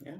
Yeah.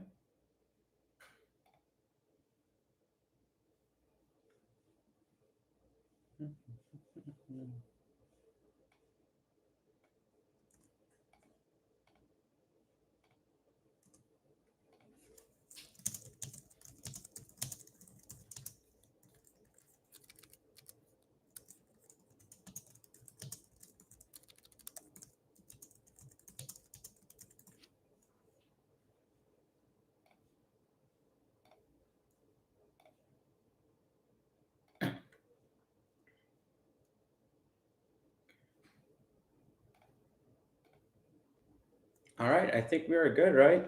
All right. I think we are good, right?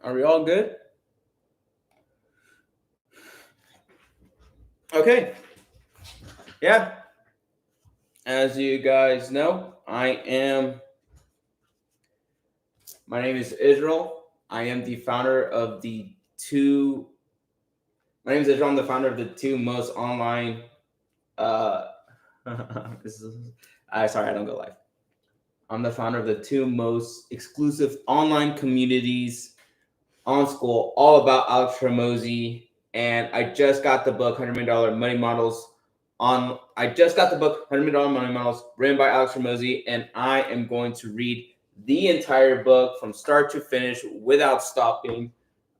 Are we all good? Okay. Yeah. As you guys know, my name is Israel. I am the founder of the two, my name is Israel. I'm the founder of the two most online, uh, this is, sorry, I don't go live. I'm the founder of the two most exclusive online communities on school, all about Alex Hormozi. And I just got the book $100 Million Money Models I just got the book $100 Million Money Models written by Alex Hormozi, and I am going to read the entire book from start to finish without stopping.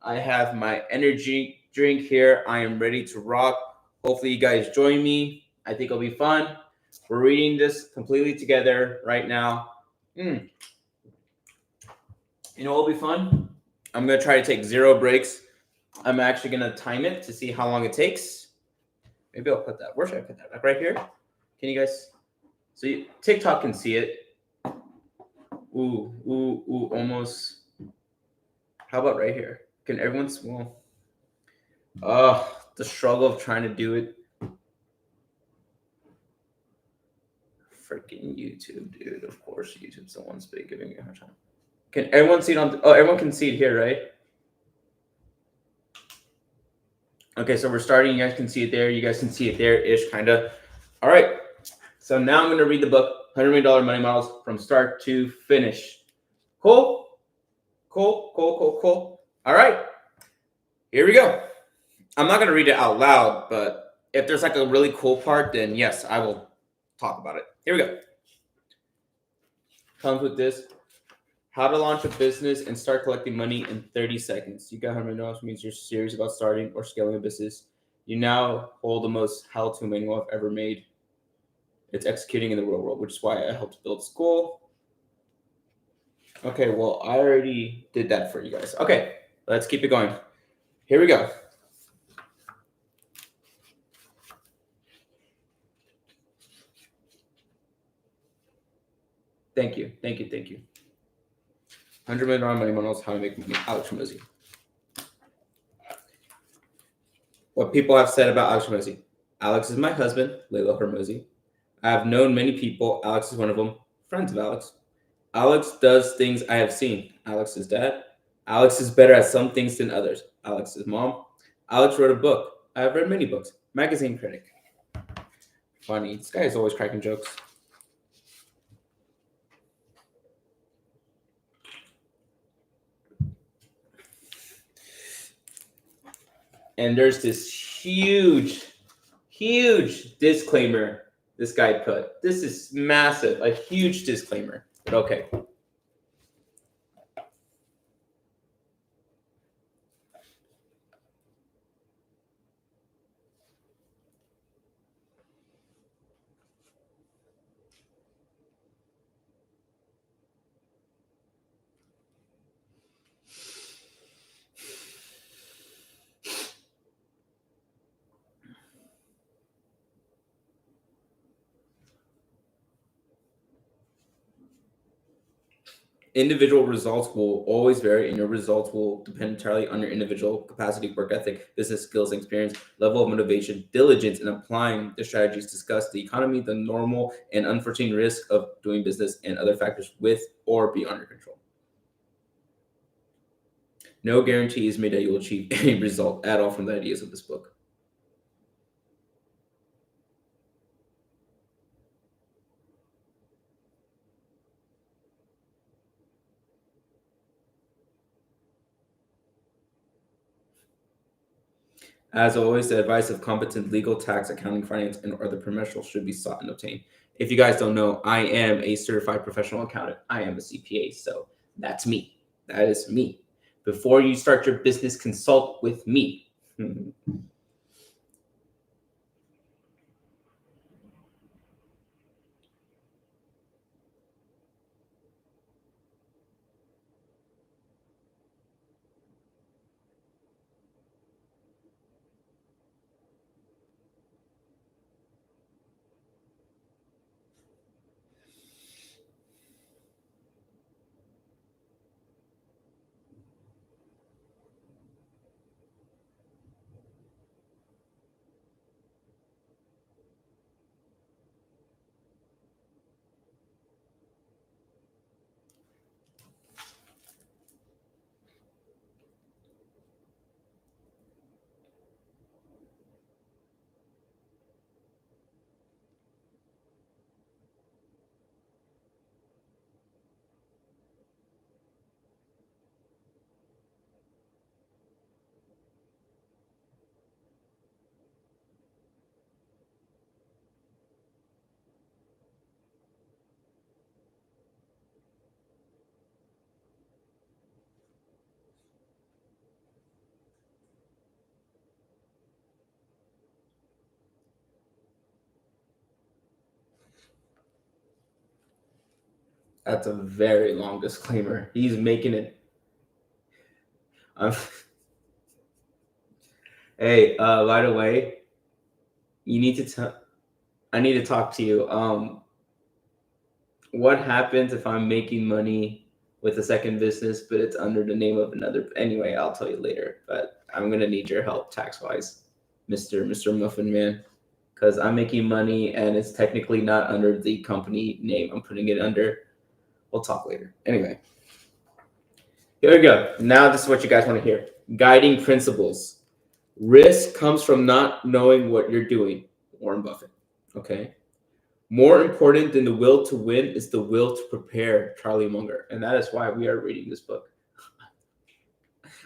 I have my energy drink here. I am ready to rock. Hopefully, you guys join me. I think it'll be fun. We're reading this completely together right now. You know what'll be fun? I'm going to try to take 0 breaks. I'm actually going to time it to see how long it takes. Maybe I'll put that. Where should I put that? Like right here? Can you guys? So TikTok can see it. Ooh, almost. How about right here? Can everyone? Well, the struggle of trying to do it. Freaking YouTube, dude. Of course, YouTube's the one's been giving me a hard time. Can everyone see it on? Oh, everyone can see it here, right? Okay, so we're starting. You guys can see it there. You guys can see it there-ish, kind of. All right. So now I'm going to read the book, $100 Million Money Models, from start to finish. Cool? Cool. All right. Here we go. I'm not going to read it out loud, but if there's like a really cool part, then yes, I will talk about it. Here we go. Comes with this. How to launch a business and start collecting money in 30 seconds. You got $100 means you're serious about starting or scaling a business. You now hold the most how-to manual I've ever made. It's executing in the real world, which is why I helped build school. Okay, well, I already did that for you guys. Okay, let's keep it going. Here we go. Thank you. $100 Million Money Models, How to Make Money, Alex Hormozi. What people have said about Alex Hormozi. Alex is my husband, Layla Hormozi. I have known many people. Alex is one of them. Friends of Alex. Alex does things I have seen. Alex's dad. Alex is better at some things than others. Alex's mom. Alex wrote a book. I have read many books. Magazine critic. Funny. This guy is always cracking jokes. And there's this huge disclaimer this guy put. This is massive, a huge disclaimer. But okay. Individual results will always vary, and your results will depend entirely on your individual capacity, work ethic, business skills and experience, level of motivation, diligence in applying the strategies discussed, the economy, the normal and unforeseen risk of doing business, and other factors with or beyond your control. No guarantee is made that you will achieve any result at all from the ideas of this book. As always, the advice of competent legal, tax, accounting, finance, and other professionals should be sought and obtained. If you guys don't know, I am a certified professional accountant. I am a CPA, so that's me. That is me. Before you start your business, consult with me. That's a very long disclaimer. He's making it. Um, hey, by the way, you need to tell. I need to talk to you. What happens if I'm making money with a second business, but it's under the name of another? Anyway, I'll tell you later. But I'm gonna need your help tax wise, Mister Muffin Man, because I'm making money and it's technically not under the company name. I'm putting it under. We'll talk later. Anyway, here we go. Now this is what you guys want to hear. Guiding principles. Risk comes from not knowing what you're doing. Warren Buffett. Okay. More important than the will to win is the will to prepare, Charlie Munger. And that is why we are reading this book.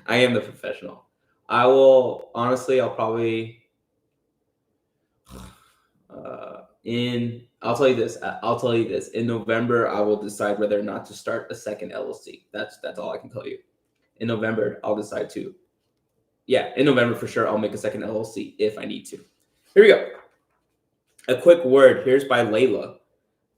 I am the professional. I will, honestly, I'll probably, I'll tell you this. In November, I will decide whether or not to start a second LLC. That's all I can tell you. In November, I'll decide to. Yeah, in November for sure, I'll make a second LLC if I need to. Here we go. A quick word. Here's by Layla.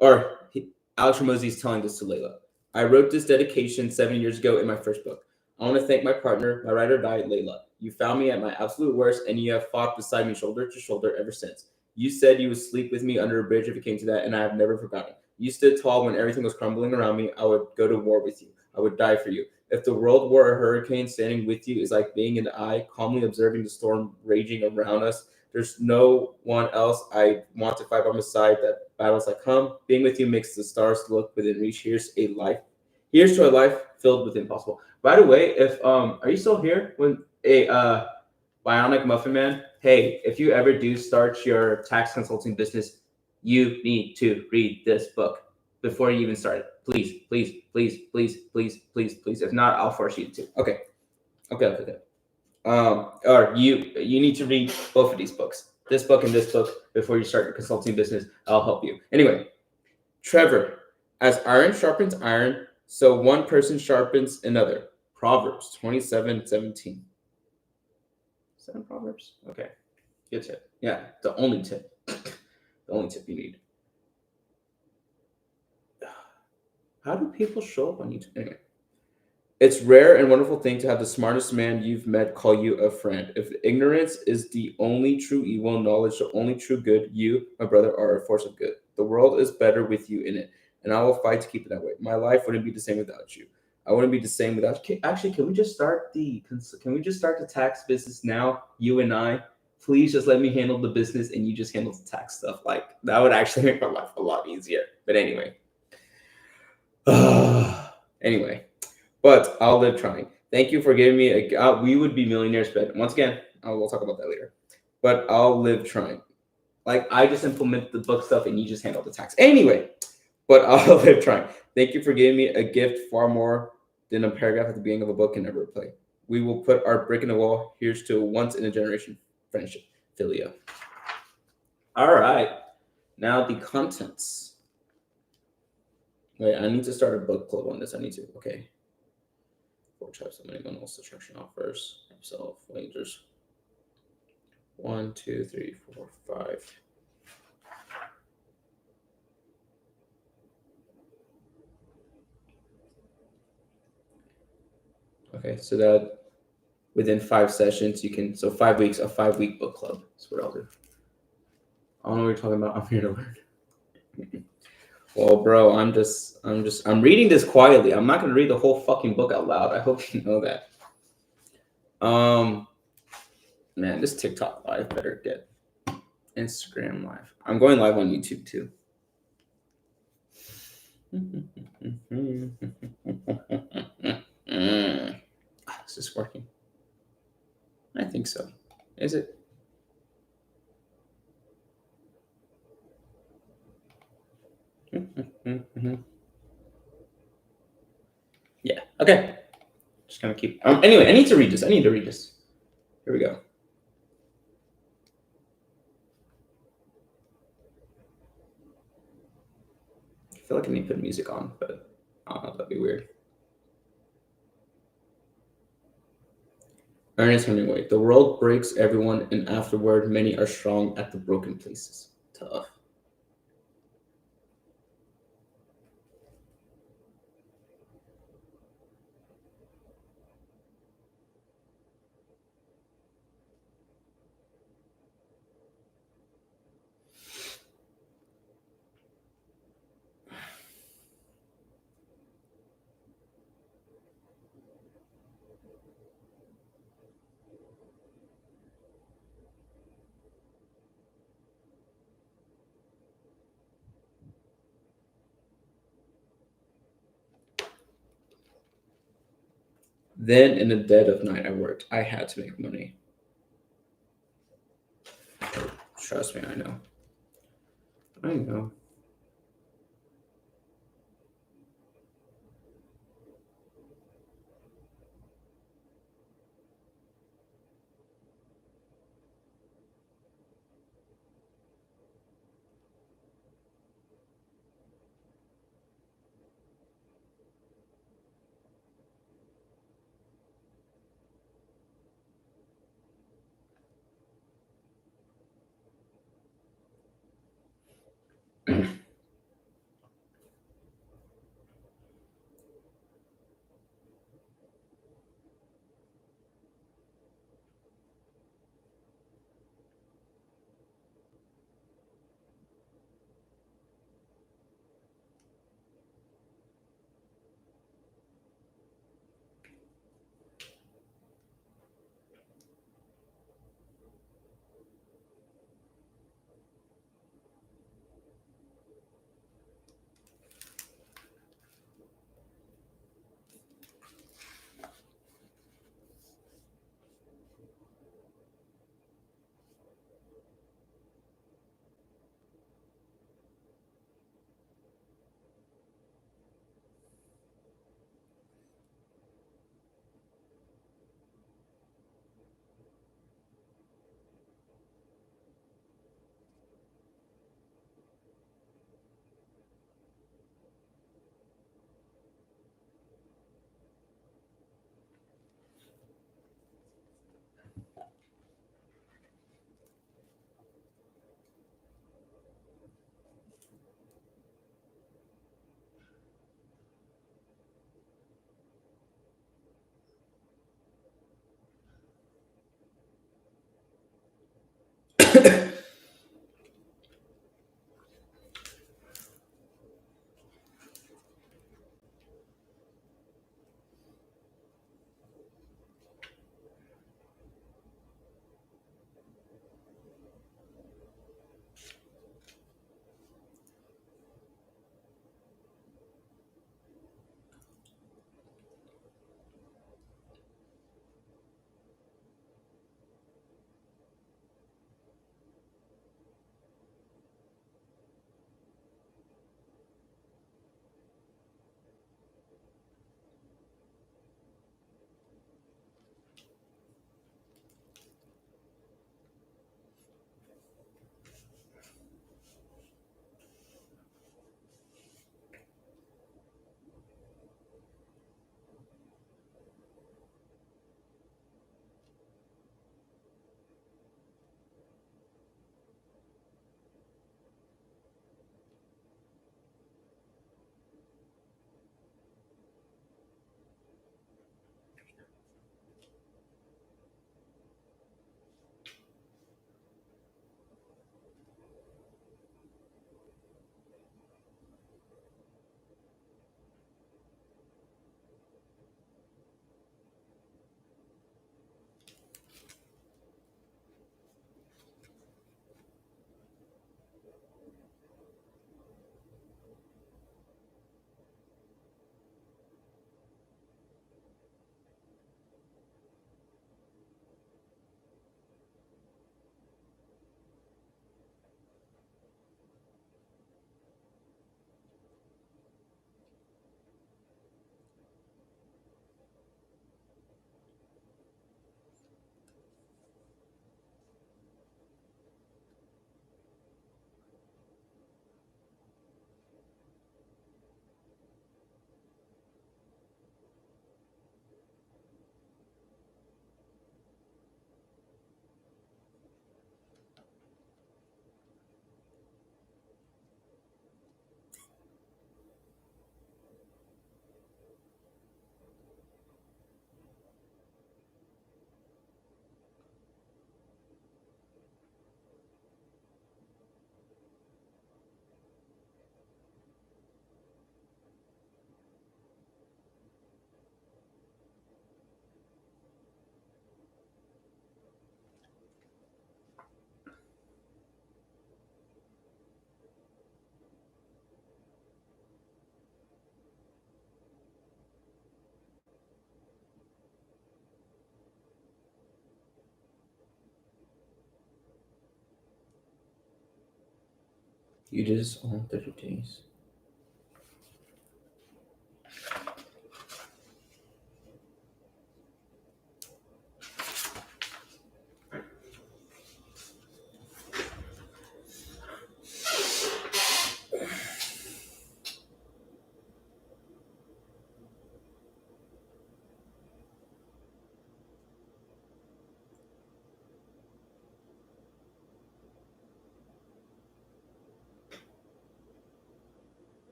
Alex Hormozi is telling this to Layla. I wrote this dedication 7 years ago in my first book. I want to thank my partner, my ride or die, Layla. You found me at my absolute worst, and you have fought beside me shoulder to shoulder ever since. You said you would sleep with me under a bridge if it came to that, and I have never forgotten. You stood tall when everything was crumbling around me. I would go to war with you. I would die for you. If the world were a hurricane, standing with you is like being in the eye, calmly observing the storm raging around us. There's no one else I want to fight by my side. That battles like come. Being with you makes the stars look within reach. Here's to a life filled with impossible. By the way, if are you still here? When a Bionic Muffin Man, hey, if you ever do start your tax consulting business, you need to read this book before you even start it. Please, please, please, please, please, please, please. If not, I'll force you to. Okay. Or you need to read both of these books, this book and this book, before you start your consulting business. I'll help you. Anyway, Trevor, as iron sharpens iron, so one person sharpens another. Proverbs 27:17. Is that in Proverbs? Okay, good tip. Yeah, the only tip. The only tip you need. How do people show up on YouTube? Anyway. It's rare and wonderful thing to have the smartest man you've met call you a friend. If ignorance is the only true evil, knowledge the only true good, you, my brother, are a force of good. The world is better with you in it, and I will fight to keep it that way. My life wouldn't be the same without you. I wouldn't be the same without you. Actually, can we just start the tax business now? You and I. Please just let me handle the business, and you just handle the tax stuff. Like that would actually make my life a lot easier. But anyway. Anyway. But I'll live trying. Thank you for giving me we would be millionaires, but once again, we'll talk about that later. But I'll live trying. Like I just implement the book stuff and you just handle the tax. Anyway, but I'll live trying. Thank you for giving me a gift far more than a paragraph at the beginning of a book can ever replay. We will put our brick in the wall. Here's to once in a generation friendship, philia. All right. Now the contents. Wait, I need to start a book club on this. I need to. Okay. 4 types of minimum instruction offers. Upsell wagers. 1, 2, 3, 4, 5. Okay, so that within 5 sessions you can, so 5 weeks, a 5-week book club. That's what I'll do. I don't know what you're talking about. I'm here to learn. Well, bro, I'm reading this quietly. I'm not gonna read the whole fucking book out loud. I hope you know that. Man, this TikTok live better get Instagram live. I'm going live on YouTube too. Is this working? I think so. Is it? Yeah. Okay. Just gonna keep. Anyway, I need to read this. Here we go. I feel like I need to put music on, but that'd be weird. Ernest Hemingway. The world breaks everyone, and afterward, many are strong at the broken places. Tough. Then, in the dead of night, I worked. I had to make money. Trust me, I know. I know. You did this all 30 days.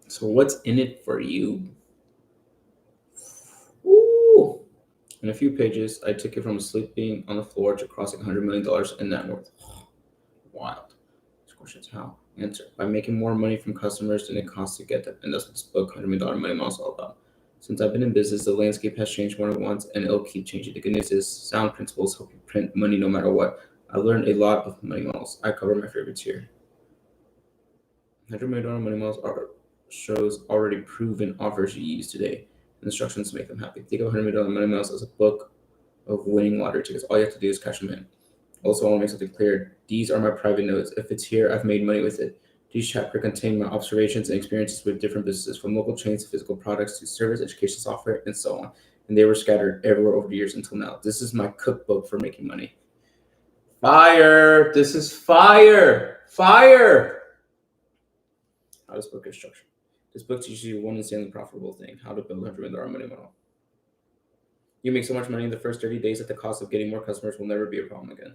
So what's in it for you? Ooh. In a few pages, I took it from sleeping on the floor to crossing $100 million in net worth. Wild. This question's how? Answer. By making more money from customers than it costs to get them. And that's what this book, $100 Million Money Model, is all about. Since I've been in business, the landscape has changed more than once, and it'll keep changing. The good news is sound principles help you print money no matter what. I've learned a lot of money models. I cover my favorites here. $100 Million Money Models shows already proven offers you use today. Instructions to make them happy. Think of $100 Million Money Models as a book of winning lottery tickets. All you have to do is cash them in. Also, I want to make something clear. These are my private notes. If it's here, I've made money with it. These chapters contain my observations and experiences with different businesses, from local chains to physical products to service, education software, and so on. And they were scattered everywhere over the years until now. This is my cookbook for making money. Fire! This is fire! Fire! How this book is structured. This book teaches you one insanely profitable thing: how to build a $100 million money model. You make so much money in the first 30 days that the cost of getting more customers will never be a problem again.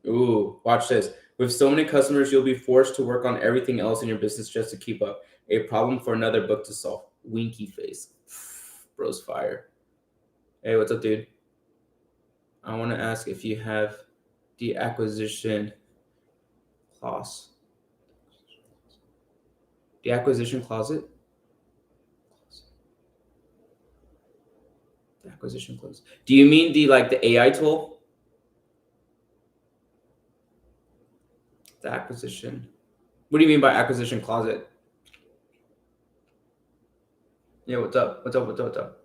Ooh, watch this. With so many customers, you'll be forced to work on everything else in your business just to keep up. A problem for another book to solve. Winky face. Bro's fire. Hey, what's up, dude? I want to ask if you have the acquisition clause. The acquisition closet? The acquisition clause. Do you mean the AI tool? The acquisition. What do you mean by acquisition closet? Yeah, what's up? What's up? What's up? What's up?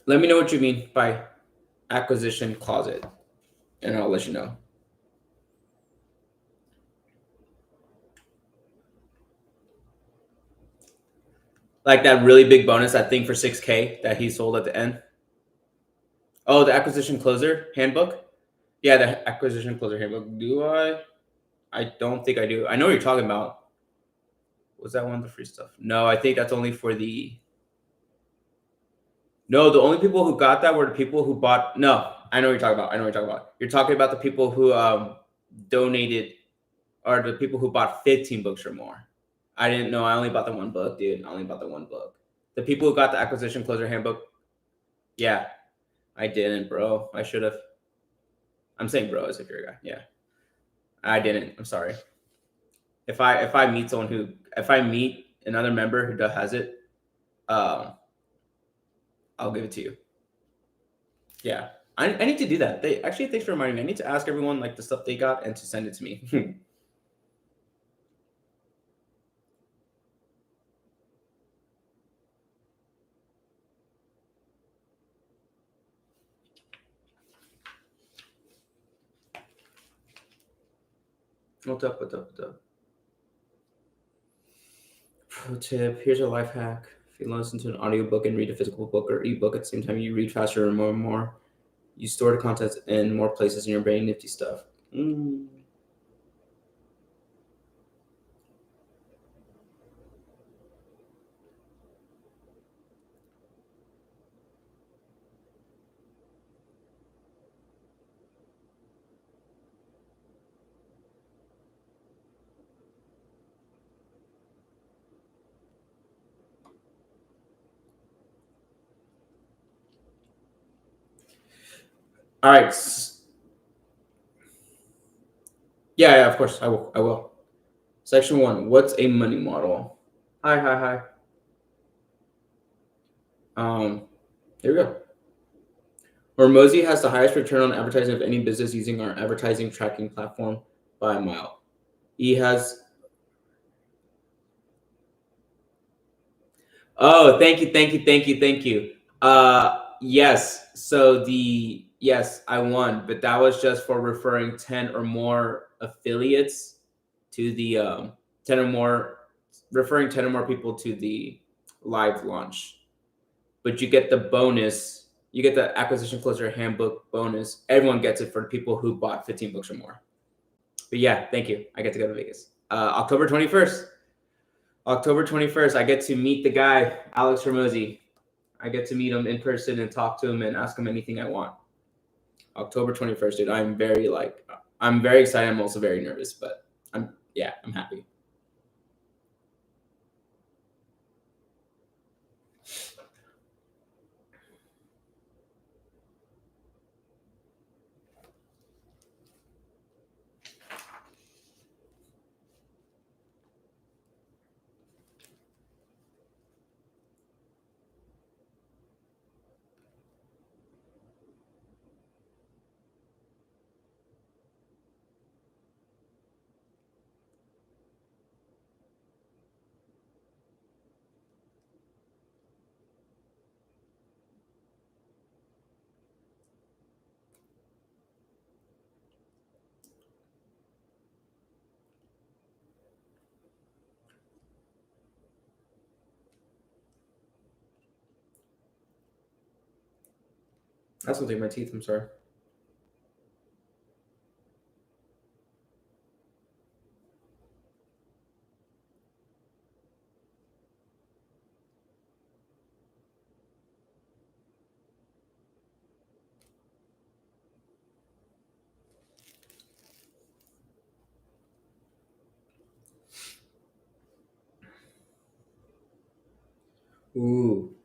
Let me know what you mean by acquisition closet, and I'll let you know. Like that really big bonus, that thing for 6K that he sold at the end. Oh, the acquisition closer handbook? Yeah, the acquisition closer handbook. Do I? I don't think I do. I know what you're talking about. Was that one of the free stuff? No, I think that's only for the. No, the only people who got that were the people who bought. No, I know what you're talking about. I know what you're talking about. You're talking about the people who donated, or the people who bought 15 books or more. I didn't know. I only bought the one book, dude. I only bought the one book. The people who got the acquisition closer handbook. Yeah, I didn't, bro. I should have. I'm saying bro as if you're a guy. Yeah. I didn't. I'm sorry. If I meet someone who, if I meet another member who has it, I'll give it to you. Yeah. I need to do that. They actually, thanks for reminding me. I need to ask everyone like the stuff they got and to send it to me. What's up? What's up? What's up? Pro tip: here's a life hack. If you listen to an audiobook and read a physical book or ebook at the same time, you read faster and more. You store the contents in more places in your brain. Nifty stuff. All right. Yeah, of course. I will. Section 1. What's a money model? Hi. Here we go. Hormozi has the highest return on advertising of any business using our advertising tracking platform by a mile. He has. Oh, thank you. Yes. So yes, I won, but that was just for referring 10 or more affiliates to the 10 or more, referring 10 or more people to the live launch. But you get the bonus. You get the acquisition closer handbook bonus. Everyone gets it for people who bought 15 books or more. But yeah, thank you. I get to go to Vegas. October 21st. October 21st, I get to meet the guy, Alex Hormozi. I get to meet him in person and talk to him and ask him anything I want. October 21st, dude. I'm very excited. I'm also very nervous, but I'm happy. That's something in my teeth. I'm sorry. Ooh.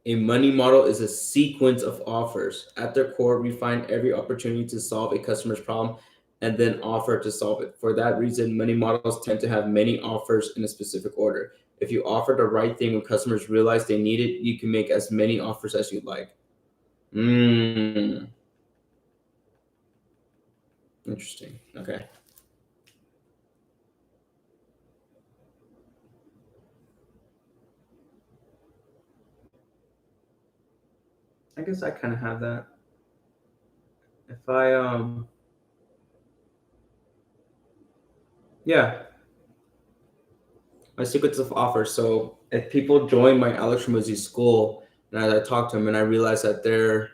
A money model is a sequence of offers. At their core, we find every opportunity to solve a customer's problem and then offer to solve it. For that reason, money models tend to have many offers in a specific order. If you offer the right thing when customers realize they need it, you can make as many offers as you'd like. Interesting. Okay. I guess I kind of have that. If I yeah, my secrets of offer. So if people join my Alex Ramosi school, and as I talk to them, and I realize that their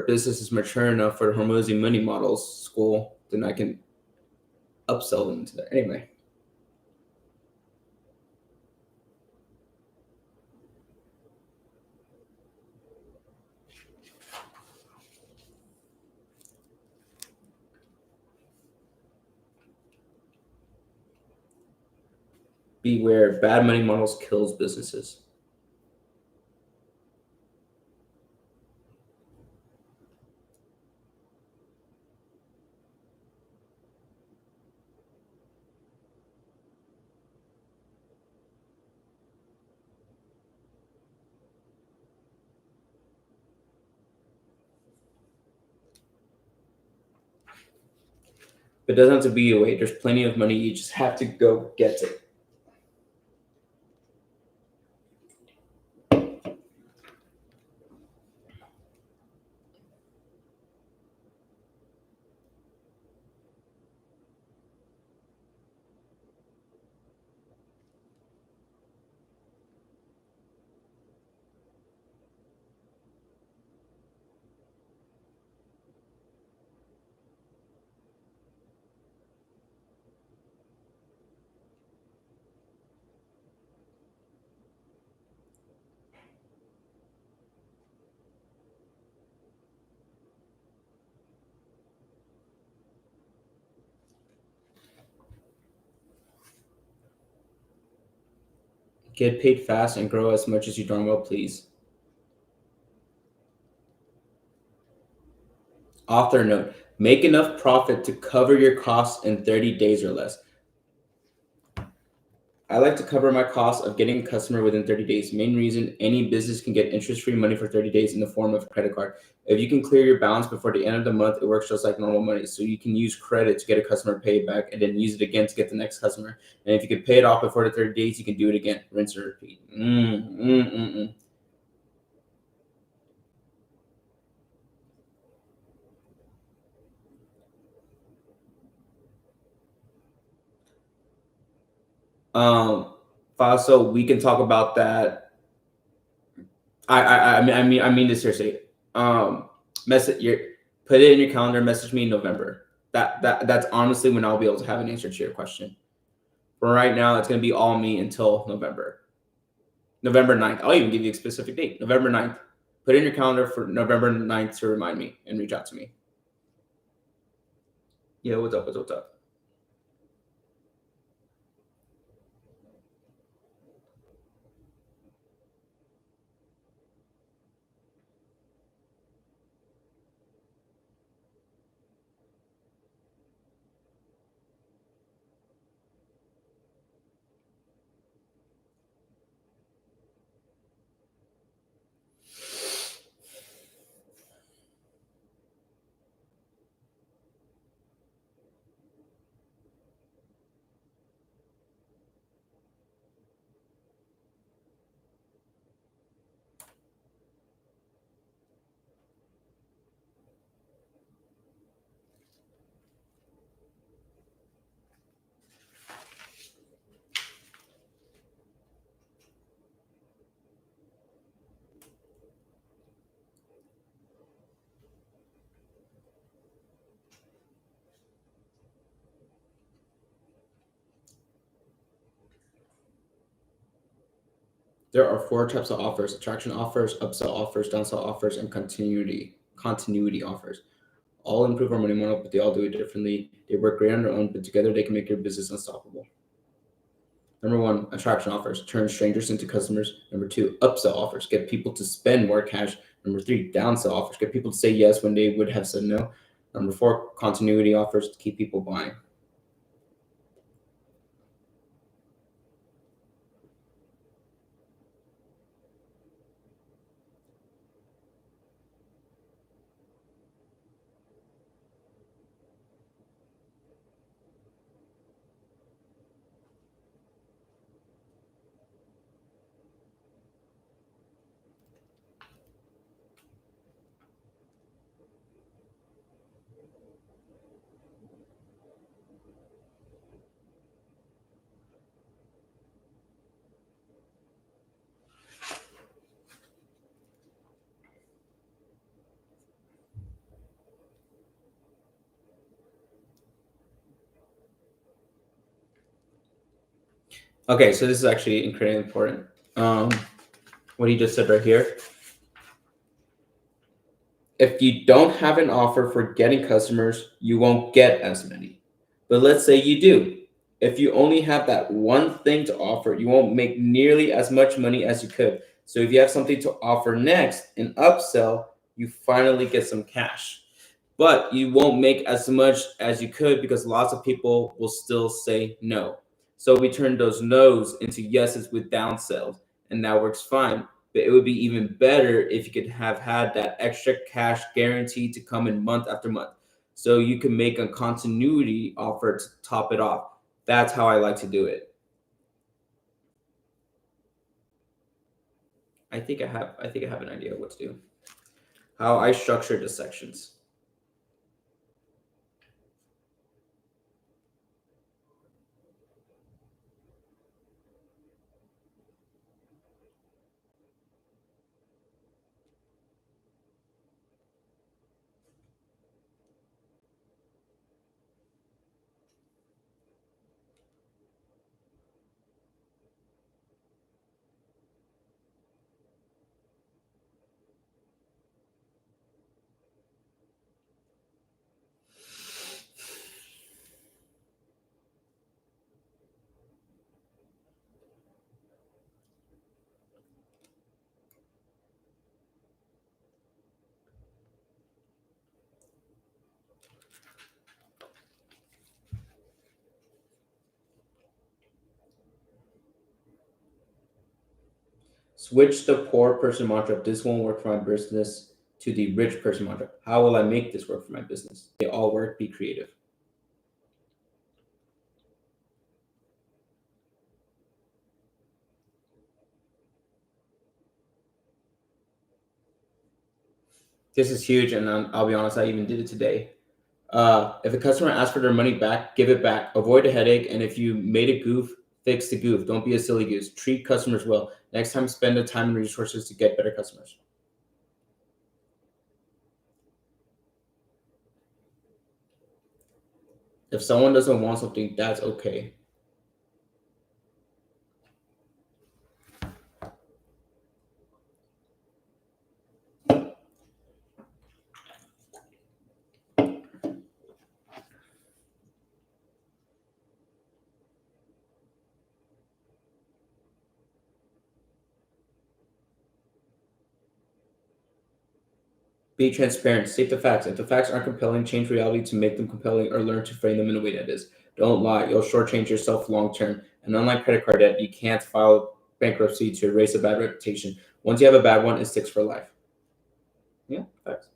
business is mature enough for Hormozi money models school, then I can upsell them to that. Anyway, beware, bad money models kills businesses. It doesn't have to be a wait. There's plenty of money. You just have to go get it. Get paid fast and grow as much as you darn well please. Author note: make enough profit to cover your costs in 30 days or less. I like to cover my costs of getting a customer within 30 days. Main reason: any business can get interest-free money for 30 days in the form of a credit card. If you can clear your balance before the end of the month, it works just like normal money. So you can use credit to get a customer paid back and then use it again to get the next customer. And if you can pay it off before the 30 days, you can do it again. Rinse and repeat. So we can talk about that. I mean this seriously. Message your Put it in your calendar. Message me in November. That's honestly when I'll be able to have an answer to your question. For right now, it's gonna be all me until November. November 9th. I'll even give you a specific date. November 9th. Put it in your calendar for November 9th to remind me and reach out to me. Yeah, what's up? What's up? There are 4 types of offers: attraction offers, upsell offers, downsell offers, and continuity offers. All improve our money model, but they all do it differently. They work great on their own, but together they can make your business unstoppable. Number 1, attraction offers: turn strangers into customers. Number 2, upsell offers: get people to spend more cash. Number 3, downsell offers: get people to say yes when they would have said no. Number 4, continuity offers: to keep people buying. Okay, so this is actually incredibly important. What he just said right here. If you don't have an offer for getting customers, you won't get as many. But let's say you do. If you only have that one thing to offer, you won't make nearly as much money as you could. So if you have something to offer next, an upsell, you finally get some cash. But you won't make as much as you could because lots of people will still say no. So we turn those no's into yeses with downsells, and that works fine. But it would be even better if you could have had that extra cash guaranteed to come in month after month. So you can make a continuity offer to top it off. That's how I like to do it. I think I have an idea of what to do. How I structure the sections. Switch the poor person mantra. This won't work for my business to the rich person mantra. How will I make this work for my business? They all work. Be creative. This is huge, and I'll be honest, I even did it today. If a customer asks for their money back, give it back. Avoid a headache, and if you made a goof, fix the goof. Don't be a silly goose. Treat customers well. Next time, spend the time and resources to get better customers. If someone doesn't want something, that's okay. Be transparent. State the facts. If the facts aren't compelling, change reality to make them compelling or learn to frame them in a way that is. Don't lie. You'll shortchange yourself long term. And unlike credit card debt, you can't file bankruptcy to erase a bad reputation. Once you have a bad one, it sticks for life. Yeah, facts.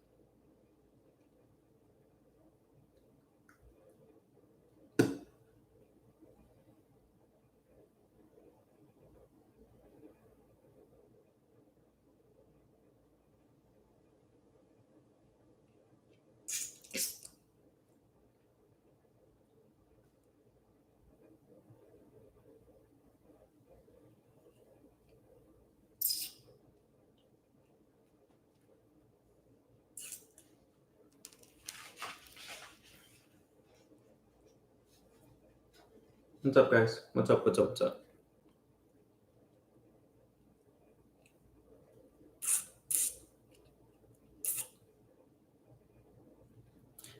What's up, guys? What's up? What's up? What's up?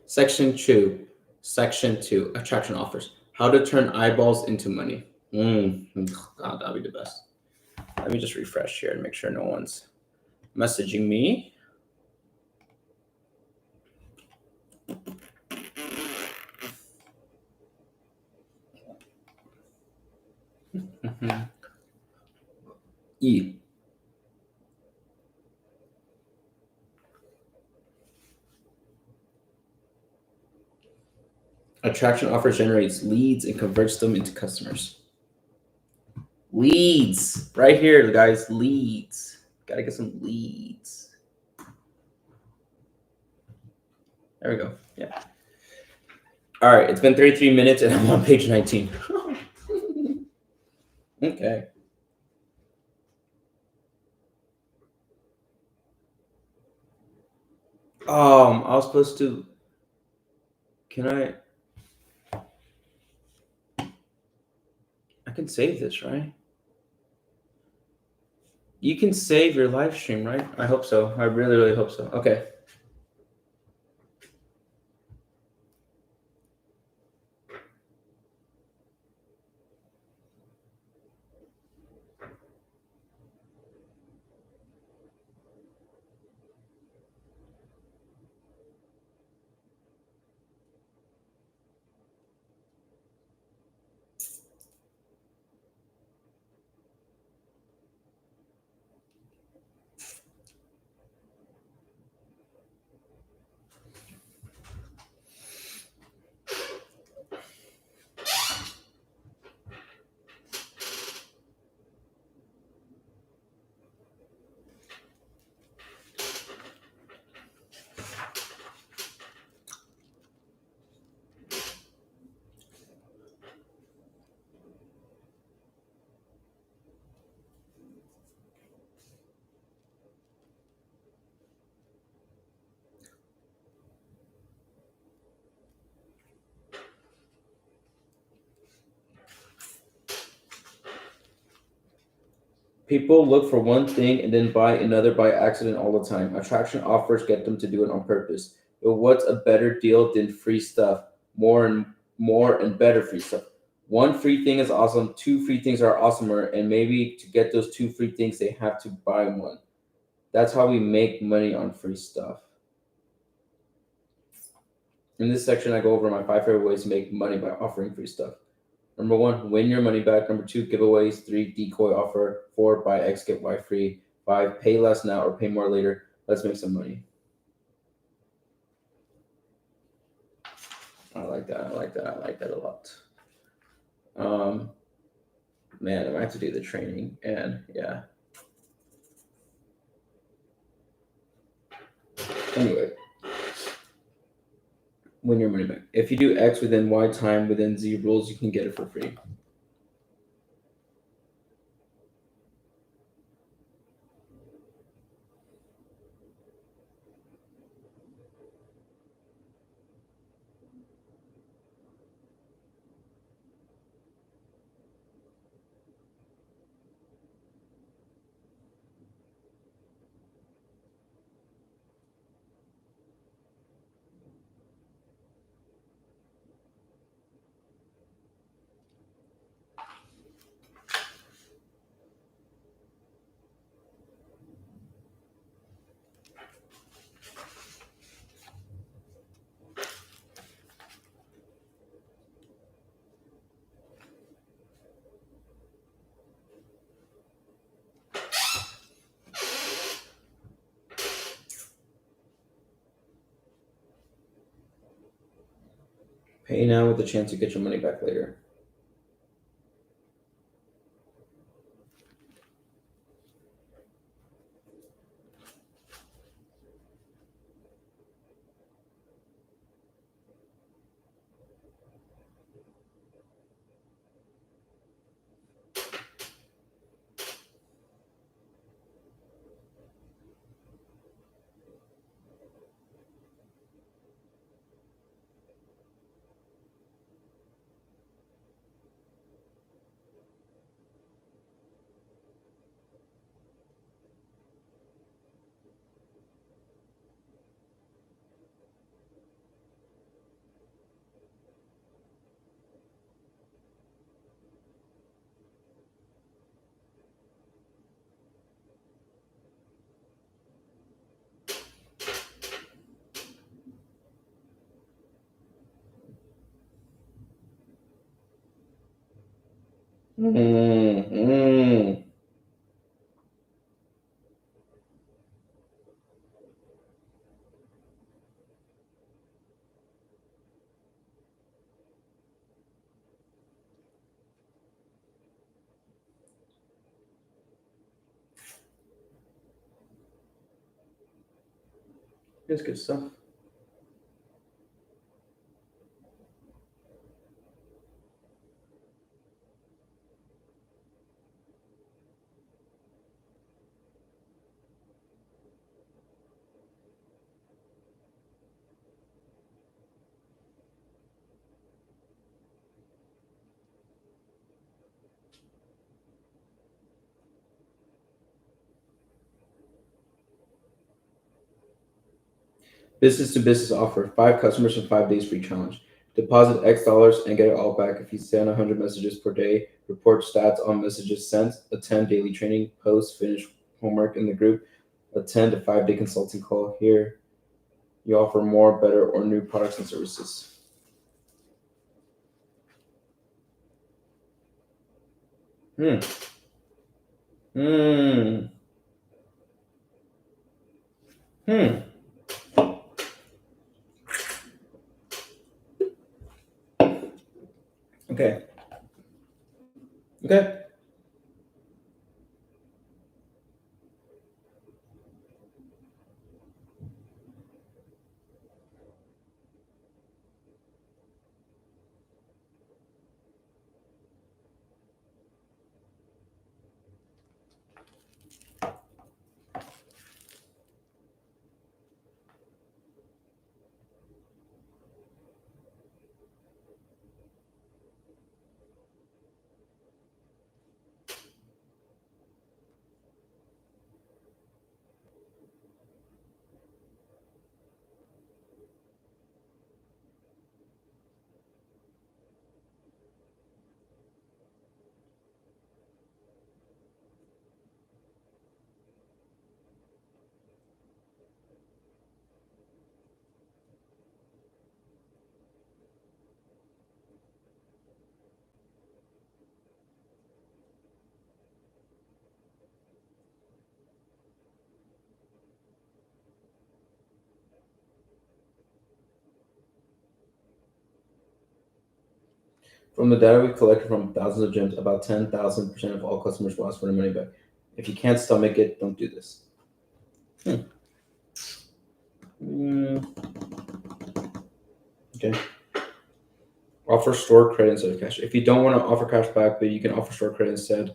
Section 2. Section 2. Attraction offers. How to turn eyeballs into money. God, that'd be the best. Let me just refresh here and make sure no one's messaging me. E. Attraction offers generates leads and converts them into customers. Leads. Right here, guys. Leads. Gotta get some leads. There we go. Yeah. All right. It's been 33 minutes and I'm on page 19. Okay. I was supposed to. Can I can save this, right? You can save your live stream, right? I hope so. I really, really hope so. Okay. People look for one thing and then buy another by accident all the time. Attraction offers get them to do it on purpose. But what's a better deal than free stuff? More and better free stuff. One free thing is awesome. Two free things are awesomer. And maybe to get those two free things, they have to buy one. That's how we make money on free stuff. In this section, I go over my 5 favorite ways to make money by offering free stuff. Number 1, win your money back. Number 2, giveaways. 3, decoy offer. 4, buy X get Y free. 5, pay less now or pay more later. Let's make some money. I like that. I like that. I like that a lot. Man, I might have to do the training, and yeah. Anyway, win your money back. If you do X within Y time within Z rules, you can get it for free. Pay now with the chance to get your money back later. That's good stuff. Business to business offer. 5 customers for 5 days free challenge. Deposit X dollars and get it all back if you send 100 messages per day. Report stats on messages sent. Attend daily training. Post finish homework in the group. Attend a 5-day consulting call. Here, you offer more, better, or new products and services. Hmm. Hmm. Hmm. Okay. Okay. From the data we collected from thousands of gyms, about 10,000% of all customers will ask for their money back. If you can't stomach it, don't do this. Okay. Offer store credit instead of cash. If you don't want to offer cash back, but you can offer store credit instead.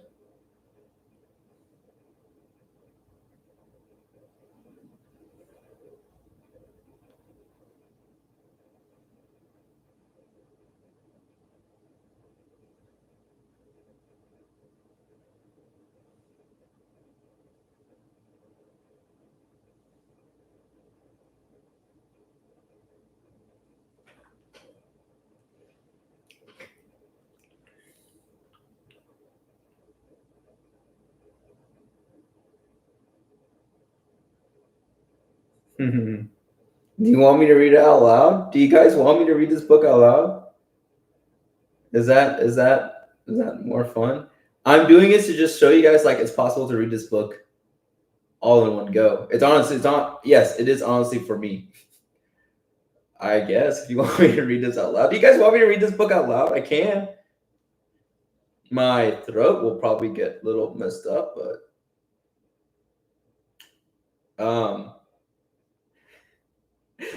Do you want me to read it out loud? Do you guys want me to read this book out loud? Is that more fun? I'm doing it to just show you guys like it's possible to read this book all in one go. It's not. Yes, it is honestly for me. I guess if you want me to read this out loud, do you guys want me to read this book out loud? I can. My throat will probably get a little messed up, but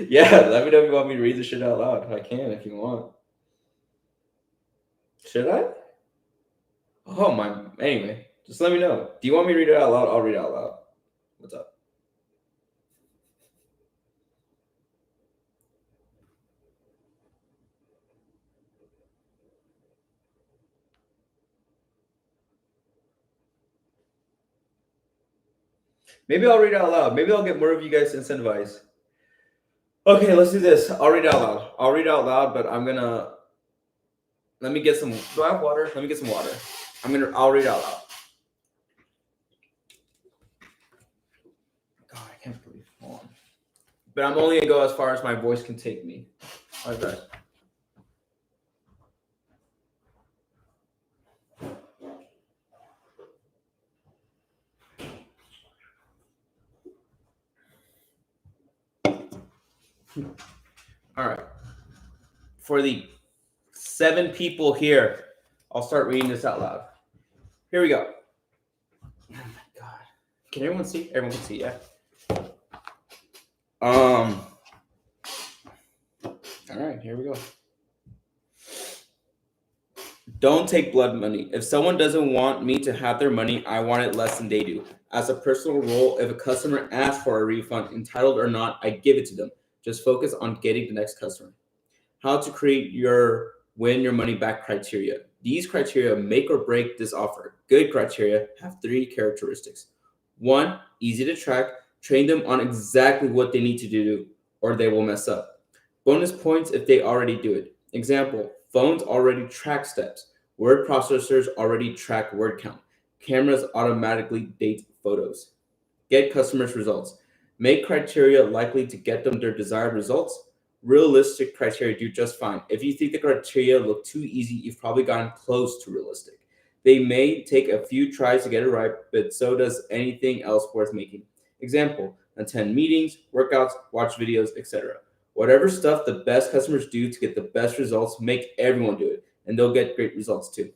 yeah, let me know if you want me to read the shit out loud. I can if you want. Should I? Oh my. Anyway, just let me know. Do you want me to read it out loud? I'll read it out loud. What's up? Maybe I'll read it out loud. Maybe I'll get more of you guys to incentivize. Okay, let's do this. I'll read it out loud. I'll read it out loud, but I'm gonna. Let me get some. Do I have water? Let me get some water. I'll read it out loud. God, I can't believe. Hold on. But I'm only gonna go as far as my voice can take me. All right, guys. All right. For the 7 people here, I'll start reading this out loud. Here we go. Oh my God. Can everyone see? Everyone can see, yeah. All right, here we go. Don't take blood money. If someone doesn't want me to have their money, I want it less than they do. As a personal rule, if a customer asks for a refund, entitled or not, I give it to them. Just focus on getting the next customer. How to create your win your money back criteria. These criteria make or break this offer. Good criteria have 3 characteristics. 1, easy to track. Train them on exactly what they need to do or they will mess up. Bonus points if they already do it. Example, phones already track steps. Word processors already track word count. Cameras automatically date photos. Get customers' results. Make criteria likely to get them their desired results. Realistic criteria do just fine. If you think the criteria look too easy, you've probably gotten close to realistic. They may take a few tries to get it right, but so does anything else worth making. Example, attend meetings, workouts, watch videos, etc. Whatever stuff the best customers do to get the best results, make everyone do it, and they'll get great results too.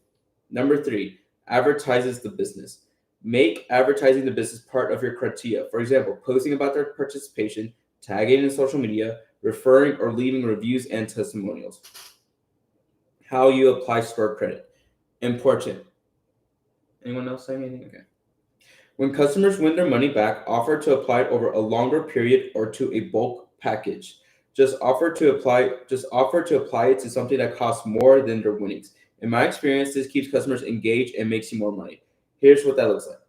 Number 3, advertises the business. Make advertising the business part of your criteria. For example, posting about their participation, tagging in social media, referring or leaving reviews and testimonials. How you apply store credit. Important. Anyone else saying anything? Okay. When customers win their money back, offer to apply it over a longer period or to a bulk package. Just offer to apply it to something that costs more than their winnings. In my experience, this keeps customers engaged and makes you more money. Here's what that looks like.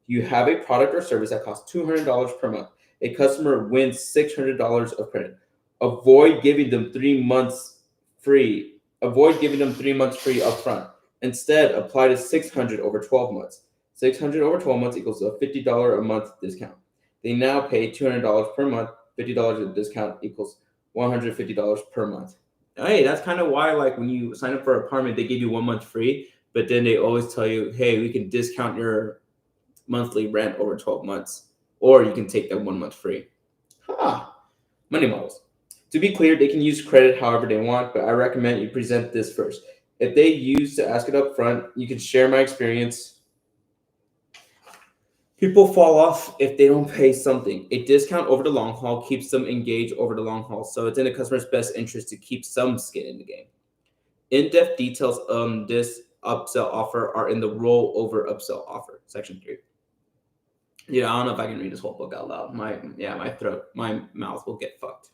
You have a product or service that costs $200 per month. A customer wins $600 of credit. Avoid giving them 3 months free. Avoid giving them 3 months free upfront. Instead, apply to $600 over 12 months. $600 over 12 months equals a $50 a month discount. They now pay $200 per month. $50 of discount equals $150 per month. Hey, that's kind of why, like, when you sign up for an apartment, they give you 1 month free, but then they always tell you, hey, we can discount your monthly rent over 12 months, or you can take that 1 month free. Money models. To be clear, they can use credit however they want, but I recommend you present this first. If they use to ask it up front, you can share my experience. People fall off if they don't pay something. A discount over the long haul keeps them engaged over the long haul, so it's in the customer's best interest to keep some skin in the game. In-depth details on this upsell offer are in the rollover upsell offer, section 3. Yeah, I don't know if I can read this whole book out loud. My mouth will get fucked.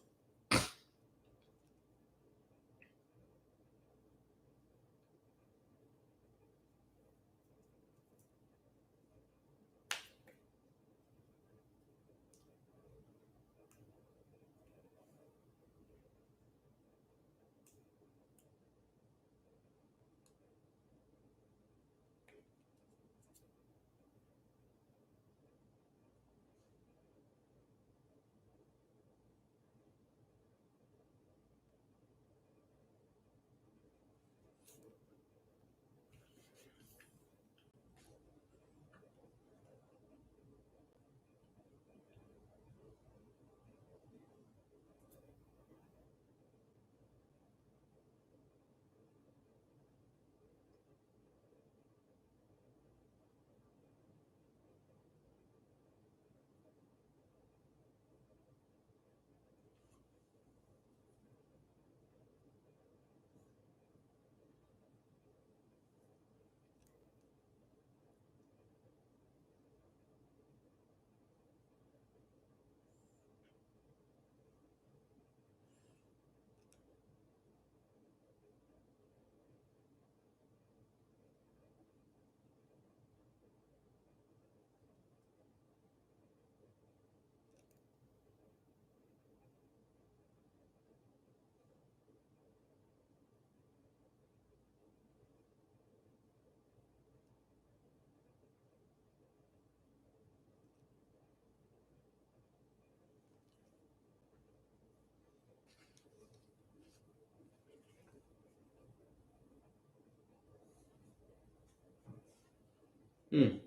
Hmm.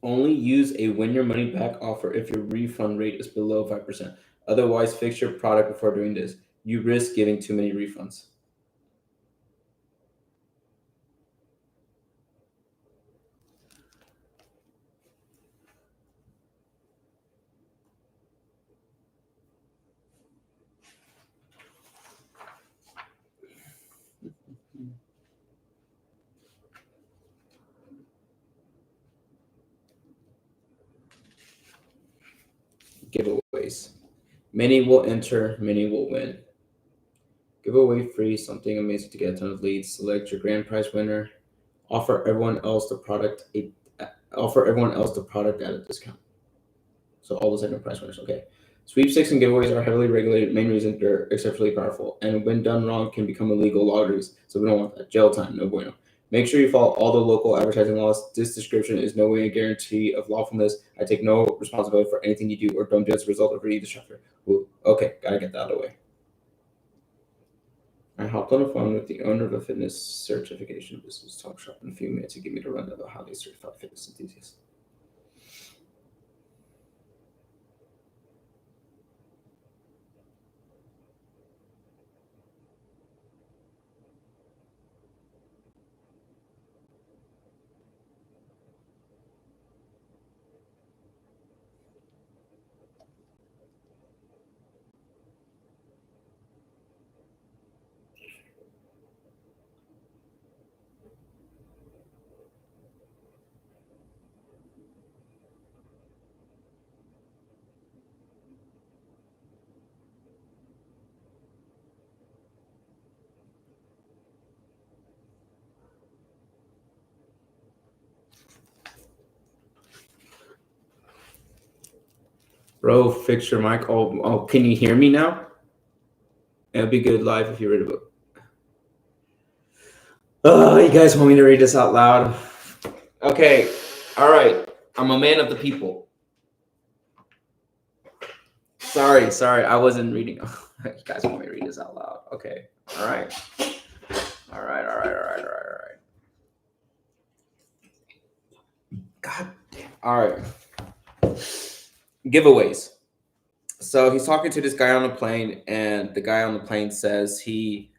Only use a win your money back offer if your refund rate is below 5%. Otherwise, fix your product before doing this. You risk giving too many refunds. Giveaways. Many will enter, many will win. Give away free something amazing to get a ton of leads. Select your grand prize winner. Offer everyone else the product at a discount. So all the second prize winners. Okay. Sweepstakes and giveaways are heavily regulated. Main reason they're exceptionally powerful, and when done wrong, can become illegal lotteries. So we don't want that. Jail time, no bueno. Make sure you follow all the local advertising laws. This description is no way a guarantee of lawfulness. I take no responsibility for anything you do or don't do as a result of reading the chapter. Ooh, okay, gotta get that out of the way. I hopped on the phone with the owner of a fitness certification business talk shop in a few minutes to give me the rundown of how they certify fitness enthusiasts. Bro, fix your mic. Oh, can you hear me now? It would be good live if you read a book. Oh, you guys want me to read this out loud? Okay, all right. I'm a man of the people. Sorry, I wasn't reading. You guys want me to read this out loud? Okay, all right. God damn. All right. Giveaways. So he's talking to this guy on the plane, and the guy on the plane says he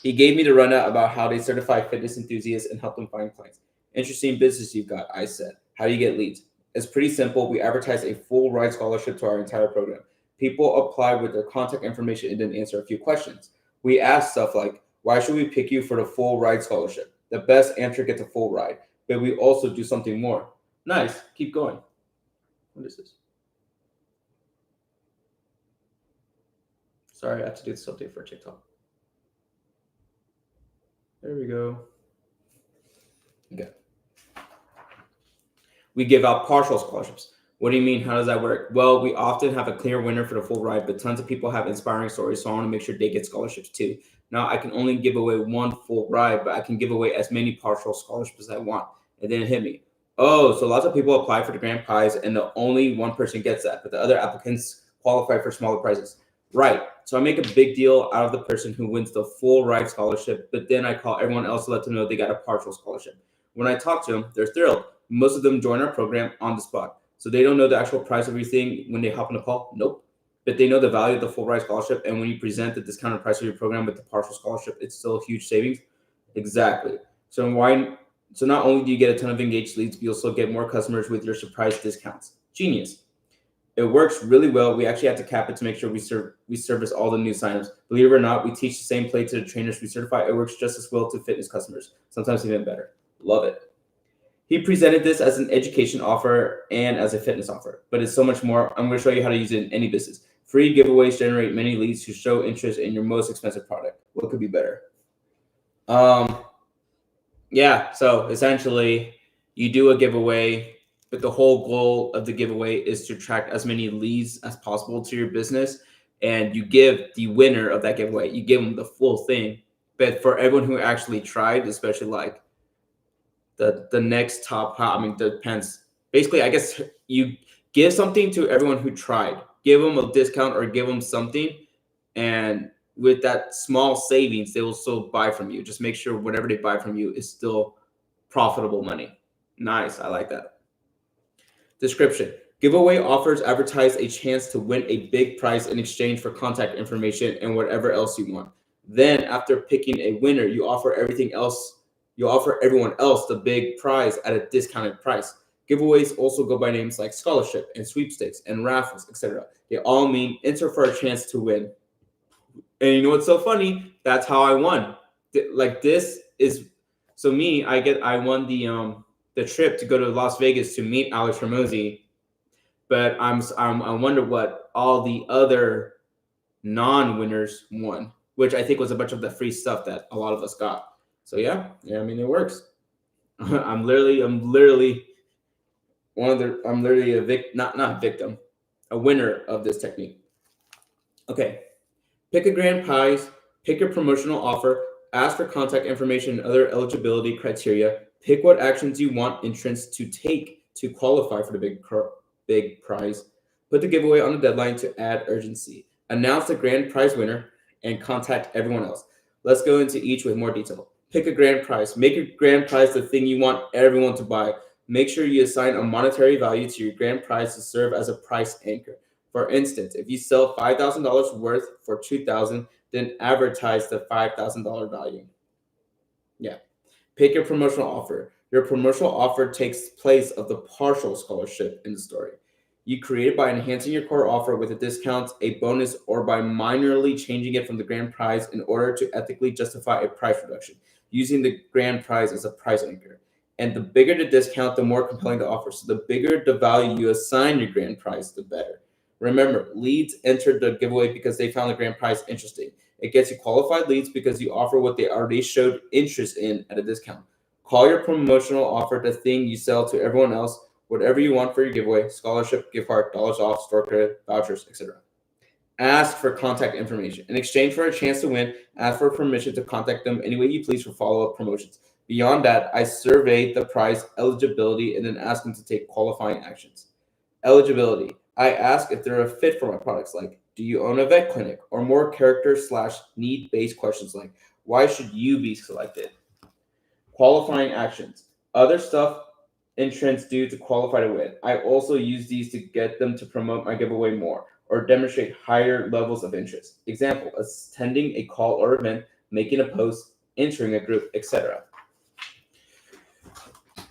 gave me the rundown about how they certify fitness enthusiasts and help them find clients. Interesting business you've got, I said. How do you get leads? It's pretty simple. We advertise a full ride scholarship to our entire program. People apply with their contact information and then answer a few questions. We ask stuff like, why should we pick you for the full ride scholarship? The best answer gets a full ride. But we also do something more. Nice. Keep going. What is this? Sorry, I have to do this update for TikTok. There we go. Okay. We give out partial scholarships. What do you mean? How does that work? Well, we often have a clear winner for the full ride, but tons of people have inspiring stories, so I want to make sure they get scholarships too. Now, I can only give away one full ride, but I can give away as many partial scholarships as I want. And then it hit me. Oh, so lots of people apply for the grand prize, and the only one person gets that, but the other applicants qualify for smaller prizes. Right. So I make a big deal out of the person who wins the full ride scholarship, but then I call everyone else to let them know they got a partial scholarship. When I talk to them, they're thrilled. Most of them join our program on the spot. So they don't know the actual price of everything when they hop on the call. Nope. But they know the value of the full ride scholarship. And when you present the discounted price of your program with the partial scholarship, it's still a huge savings. Exactly. So not only do you get a ton of engaged leads, but you also get more customers with your surprise discounts. Genius. It works really well. We actually have to cap it to make sure we service all the new signups. Believe it or not, we teach the same play to the trainers we certify. It works just as well to fitness customers, sometimes even better. Love it. He presented this as an education offer and as a fitness offer, but it's so much more. I'm going to show you how to use it in any business. Free giveaways generate many leads who show interest in your most expensive product. What could be better? Yeah, so essentially you do a giveaway, but the whole goal of the giveaway is to attract as many leads as possible to your business. And you give the winner of that giveaway, you give them the full thing. But for everyone who actually tried, especially like the next top, I mean, depends. Basically, I guess you give something to everyone who tried. Give them a discount or give them something. And with that small savings, they will still buy from you. Just make sure whatever they buy from you is still profitable money. Nice. I like that. Description. Giveaway offers advertise a chance to win a big prize in exchange for contact information and whatever else you want. Then after picking a winner, you offer everything else. You offer everyone else the big prize at a discounted price. Giveaways also go by names like scholarship and sweepstakes and raffles, etc. They all mean enter for a chance to win. And you know what's so funny? That's how I won. Like this is so me. I won the trip to go to Las Vegas to meet Alex Hormozi, but I wonder what all the other non-winners won, which I think was a bunch of the free stuff that a lot of us got. So yeah, I mean it works. I'm literally not victim, a winner of this technique. Okay. Pick a grand prize, pick your promotional offer, ask for contact information and other eligibility criteria, pick what actions you want entrants to take to qualify for the big prize, put the giveaway on the deadline to add urgency, announce the grand prize winner, and contact everyone else. Let's go into each with more detail. Pick a grand prize. Make your grand prize the thing you want everyone to buy. Make sure you assign a monetary value to your grand prize to serve as a price anchor. For instance, if you sell $5,000 worth for $2,000, then advertise the $5,000 value. Yeah. Pick your promotional offer. Your promotional offer takes place of the partial scholarship in the story. You create it by enhancing your core offer with a discount, a bonus, or by minorly changing it from the grand prize in order to ethically justify a price reduction, using the grand prize as a price anchor. And the bigger the discount, the more compelling the offer. So the bigger the value you assign your grand prize, the better. Remember, leads entered the giveaway because they found the grand prize interesting. It gets you qualified leads because you offer what they already showed interest in at a discount. Call your promotional offer the thing you sell to everyone else, whatever you want for your giveaway: scholarship, gift card, dollars off, store credit, vouchers, etc. Ask for contact information. In exchange for a chance to win, ask for permission to contact them any way you please for follow-up promotions. Beyond that, I survey the price, eligibility, and then ask them to take qualifying actions. Eligibility. I ask if they're a fit for my products, like, do you own a vet clinic? Or more character/need-based questions like, why should you be selected? Qualifying actions. Other stuff entrants do to qualify to win. I also use these to get them to promote my giveaway more or demonstrate higher levels of interest. Example, attending a call or event, making a post, entering a group, etc.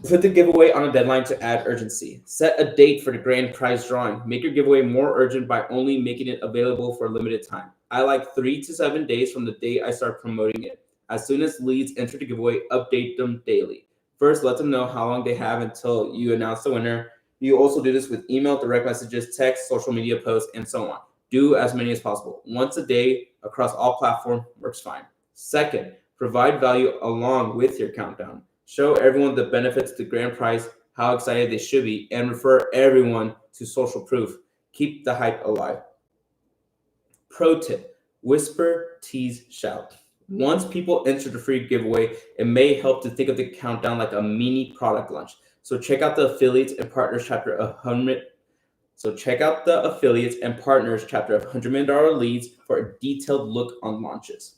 Put the giveaway on a deadline to add urgency. Set a date for the grand prize drawing. Make your giveaway more urgent by only making it available for a limited time. I like 3 to 7 days from the day I start promoting it. As soon as leads enter the giveaway, update them daily. First, let them know how long they have until you announce the winner. You also do this with email, direct messages, text, social media posts, and so on. Do as many as possible. Once a day across all platforms works fine. Second, provide value along with your countdown. Show everyone the benefits of the grand prize, how excited they should be, and refer everyone to social proof. Keep the hype alive. Pro tip: whisper, tease, shout. Once people enter the free giveaway, it may help to think of the countdown like a mini product launch. So check out the affiliates and partners chapter of $100 million leads for a detailed look on launches.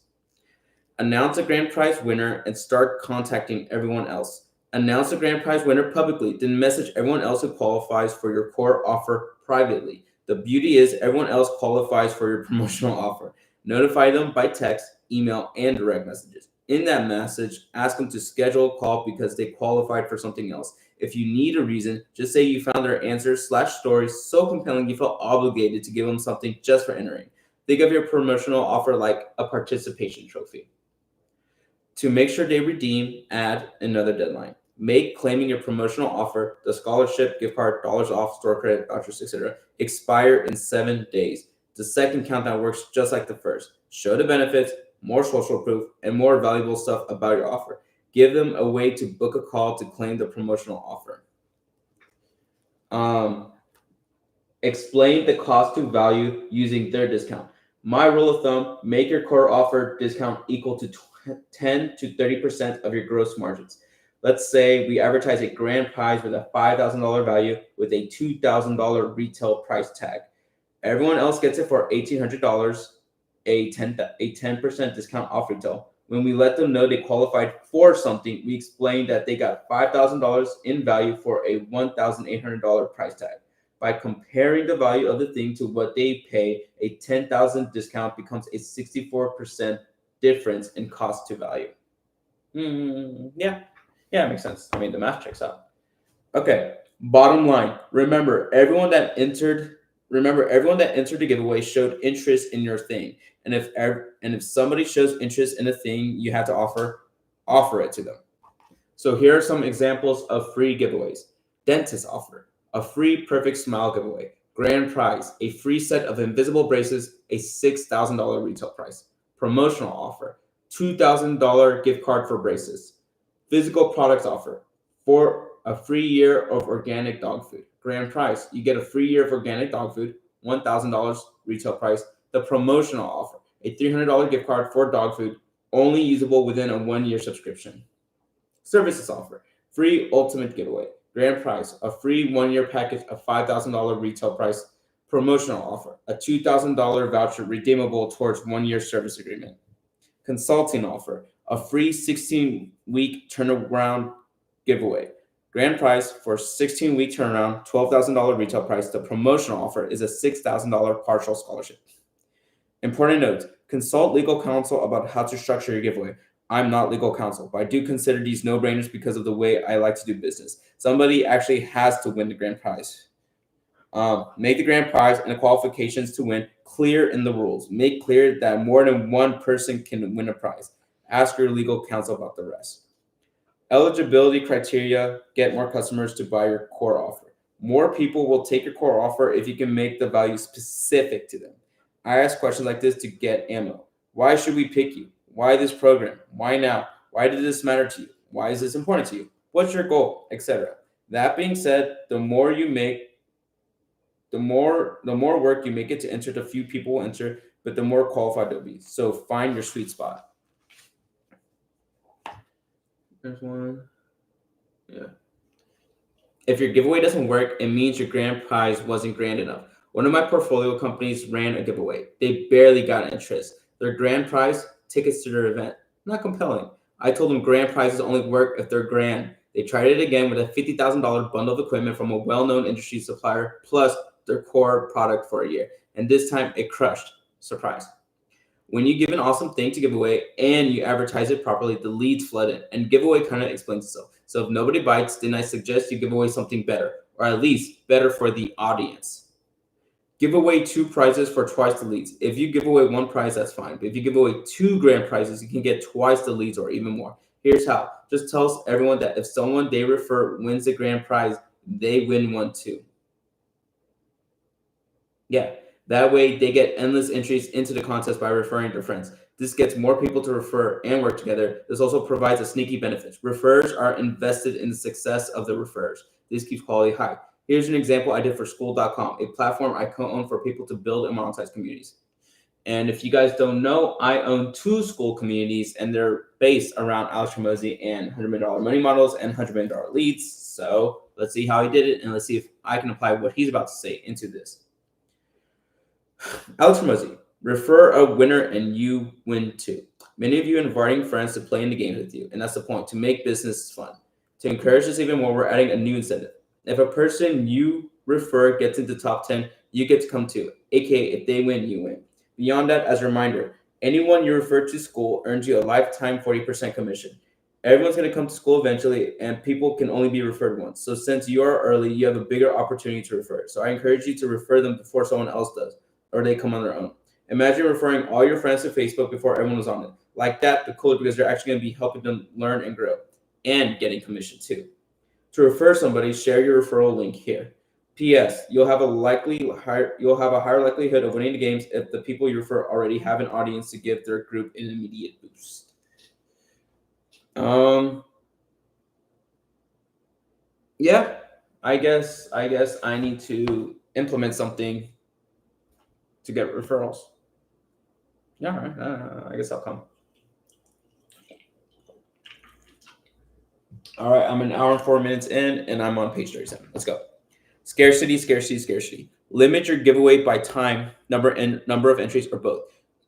Announce a grand prize winner and start contacting everyone else. Announce the grand prize winner publicly, then message everyone else who qualifies for your core offer privately. The beauty is everyone else qualifies for your promotional offer. Notify them by text, email, and direct messages. In that message, ask them to schedule a call because they qualified for something else. If you need a reason, just say you found their answers/story so compelling you felt obligated to give them something just for entering. Think of your promotional offer like a participation trophy. To make sure they redeem, add another deadline. Make claiming your promotional offer, the scholarship, gift card, dollars off, store credit, vouchers, etc., expire in 7 days. The second countdown works just like the first. Show the benefits, more social proof, and more valuable stuff about your offer. Give them a way to book a call to claim the promotional offer. Explain the cost to value using their discount. My rule of thumb: make your core offer discount equal to 10 to 30% of your gross margins. Let's say we advertise a grand prize with a $5,000 value with a $2,000 retail price tag. Everyone else gets it for $1,800, a 10% discount off retail. When we let them know they qualified for something, we explain that they got $5,000 in value for a $1,800 price tag. By comparing the value of the thing to what they pay, a $10,000 discount becomes a 64% difference in cost to value. Yeah, it makes sense. I mean, the math checks out. Okay, bottom line. Remember, everyone that entered the giveaway showed interest in your thing. And if somebody shows interest in a thing you have to offer it to them. So here are some examples of free giveaways. Dentist offer: a free perfect smile giveaway. Grand prize: a free set of invisible braces, a $6,000 retail price. Promotional offer: $2,000 gift card for braces. Physical products offer: for a free year of organic dog food. Grand prize: you get a free year of organic dog food, $1,000 retail price. The promotional offer: a $300 gift card for dog food, only usable within a 1-year subscription. Services offer: free ultimate giveaway. Grand prize: a free 1-year package of $5,000 retail price. Promotional offer: a $2,000 voucher redeemable towards 1-year service agreement. Consulting offer: a free 16-week turnaround giveaway. Grand prize for 16-week turnaround, $12,000 retail price. The promotional offer is a $6,000 partial scholarship. Important note: consult legal counsel about how to structure your giveaway. I'm not legal counsel, but I do consider these no-brainers because of the way I like to do business. Somebody actually has to win the grand prize. Make the grand prize and the qualifications to win clear in the rules. Make clear that more than one person can win a prize. Ask your legal counsel about the rest. Eligibility criteria: get more customers to buy your core offer. More people will take your core offer if you can make the value specific to them. I ask questions like this to get ammo. Why should we pick you? Why this program? Why now? Why did this matter to you? Why is this important to you? What's your goal? Etc. That being said, the more you make, the more work you make it to enter. The few people will enter, but the more qualified they'll be. So find your sweet spot. There's one. Yeah. If your giveaway doesn't work, it means your grand prize wasn't grand enough. One of my portfolio companies ran a giveaway. They barely got interest. Their grand prize, tickets to their event. Not compelling. I told them grand prizes only work if they're grand. They tried it again with a $50,000 bundle of equipment from a well-known industry supplier, plus their core product for a year. And this time it crushed. Surprise. When you give an awesome thing to give away and you advertise it properly, the leads flood in, and giveaway kind of explains itself. So if nobody bites, then I suggest you give away something better, or at least better for the audience. Give away 2 prizes for twice the leads. If you give away 1 prize, that's fine. But if you give away 2 grand prizes, you can get twice the leads or even more. Here's how. Just tell everyone that if someone they refer wins the grand prize, they win one too. Yeah. That way, they get endless entries into the contest by referring their friends. This gets more people to refer and work together. This also provides a sneaky benefit. Referrers are invested in the success of the referrers. This keeps quality high. Here's an example I did for school.com, a platform I co-own for people to build and monetize communities. And if you guys don't know, I own 2 school communities, and they're based around Alex Hormozi and $100 million money models and $100 million leads. So let's see how he did it, and let's see if I can apply what he's about to say into this. Alex Hormozi, refer a winner and you win too. Many of you are inviting friends to play in the games with you, and that's the point, to make business fun. To encourage this even more, we're adding a new incentive. If a person you refer gets into the top 10, you get to come too, aka if they win, you win. Beyond that, as a reminder, anyone you refer to school earns you a lifetime 40% commission. Everyone's going to come to school eventually, and people can only be referred once. So since you are early, you have a bigger opportunity to refer. So I encourage you to refer them before someone else does, or they come on their own. Imagine referring all your friends to Facebook before everyone was on it. Like that, the cool, because they're actually going to be helping them learn and grow, and getting commission too. To refer somebody, share your referral link here. P.S. You'll have a higher likelihood of winning the games if the people you refer already have an audience to give their group an immediate boost. Yeah, I guess I need to implement something to get referrals. Yeah, all right. I guess I'll come. All right, I'm an hour and 4 minutes in, and I'm on page 37. Let's go. Scarcity, scarcity, scarcity. Limit your giveaway by time, number of entries, or both.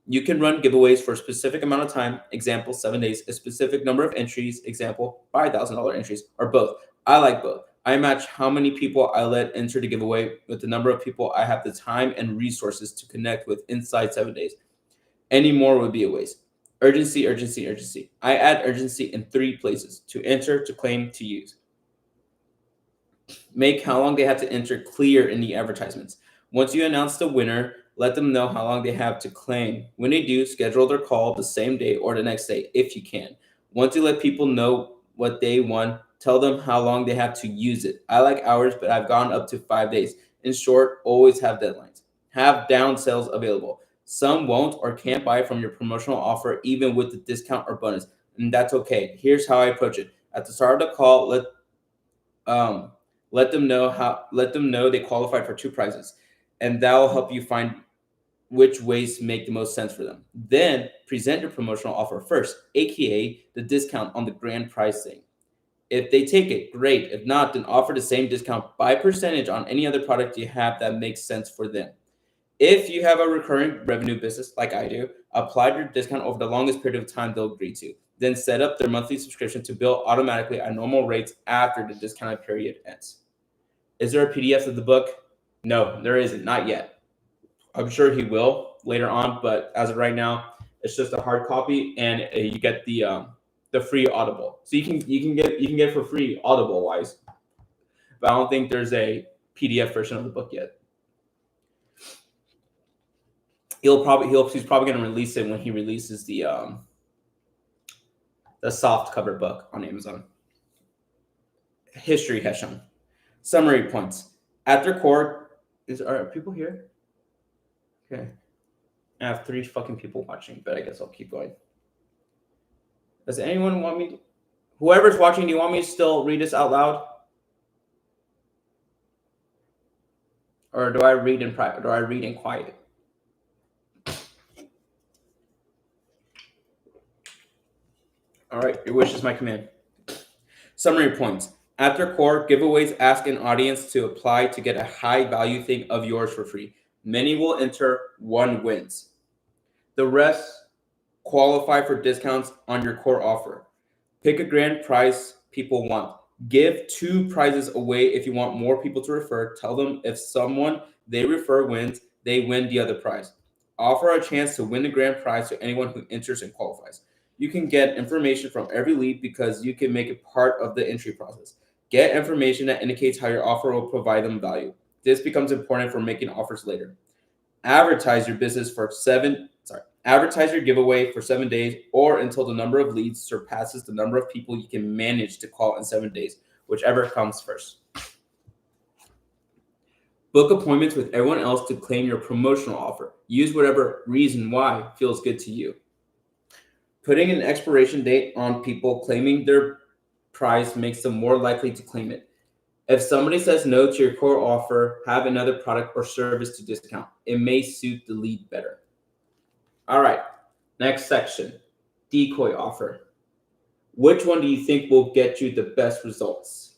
You can run giveaways for a specific amount of time, example, 7 days, a specific number of entries, example, $5,000 entries, or both. I like both. I match how many people I let enter the giveaway with the number of people I have the time and resources to connect with inside 7 days. Any more would be a waste. Urgency, urgency, urgency. I add urgency in 3 places: to enter, to claim, to use. Make how long they have to enter clear in the advertisements. Once you announce the winner, let them know how long they have to claim. When they do, schedule their call the same day or the next day if you can. Once you let people know what they won, tell them how long they have to use it. I like hours, but I've gone up to 5 days. In short, always have deadlines. Have downsells available. Some won't or can't buy from your promotional offer even with the discount or bonus, and that's okay. Here's how I approach it. At the start of the call, let them know they qualified for 2 prizes, and that will help you find which ways make the most sense for them. Then present your promotional offer first, aka the discount on the grand prize thing. If they take it, great. If not, then offer the same discount by percentage on any other product you have that makes sense for them. If you have a recurring revenue business like I do, apply your discount over the longest period of time they'll agree to. Then set up their monthly subscription to bill automatically at normal rates after the discounted period ends. Is there a PDF of the book? No, there isn't. Not yet. I'm sure he will later on, but as of right now, it's just a hard copy, and you get the free Audible. So you can get it for free Audible wise, but I don't think there's a PDF version of the book yet. He's probably going to release it when he releases the soft cover book on Amazon. History has shown. Summary points. At their core, are people here? Okay. I have 3 fucking people watching, but I guess I'll keep going. Does anyone want me to? Whoever's watching, do you want me to still read this out loud? Or do I read in private? Or do I read in quiet? All right, your wish is my command. Summary points. At their core, giveaways ask an audience to apply to get a high value thing of yours for free. Many will enter, one wins. The rest qualify for discounts on your core offer. Pick a grand prize people want. Give 2 prizes away if you want more people to refer. Tell them if someone they refer wins, they win the other prize. Offer a chance to win the grand prize to anyone who enters and qualifies. You can get information from every lead because you can make it part of the entry process. Get information that indicates how your offer will provide them value. This becomes important for making offers later. Advertise your business for advertise your giveaway for 7 days or until the number of leads surpasses the number of people you can manage to call in 7 days, whichever comes first. Book appointments with everyone else to claim your promotional offer. Use whatever reason why feels good to you. Putting an expiration date on people claiming their prize makes them more likely to claim it. If somebody says no to your core offer, have another product or service to discount. It may suit the lead better. All right, next section, decoy offer. Which one do you think will get you the best results?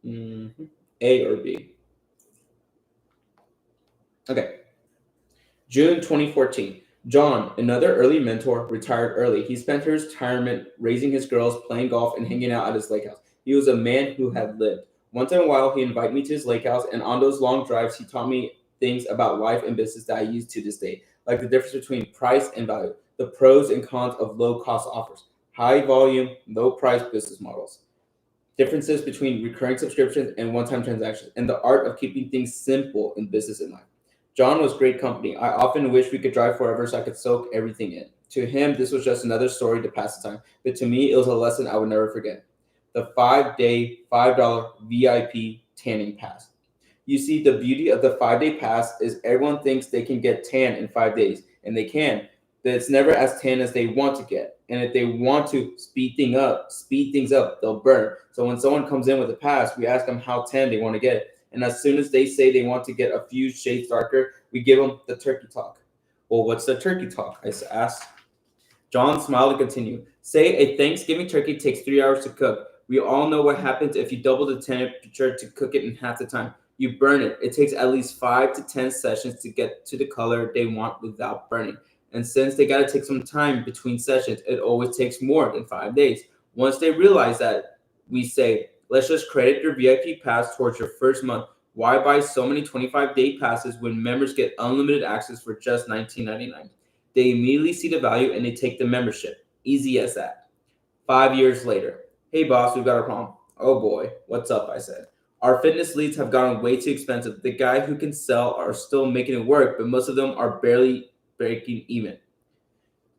A or B? Okay. June 2014. John, another early mentor, retired early. He spent his retirement raising his girls, playing golf, and hanging out at his lake house. He was a man who had lived. Once in a while, he invited me to his lake house, and on those long drives, he taught me things about life and business that I use to this day, like the difference between price and value, the pros and cons of low-cost offers, high volume, low-price business models, differences between recurring subscriptions and one-time transactions, and the art of keeping things simple in business and life. John was great company. I often wish we could drive forever so I could soak everything in. To him, this was just another story to pass the time, but to me, it was a lesson I would never forget. The 5-day, $5 VIP tanning pass. You see, the beauty of the 5-day pass is everyone thinks they can get tan in 5 days, and they can, but it's never as tan as they want to get. And if they want to speed things up, they'll burn. So when someone comes in with a pass, we ask them how tan they want to get. And as soon as they say they want to get a few shades darker, we give them the turkey talk. Well, what's the turkey talk? I asked. John smiled and continued. Say a Thanksgiving turkey takes 3 hours to cook. We all know what happens if you double the temperature to cook it in half the time. You burn it. It takes at least 5 to 10 sessions to get to the color they want without burning. And since they got to take some time between sessions, it always takes more than 5 days. Once they realize that, we say, let's just credit your VIP pass towards your first month. Why buy so many 25-day passes when members get unlimited access for just $19.99? They immediately see the value and they take the membership. Easy as that. 5 years later. Hey boss, we've got a problem. Oh boy, what's up, I said. Our fitness leads have gotten way too expensive. The guy who can sell are still making it work, but most of them are barely breaking even.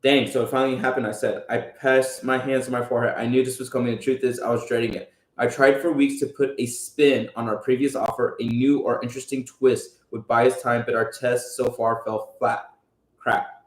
Dang, so it finally happened, I said. I pressed my hands on my forehead. I knew this was coming. The truth is, I was dreading it. I tried for weeks to put a spin on our previous offer. A new or interesting twist would buy us time, but our test so far fell flat. Crap.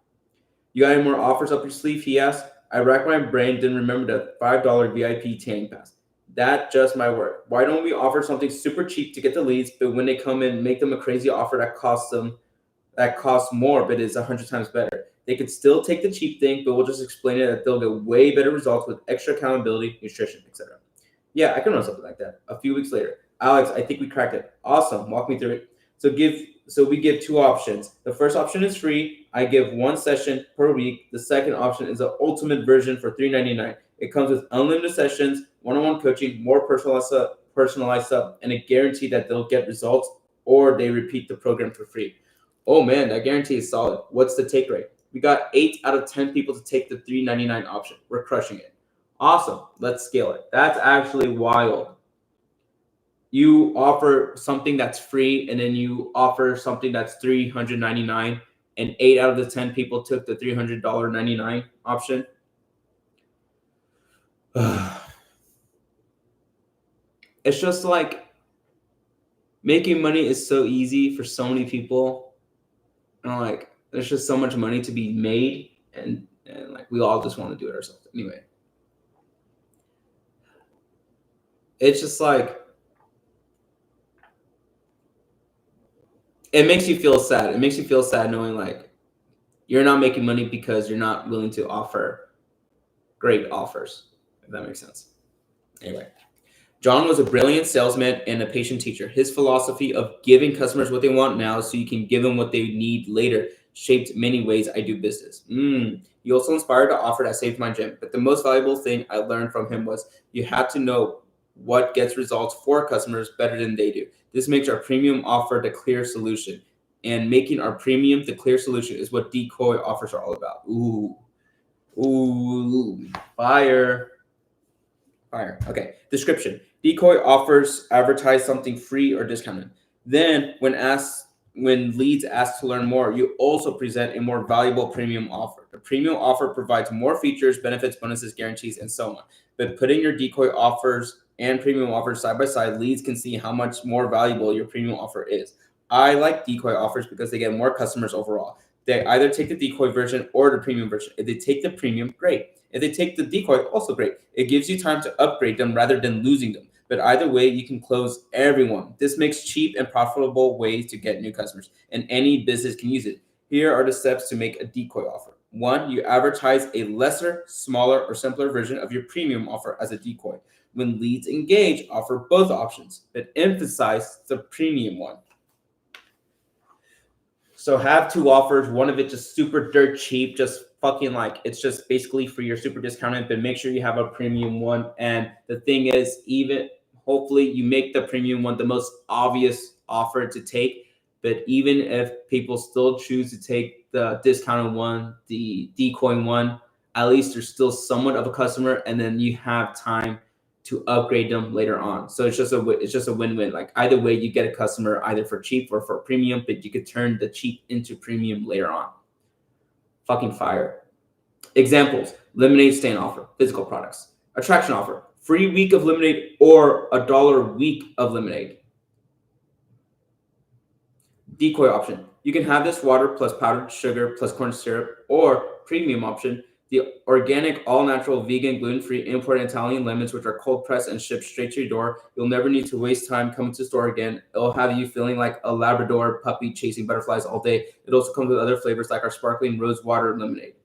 You got any more offers up your sleeve? He asked. I racked my brain, didn't remember the $5 VIP tanning pass. That just might work. Why don't we offer something super cheap to get the leads, but when they come in, make them a crazy offer that costs more, but is 100 times better. They could still take the cheap thing, but we'll just explain it that they'll get way better results with extra accountability, nutrition, etc. Yeah, I can run something like that. A few weeks later, Alex, I think we cracked it. Awesome. Walk me through it. So we give 2 options. The first option is free. I give 1 session per week. The second option is the ultimate version for $3.99. It comes with unlimited sessions, one-on-one coaching, more personalized stuff, and a guarantee that they'll get results or they repeat the program for free. Oh man, that guarantee is solid. What's the take rate? We got 8 out of 10 people to take the $3.99 option. We're crushing it. Awesome. Let's scale it. That's actually wild. You offer something that's free and then you offer something that's $399 and 8 out of the 10 people took the $300.99 option. It's just like making money is so easy for so many people. And like there's just so much money to be made and like we all just want to do it ourselves. Anyway. It's just like it makes you feel sad. It makes you feel sad knowing like you're not making money because you're not willing to offer great offers, if that makes sense. Anyway, John was a brilliant salesman and a patient teacher. His philosophy of giving customers what they want now so you can give them what they need later shaped many ways I do business. He also inspired to offer that saved my gym. But the most valuable thing I learned from him was you have to know what gets results for customers better than they do. This makes our premium offer the clear solution. And making our premium the clear solution is what decoy offers are all about. Ooh, fire. Fire. Okay. Description. Decoy offers advertise something free or discounted. Then, when leads ask to learn more, you also present a more valuable premium offer. The premium offer provides more features, benefits, bonuses, guarantees, and so on. But putting your decoy offers and premium offers side by side, leads can see how much more valuable your premium offer is. I like decoy offers because they get more customers overall. They either take the decoy version or the premium version. If they take the premium, great. If they take the decoy, also great. It gives you time to upgrade them rather than losing them. But either way, you can close everyone. This makes cheap and profitable ways to get new customers, and any business can use it. Here are the steps to make a decoy offer. 1, you advertise a lesser, smaller, or simpler version of your premium offer as a decoy. When leads engage, offer both options, but emphasize the premium one. So have 2 offers, one of it just super dirt cheap, just fucking like it's just basically for your super discounted, but make sure you have a premium one. And the thing is, even hopefully you make the premium one the most obvious offer to take. But even if people still choose to take the discounted one, the decoy one, at least they're still somewhat of a customer, and then you have time to upgrade them later on. So it's just a win-win. Like either way, you get a customer either for cheap or for premium, but you could turn the cheap into premium later on. Fucking fire. Examples: lemonade stand offer, physical products. Attraction offer, free week of lemonade or $1 week of lemonade. Decoy option, you can have this water plus powdered sugar plus corn syrup, or premium option, the organic, all-natural, vegan, gluten-free, imported Italian lemons, which are cold-pressed and shipped straight to your door. You'll never need to waste time coming to the store again. It'll have you feeling like a Labrador puppy chasing butterflies all day. It also comes with other flavors like our sparkling rose water lemonade.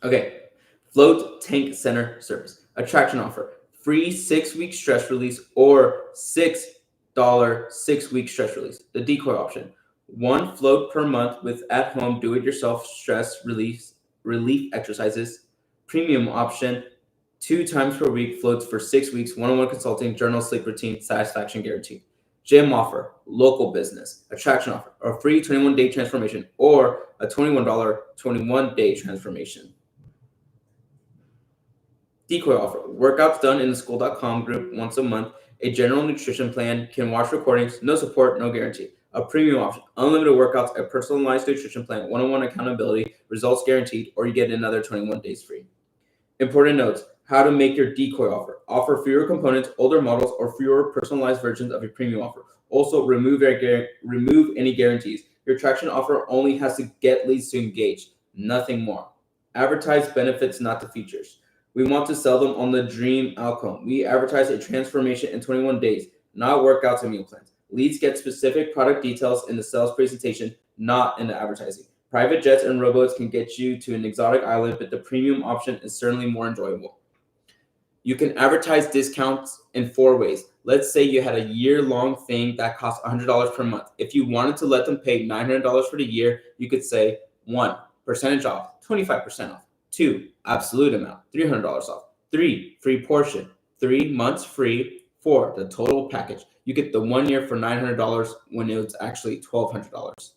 Okay, float tank center service. Attraction offer, free 6-week stress release or $6 6-week stress release. The decoy option, 1 float per month with at-home do-it-yourself stress relief exercises. Premium option, 2 times per week floats for 6 weeks, one-on-one consulting, journal, sleep routine, satisfaction guaranteed. Gym offer, local business. Attraction offer, a free 21-day transformation or a $21 21-day transformation. Decoy offer, workouts done in the school.com group once a month, a general nutrition plan, can watch recordings, no support, no guarantee. A premium option, unlimited workouts, a personalized nutrition plan, one-on-one accountability, results guaranteed, or you get another 21 days free. Important notes: how to make your decoy offer. Offer fewer components, older models, or fewer personalized versions of your premium offer. Also, remove any guarantees. Your attraction offer only has to get leads to engage, nothing more. Advertise benefits, not the features. We want to sell them on the dream outcome. We advertise a transformation in 21 days, not workouts and meal plans. Leads get specific product details in the sales presentation, not in the advertising. Private jets and rowboats can get you to an exotic island, but the premium option is certainly more enjoyable. You can advertise discounts in 4 ways. Let's say you had a year-long thing that costs $100 per month. If you wanted to let them pay $900 for the year, you could say 1, percentage off, 25% off. 2, absolute amount, $300 off. 3, free portion. 3 months free. 4, the total package. You get the 1 year for $900 when it was actually $1,200.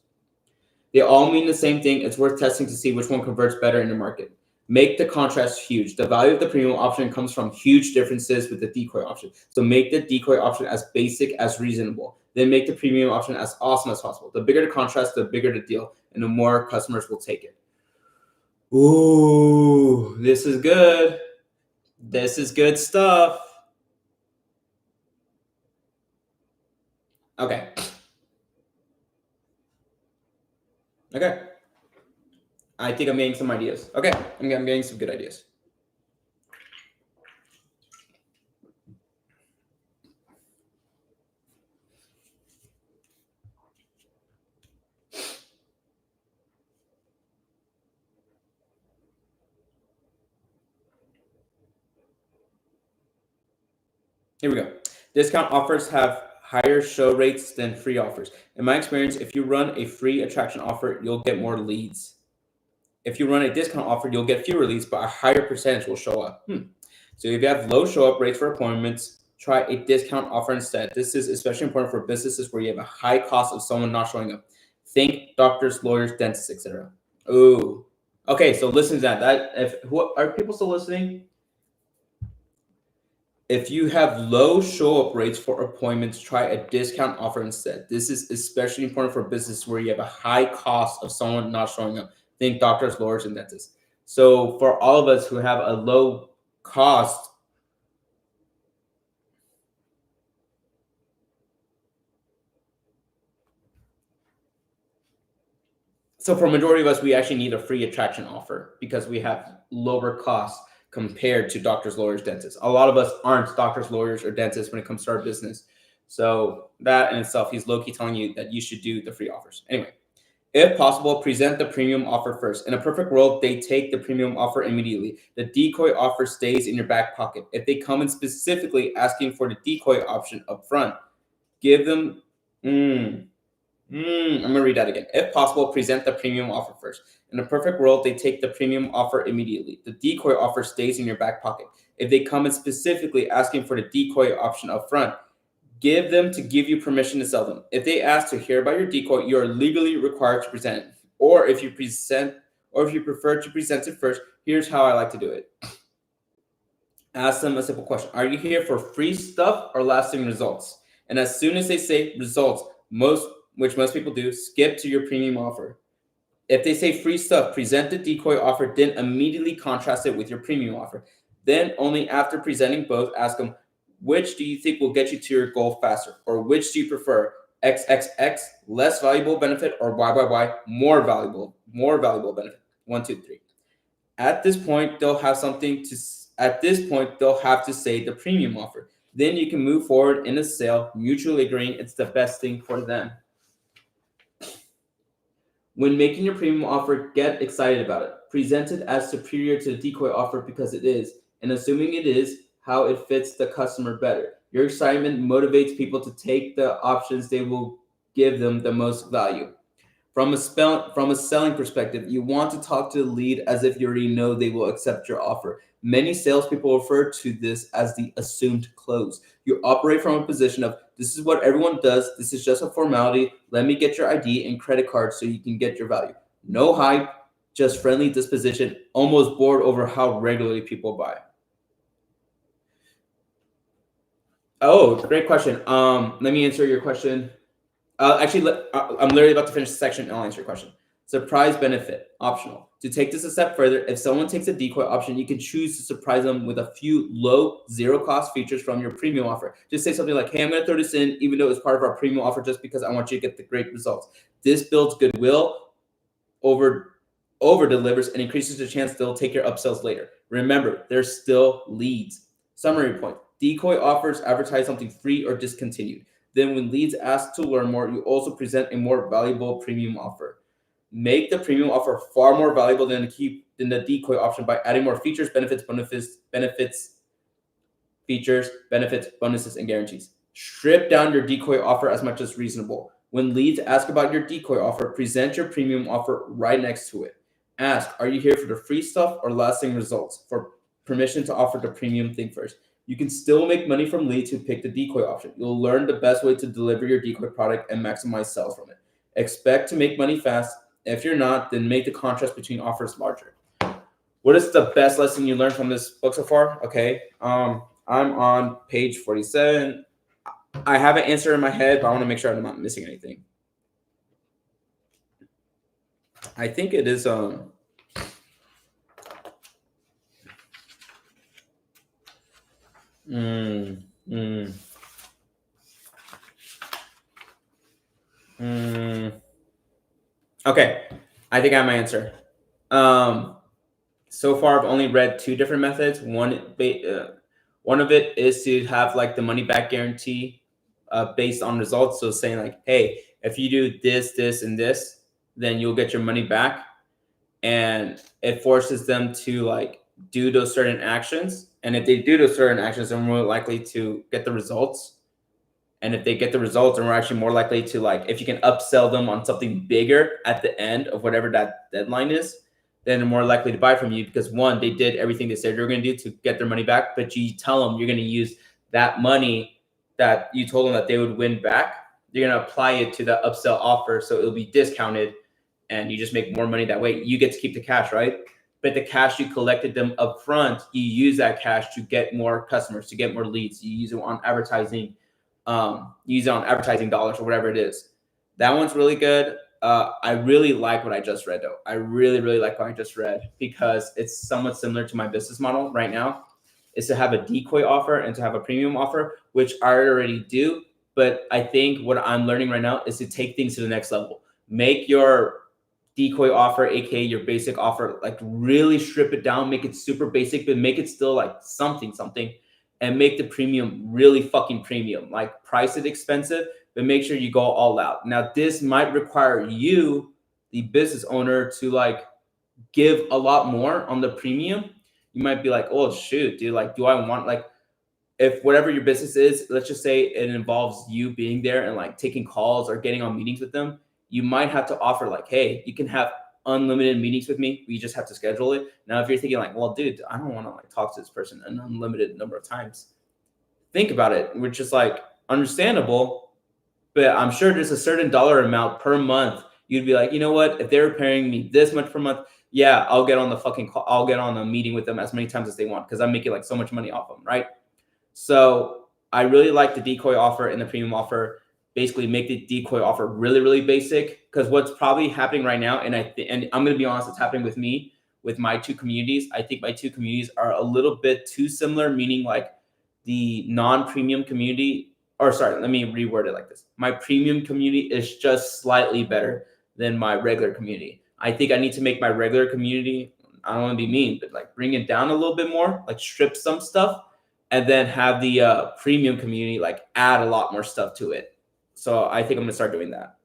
They all mean the same thing. It's worth testing to see which one converts better in the market. Make the contrast huge. The value of the premium option comes from huge differences with the decoy option. So make the decoy option as basic as reasonable. Then make the premium option as awesome as possible. The bigger the contrast, the bigger the deal, and the more customers will take it. Ooh, this is good. This is good stuff. Okay. I think I'm getting some ideas. Okay, I'm getting some good ideas. Here we go. Discount offers have higher show rates than free offers. In my experience, if you run a free attraction offer, you'll get more leads. If you run a discount offer, you'll get fewer leads, but a higher percentage will show up. So if you have low show up rates for appointments, try a discount offer instead. This is especially important for businesses where you have a high cost of someone not showing up. Think doctors, lawyers, dentists, etc. Ooh. Okay, so listen to that. Are people still listening? If you have low show up rates for appointments, try a discount offer instead. This is especially important for business where you have a high cost of someone not showing up. Think doctors, lawyers, and dentists. So for all of us who have a low cost, so for a majority of us, we actually need a free attraction offer because we have lower costs compared to doctors, lawyers, dentists. A lot of us aren't doctors, lawyers, or dentists when it comes to our business. So that in itself, he's low-key telling you that you should do the free offers. Anyway, if possible, present the premium offer first. In a perfect world, they take the premium offer immediately. The decoy offer stays in your back pocket. If they come in specifically asking for the decoy option up front, give them... I'm going to read that again. If possible, present the premium offer first. In a perfect world, they take the premium offer immediately. The decoy offer stays in your back pocket. If they come in specifically asking for the decoy option up front, give them to give you permission to sell them. If they ask to hear about your decoy, you are legally required to present it. Or if you prefer to present it first, here's how I like to do it. Ask them a simple question. Are you here for free stuff or lasting results? And as soon as they say results, which most people do, skip to your premium offer. If they say free stuff, present the decoy offer, then immediately contrast it with your premium offer. Then only after presenting both, ask them, which do you think will get you to your goal faster? Or which do you prefer? XXX, less valuable benefit, or YYY, more valuable benefit? 1, 2, 3. At this point, they'll have to say the premium offer. Then you can move forward in a sale, mutually agreeing it's the best thing for them. When making your premium offer, get excited about it. Present it as superior to the decoy offer because it is, and assuming it is, how it fits the customer better. Your excitement motivates people to take the options they will give them the most value. From a selling perspective, you want to talk to the lead as if you already know they will accept your offer. Many salespeople refer to this as the assumed close. You operate from a position of, this is what everyone does, this is just a formality, let me get your ID and credit card so you can get your value. No hype, just friendly disposition, almost bored over how regularly people buy. Oh, great question. Let me answer your question. Actually, I'm literally about to finish the section and I'll answer your question. Surprise benefit, optional. To take this a step further, if someone takes a decoy option, you can choose to surprise them with a few low, zero-cost features from your premium offer. Just say something like, hey, I'm going to throw this in, even though it's part of our premium offer, just because I want you to get the great results. This builds goodwill, over-delivers, and increases the chance they'll take your upsells later. Remember, they're still leads. Summary point. Decoy offers advertise something free or discontinued. Then when leads ask to learn more, you also present a more valuable premium offer. Make the premium offer far more valuable than the decoy option by adding more features, benefits, bonuses, and guarantees. Strip down your decoy offer as much as reasonable. When leads ask about your decoy offer, present your premium offer right next to it. Ask, are you here for the free stuff or lasting results? For permission to offer the premium thing first. You can still make money from leads who pick the decoy option. You'll learn the best way to deliver your decoy product and maximize sales from it. Expect to make money fast. If you're not, then make the contrast between offers larger. What is the best lesson you learned from this book so far? Okay, I'm on page 47. I have an answer in my head, but I want to make sure I'm not missing anything. I think it is Okay, I think I have my answer. So far I've only read 2 different methods. One of it is to have like the money back guarantee based on results. So saying like, hey, if you do this, this, and this, then you'll get your money back. And it forces them to like do those certain actions. And if they do those certain actions, they're more likely to get the results. And if they get the results, then we're actually more likely to, like, if you can upsell them on something bigger at the end of whatever that deadline is, then they're more likely to buy from you because, one, they did everything they said they were going to do to get their money back, but you tell them you're going to use that money that you told them that they would win back, you're going to apply it to the upsell offer, so it'll be discounted, and you just make more money that way. You get to keep the cash, right? But the cash you collected them up front, you use that cash to get more customers, to get more leads. You use it on advertising, use it on advertising dollars or whatever it is. That one's really good. I really like what I just read, though. I really, really like what I just read because it's somewhat similar to my business model right now. Is to have a decoy offer and to have a premium offer, which I already do. But I think what I'm learning right now is to take things to the next level. Make your decoy offer, aka your basic offer, like really strip it down, make it super basic, but make it still like something, and make the premium really fucking premium. Like price it expensive, but make sure you go all out. Now, this might require you, the business owner, to like give a lot more on the premium. You might be like, oh shoot, dude, like, do I want, like, if whatever your business is, let's just say it involves you being there and like taking calls or getting on meetings with them, you might have to offer like, hey, you can have unlimited meetings with me. We just have to schedule it. Now, if you're thinking like, well, dude, I don't want to like talk to this person an unlimited number of times. Think about it, which is like understandable, but I'm sure there's a certain dollar amount per month. You'd be like, you know what? If they're paying me this much per month, yeah, I'll get on the fucking call. I'll get on a meeting with them as many times as they want because I'm making like so much money off them, right? So I really like the decoy offer and the premium offer. Basically, make the decoy offer really, really basic because what's probably happening right now, and I'm going to be honest, it's happening with me with my two communities. I think my two communities are a little bit too similar, meaning like the non-premium community, or sorry, let me reword it like this. My premium community is just slightly better than my regular community. I think I need to make my regular community, I don't want to be mean, but like bring it down a little bit more, like strip some stuff, and then have the premium community like add a lot more stuff to it. So I think I'm gonna start doing that.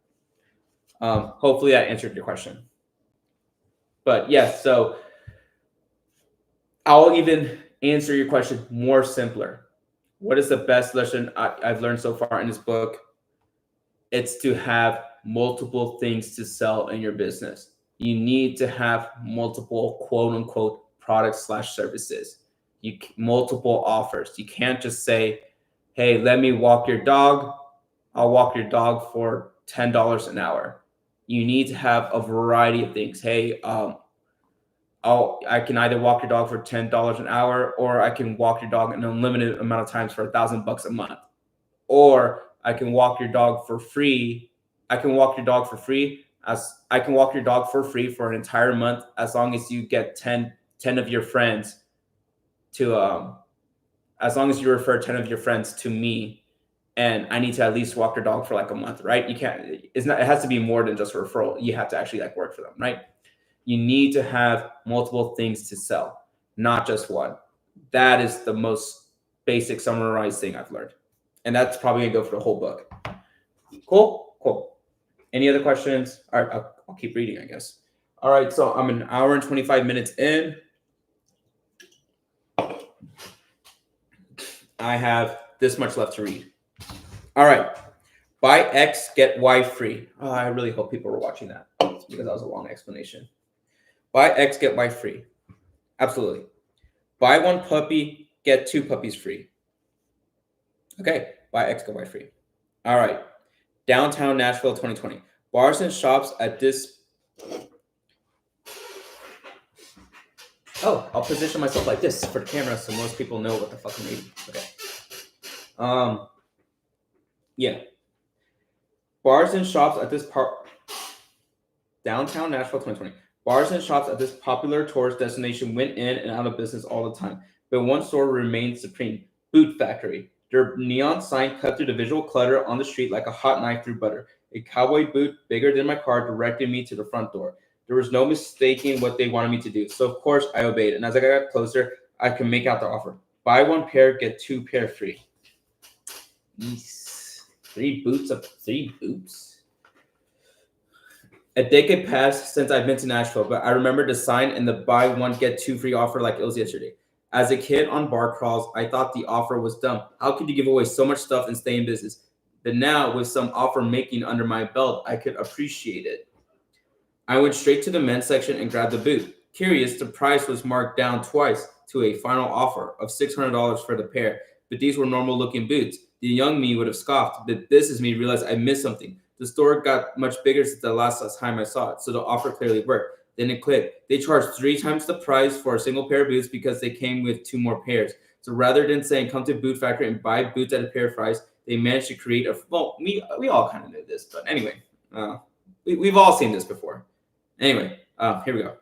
Hopefully that answered your question. But yes, so I'll even answer your question more simpler. What is the best lesson I've learned so far in this book? It's to have multiple things to sell in your business. You need to have multiple quote unquote products / services. Multiple offers. You can't just say, hey, let me walk your dog. I'll walk your dog for $10 an hour. You need to have a variety of things. Hey, I can either walk your dog for $10 an hour, or I can walk your dog an unlimited amount of times for $1,000 a month, or I can walk your dog for free. I can walk your dog for free for an entire month as long as you get 10 of your friends to as long as you refer 10 of your friends to me, and I need to at least walk your dog for like a month, right? You can't, it has to be more than just a referral. You have to actually like work for them, right? You need to have multiple things to sell, not just one. That is the most basic summarized thing I've learned. And that's probably gonna go for the whole book. Cool. Any other questions? All right, I'll keep reading, I guess. All right, so I'm an hour and 25 minutes in. I have this much left to read. All right. Buy X, get Y free. Oh, I really hope people were watching that because that was a long explanation. Buy X, get Y free. Absolutely. Buy one puppy, get two puppies free. Okay. Buy X, get Y free. All right. Downtown Nashville 2020. Bars and shops at this. Oh, I'll position myself like this for the camera so most people know what the fuck I'm reading. Okay. Yeah. Bars and shops at this Downtown Nashville 2020. Bars and shops at this popular tourist destination went in and out of business all the time, but one store remained supreme: Boot Factory. Their neon sign cut through the visual clutter on the street like a hot knife through butter. A cowboy boot bigger than my car directed me to the front door. There was no mistaking what they wanted me to do, so of course I obeyed. And as I got closer, I could make out the offer: buy one pair, get two pair free. Yes. 3 boots. A decade passed since I've been to Nashville, but I remember the sign and the buy one get two free offer like it was yesterday. As a kid on bar crawls, I thought the offer was dumb. How could you give away so much stuff and stay in business? But now, with some offer making under my belt, I could appreciate it. I went straight to the men's section and grabbed the boot. Curious, the price was marked down twice to a final offer of $600 for the pair, but these were normal looking boots. The young me would have scoffed, but this is me realized I missed something. The store got much bigger since the last time I saw it, so the offer clearly worked. Then it clicked. They charged 3 times the price for a single pair of boots because they came with 2 more pairs. So rather than saying come to Boot Factory and buy boots at a pair price, they managed to create a we all kind of knew this, but anyway, we've all seen this before. Anyway, here we go.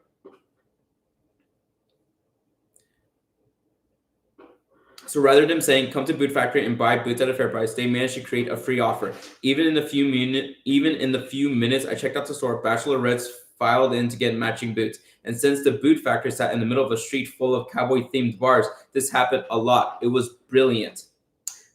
So rather than saying come to Boot Factory and buy boots at a fair price, they managed to create a free offer. Even in the few minutes I checked out the store, bachelorettes filed in to get matching boots. And since the Boot Factory sat in the middle of a street full of cowboy-themed bars, this happened a lot. It was brilliant.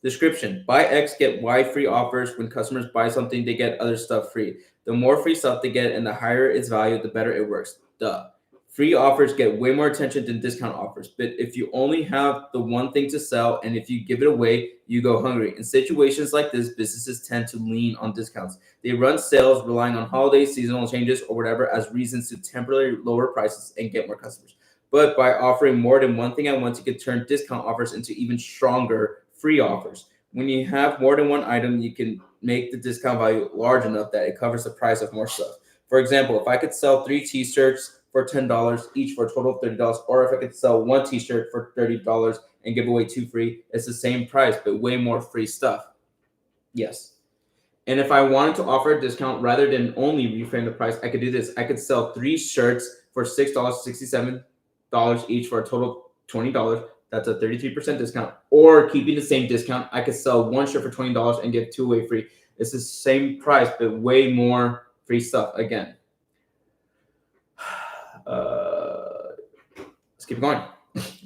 Description: buy X, get Y free offers. When customers buy something, they get other stuff free. The more free stuff they get and the higher its value, the better it works. Duh. Free offers get way more attention than discount offers. But if you only have the one thing to sell and if you give it away, you go hungry. In situations like this, businesses tend to lean on discounts. They run sales relying on holiday, seasonal changes, or whatever as reasons to temporarily lower prices and get more customers. But by offering more than one thing at once, you can turn discount offers into even stronger free offers. When you have more than one item, you can make the discount value large enough that it covers the price of more stuff. For example, if I could sell 3 t-shirts for $10 each for a total of $30, or if I could sell 1 t-shirt for $30 and give away 2 free, it's the same price, but way more free stuff. Yes. And if I wanted to offer a discount rather than only reframe the price, I could do this. I could sell 3 shirts for $6, $67 each for a total of $20. That's a 33% discount. Or keeping the same discount, I could sell 1 shirt for $20 and give 2 away free. It's the same price, but way more free stuff again. Let's keep going.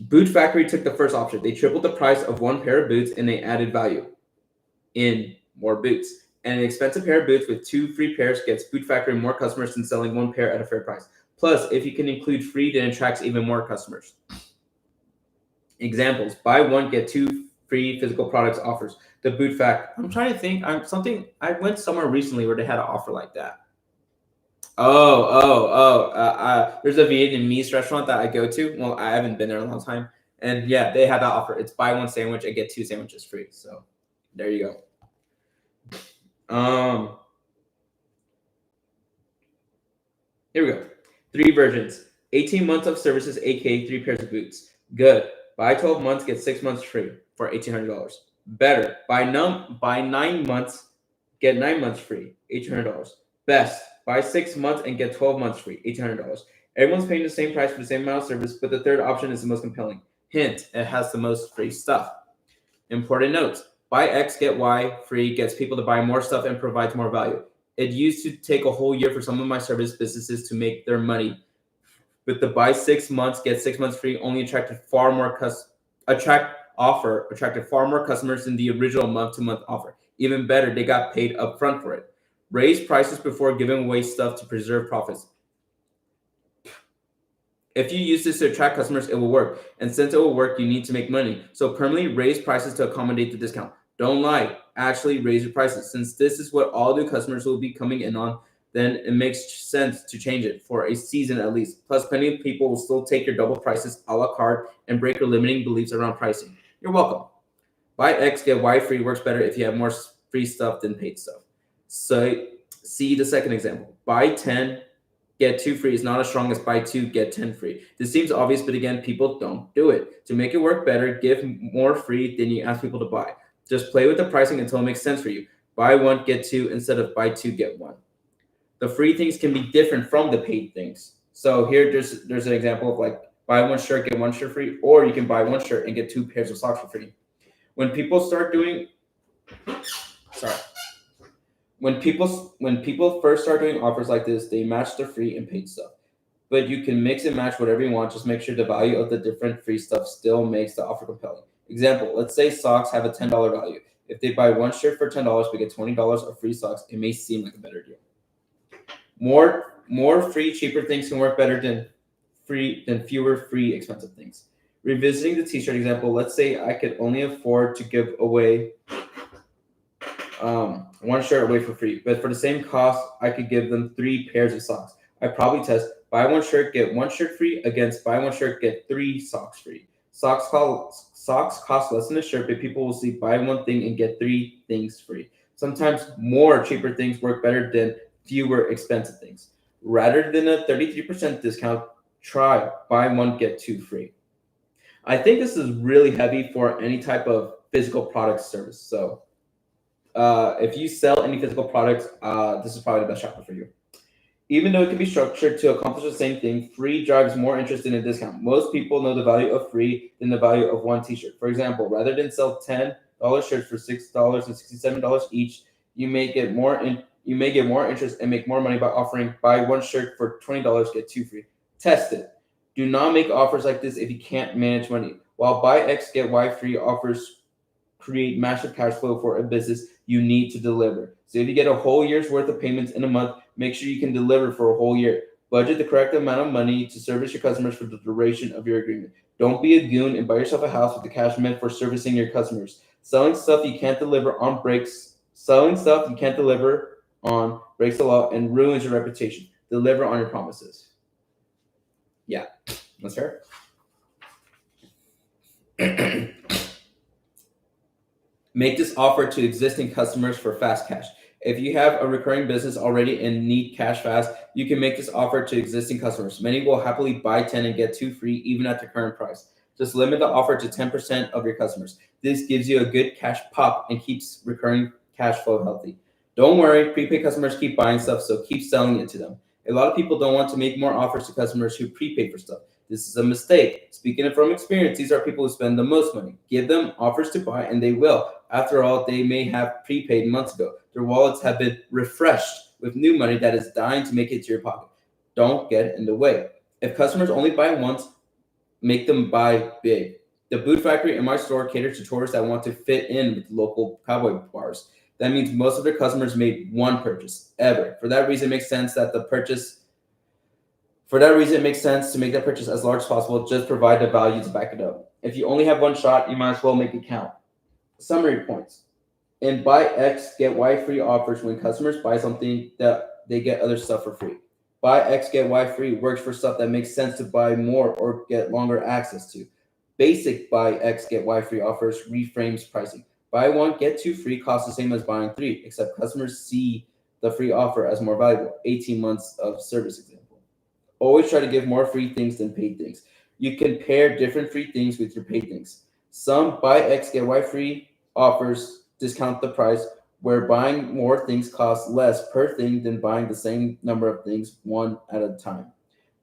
Boot Factory took the first option. They tripled the price of 1 pair of boots and they added value in more boots. And an expensive pair of boots with 2 free pairs gets Boot Factory more customers than selling 1 pair at a fair price. Plus, if you can include free, then it attracts even more customers. Examples: buy 1, get 2 free physical products offers. The Boot Factory. I'm trying to think. I went somewhere recently where they had an offer like that. There's a Vietnamese restaurant that I go to. Well, I haven't been there in a long time. And yeah, they had that offer. It's buy 1 sandwich and get 2 sandwiches free. So there you go. Here we go. 3 versions. 18 months of services, aka 3 pairs of boots. Good. Buy 12 months, get 6 months free for $1,800. Better. Buy 9 months, get 9 months free, $1,800. Best. Buy 6 months and get 12 months free, $1,800. Everyone's paying the same price for the same amount of service, but the third option is the most compelling. Hint: it has the most free stuff. Important notes: buy X, get Y free gets people to buy more stuff and provides more value. It used to take a whole year for some of my service businesses to make their money. But the buy 6 months, get 6 months free only attracted far more customers than the original month-to-month offer. Even better, they got paid upfront for it. Raise prices before giving away stuff to preserve profits. If you use this to attract customers, it will work. And since it will work, you need to make money. So permanently raise prices to accommodate the discount. Don't lie. Actually raise your prices. Since this is what all new customers will be coming in on, then it makes sense to change it for a season at least. Plus, plenty of people will still take your double prices a la carte and break your limiting beliefs around pricing. You're welcome. Buy X, get Y free works better if you have more free stuff than paid stuff. So see the second example. Buy 10, get 2 free is not as strong as buy 2, get 10 free. This seems obvious, but again, people don't do it. To make it work better, give more free than you ask people to buy. Just play with the pricing until it makes sense for you. Buy 1, get 2 instead of buy 2, get 1. The free things can be different from the paid things. So here, there's an example of like buy 1 shirt, get 1 shirt free, or you can buy 1 shirt and get 2 pairs of socks for free. When people first start doing offers like this, they match the free and paid stuff. But you can mix and match whatever you want. Just make sure the value of the different free stuff still makes the offer compelling. Example: let's say socks have a $10 value. If they buy 1 shirt for $10 but get $20 of free socks, it may seem like a better deal. More free, cheaper things can work better than fewer free, expensive things. Revisiting the t-shirt example, let's say I could only afford to give away one shirt away for free, but for the same cost, I could give them 3 pairs of socks. I probably test buy one shirt, get one shirt free against buy one shirt, get 3 socks free. Socks cost less than a shirt, but people will see buy one thing and get 3 things free. Sometimes more cheaper things work better than fewer expensive things. Rather than a 33% discount, try buy one, get 2 free. I think this is really heavy for any type of physical product service. So if you sell any physical products, this is probably the best chapter for you. Even though it can be structured to accomplish the same thing, free drives more interest in a discount. Most people know the value of free than the value of one t-shirt. For example, rather than sell $10 shirts for $6.67 each, you may get more interest and make more money by offering buy one shirt for $20, get 2 free. Test it. Do not make offers like this if you can't manage money. While buy X get Y free offers create massive cash flow for a business, you need to deliver. So if you get a whole year's worth of payments in a month, make sure you can deliver for a whole year. Budget the correct amount of money to service your customers for the duration of your agreement. Don't be a goon and buy yourself a house with the cash meant for servicing your customers. Selling stuff you can't deliver on breaks the law and ruins your reputation. Deliver on your promises. Yeah, that's fair. Make this offer to existing customers for fast cash. If you have a recurring business already and need cash fast, you can make this offer to existing customers. Many will happily buy 10 and get 2 free even at the current price. Just limit the offer to 10% of your customers. This gives you a good cash pop and keeps recurring cash flow healthy. Don't worry, prepaid customers keep buying stuff, so keep selling it to them. A lot of people don't want to make more offers to customers who prepay for stuff. This is a mistake. Speaking from experience, these are people who spend the most money. Give them offers to buy and they will. After all, they may have prepaid months ago. Their wallets have been refreshed with new money that is dying to make it to your pocket. Don't get in the way. If customers only buy once, make them buy big. The Boot Factory in my store caters to tourists that want to fit in with local cowboy bars. That means most of their customers made one purchase ever. For that reason, it makes sense to make that purchase as large as possible. Just provide the value to back it up. If you only have one shot, you might as well make it count. Summary points. In buy X, get Y free offers when customers buy something that they get other stuff for free. Buy X, get Y free works for stuff that makes sense to buy more or get longer access to. Basic buy X, get Y free offers reframes pricing. Buy one, get 2 free costs the same as buying 3, except customers see the free offer as more valuable. 18 months of service example. Always try to give more free things than paid things. You can pair different free things with your paid things. Some buy X, get Y free offers discount the price, where buying more things costs less per thing than buying the same number of things one at a time.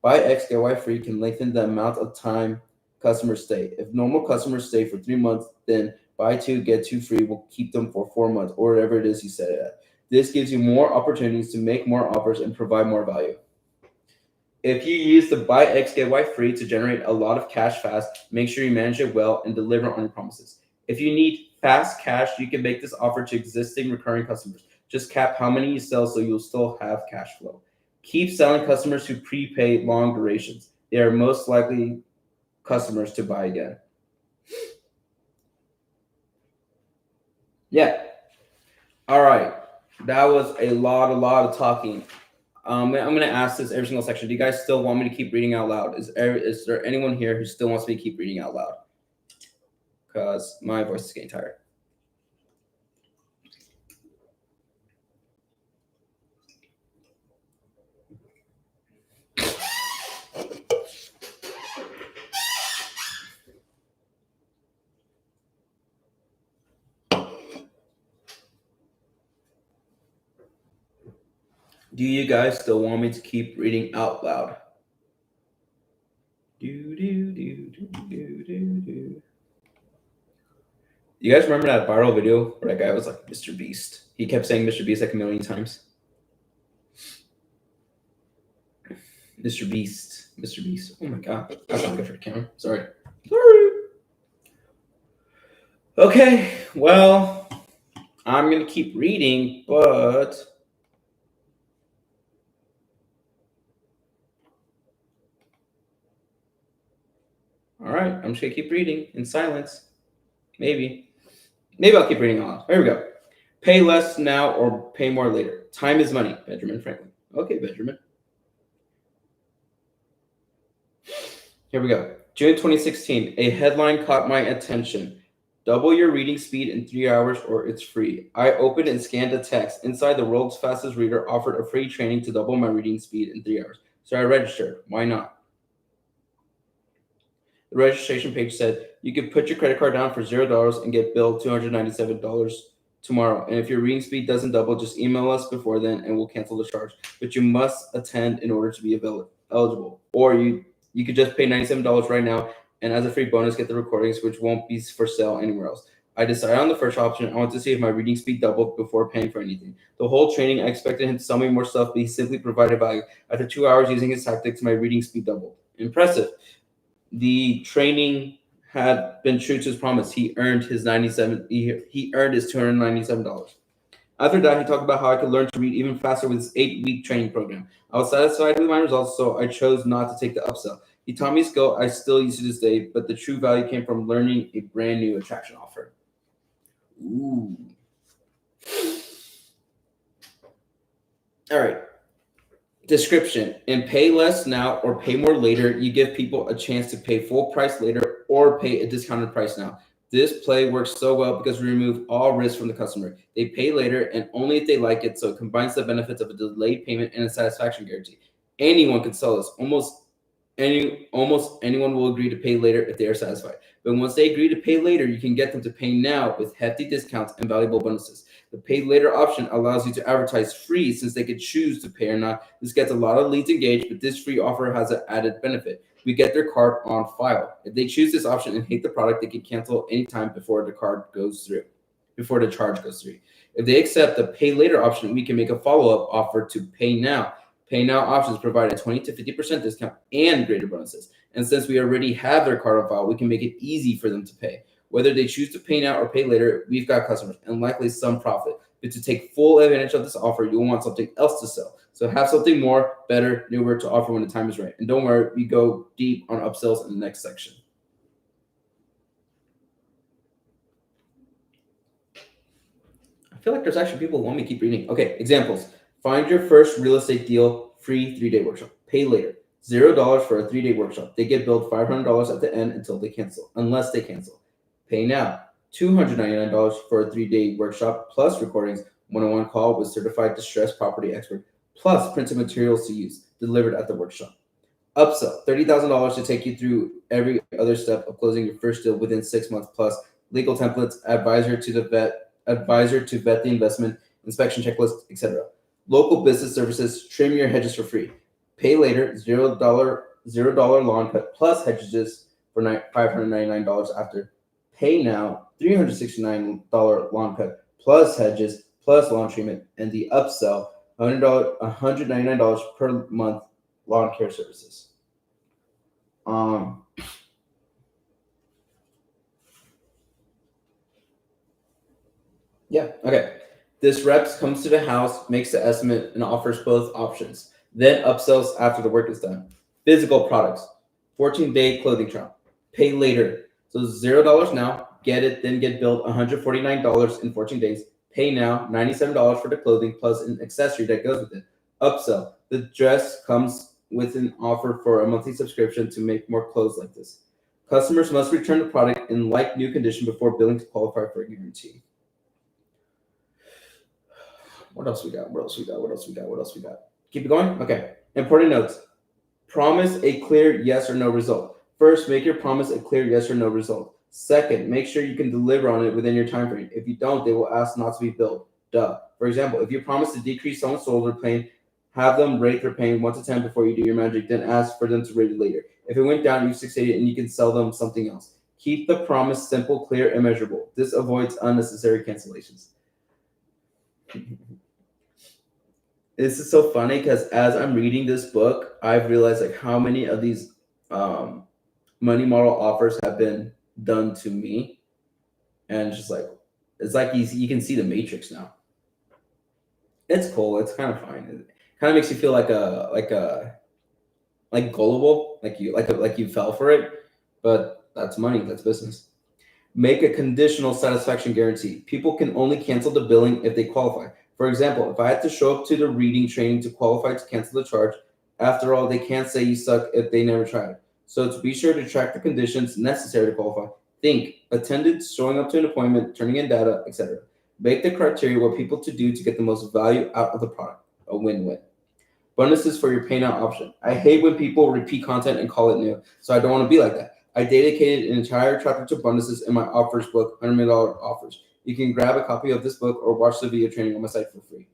Buy X, get Y free can lengthen the amount of time customers stay. If normal customers stay for 3 months, then buy 2, get 2 free will keep them for 4 months or whatever it is you set it at. This gives you more opportunities to make more offers and provide more value. If you use the buy X, get Y free to generate a lot of cash fast, make sure you manage it well and deliver on your promises. If you need fast cash, you can make this offer to existing recurring customers. Just cap how many you sell so you'll still have cash flow. Keep selling customers who prepay long durations. They are most likely customers to buy again. Yeah. All right. That was a lot of talking. I'm going to ask this every single section. Do you guys still want me to keep reading out loud? Is there anyone here who still wants me to keep reading out loud? Because my voice is getting tired. Do you guys still want me to keep reading out loud? You guys remember that viral video where that guy was like Mr. Beast? He kept saying Mr. Beast like a million times. Mr. Beast. Oh my god. That's not good for the camera. Sorry. Okay, well, I'm going to keep reading, but right, I'm just gonna keep reading in silence. Maybe I'll keep reading on. Here we go. Pay less now or pay more later. Time is money. Benjamin Franklin. Okay, Benjamin. Here we go. June 2016. A headline caught my attention. Double your reading speed in 3 hours or it's free. I opened and scanned a text. Inside, the world's fastest reader offered a free training to double my reading speed in 3 hours. So I registered. Why not? The registration page said you could put your credit card down for $0 and get billed $297 tomorrow. And if your reading speed doesn't double, just email us before then and we'll cancel the charge. But you must attend in order to be eligible. Or you could just pay $97 right now and as a free bonus get the recordings, which won't be for sale anywhere else. I decided on the first option. I want to see if my reading speed doubled before paying for anything. The whole training, I expected him to sell me more stuff, but he simply provided value. After 2 hours using his tactics, my reading speed doubled. Impressive. The training had been true to his promise. He earned his $297. After that, he talked about how I could learn to read even faster with his 8-week training program. I was satisfied with my results, so I chose not to take the upsell. He taught me a skill I still use to this day, but the true value came from learning a brand new attraction offer. Ooh. All right. Description. In pay less now or pay more later, you give people a chance to pay full price later or pay a discounted price now. This play works so well because we remove all risk from the customer. They pay later and only if they like it, so it combines the benefits of a delayed payment and a satisfaction guarantee. Anyone can sell this. Almost anyone will agree to pay later if they are satisfied. But once they agree to pay later, you can get them to pay now with hefty discounts and valuable bonuses. The pay later option allows you to advertise free since they could choose to pay or not. This gets a lot of leads engaged, but this free offer has an added benefit. We get their card on file. If they choose this option and hate the product, they can cancel anytime before the charge goes through. If they accept the pay later option, we can make a follow-up offer to pay now. Pay now options provide a 20 to 50% discount and greater bonuses. And since we already have their card on file, we can make it easy for them to pay. Whether they choose to pay now or pay later, we've got customers and likely some profit. But to take full advantage of this offer, you'll want something else to sell. So have something more, better, newer to offer when the time is right. And don't worry, we go deep on upsells in the next section. I feel like there's actually people who want me to keep reading. Okay, examples. Find your first real estate deal, free 3-day workshop. Pay later. $0 for a 3-day workshop. They get billed $500 at the end until they cancel, unless they cancel. Pay now. $299 for a 3-day workshop, plus recordings, one-on-one call with certified distressed property expert, plus printed materials to use, delivered at the workshop. Upsell, $30,000 to take you through every other step of closing your first deal within 6 months, plus legal templates, advisor to vet the investment, inspection checklist, etc. Local business services, trim your hedges for free. Pay later, $0 lawn cut plus hedges for $599 after. Pay now, $369 lawn cut plus hedges plus lawn treatment, and the upsell, $199 per month lawn care services. Yeah, okay. This reps comes to the house, makes the estimate, and offers both options. Then upsells after the work is done. Physical products, 14-day clothing trial. Pay later. So $0 now, get it, then get billed $149 in 14 days. Pay now, $97 for the clothing plus an accessory that goes with it. Upsell. The dress comes with an offer for a monthly subscription to make more clothes like this. Customers must return the product in like new condition before billing to qualify for a guarantee. What else we got? Keep it going? Okay. Important notes. Promise a clear yes or no result. First, make your promise a clear yes or no result. Second, make sure you can deliver on it within your time frame. If you don't, they will ask not to be billed. Duh. For example, if you promise to decrease someone's shoulder pain, have them rate their pain 1 to 10 before you do your magic, then ask for them to rate it later. If it went down, you succeeded and you can sell them something else. Keep the promise simple, clear, and measurable. This avoids unnecessary cancellations. This is so funny because as I'm reading this book, I've realized like how many of these money model offers have been done to me, and it's like you can see the matrix now. It's cool. It's kind of fine. It kind of makes you feel like gullible, like you fell for it. But That's money. That's business. Make a conditional satisfaction guarantee. People can only cancel the billing if they qualify. For example, if I had to show up to the reading training to qualify to cancel the charge, after all, they can't say you suck if they never tried. So to be sure to track the conditions necessary to qualify, think attendance, showing up to an appointment, turning in data, etc. Make the criteria what people to do to get the most value out of the product. A win-win. Bonuses for your pay now option. I hate when people repeat content and call it new, so I don't want to be like that. I dedicated an entire chapter to bonuses in my offers book, $100 offers. You can grab a copy of this book or watch the video training on my site for free.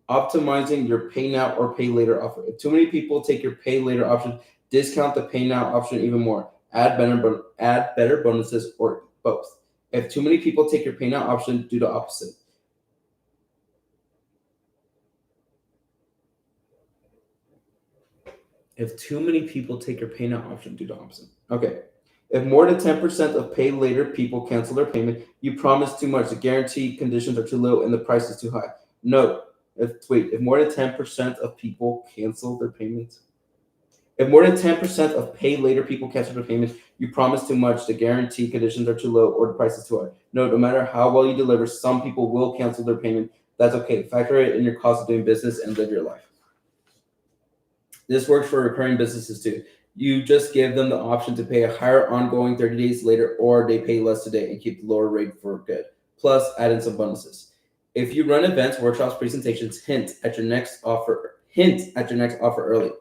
Optimizing your pay now or pay later offer. If too many people take your pay later option, discount the pay now option even more. Add better bonuses or both. If too many people take your pay now option, do the opposite. If too many people take your pay now option, do the opposite. Okay. If more than 10% of pay later people cancel their payment, you promise too much. The guarantee conditions are too low and the price is too high. Note, if more than 10% of people cancel their payments, if more than 10% of pay later people cancel their payments, you promise too much. The guarantee conditions are too low or the price is too high. Note, no matter how well you deliver, some people will cancel their payment. That's okay. Factor it in your cost of doing business and live your life. This works for recurring businesses too. You just give them the option to pay a higher ongoing 30 days later, or they pay less today and keep the lower rate for good. Plus, add in some bonuses. If you run events, workshops, presentations, hint at your next offer early.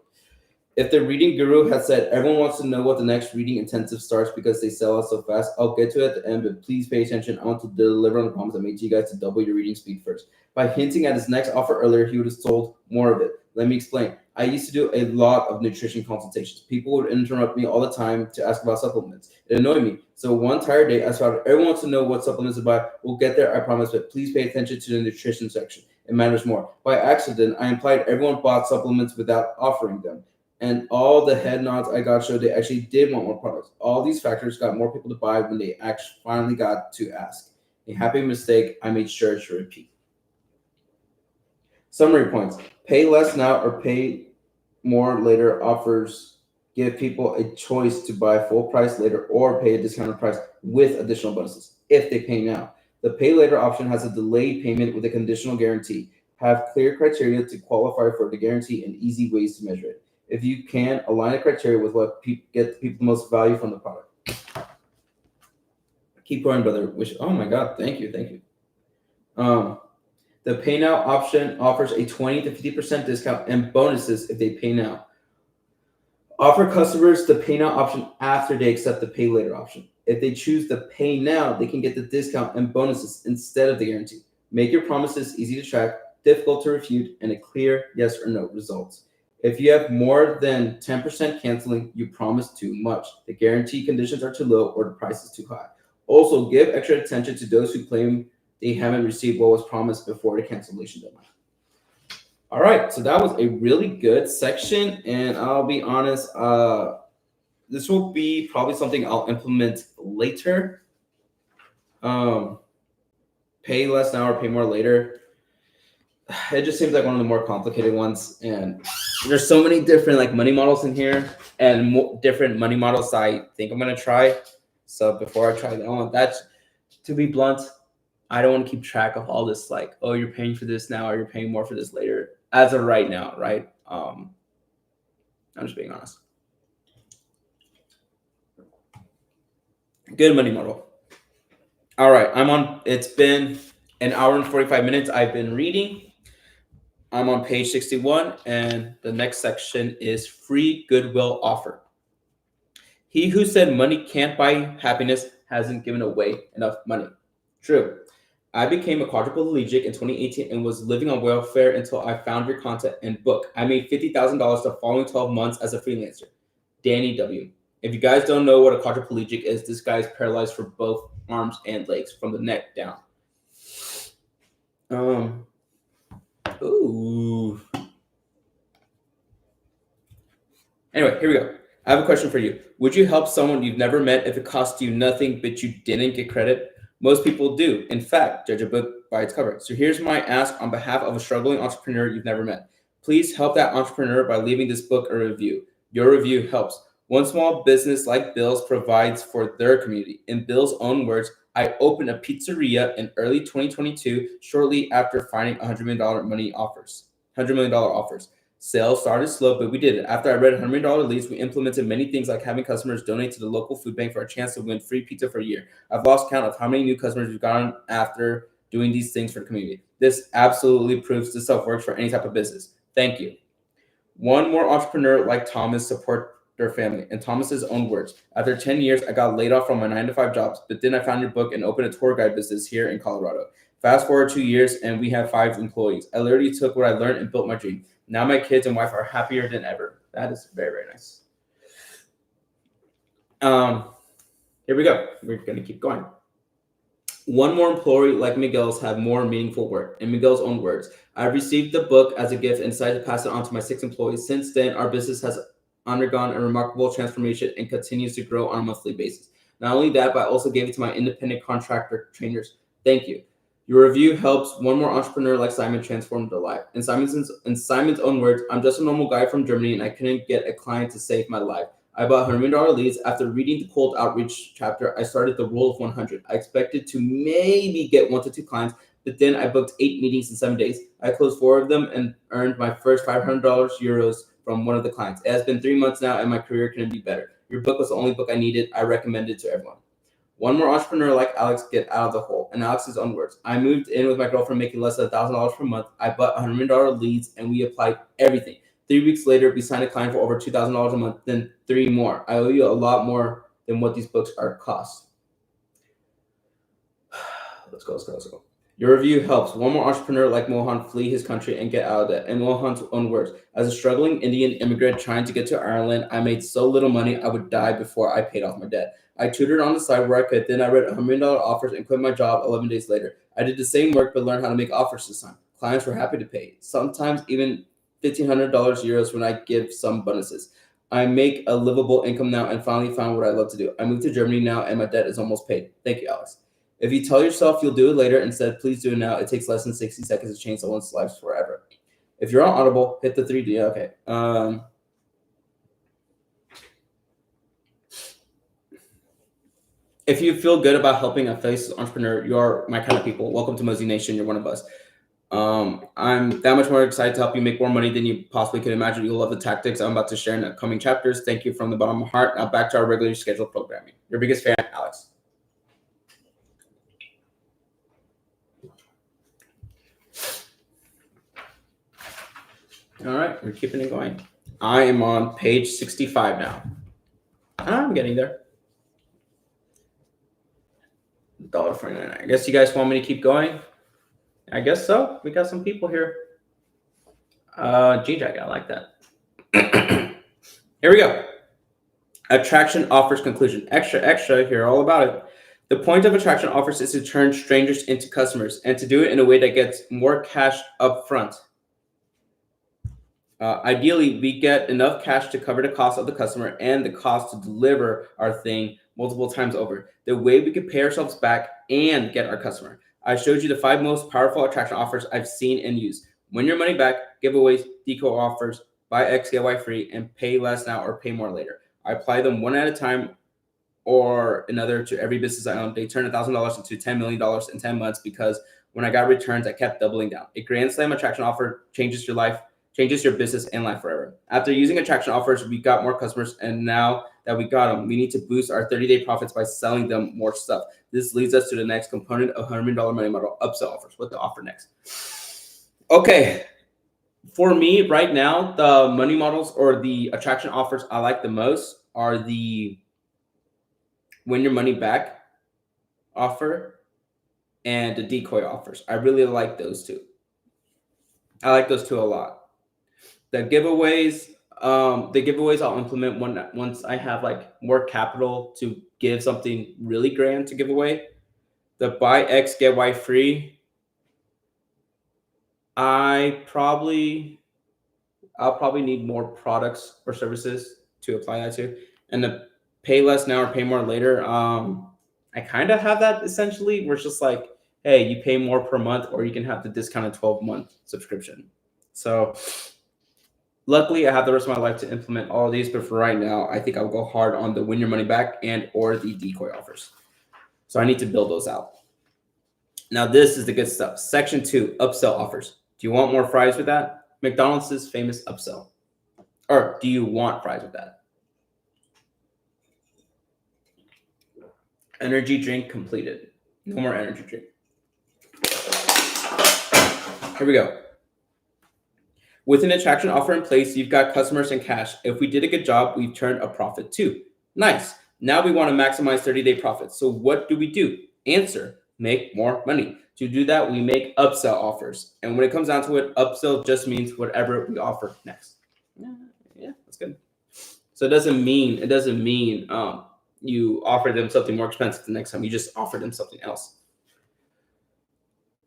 If the reading guru has said everyone wants to know what the next reading intensive starts because they sell out so fast, I'll get to it at the end, but please pay attention. I want to deliver on the promise I made to you guys to double your reading speed first. By hinting at his next offer earlier, he would have sold more of it. Let me explain. I used to do a lot of nutrition consultations. People would interrupt me all the time to ask about supplements. It annoyed me. So one entire day, I started, everyone wants to know what supplements to buy. We'll get there, I promise, but please pay attention to the nutrition section. It matters more. By accident, I implied everyone bought supplements without offering them. And all the head nods I got showed they actually did want more products. All these factors got more people to buy when they actually finally got to ask. A happy mistake I made sure to repeat. Summary points. Pay less now or pay more later offers give people a choice to buy full price later or pay a discounted price with additional bonuses if they pay now. The pay later option has a delayed payment with a conditional guarantee. Have clear criteria to qualify for the guarantee and easy ways to measure it. If you can, align the criteria with what get people the most value from the product. Keep going, brother. Oh my God, thank you. The pay now option offers a 20 to 50% discount and bonuses if they pay now. Offer customers the pay now option after they accept the pay later option. If they choose the pay now, they can get the discount and bonuses instead of the guarantee. Make your promises easy to track, difficult to refute, and a clear yes or no results. If you have more than 10% canceling, you promise too much. The guarantee conditions are too low or the price is too high. Also, give extra attention to those who claim they haven't received what was promised before the cancellation deadline. All right, so that was a really good section, and I'll be honest, this will be probably something I'll implement later. Pay less now or pay more later. It just seems like one of the more complicated ones, and there's so many different money models in here and different money models I think I'm gonna try. So before I try that one, to be blunt, I don't want to keep track of all this oh, you're paying for this now or you're paying more for this later as of right now, right? I'm just being honest. Good money model. All right, it's been an hour and 45 minutes. I've been reading. I'm on page 61, and the next section is free goodwill offer. He who said money can't buy happiness hasn't given away enough money. True. I became a quadriplegic in 2018 and was living on welfare until I found your content and book. I made $50,000 the following 12 months as a freelancer. Danny W. If you guys don't know what a quadriplegic is, this guy's paralyzed for both arms and legs from the neck down. Ooh. Anyway, here we go. I have a question for you. Would you help someone you've never met if it cost you nothing but you didn't get credit? Most people do. In fact, judge a book by its cover. So here's my ask on behalf of a struggling entrepreneur you've never met. Please help that entrepreneur by leaving this book a review. Your review helps. One small business like Bill's provides for their community. In Bill's own words, I opened a pizzeria in early 2022, shortly after finding $100 million offers. Sales started slow, but we did it. After I read $100 million leads, we implemented many things like having customers donate to the local food bank for a chance to win free pizza for a year. I've lost count of how many new customers we've gotten after doing these things for the community. This absolutely proves this stuff works for any type of business. Thank you. One more entrepreneur like Thomas support their family. In Thomas's own words, after 10 years, I got laid off from my 9-to-5 jobs, but then I found your book and opened a tour guide business here in Colorado. Fast forward 2 years and we have 5 employees. I literally took what I learned and built my dream. Now my kids and wife are happier than ever. That is very, very nice. Here we go. We're going to keep going. One more employee like Miguel's had more meaningful work. In Miguel's own words, I received the book as a gift and decided to pass it on to my 6 employees. Since then, our business has undergone a remarkable transformation and continues to grow on a monthly basis. Not only that, but I also gave it to my independent contractor trainers. Thank you. Your review helps one more entrepreneur like Simon transform their life. In Simon's own words, I'm just a normal guy from Germany and I couldn't get a client to save my life. I bought $100 million leads. After reading the cold outreach chapter, I started the rule of 100. I expected to maybe get 1 to 2 clients, but then I booked 8 meetings in 7 days. I closed 4 of them and earned my first €500 from one of the clients. It has been 3 months now and my career couldn't be better. Your book was the only book I needed. I recommend it to everyone. One more entrepreneur like Alex get out of the hole. In Alex's own words, I moved in with my girlfriend making less than $1,000 per month. I bought $100 million leads and we applied everything. 3 weeks later, we signed a client for over $2,000 a month, then 3 more. I owe you a lot more than what these books are cost. Let's go. Your review helps one more entrepreneur like Mohan flee his country and get out of debt. In Mohan's own words, as a struggling Indian immigrant trying to get to Ireland, I made so little money I would die before I paid off my debt. I tutored on the side where I could, then I read $100 million offers and quit my job 11 days later. I did the same work but learned how to make offers this time. Clients were happy to pay, sometimes even $1,500 euros when I give some bonuses. I make a livable income now and finally found what I love to do. I moved to Germany now and my debt is almost paid. Thank you, Alex. If you tell yourself you'll do it later, instead, please do it now. It takes less than 60 seconds to change someone's life forever. If you're on Audible, hit the 3D. Okay. If you feel good about helping a faceless entrepreneur, you're my kind of people. Welcome to Mosey Nation. You're one of us. I'm that much more excited to help you make more money than you possibly could imagine. You'll love the tactics I'm about to share in the upcoming chapters. Thank you from the bottom of my heart. Now back to our regularly scheduled programming. Your biggest fan, Alex. All right, we're keeping it going. I am on page 65 now. I'm getting there. $1.49. I guess you guys want me to keep going? I guess so. We got some people here. G-Jack, I like that. Here we go. Attraction offers conclusion. Extra, hear all about it. The point of attraction offers is to turn strangers into customers and to do it in a way that gets more cash up front. Ideally, we get enough cash to cover the cost of the customer and the cost to deliver our thing multiple times over. The way we can pay ourselves back and get our customer. I showed you the 5 most powerful attraction offers I've seen and used. Win your money back, giveaways, decoy offers, buy X, get Y free, and pay less now or pay more later. I apply them one at a time or another to every business I own. They turn $1,000 into $10 million in 10 months because when I got returns, I kept doubling down. A Grand Slam attraction offer changes your life, changes your business and life forever. After using attraction offers, we got more customers, and now that we got them, we need to boost our 30-day profits by selling them more stuff. This leads us to the next component of $100 million money model, upsell offers. What to offer next? Okay, for me right now, the money models or the attraction offers I like the most are the win your money back offer and the decoy offers. I really like those two. I like those two a lot. The giveaways I'll implement once I have like more capital to give something really grand to give away. The buy X, get Y free. I'll probably need more products or services to apply that to. And the pay less now or pay more later, I kind of have that essentially, where it's just like, hey, you pay more per month or you can have the discounted 12-month subscription. So Luckily, I have the rest of my life to implement all of these, but for right now, I think I'll go hard on the win your money back and or the decoy offers. So I need to build those out. Now, this is the good stuff. Section 2, upsell offers. Do you want more fries with that? McDonald's famous upsell. Or do you want fries with that? Energy drink completed. No more energy drink. Here we go. With an attraction offer in place, you've got customers and cash. If we did a good job, we've turned a profit too. Nice. Now we want to maximize 30-day profits. So what do we do? Answer, make more money. To do that, we make upsell offers. And when it comes down to it, upsell just means whatever we offer next. Yeah, that's good. So it doesn't mean you offer them something more expensive the next time. You just offer them something else.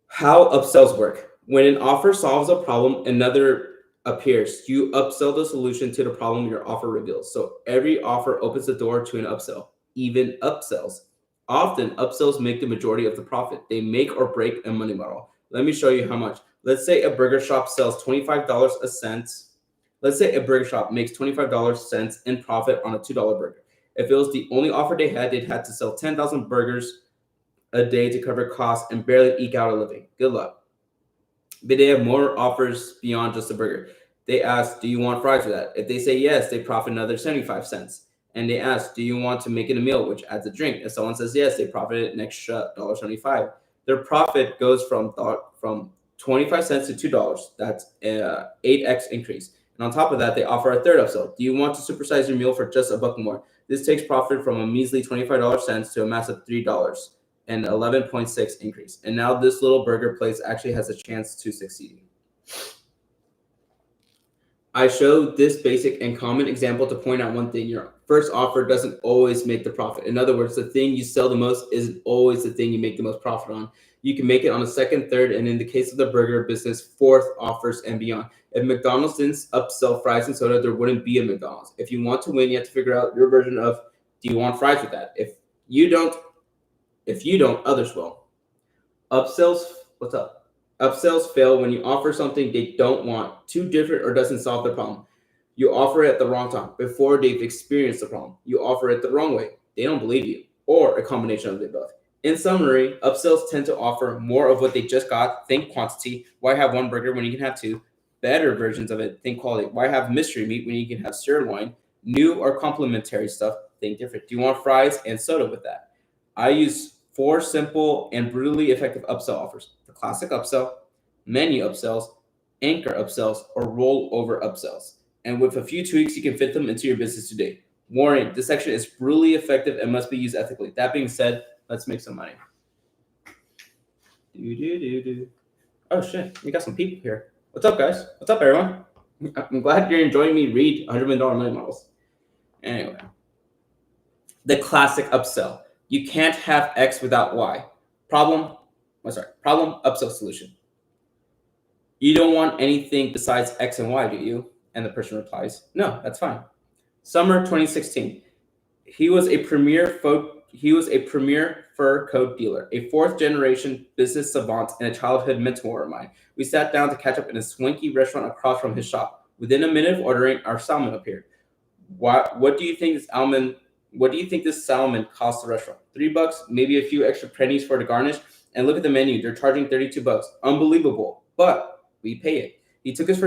How upsells work. When an offer solves a problem, another appears. You upsell the solution to the problem your offer reveals. So every offer opens the door to an upsell, even upsells. Often, upsells make the majority of the profit. They make or break a money model. Let me show you how much. Let's say a burger shop sells $25 a cent. Let's say a burger shop makes $25 in profit on a $2 burger. If it was the only offer they had, they'd had to sell 10,000 burgers a day to cover costs and barely eke out a living. Good luck. But they have more offers beyond just a burger. They ask, do you want fries for that? If they say yes, they profit another 75 cents. And they ask, do you want to make it a meal, which adds a drink? If someone says yes, they profit an extra $1.75. Their profit goes from 25 cents to $2. That's a 8x increase. And on top of that, they offer a third upsell. Do you want to supersize your meal for just $1 more? This takes profit from a measly 25 cents to a massive $3. An 11.6 increase. And now this little burger place actually has a chance to succeed. I showed this basic and common example to point out one thing. Your first offer doesn't always make the profit. In other words, the thing you sell the most isn't always the thing you make the most profit on. You can make it on a second, third, and in the case of the burger business, fourth offers and beyond. If McDonald's didn't upsell fries and soda, there wouldn't be a McDonald's. If you want to win, you have to figure out your version of, do you want fries with that? If you don't, others will. Upsells, what's up? Upsells fail when you offer something they don't want, too different, or doesn't solve the problem. You offer it at the wrong time, before they've experienced the problem. You offer it the wrong way. They don't believe you, or a combination of the above. In summary, upsells tend to offer more of what they just got. Think quantity. Why have one burger when you can have two? Better versions of it. Think quality. Why have mystery meat when you can have sirloin? New or complementary stuff. Think different. Do you want fries and soda with that? I use 4 simple and brutally effective upsell offers: the classic upsell, menu upsells, anchor upsells, or rollover upsells. And with a few tweaks, you can fit them into your business today. Warning, this section is brutally effective and must be used ethically. That being said, let's make some money. Oh shit, we got some people here. What's up, guys? What's up, everyone? I'm glad you're enjoying me read $100 million money models. Anyway, the classic upsell. You can't have X without Y. Problem, upsell solution. You don't want anything besides X and Y, do you? And the person replies, no, that's fine. Summer 2016. He was a premier fur coat dealer, a 4th-generation business savant, and a childhood mentor of mine. We sat down to catch up in a swanky restaurant across from his shop. Within a minute of ordering, our salmon appeared. What do you think this salmon cost the restaurant? $3, maybe a few extra pennies for the garnish. And look at the menu; they're charging $32. Unbelievable, but we pay it. He took his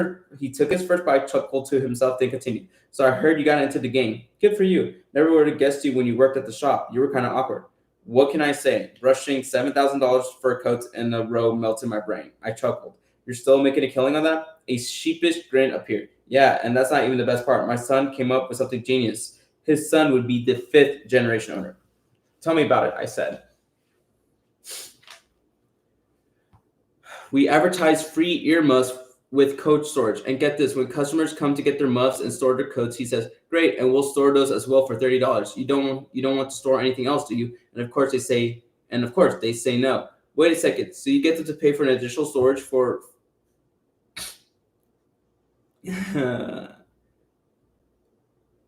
first bite, chuckled to himself, then continued. So I heard you got into the game. Good for you. Never would have guessed you when you worked at the shop. You were kind of awkward. What can I say? Brushing $7,000 fur coats in a row melted my brain. I chuckled. You're still making a killing on that? A sheepish grin appeared. Yeah, and that's not even the best part. My son came up with something genius. His son would be the 5th-generation owner. Tell me about it, I said. We advertise free earmuffs with coat storage. And get this, when customers come to get their muffs and store their coats, he says, great, and we'll store those as well for $30. You don't want to store anything else, do you? And of course they say no. Wait a second, so you get them to pay for an additional storage for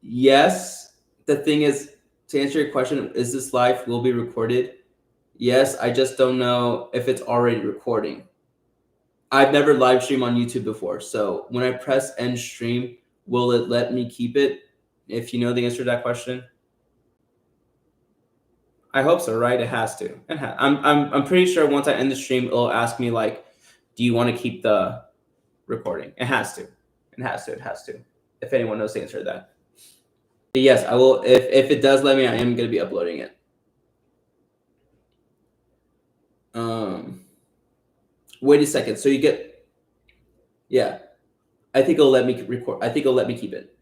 Yes. The thing is, to answer your question, is this live will be recorded? Yes, I just don't know if it's already recording. I've never live streamed on YouTube before, so when I press end stream, will it let me keep it? If you know the answer to that question, I hope so, right? It has to. I'm pretty sure once I end the stream, it'll ask me like, "Do you want to keep the recording?" It has to. It has to. It has to. If anyone knows the answer to that, but yes, I will. If it does let me, I am going to be uploading it. Wait a second. So you get, yeah. I think it'll let me record. I think it'll let me keep it.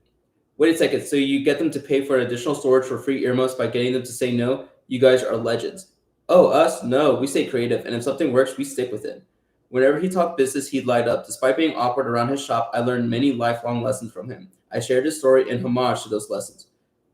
Wait a second. So you get them to pay for additional storage for free earmuffs by getting them to say no. You guys are legends. Oh, us? No, we stay creative, and if something works, we stick with it. Whenever he talked business, he'd light up. Despite being awkward around his shop, I learned many lifelong lessons from him. I shared his story in homage to those lessons.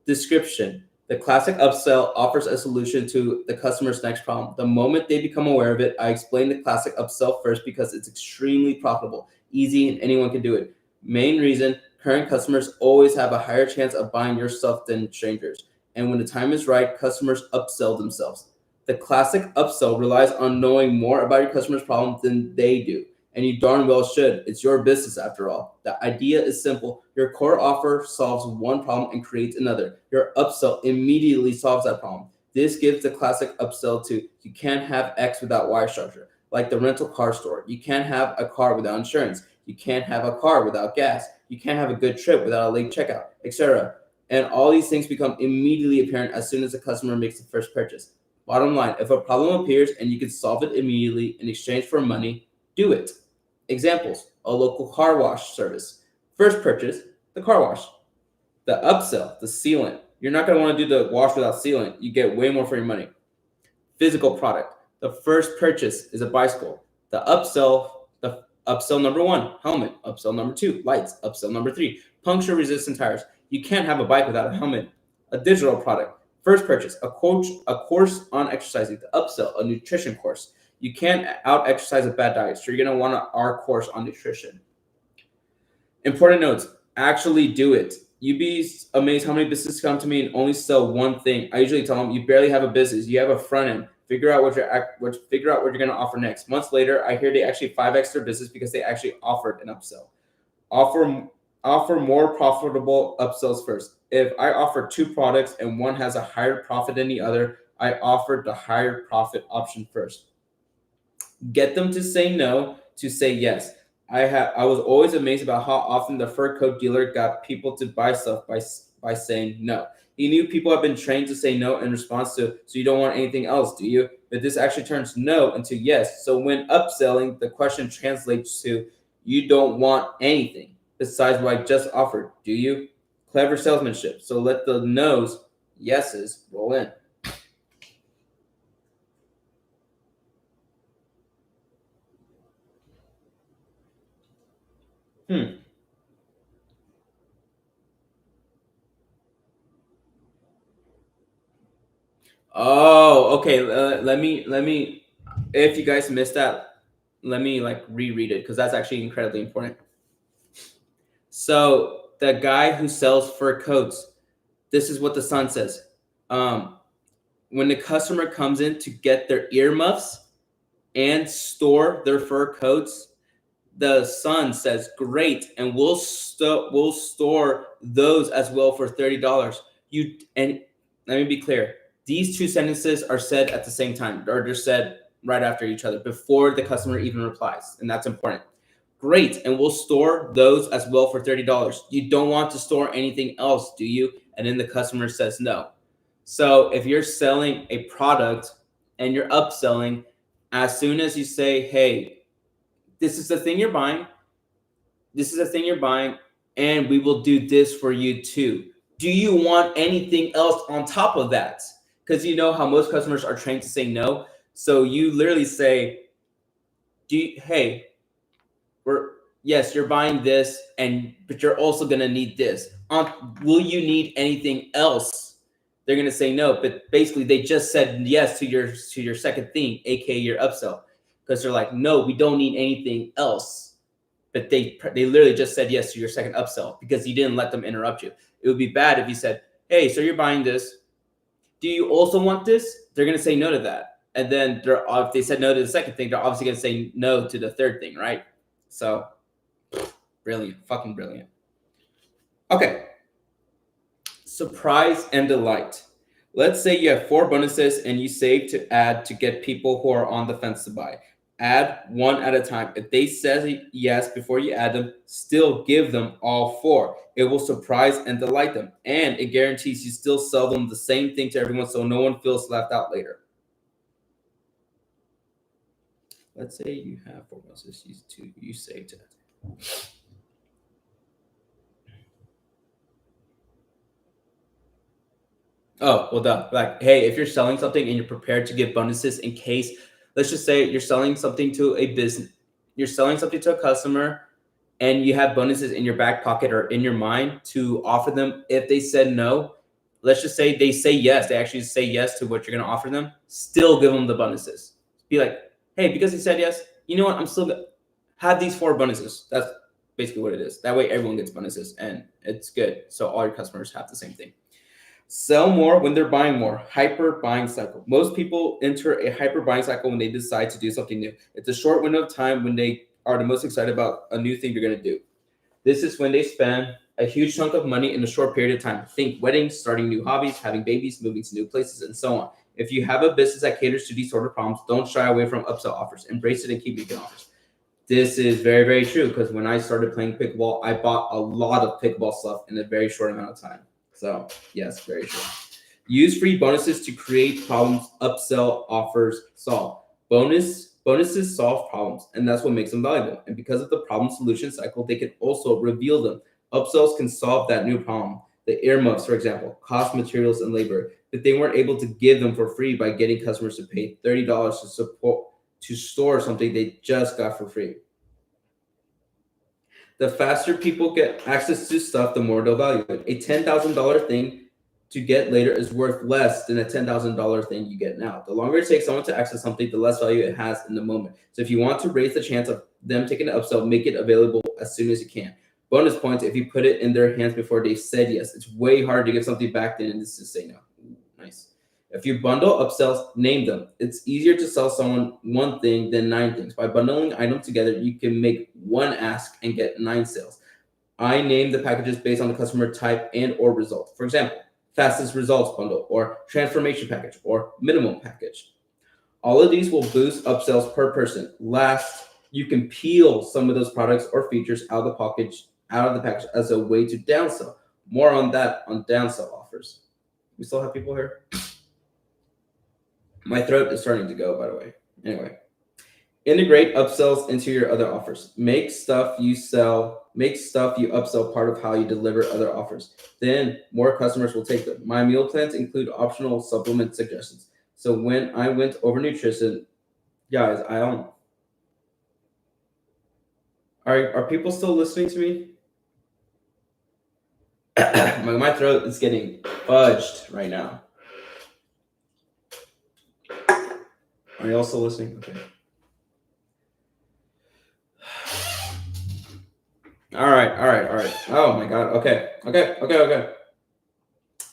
Description. The classic upsell offers a solution to the customer's next problem. The moment they become aware of it, I explain the classic upsell first because it's extremely profitable, easy, and anyone can do it. Main reason, current customers always have a higher chance of buying your stuff than strangers. And when the time is right, customers upsell themselves. The classic upsell relies on knowing more about your customer's problem than they do. And you darn well should. It's your business after all. The idea is simple. Your core offer solves one problem and creates another. Your upsell immediately solves that problem. This gives the classic upsell to you can't have X without Y structure. Like the rental car store. You can't have a car without insurance. You can't have a car without gas. You can't have a good trip without a late checkout, etc. And all these things become immediately apparent as soon as the customer makes the first purchase. Bottom line, if a problem appears and you can solve it immediately in exchange for money, do it. Examples, a local car wash service. First purchase, the car wash. The upsell, the sealant. You're not going to want to do the wash without sealant. You get way more for your money. Physical product. The first purchase is a bicycle. The upsell number 1, helmet. Upsell number 2, lights. Upsell number 3, puncture resistant tires. You can't have a bike without a helmet. A digital product. First purchase, a course on exercising. The upsell, a nutrition course. You can't out-exercise a bad diet, so you're going to want our course on nutrition. Important notes, actually do it. You'd be amazed how many businesses come to me and only sell one thing. I usually tell them, you barely have a business. You have a front end. Figure out what you're going to offer next. Months later, I hear they actually 5x their business because they actually offered an upsell. Offer more profitable upsells first. If I offer 2 products and one has a higher profit than the other, I offered the higher profit option first. Get them to say no to say yes. I was always amazed about how often the fur coat dealer got people to buy stuff by saying no. He knew people have been trained to say no in response to, so you don't want anything else, do you? But this actually turns no into yes. So when upselling, the question translates to, you don't want anything besides what I just offered, do you? Clever salesmanship. So let the no's, yeses roll in. Oh, okay. Let me. If you guys missed that, let me reread it because that's actually incredibly important. So the guy who sells fur coats, this is what the Sun says. When the customer comes in to get their earmuffs and store their fur coats, the Sun says, "Great, and we'll store those as well for $30." And let me be clear. These 2 sentences are said at the same time, or they're said right after each other before the customer even replies, and that's important. Great, and we'll store those as well for $30. You don't want to store anything else, do you? And then the customer says no. So if you're selling a product and you're upselling, as soon as you say, hey, this is the thing you're buying, and we will do this for you too. Do you want anything else on top of that? Because you know how most customers are trained to say no. So you literally say, hey, yes, you're buying this, but you're also gonna need this. Will you need anything else? They're gonna say no, but basically they just said yes to your second thing, aka your upsell, because they're like, no, we don't need anything else. But they literally just said yes to your second upsell because you didn't let them interrupt you. It would be bad if you said, hey, so you're buying this. Do you also want this? They're going to say no to that. and then if they said no to the second thing, they're obviously gonna say no to the third thing, right? So brilliant, fucking brilliant. Okay, surprise and delight. Let's say you have 4 bonuses and you save to add to get people who are on the fence to buy. Add one at a time. If they say yes before you add them, still give them all 4. It will surprise and delight them, and it guarantees you still sell them the same thing to everyone, so no one feels left out later. Let's say you have 4 bonuses, you save to add. Oh, well done. Like, hey, if you're selling something and you're prepared to give bonuses in case, let's just say you're selling something to a business, you're selling something to a customer, and you have bonuses in your back pocket or in your mind to offer them if they said no. Let's just say they say yes, they actually say yes to what you're going to offer them, still give them the bonuses. Be like, hey, because he said yes, you know what, I'm still going to have these 4 bonuses. That's basically what it is. That way everyone gets bonuses and it's good. So all your customers have the same thing. Sell more when they're buying more. Hyper buying cycle. Most people enter a hyper buying cycle when they decide to do something new. It's a short window of time when they are the most excited about a new thing they're going to do. This is when they spend a huge chunk of money in a short period of time. Think weddings, starting new hobbies, having babies, moving to new places, and so on. If you have a business that caters to these sort of problems, don't shy away from upsell offers. Embrace it and keep making offers. This is very, very true, because when I started playing pickleball, I bought a lot of pickleball stuff in a very short amount of time. So, yes, very true. Use free bonuses to create problems upsell offers solve. Bonuses solve problems, and that's what makes them valuable. And because of the problem solution cycle, they can also reveal them. Upsells can solve that new problem. The earmuffs, for example, cost materials and labor that they weren't able to give them for free by getting customers to pay $30 to store something they just got for free. The faster people get access to stuff, the more they'll value it. A $10,000 thing to get later is worth less than a $10,000 thing you get now. The longer it takes someone to access something, the less value it has in the moment. So if you want to raise the chance of them taking an upsell, make it available as soon as you can. Bonus points if you put it in their hands before they said yes. It's way harder to give something back than it is to say no. Nice. If you bundle upsells, name them. It's easier to sell someone one thing than 9 things. By bundling items together, you can make one ask and get 9 sales. I name the packages based on the customer type and or result. For example, fastest results bundle, or transformation package, or minimum package. All of these will boost upsells per person. Last, you can peel some of those products or features out of the package as a way to downsell. More on that on downsell offers. We still have people here? My throat is starting to go, by the way. Anyway, integrate upsells into your other offers. Make stuff you upsell part of how you deliver other offers. Then more customers will take them. My meal plans include optional supplement suggestions. So when I went over nutrition, guys, I don't. Are people still listening to me? my throat is getting fudged right now. Are you also listening? Okay. All right. Oh my God. Okay.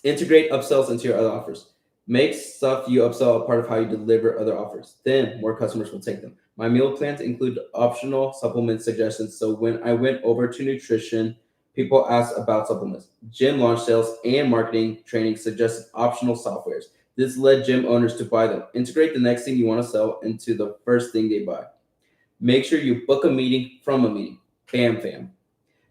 Integrate upsells into your other offers. Make stuff you upsell a part of how you deliver other offers. Then more customers will take them. My meal plans include optional supplement suggestions. So when I went over to nutrition, people asked about supplements. Gym launch sales and marketing training suggested optional softwares. This led gym owners to buy them. Integrate the next thing you want to sell into the first thing they buy. Make sure you book a meeting from a meeting. Bam, fam.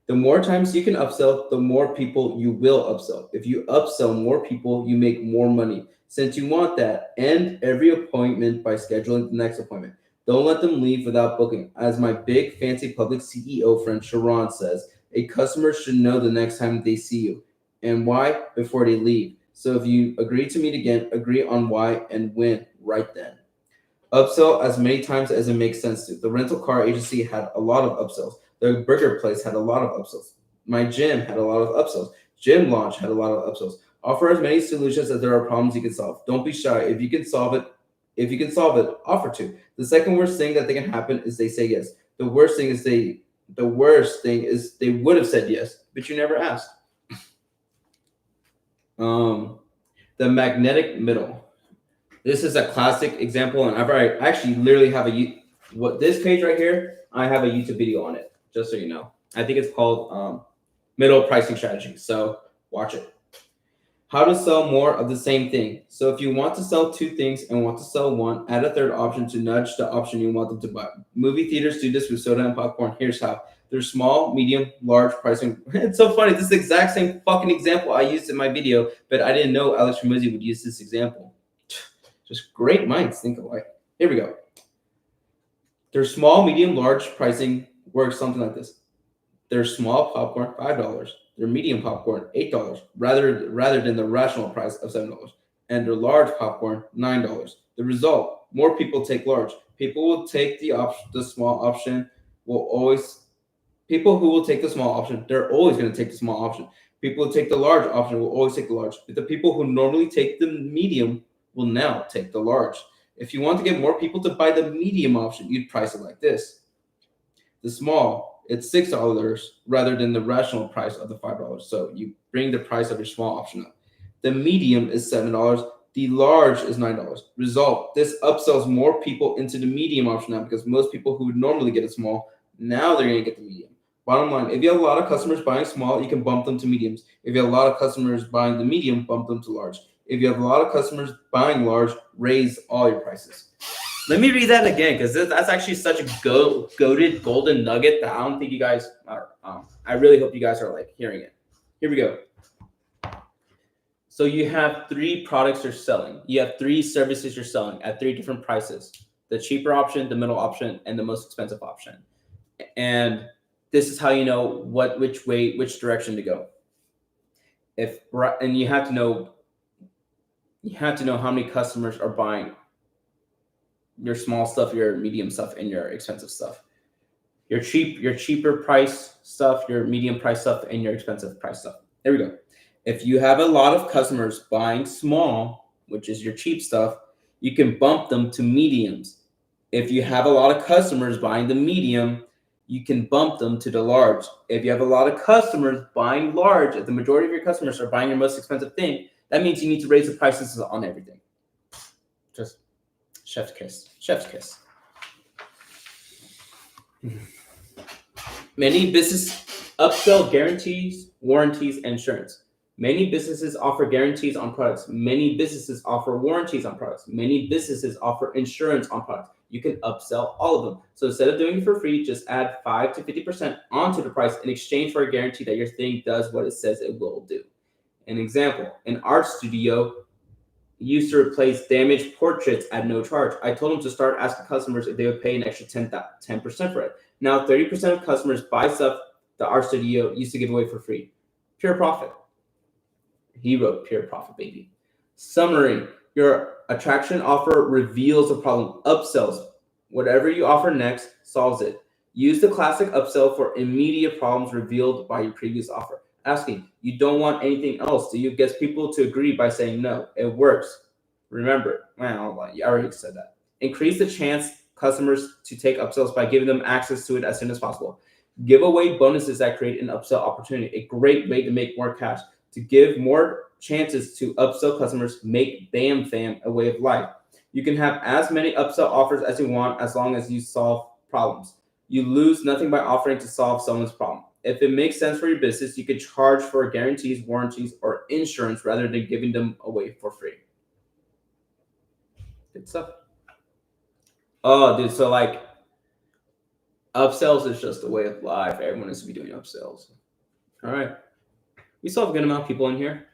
The more times you can upsell, the more people you will upsell. If you upsell more people, you make more money. Since you want that, end every appointment by scheduling the next appointment. Don't let them leave without booking. As my big fancy public CEO friend Sharon says, a customer should know the next time they see you and why before they leave. So if you agree to meet again, agree on why and when right then. Upsell as many times as it makes sense to. The rental car agency had a lot of upsells. The burger place had a lot of upsells. My gym had a lot of upsells. Gym launch had a lot of upsells. Offer as many solutions as there are problems you can solve. Don't be shy. If you can solve it, offer to. The second worst thing that can happen is they say yes. The worst thing is they would have said yes, but you never asked. The magnetic middle. This is a classic example, and I actually literally have this page right here. I have a YouTube video on it, just so you know. I think it's called middle pricing strategy. So watch it. How to sell more of the same thing. So if you want to sell two things and want to sell one, add a third option to nudge the option you want them to buy. Movie theaters do this with soda and popcorn. Here's how. They're small, medium, large pricing. It's so funny. This is the exact same fucking example I used in my video, but I didn't know Alex Hormozi would use this example. Just great minds think alike. Here we go. Their small, medium, large pricing works something like this. Their small popcorn, $5. Their medium popcorn, $8, rather than the rational price of $7. And their large popcorn, $9. The result: more people take large. People will take the small option. People who will take the small option, they're always going to take the small option. People who take the large option will always take the large. But the people who normally take the medium will now take the large. If you want to get more people to buy the medium option, you'd price it like this. The small, it's $6 rather than the rational price of the $5. So you bring the price of your small option up. The medium is $7. The large is $9. Result: this upsells more people into the medium option now, because most people who would normally get a small, now they're going to get the medium. Bottom line, if you have a lot of customers buying small, you can bump them to mediums. If you have a lot of customers buying the medium, bump them to large. If you have a lot of customers buying large, raise all your prices. Let me read that again, because that's actually such a goated golden nugget that I don't think you guys are. I really hope you guys are like hearing it. Here we go. So you have 3 products you're selling. You have 3 services you're selling at 3 different prices: the cheaper option, the middle option, and the most expensive option. And this is how you know which direction to go. And you have to know how many customers are buying your small stuff, your medium stuff, and your expensive stuff. Your cheaper price stuff, your medium price stuff, and your expensive price stuff. There we go. If you have a lot of customers buying small, which is your cheap stuff, you can bump them to mediums. If you have a lot of customers buying the medium, you can bump them to the large. If you have a lot of customers buying large, if the majority of your customers are buying your most expensive thing, that means you need to raise the prices on everything. Just chef's kiss. Chef's kiss. Many businesses upsell guarantees, warranties, and insurance. Many businesses offer guarantees on products. Many businesses offer warranties on products. Many businesses offer insurance on products. You can upsell all of them. So instead of doing it for free, just add 5 to 50% onto the price in exchange for a guarantee that your thing does what it says it will do. An example: an art studio used to replace damaged portraits at no charge. I told them to start asking customers if they would pay an extra 10% for it. Now 30% of customers buy stuff the art studio used to give away for free. Pure profit. He wrote pure profit, baby. Summary: your attraction offer reveals a problem. Upsells: whatever you offer next solves it. Use the classic upsell for immediate problems revealed by your previous offer. Asking, you don't want anything else, do you? Gets people to agree by saying no. It works. Remember, I already said that. Increase the chance customers to take upsells by giving them access to it as soon as possible. Give away bonuses that create an upsell opportunity. A great way to make more cash. To give more chances to upsell customers, make Bam Fam a way of life. You can have as many upsell offers as you want as long as you solve problems. You lose nothing by offering to solve someone's problem. If it makes sense for your business, you could charge for guarantees, warranties, or insurance rather than giving them away for free. Good stuff. Oh, dude, so like upsells is just a way of life. Everyone needs to be doing upsells. All right. We still have a good amount of people in here.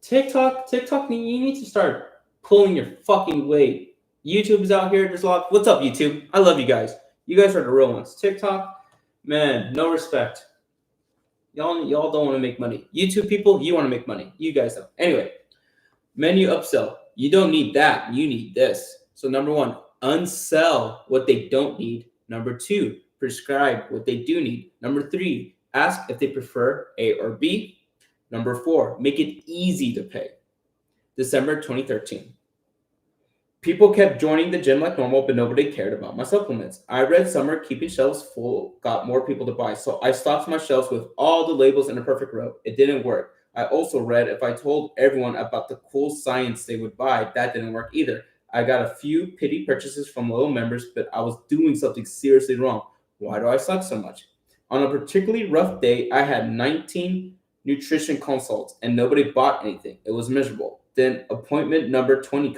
TikTok, you need to start pulling your fucking weight. YouTube is out here. There's a lot. What's up, YouTube? I love you guys. You guys are the real ones. TikTok, man, no respect. Y'all don't want to make money. YouTube people, you want to make money. You guys don't. Anyway, menu upsell. You don't need that. You need this. So number 1, unsell what they don't need. Number 2, prescribe what they do need. Number 3, ask if they prefer A or B. Number 4, make it easy to pay. December 2013. People kept joining the gym like normal, but nobody cared about my supplements. I read summer keeping shelves full got more people to buy, so I stocked my shelves with all the labels in a perfect row. It didn't work. I also read if I told everyone about the cool science they would buy, that didn't work either. I got a few pity purchases from loyal members, but I was doing something seriously wrong. Why do I suck so much? On a particularly rough day, I had 19 nutrition consults and nobody bought anything. It was miserable. Then appointment number 20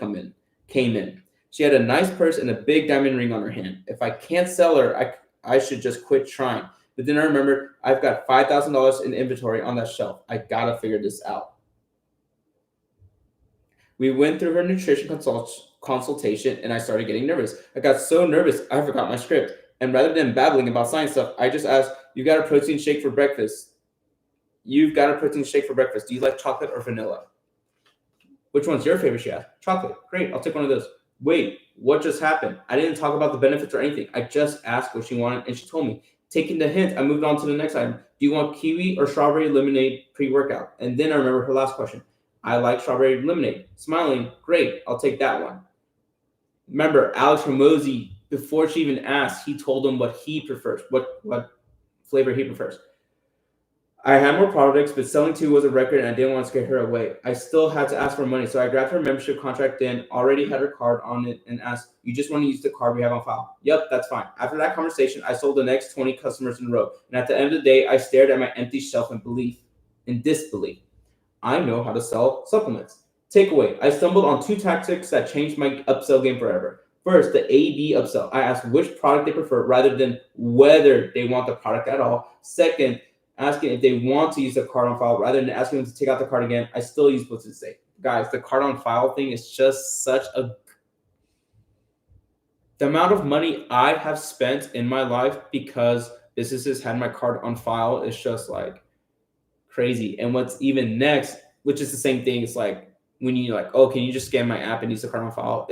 came in. She had a nice purse and a big diamond ring on her hand. If I can't sell her, I should just quit trying. But then I remembered I've got $5,000 in inventory on that shelf. I gotta figure this out. We went through her nutrition consultation and I started getting nervous. I got so nervous I forgot my script. And rather than babbling about science stuff, I just asked, "You got a protein shake for breakfast? You've got a protein shake for breakfast. Do you like chocolate or vanilla?" "Which one's your favorite?" she asked. "Chocolate." "Great, I'll take one of those." "Wait, what just happened?" I didn't talk about the benefits or anything. I just asked what she wanted and she told me. Taking the hint, I moved on to the next item. "Do you want kiwi or strawberry lemonade pre-workout?" And then I remember her last question. "I like strawberry lemonade." Smiling, "Great, I'll take that one." Remember, Alex Hormozi, before she even asked, he told him what he prefers, what flavor he prefers. I had more products, but selling two was a record and I didn't want to scare her away. I still had to ask for money, so I grabbed her membership contract in, already had her card on it, and asked, "You just want to use the card we have on file?" "Yep, that's fine." After that conversation, I sold the next 20 customers in a row, and at the end of the day, I stared at my empty shelf in disbelief. I know how to sell supplements. Takeaway, I stumbled on two tactics that changed my upsell game forever. First, the A/B upsell. I asked which product they prefer rather than whether they want the product at all. Second, asking if they want to use the card on file rather than asking them to take out the card again. I still use what's it say. Guys, the card on file thing is just such a... The amount of money I have spent in my life because businesses had my card on file is just like crazy. And what's even next, which is the same thing, it's like when you like, "Oh, can you just scan my app and use the card on file?"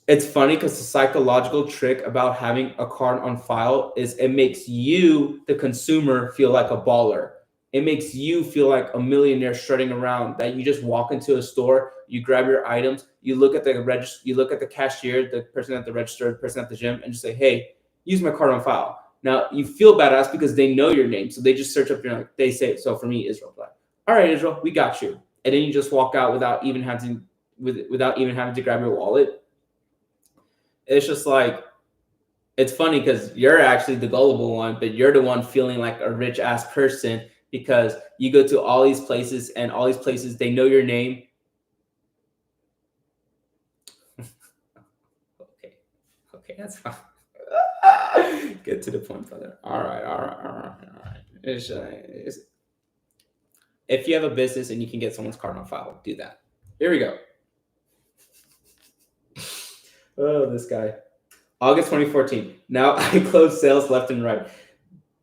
It's funny because the psychological trick about having a card on file is it makes you, the consumer, feel like a baller. It makes you feel like a millionaire strutting around, that you just walk into a store, you grab your items, you look at the cashier, the person at the register, the person at the gym, and just say, "Hey, use my card on file." Now you feel badass because they know your name, so they just search up your name. They say, so for me, Israel, like, "All right, Israel, we got you," and then you just walk out without even having to grab your wallet. It's just like, it's funny because you're actually the gullible one, but you're the one feeling like a rich ass person because you go to all these places and all these places, they know your name. Okay, that's fine. Get to the point, brother. All right. If you have a business and you can get someone's card on file, do that. Here we go. Oh, this guy. August 2014. Now I close sales left and right.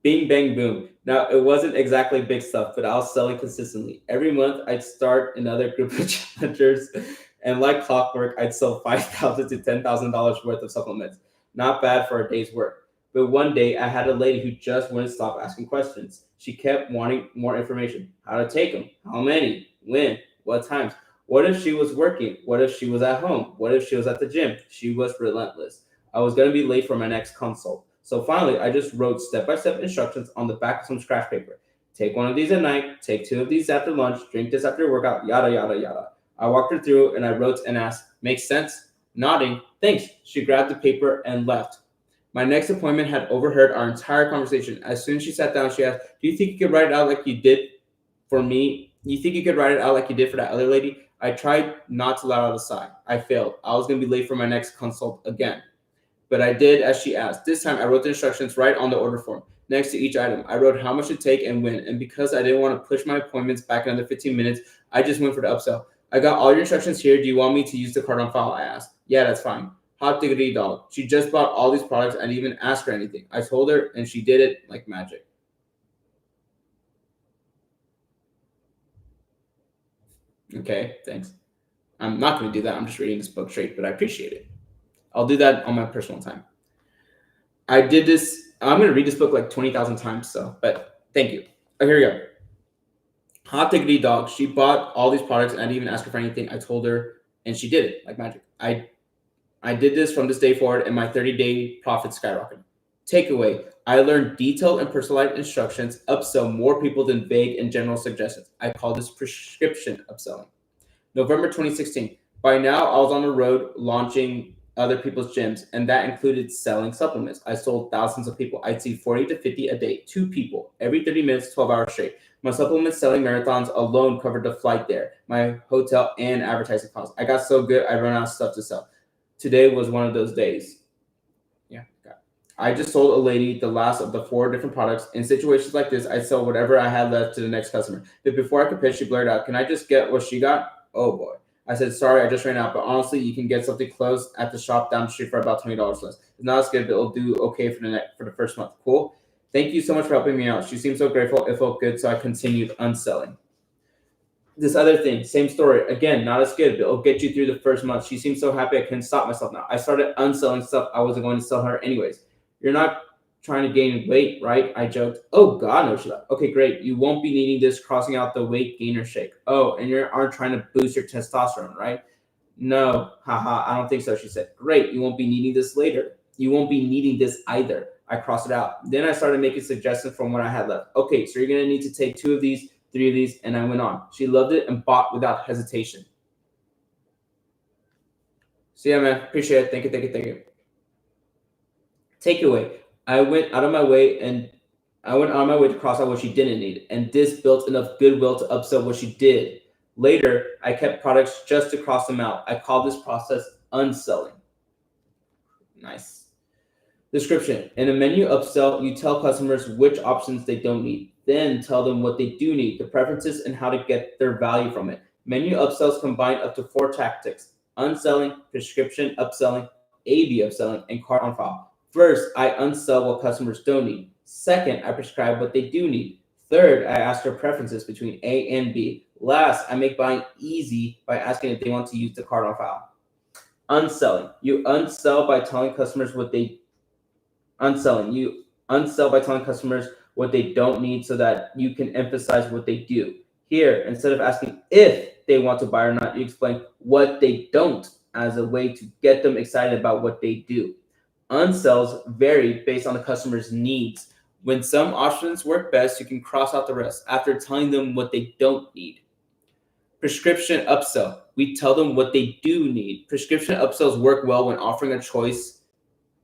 Bing, bang, boom. Now, it wasn't exactly big stuff, but I was selling consistently. Every month, I'd start another group of challengers, and like clockwork, I'd sell $5,000 to $10,000 worth of supplements. Not bad for a day's work. But one day, I had a lady who just wouldn't stop asking questions. She kept wanting more information. How to take them? How many? When? What times? What if she was working? What if she was at home? What if she was at the gym? She was relentless. I was going to be late for my next consult. So finally, I just wrote step-by-step instructions on the back of some scratch paper. Take one of these at night, take two of these after lunch, drink this after your workout, yada, yada, yada. I walked her through and I wrote and asked, "Makes sense?" Nodding, "Thanks." She grabbed the paper and left. My next appointment had overheard our entire conversation. As soon as she sat down, she asked, "Do you think you could write it out like you did for me? You think you could write it out like you did for that other lady?" I tried not to let out a sigh. I failed. I was going to be late for my next consult again. But I did as she asked. This time, I wrote the instructions right on the order form. Next to each item, I wrote how much to take and when. And because I didn't want to push my appointments back another 15 minutes, I just went for the upsell. "I got all your instructions here. Do you want me to use the card on file?" I asked. "Yeah, that's fine." Hot diggity dog. She just bought all these products and didn't even ask her anything. I told her, and she did it like magic. Okay, thanks. I'm not going to do that. I'm just reading this book straight, but I appreciate it. I'll do that on my personal time. I did this. I'm going to read this book like 20,000 times, but thank you. Oh, here we go. Hot diggity dog. She bought all these products and I didn't even ask her for anything. I told her, and she did it like magic. I did this from this day forward, and my 30-day profit skyrocketed. Takeaway, I learned detailed and personalized instructions, upsell more people than vague and general suggestions. I call this prescription upselling. November 2016. By now, I was on the road launching other people's gyms, and that included selling supplements. I sold thousands of people. I'd see 40 to 50 a day, 2 people, every 30 minutes, 12 hours straight. My supplement selling marathons alone covered the flight there, my hotel, and advertising costs. I got so good, I ran out of stuff to sell. Today was one of those days. Yeah. I just sold a lady the last of the 4 different products. In situations like this, I sell whatever I had left to the next customer. But before I could pitch, she blurted out, "Can I just get what she got?" Oh boy. I said, "Sorry, I just ran out, but honestly, you can get something close at the shop down the street for about $20 less. It's not as good, but it'll do okay for the first month." Cool. Thank you so much for helping me out. She seemed so grateful. It felt good, so I continued unselling. This other thing, same story. Again, not as good, but it'll get you through the first month. She seemed so happy I couldn't stop myself now. I started unselling stuff I wasn't going to sell her anyways. "You're not trying to gain weight, right?" I joked. "Oh God, no," she laughed. "Okay, great. You won't be needing this crossing out the weight gainer shake." "Oh, and you aren't trying to boost your testosterone, right?" "No, haha, I don't think so," she said. "Great. You won't be needing this later. You won't be needing this either." I crossed it out. Then I started making suggestions from what I had left. "Okay, so you're going to need to take 2 of these, 3 of these," and I went on. She loved it and bought without hesitation. So yeah, man, appreciate it. Thank you, thank you, thank you. Takeaway. I went out of my way to cross out what she didn't need, and this built enough goodwill to upsell what she did. Later, I kept products just to cross them out. I call this process unselling. Nice. Description. In a menu upsell, you tell customers which options they don't need, then tell them what they do need, the preferences, and how to get their value from it. Menu upsells combine up to 4 tactics: unselling, prescription upselling, A/B upselling, and cart on file. First, I unsell what customers don't need. Second, I prescribe what they do need. Third, I ask for preferences between A and B. Last, I make buying easy by asking if they want to use the cart on file. Unselling. You unsell by telling customers what they Unselling. You unsell by telling customers what they don't need so that you can emphasize what they do. Here, instead of asking if they want to buy or not, you explain what they don't as a way to get them excited about what they do. Unsells vary based on the customer's needs. When some options work best, you can cross out the rest after telling them what they don't need. Prescription upsell. We tell them what they do need. Prescription upsells work well when offering a choice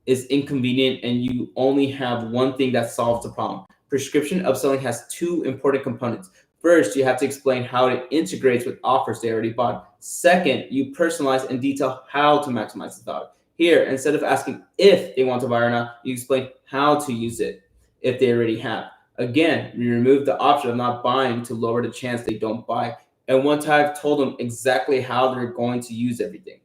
is inconvenient and you only have one thing that solves the problem. Prescription upselling has 2 important components. First, you have to explain how it integrates with offers they already bought. Second, you personalize and detail how to maximize the value. Here, instead of asking if they want to buy or not, you explain how to use it if they already have. Again, we remove the option of not buying to lower the chance they don't buy. And once I've told them exactly how they're going to use everything.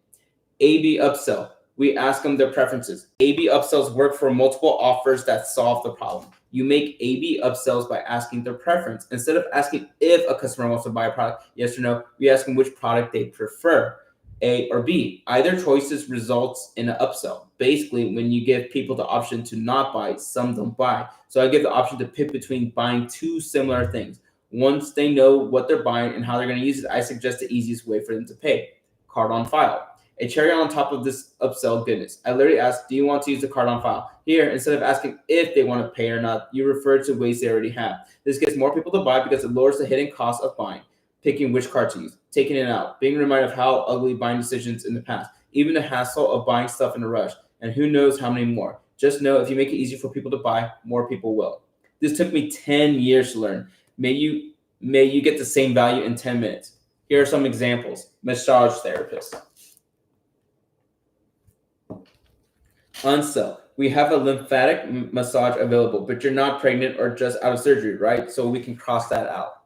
A/B upsell. We ask them their preferences. A/B upsells work for multiple offers that solve the problem. You make A/B upsells by asking their preference. Instead of asking if a customer wants to buy a product, yes or no, we ask them which product they prefer, A or B. Either choices results in an upsell. Basically, when you give people the option to not buy, some don't buy. So I give the option to pick between buying 2 similar things. Once they know what they're buying and how they're going to use it, I suggest the easiest way for them to pay. Card on file. A cherry on top of this upsell goodness. I literally asked, "Do you want to use the card on file?" Here, instead of asking if they want to pay or not, you refer to ways they already have. This gets more people to buy because it lowers the hidden cost of buying, picking which card to use, taking it out, being reminded of how ugly buying decisions in the past, even the hassle of buying stuff in a rush, and who knows how many more. Just know if you make it easy for people to buy, more people will. This took me 10 years to learn. May you get the same value in 10 minutes. Here are some examples. Massage therapist. Unsell. We have a lymphatic massage available, but you're not pregnant or just out of surgery, right? So we can cross that out.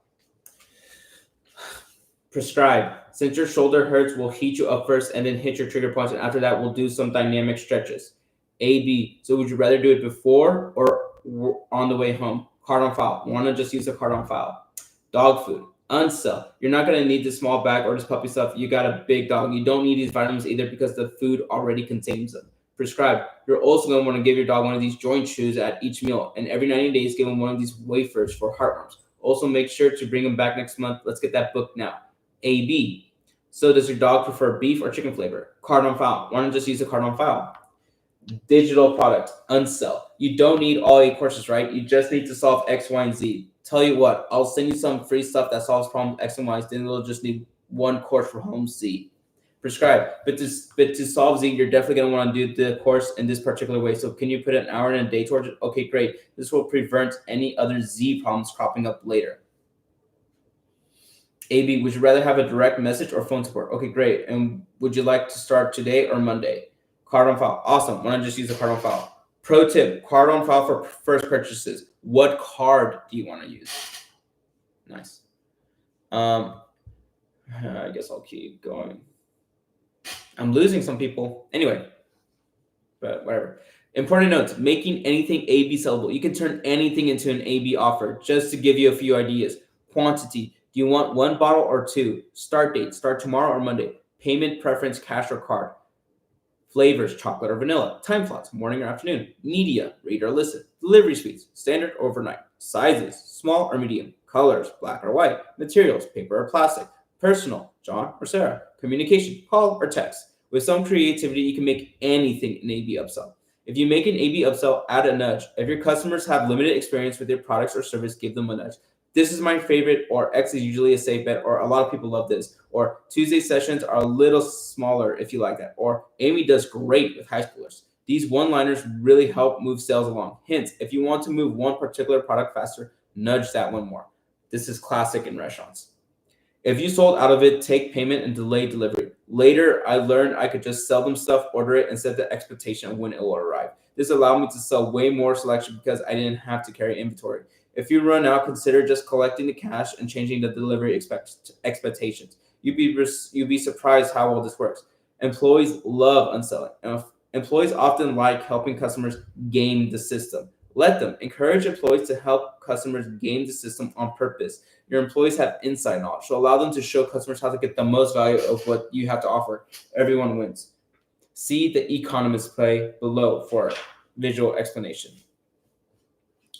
Prescribe. Since your shoulder hurts, we'll heat you up first and then hit your trigger points, and after that, we'll do some dynamic stretches. A/B. So would you rather do it before or on the way home? Card on file. Want to just use the card on file. Dog food. Unsell. You're not going to need this small bag or this puppy stuff. You got a big dog. You don't need these vitamins either because the food already contains them. Prescribe. You're also going to want to give your dog one of these joint chews at each meal, and every 90 days, give him one of these wafers for heartworms. Also, make sure to bring him back next month. Let's get that booked now. A/B. So does your dog prefer beef or chicken flavor? Card on file. Why don't just use the card on file? Digital product. Unsell. You don't need all 8 courses, right? You just need to solve X, Y, and Z. Tell you what, I'll send you some free stuff that solves problems X and Y. Then you'll just need 1 course for home C. prescribe. But to solve Z, you're definitely going to want to do the course in this particular way. So can you put an hour and a day towards it? Okay, great. This will prevent any other Z problems cropping up later. AB, would you rather have a direct message or phone support? Okay, great. And would you like to start today or Monday? Card on file. Awesome. Why don't I just use a card on file? Pro tip, card on file for first purchases. What card do you want to use? Nice. I guess I'll keep going. I'm losing some people. Anyway, but whatever. Important notes, making anything AB sellable. You can turn anything into an AB offer. Just to give you a few ideas. Quantity. Do you want 1 bottle or 2? Start date. Start tomorrow or Monday. Payment preference, cash or card. Flavors, chocolate or vanilla. Time slots, morning or afternoon. Media, read or listen. Delivery speeds, standard or overnight. Sizes, small or medium. Colors, black or white. Materials, paper or plastic. Personal, John or Sarah. Communication, call or text. With some creativity, you can make anything an AB upsell. If you make an AB upsell, add a nudge. If your customers have limited experience with your products or service, give them a nudge. This is my favorite, or X is usually a safe bet, or a lot of people love this, or Tuesday sessions are a little smaller if you like that, or Amy does great with high schoolers. These one-liners really help move sales along. Hence, if you want to move one particular product faster, nudge that one more. This is classic in restaurants. If you sold out of it, take payment and delay delivery. Later, I learned I could just sell them stuff, order it, and set the expectation of when it will arrive. This allowed me to sell way more selection because I didn't have to carry inventory. If you run out, consider just collecting the cash and changing the delivery expectations. You'd be surprised how well this works. Employees love unselling. Employees often like helping customers game the system. Let them. Encourage employees to help customers game the system on purpose. Your employees have inside knowledge, so allow them to show customers how to get the most value of what you have to offer. Everyone wins. See the economist play below for visual explanation.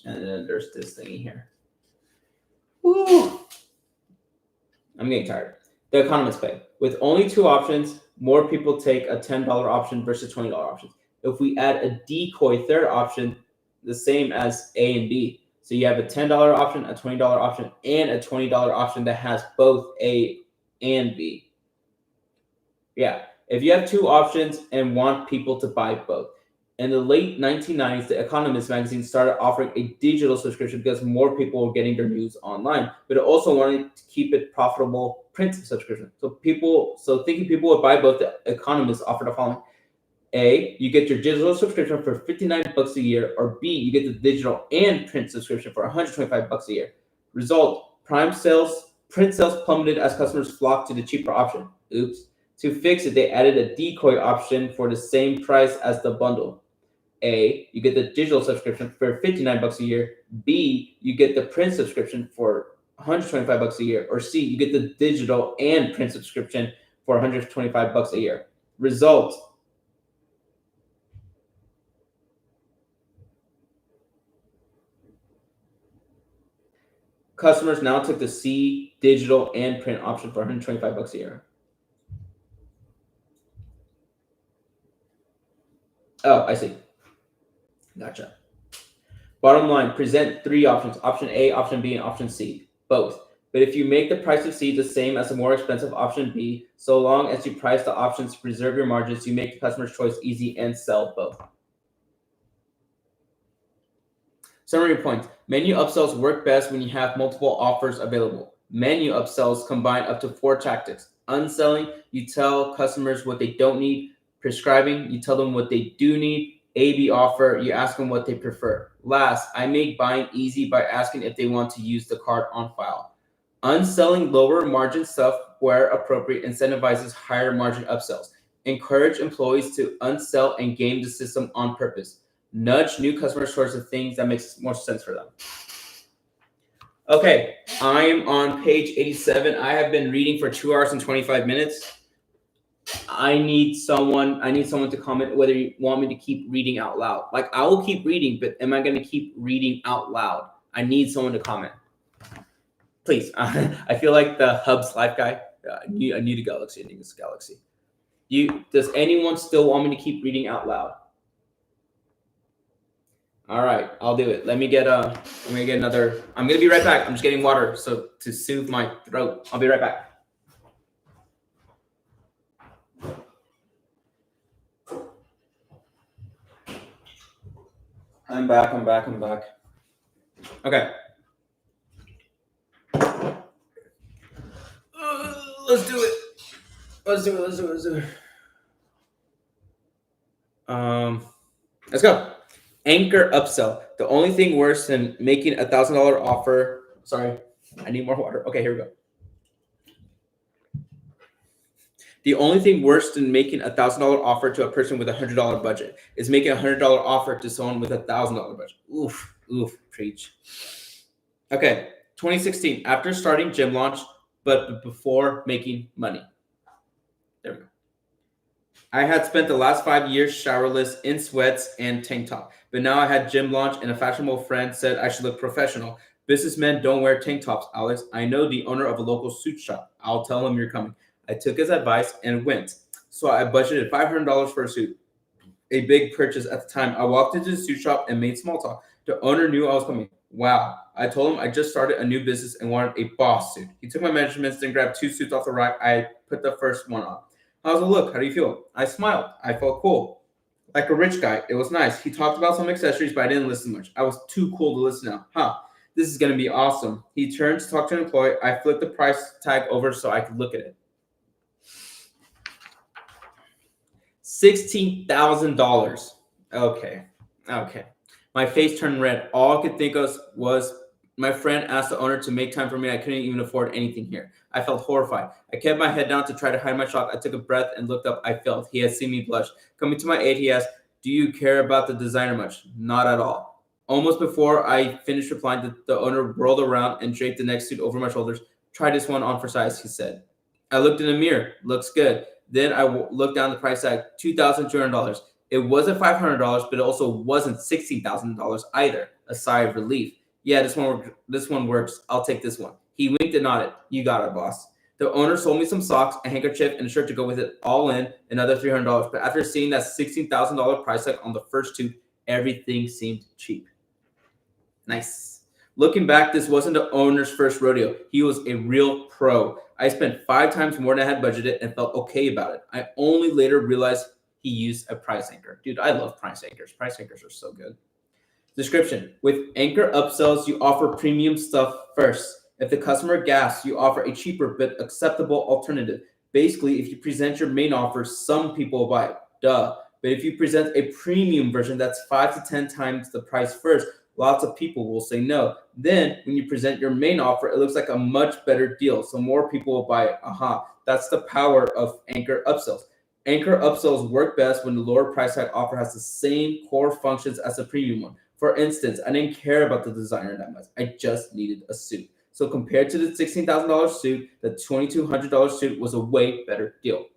And then there's this thingy here. Woo! I'm getting tired. The economist play. With only 2 options, more people take a $10 option versus $20 options. If we add a decoy third option, the same as A and B. So you have a $10 option, a $20 option, and a $20 option that has both A and B. Yeah, if you have 2 options and want people to buy both. In the late 1990s, The Economist magazine started offering a digital subscription because more people were getting their news online, but it also wanted to keep it profitable print subscription. So thinking people would buy both, The Economist offered the following. A, you get your digital subscription for $59 a year, or B, you get the digital and print subscription for $125 a year. Result, print sales plummeted as customers flocked to the cheaper option. Oops. To fix it, they added a decoy option for the same price as the bundle. A, you get the digital subscription for $59 a year. B, you get the print subscription for $125 a year. Or C, you get the digital and print subscription for $125 a year. Result, customers now took the C, digital and print option for $125 a year. Oh, I see. Gotcha. Bottom line, present 3 options, option A, option B, and option C, both. But if you make the price of C the same as the more expensive option B, so long as you price the options to preserve your margins, you make the customer's choice easy and sell both. Summary points. Menu upsells work best when you have multiple offers available. Menu upsells combine up to 4 tactics. Unselling, you tell customers what they don't need. Prescribing, you tell them what they do need. AB offer, you ask them what they prefer. Last, I make buying easy by asking if they want to use the card on file. Unselling lower margin stuff where appropriate incentivizes higher margin upsells. Encourage employees to unsell and game the system on purpose. Nudge new customers towards the things that makes more sense for them. Okay, I'm on page 87. I have been reading for 2 hours and 25 minutes. I need someone to comment whether you want me to keep reading out loud. Like, I will keep reading, but am I going to keep reading out loud? I need someone to comment. Please. I feel like the Hub's life guy. I need a galaxy. I need this galaxy. Does anyone still want me to keep reading out loud? All right, I'll do it. Let me get another. I'm going to be right back. I'm just getting water to soothe my throat. I'll be right back. I'm back. Okay. Let's do it. Let's go. Anchor upsell. The only thing worse than making $1,000 offer. Sorry, I need more water. Okay, here we go. The only thing worse than making $1,000 offer to a person with $100 budget is making $100 offer to someone with $1,000 budget. Oof, preach. Okay, 2016. After starting gym launch, but before making money. There we go. I had spent the last 5 years showerless, in sweats and tank top, but now I had gym launch and a fashionable friend said I should look professional. Businessmen don't wear tank tops, Alex. I know the owner of a local suit shop. I'll tell him you're coming. I took his advice and went. So I budgeted $500 for a suit, a big purchase at the time. I walked into the suit shop and made small talk. The owner knew I was coming. Wow. I told him I just started a new business and wanted a boss suit. He took my measurements, then grabbed 2 suits off the rack. I put the first one on. How's it look? How do you feel? I smiled. I felt cool. Like a rich guy. It was nice. He talked about some accessories, but I didn't listen much. I was too cool to listen now. This is going to be awesome. He turned to talk to an employee. I flipped the price tag over so I could look at it. $16,000. Okay. My face turned red. All I could think of was my friend asked the owner to make time for me. I couldn't even afford anything here. I felt horrified. I kept my head down to try to hide my shock. I took a breath and looked up. I felt he had seen me blush. Coming to my aid, he asked, do you care about the designer much? Not at all. Almost before I finished replying, the owner rolled around and draped the next suit over my shoulders. Try this one on for size, he said. I looked in the mirror. Looks good. Then I looked down the price tag, $2,200. It wasn't $500, but it also wasn't $16,000 either. A sigh of relief. Yeah, this one works. I'll take this one. He winked and nodded. You got it, boss. The owner sold me some socks, a handkerchief, and a shirt to go with it, all in another $300. But after seeing that $16,000 price tag on the first two, everything seemed cheap. Nice. Looking back, this wasn't the owner's first rodeo. He was a real pro. I spent 5 times more than I had budgeted and felt okay about it. I only later realized he used a price anchor. Dude, I love price anchors. Price anchors are so good. Description. With Anchor Upsells, you offer premium stuff first. If the customer gasps, you offer a cheaper but acceptable alternative. Basically, if you present your main offer, some people will buy it. Duh. But if you present a premium version that's 5 to 10 times the price first, lots of people will say no. Then, when you present your main offer, it looks like a much better deal, so more people will buy it. That's the power of Anchor Upsells. Anchor Upsells work best when the lower price tag offer has the same core functions as the premium one. For instance, I didn't care about the designer that much. I just needed a suit. So compared to the $16,000 suit, the $2,200 suit was a way better deal.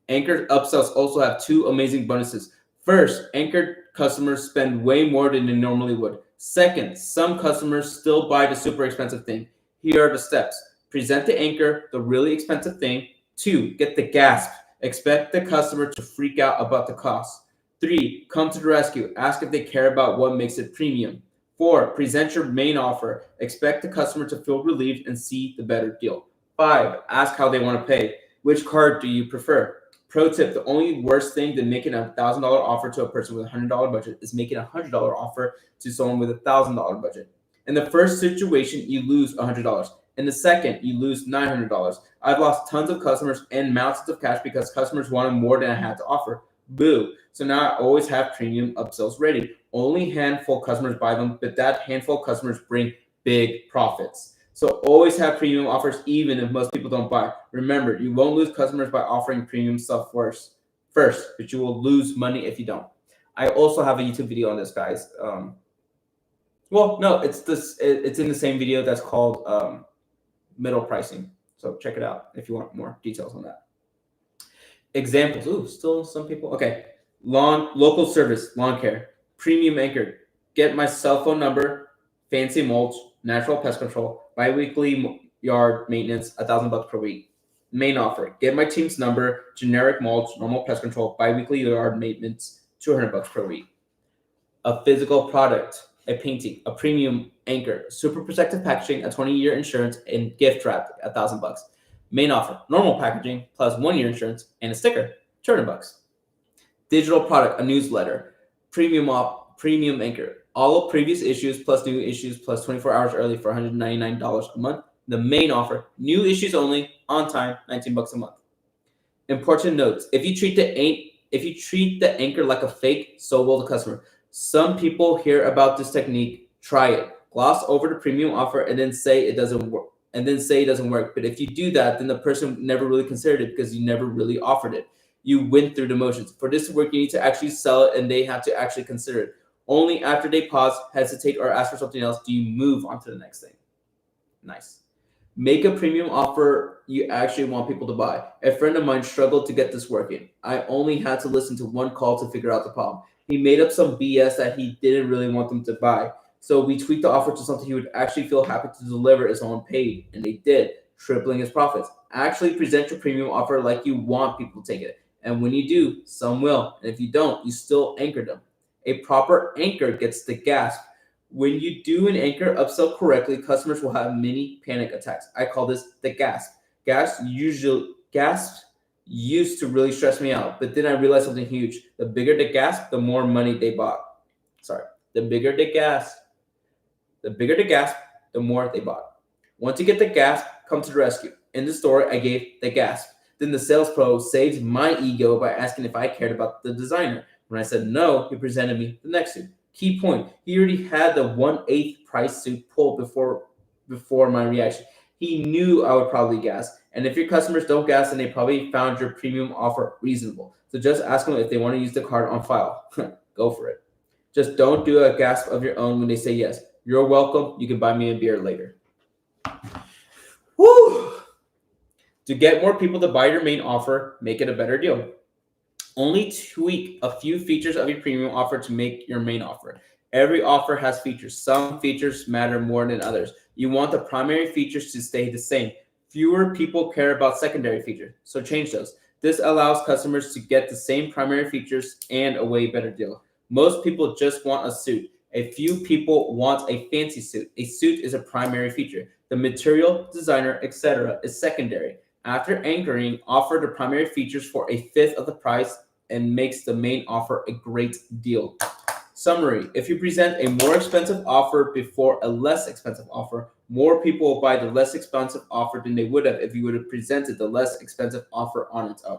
Anchor Upsells also have 2 amazing bonuses. First, anchored customers spend way more than they normally would. Second, some customers still buy the super expensive thing. Here are the steps. Present the anchor, the really expensive thing. 2, get the gasp. Expect the customer to freak out about the cost. 3, come to the rescue. Ask if they care about what makes it premium. 4, present your main offer. Expect the customer to feel relieved and see the better deal. 5, ask how they want to pay. Which card do you prefer? Pro tip, the only worst thing than making a $1,000 offer to a person with a $100 budget is making a $100 offer to someone with a $1,000 budget. In the first situation, you lose $100. In the second, you lose $900. I've lost tons of customers and mountains of cash because customers wanted more than I had to offer. Boo. So now I always have premium upsells ready. Only handful of customers buy them, but that handful of customers bring big profits. So always have premium offers even if most people don't buy. Remember, you won't lose customers by offering premium stuff first, but you will lose money if you don't. I also have a YouTube video on this, guys. It's in the same video that's called middle pricing. So check it out if you want more details on that. Examples. Ooh, still some people. Okay. Local service, lawn care, premium anchored. Get my cell phone number, fancy mulch, natural pest control, biweekly yard maintenance, $1,000 per week. Main offer. Get my team's number, generic mulch, normal pest control, biweekly yard maintenance, $200 per week. A physical product, a painting, a premium anchor, super protective packaging, a 20-year insurance, and gift wrap, $1,000. Main offer, normal packaging plus 1-year insurance and a sticker, $200. Digital product, a newsletter, premium premium anchor. All of previous issues plus new issues plus 24 hours early for $199 a month. The main offer, new issues only, on time, $19 a month. Important notes: if you treat the anchor like a fake, so will the customer. Some people hear about this technique, try it, gloss over the premium offer, and then say it doesn't work. But if you do that, then the person never really considered it because you never really offered it. You went through the motions. For this to work, you need to actually sell it, and they have to actually consider it. Only after they pause, hesitate, or ask for something else do you move on to the next thing. Nice. Make a premium offer you actually want people to buy. A friend of mine struggled to get this working. I only had to listen to one call to figure out the problem. He made up some BS that he didn't really want them to buy. So we tweaked the offer to something he would actually feel happy to deliver if someone paid. And they did, tripling his profits. Actually present your premium offer like you want people to take it. And when you do, some will. And if you don't, you still anchor them. A proper anchor gets the gasp. When you do an anchor upsell correctly, customers will have mini panic attacks. I call this the gasp. Gasps used to really stress me out, but then I realized something huge. The bigger the gasp, the more money they bought. The bigger the gasp, the more they bought. Once you get the gasp, come to the rescue. In the story, I gave the gasp. Then the sales pro saved my ego by asking if I cared about the designer. When I said no, he presented me the next suit. Key point, he already had the 1/8 price suit pulled before my reaction. He knew I would probably gas. And if your customers don't gas, then they probably found your premium offer reasonable. So just ask them if they want to use the card on file. Go for it. Just don't do a gasp of your own when they say yes. You're welcome. You can buy me a beer later. Woo! To get more people to buy your main offer, make it a better deal. Only tweak a few features of your premium offer to make your main offer. Every offer has features. Some features matter more than others. You want the primary features to stay the same. Fewer people care about secondary features, so change those. This allows customers to get the same primary features and a way better deal. Most people just want a suit. A few people want a fancy suit. A suit is a primary feature. The material, designer, etc. is secondary. After anchoring, offer the primary features for 1/5 of the price and makes the main offer a great deal. Summary: if you present a more expensive offer before a less expensive offer, more people will buy the less expensive offer than they would have if you would have presented the less expensive offer on its own.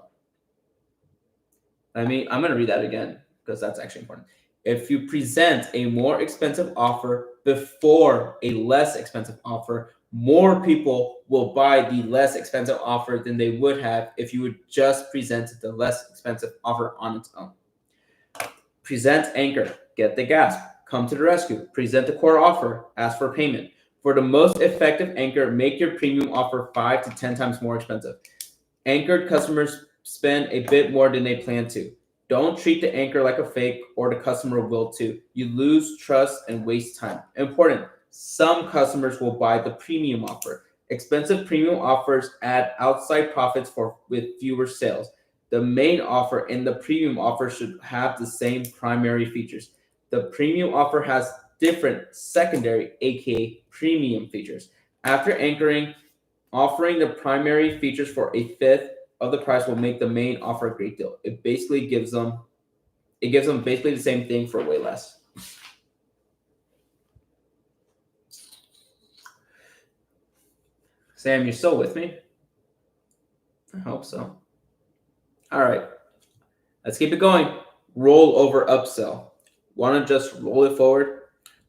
I'm going to read that again because that's actually important. If you present a more expensive offer before a less expensive offer, more people will buy the less expensive offer than they would have if you would just presented the less expensive offer on its own. Present anchor, get the gasp, come to the rescue, present the core offer, ask for payment. For the most effective anchor, make your premium offer 5 to 10 times more expensive. Anchored customers spend a bit more than they plan to. Don't treat the anchor like a fake or the customer will too. You lose trust and waste time. Important, some customers will buy the premium offer. Expensive premium offers add outside profits with fewer sales. The main offer and the premium offer should have the same primary features. The premium offer has different secondary, aka premium features. After anchoring, offering the primary features for 1/5 of the price will make the main offer a great deal. It basically gives them basically the same thing for way less. Sam, you're still with me? I hope so. All right, let's keep it going. Roll over upsell. Want to just roll it forward?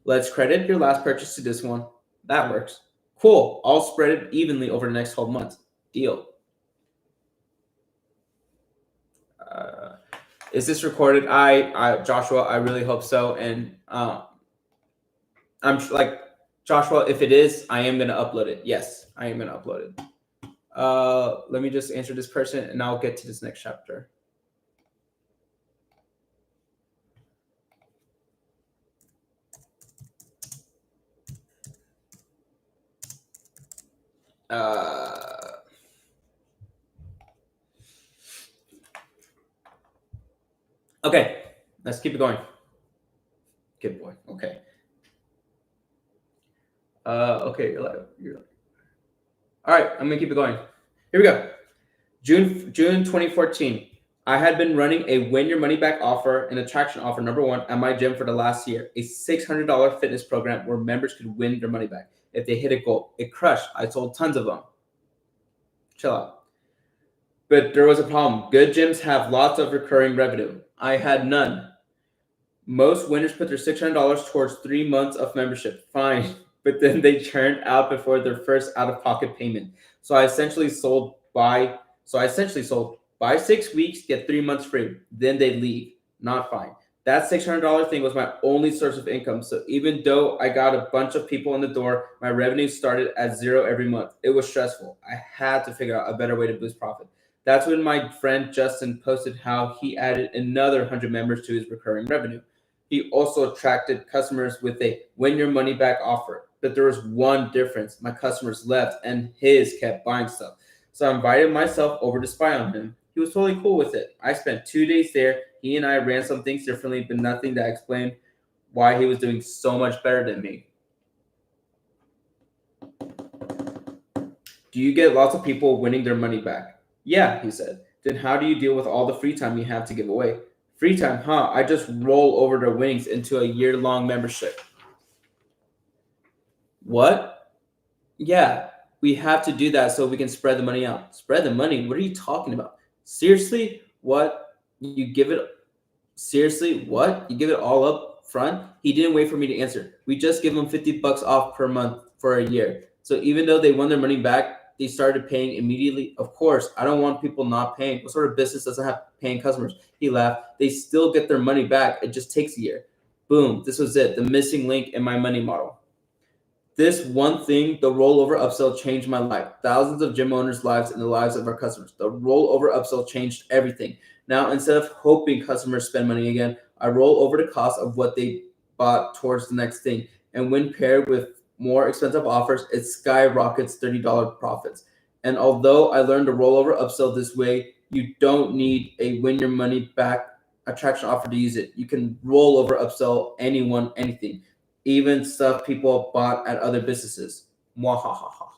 Let's credit your last purchase to this one. That works. Cool. I'll spread it evenly over the next 12 months. Deal. Is this recorded? Joshua, I really hope so. And I'm like, Joshua, if it is, I am going to upload it. Yes, I am going to upload it. Let me just answer this person and I'll get to this next chapter. Okay, let's keep it going. Good boy. Okay. Okay, you're like. All right, I'm gonna keep it going. Here we go. June 2014. I had been running a win your money back offer and attraction offer number 1 at my gym for the last year, a $600 fitness program where members could win their money back if they hit a goal. It crushed. I sold tons of them. Chill out. But there was a problem. Good gyms have lots of recurring revenue. I had none. Most winners put their $600 towards 3 months of membership. Fine. But then they churned out before their first out-of-pocket payment. So I essentially sold buy 6 weeks, get 3 months free. Then they leave. Not fine. That $600 thing was my only source of income. So even though I got a bunch of people in the door, my revenue started at 0 every month. It was stressful. I had to figure out a better way to boost profit. That's when my friend Justin posted how he added another 100 members to his recurring revenue. He also attracted customers with a win your money back offer. But there was one difference. My customers left and his kept buying stuff. So I invited myself over to spy on him. He was totally cool with it. I spent 2 days there. He and I ran some things differently, but nothing that explained why he was doing so much better than me. Do you get lots of people winning their money back? Yeah, he said. Then how do you deal with all the free time you have to give away? Free time, huh? I just roll over their winnings into a year-long membership. What? Yeah, we have to do that so we can spread the money out. Spread the money? What are you talking about? Seriously? What? You give it all up front? He didn't wait for me to answer. We just give them $50 off per month for a year. So even though they won their money back, they started paying immediately. Of course, I don't want people not paying. What sort of business doesn't have paying customers? He laughed. They still get their money back. It just takes a year. Boom. This was it. The missing link in my money model. This one thing, the rollover upsell, changed my life. Thousands of gym owners' lives and the lives of our customers. The rollover upsell changed everything. Now, instead of hoping customers spend money again, I roll over the cost of what they bought towards the next thing. And when paired with more expensive offers, it skyrockets $30 profits. And although I learned to rollover upsell this way, you don't need a win your money back attraction offer to use it. You can roll over upsell anyone, anything. Even stuff people bought at other businesses. Mwahahaha.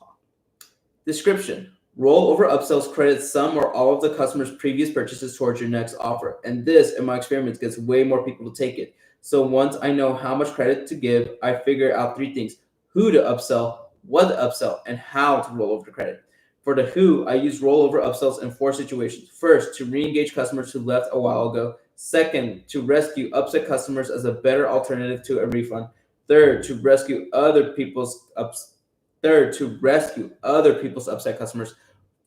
Description. Rollover upsells credit some or all of the customer's previous purchases towards your next offer. And this, in my experiments, gets way more people to take it. So once I know how much credit to give, I figure out 3 things. Who to upsell, what to upsell, and how to roll over the credit. For the who, I use rollover upsells in 4 situations. First, to re-engage customers who left a while ago. Second, to rescue upset customers as a better alternative to a refund. Third, to rescue other people's upset customers.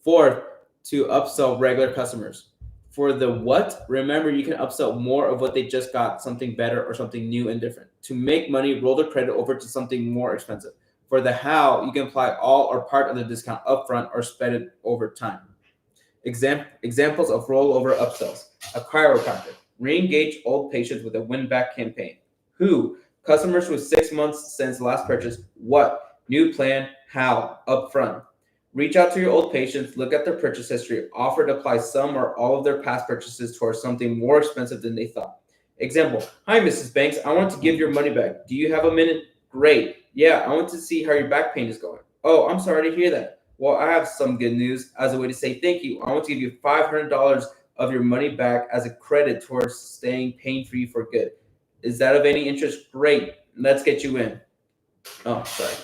Fourth, to upsell regular customers. For the what, remember you can upsell more of what they just got, something better or something new and different. To make money, roll the credit over to something more expensive. For the how, you can apply all or part of the discount upfront or spread it over time. Examples of rollover upsells. A chiropractor. Re-engage old patients with a win-back campaign. Who? Customers with 6 months since last purchase. What? New plan. How? Upfront. Reach out to your old patients, look at their purchase history, offer to apply some or all of their past purchases towards something more expensive than they thought. Example, hi, Mrs. Banks. I want to give your money back. Do you have a minute? Great. Yeah, I want to see how your back pain is going. Oh, I'm sorry to hear that. Well, I have some good news. As a way to say thank you, I want to give you $500 of your money back as a credit towards staying pain-free for good. Is that of any interest? Great. Let's get you in. Oh, sorry.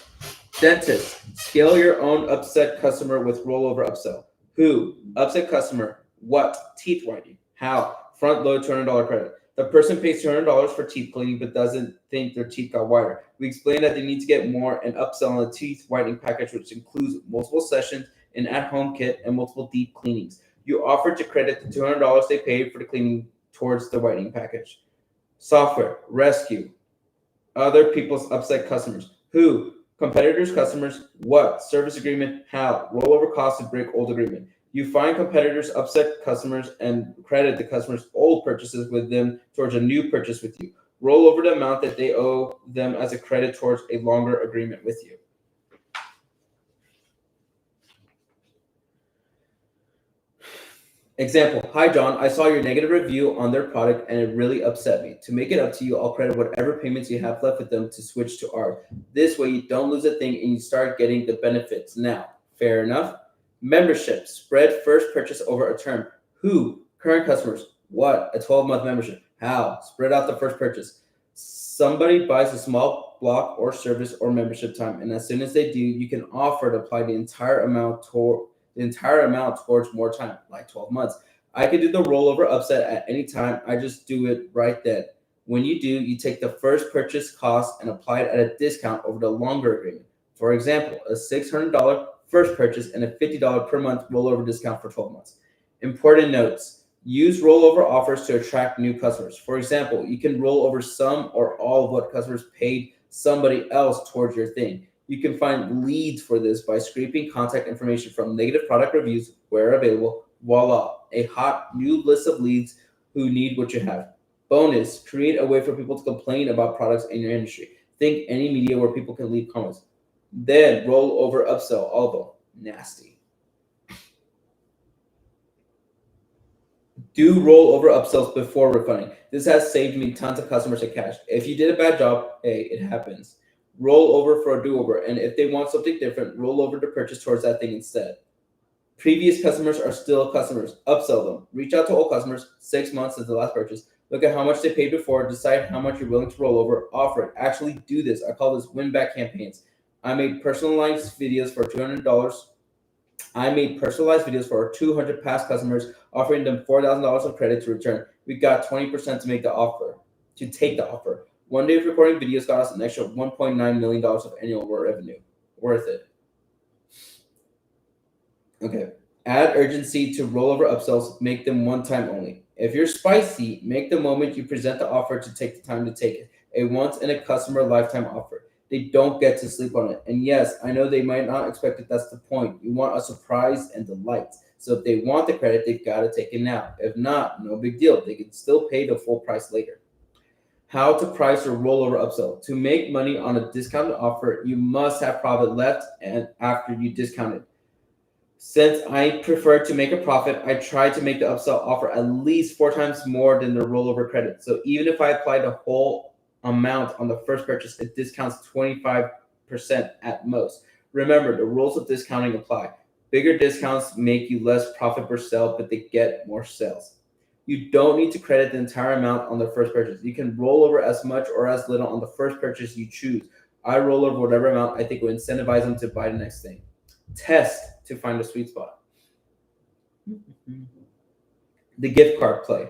Dentist. Scale your own upset customer with rollover upsell. Who? Upset customer. What? Teeth whitening. How? Front load $200 credit. The person pays $200 for teeth cleaning but doesn't think their teeth got whiter. We explain that they need to get more and upsell on the teeth whitening package, which includes multiple sessions, an at-home kit, and multiple deep cleanings. You offer to credit the $200 they paid for the cleaning towards the whitening package. Software. Rescue. Other people's upset customers. Who? Competitors' customers. What? Service agreement. How? Rollover cost to break old agreement. You find competitors' upset customers and credit the customer's old purchases with them towards a new purchase with you. Roll over the amount that they owe them as a credit towards a longer agreement with you. Example, hi John, I saw your negative review on their product and it really upset me. To make it up to you, I'll credit whatever payments you have left with them to switch to ours. This way you don't lose a thing and you start getting the benefits now. Fair enough? Membership, spread first purchase over a term. Who? Current customers, what? A 12-month membership. How? Spread out the first purchase. Somebody buys a small block or service or membership time, and as soon as they do, you can offer to apply the entire amount towards more time, like 12 months. I could do the rollover upset at any time. I just do it right then. When you do, you take the first purchase cost and apply it at a discount over the longer agreement. For example, a $600 first purchase and a $50 per month rollover discount for 12 months. Important notes. Use rollover offers to attract new customers. For example, you can roll over some or all of what customers paid somebody else towards your thing. You can find leads for this by scraping contact information from negative product reviews where available. Voila, a hot new list of leads who need what you have. Bonus, create a way for people to complain about products in your industry. Think any media where people can leave comments. Then roll over upsell, although nasty. Do roll over upsells before refunding. This has saved me tons of customers and cash. If you did a bad job, hey, it happens. Roll over for a do-over, and if they want something different, roll over to purchase towards that thing instead. Previous customers are still customers. Upsell them. Reach out to old customers, 6 months since the last purchase. Look at how much they paid before. Decide how much you're willing to roll over. Offer it. Actually do this. I call this win-back campaigns. I made personalized videos for $200. I made personalized videos for our 200 past customers, offering them $4,000 of credit to return. We got 20% to make the offer, to take the offer. One day of recording videos got us an extra $1.9 million of annual revenue. Worth it. Okay. Add urgency to rollover upsells. Make them one time only. If you're spicy, make the moment you present the offer to take the time to take it. A once in a customer lifetime offer. They don't get to sleep on it. And yes, I know they might not expect it. That's the point. You want a surprise and delight. So if they want the credit, they've got to take it now. If not, no big deal. They can still pay the full price later. How to price or rollover upsell. To make money on a discounted offer, you must have profit left and after you discount it. Since I prefer to make a profit, I try to make the upsell offer at least 4 times more than the rollover credit. So even if I apply the whole amount on the first purchase, it discounts 25% at most. Remember, the rules of discounting apply. Bigger discounts make you less profit per sale, but they get more sales. You don't need to credit the entire amount on the first purchase. You can roll over as much or as little on the first purchase you choose. I roll over whatever amount I think will incentivize them to buy the next thing. Test to find a sweet spot. The gift card play.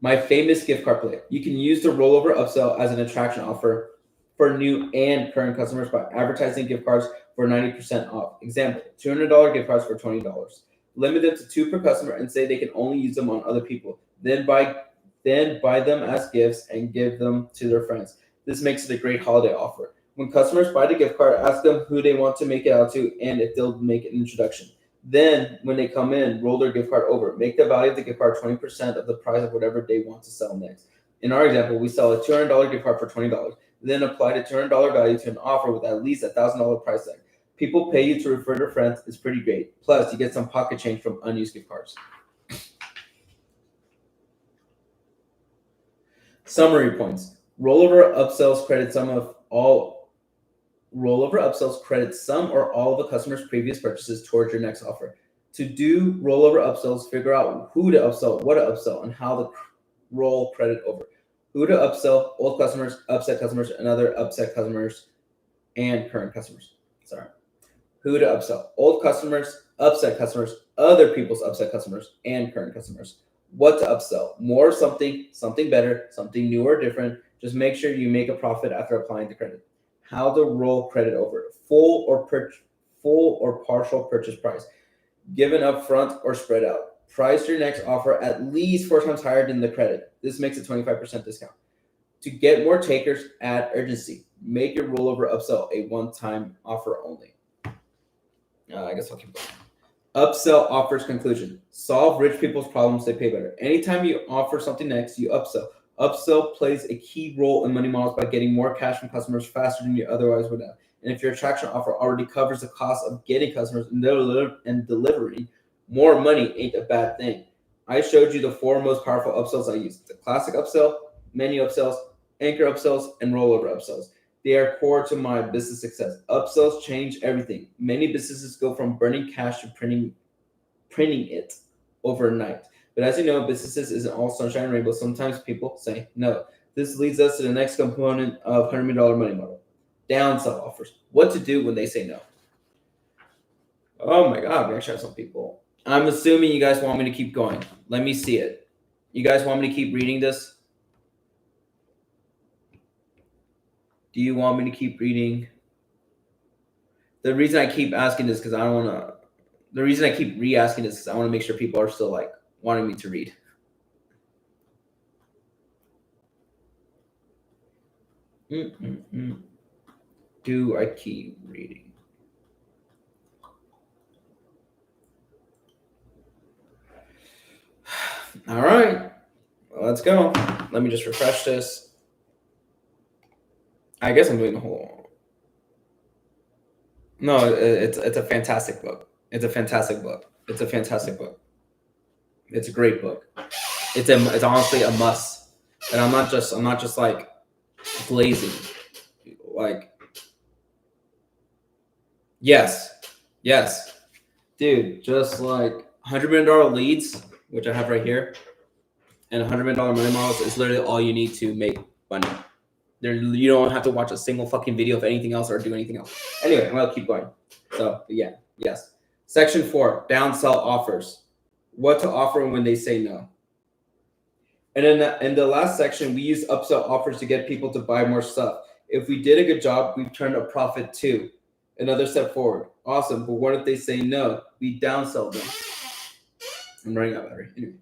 My famous gift card play. You can use the rollover upsell as an attraction offer for new and current customers by advertising gift cards for 90% off. Example, $200 gift cards for $20. Limit them to 2 per customer and say they can only use them on other people. Then buy them as gifts and give them to their friends. This makes it a great holiday offer. When customers buy the gift card, ask them who they want to make it out to and if they'll make an introduction. Then, when they come in, roll their gift card over. Make the value of the gift card 20% of the price of whatever they want to sell next. In our example, we sell a $200 gift card for $20. Then apply the $200 value to an offer with at least a $1,000 price tag. People pay you to refer their friends. It's pretty great. Plus, you get some pocket change from unused gift cards. Summary points. Rollover upsells credit some or all of a customer's previous purchases towards your next offer. To do rollover upsells, figure out who to upsell, what to upsell, and how to roll credit over. Who to upsell, old customers, upset customers, and other upset customers, and current customers. Who to upsell, old customers, upset customers, other people's upset customers, and current customers. What to upsell, more something better, something new or different. Just make sure you make a profit after applying the credit. How to roll credit over. Full or partial purchase price. Given up front or spread out. Price your next offer at least 4 times higher than the credit. This makes a 25% discount. To get more takers, add urgency. Make your rollover upsell a one-time offer only. I guess I'll keep going. Upsell offers conclusion. Solve rich people's problems, they pay better. Anytime you offer something next, you upsell. Upsell plays a key role in money models by getting more cash from customers faster than you otherwise would have. And if your attraction offer already covers the cost of getting customers and delivering, more money ain't a bad thing. I showed you the 4 most powerful upsells I use. The classic upsell, menu upsells, anchor upsells, and rollover upsells. They are core to my business success. Upsells change everything. Many businesses go from burning cash to printing it overnight. But as you know, businesses isn't all sunshine and rainbows. Sometimes people say no. This leads us to the next component of $100 million money model: downsell offers. What to do when they say no. Oh my God, we actually have some people. I'm assuming you guys want me to keep going. Let me see it. You guys want me to keep reading this? Do you want me to keep reading? The reason I keep asking this because I don't want to. The reason I keep re-asking this is I want to make sure people are still like wanting me to read. Do I keep reading? All right, well, let's go. Let me just refresh this. I guess I'm doing the whole. No, it's a fantastic book. It's a fantastic book. It's a fantastic book. It's a great book. It's honestly a must. And I'm not just like glazing. Like, yes, dude. Just like $100 million leads, which I have right here, and $100 million money models is literally all you need to make money. You don't have to watch a single fucking video of anything else or do anything else. Anyway, I'm gonna keep going. So yeah, yes. Section 4, downsell offers. What to offer when they say no. And in the last section, we use upsell offers to get people to buy more stuff. If we did a good job, we've turned a profit too. Another step forward. Awesome. But what if they say no? We downsell them. I'm running out of battery. Anyway.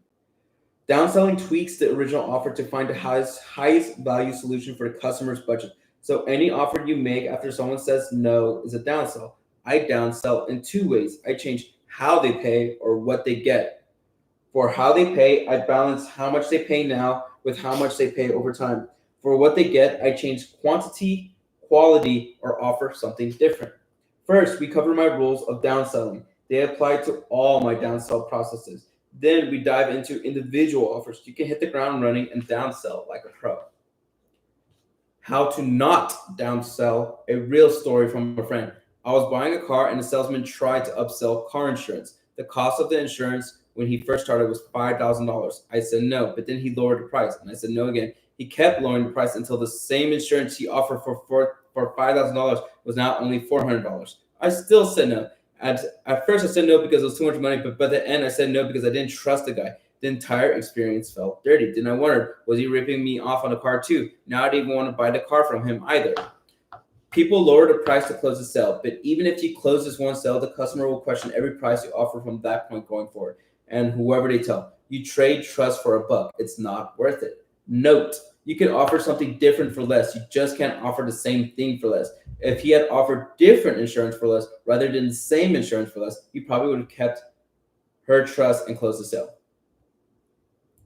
Downselling tweaks the original offer to find the highest value solution for the customer's budget. So any offer you make after someone says no is a downsell. I downsell in two ways. I change how they pay or what they get. For how they pay, I balance how much they pay now with how much they pay over time. For what they get, I change quantity, quality, or offer something different. First, we cover my rules of downselling. They apply to all my downsell processes. Then we dive into individual offers. You can hit the ground running and downsell like a pro. How to not downsell, a real story from a friend. I was buying a car and the salesman tried to upsell car insurance. The cost of the insurance when he first started was $5,000. I said no, but then he lowered the price and I said no again. He kept lowering the price until the same insurance he offered for $5,000 was now only $400. I still said no. At first, I said no because it was too much money, but by the end, I said no because I didn't trust the guy. The entire experience felt dirty. Then I wondered, was he ripping me off on the car too? Now I didn't even want to buy the car from him either. People lower the price to close the sale, but even if you close this one sale, the customer will question every price you offer from that point going forward. And whoever they tell, you trade trust for a buck. It's not worth it. Note, you can offer something different for less. You just can't offer the same thing for less. If he had offered different insurance for less rather than the same insurance for less, he probably would have kept her trust and closed the sale.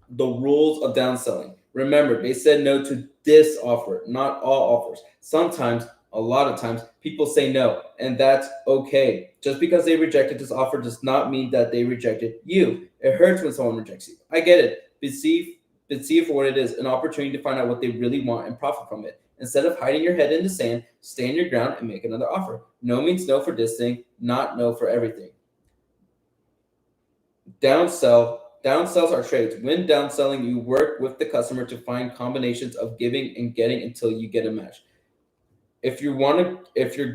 The rules of downselling. Remember, they said no to this offer, not all offers. Sometimes, a lot of times, people say no, and that's okay. Just because they rejected this offer does not mean that they rejected you. It hurts when someone rejects you. I get it. But see it for what it is, an opportunity to find out what they really want and profit from it. Instead of hiding your head in the sand, stand your ground and make another offer. No means no for this thing, not no for everything. Downsell. Downsells are trades. When downselling, you work with the customer to find combinations of giving and getting until you get a match. If you're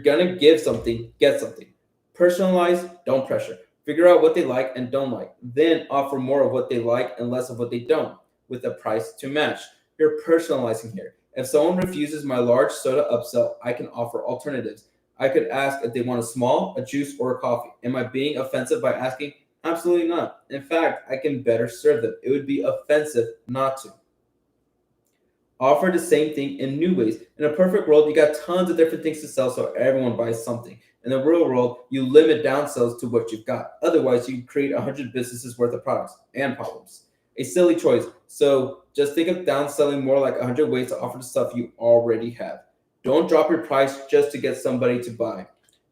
gonna give something, get something. Personalize, don't pressure. Figure out what they like and don't like. Then offer more of what they like and less of what they don't, with a price to match. You're personalizing here. If someone refuses my large soda upsell, I can offer alternatives. I could ask if they want a small, a juice, or a coffee. Am I being offensive by asking? Absolutely not. In fact, I can better serve them. It would be offensive not to. Offer the same thing in new ways. In a perfect world, you got tons of different things to sell so everyone buys something. In the real world, you limit downsells to what you've got. Otherwise, you create 100 businesses worth of products and problems. A silly choice. So just think of downselling more like 100 ways to offer the stuff you already have. Don't drop your price just to get somebody to buy.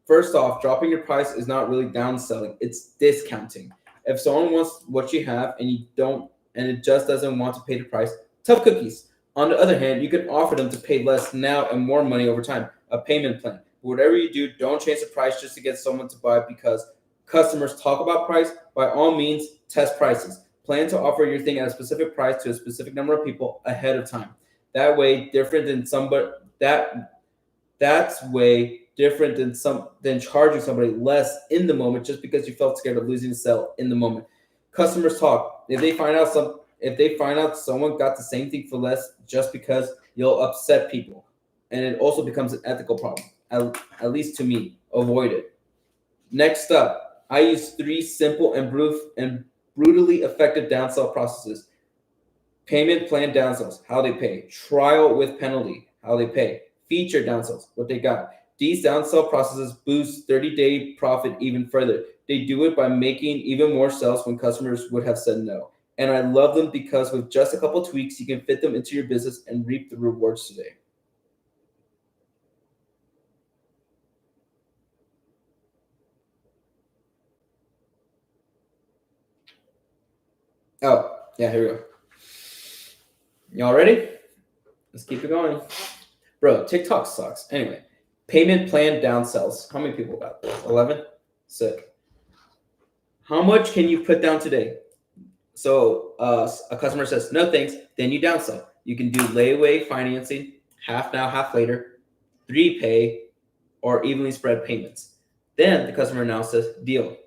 First off, dropping your price is not really downselling. It's discounting. If someone wants what you have and you don't, and it just doesn't want to pay the price, tough cookies. On the other hand, you can offer them to pay less now and more money over time, a payment plan. But whatever you do, don't change the price just to get someone to buy because customers talk about price. By all means, test prices. Plan to offer your thing at a specific price to a specific number of people ahead of time. That way, different than somebody that's way different than charging somebody less in the moment just because you felt scared of losing the sale in the moment. Customers talk. If they find out someone got the same thing for less just because, you'll upset people. And it also becomes an ethical problem. At least to me. Avoid it. Next up, I use 3 simple and brutally effective downsell processes. Payment plan downsells, how they pay. Trial with penalty, how they pay. Feature downsells, what they got. These downsell processes boost 30-day profit even further. They do it by making even more sales when customers would have said no. And I love them because with just a couple tweaks, you can fit them into your business and reap the rewards today. Oh, yeah, here we go. Y'all ready? Let's keep it going. Bro, TikTok sucks. Anyway, payment plan downsells. How many people got? 11? Sick. How much can you put down today? So a customer says, no thanks, then you downsell. You can do layaway financing, half now, half later, 3 pay, or evenly spread payments. Then the customer now says, deal.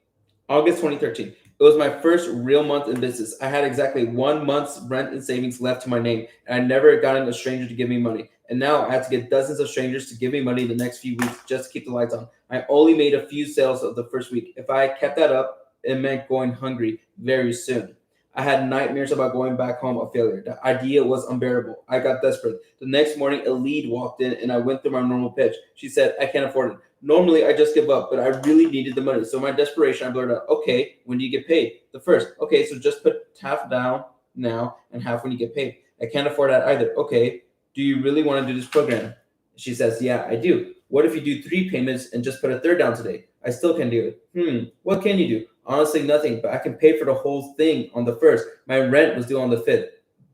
August 2013. It was my first real month in business. I had exactly 1 month's rent and savings left to my name, and I never gotten a stranger to give me money. And now I had to get dozens of strangers to give me money the next few weeks just to keep the lights on. I only made a few sales of the first week. If I kept that up, it meant going hungry very soon. I had nightmares about going back home a failure. The idea was unbearable. I got desperate. The next morning, a lead walked in, and I went through my normal pitch. She said, I can't afford it. Normally, I just give up, but I really needed the money. So my desperation, I blurted out, okay, when do you get paid? The first. Okay, so just put half down now and half when you get paid. I can't afford that either. Okay, do you really want to do this program? She says, yeah, I do. What if you do 3 payments and just put a third down today? I still can do it. What can you do? Honestly, nothing, but I can pay for the whole thing on the first. My rent was due on the 5th.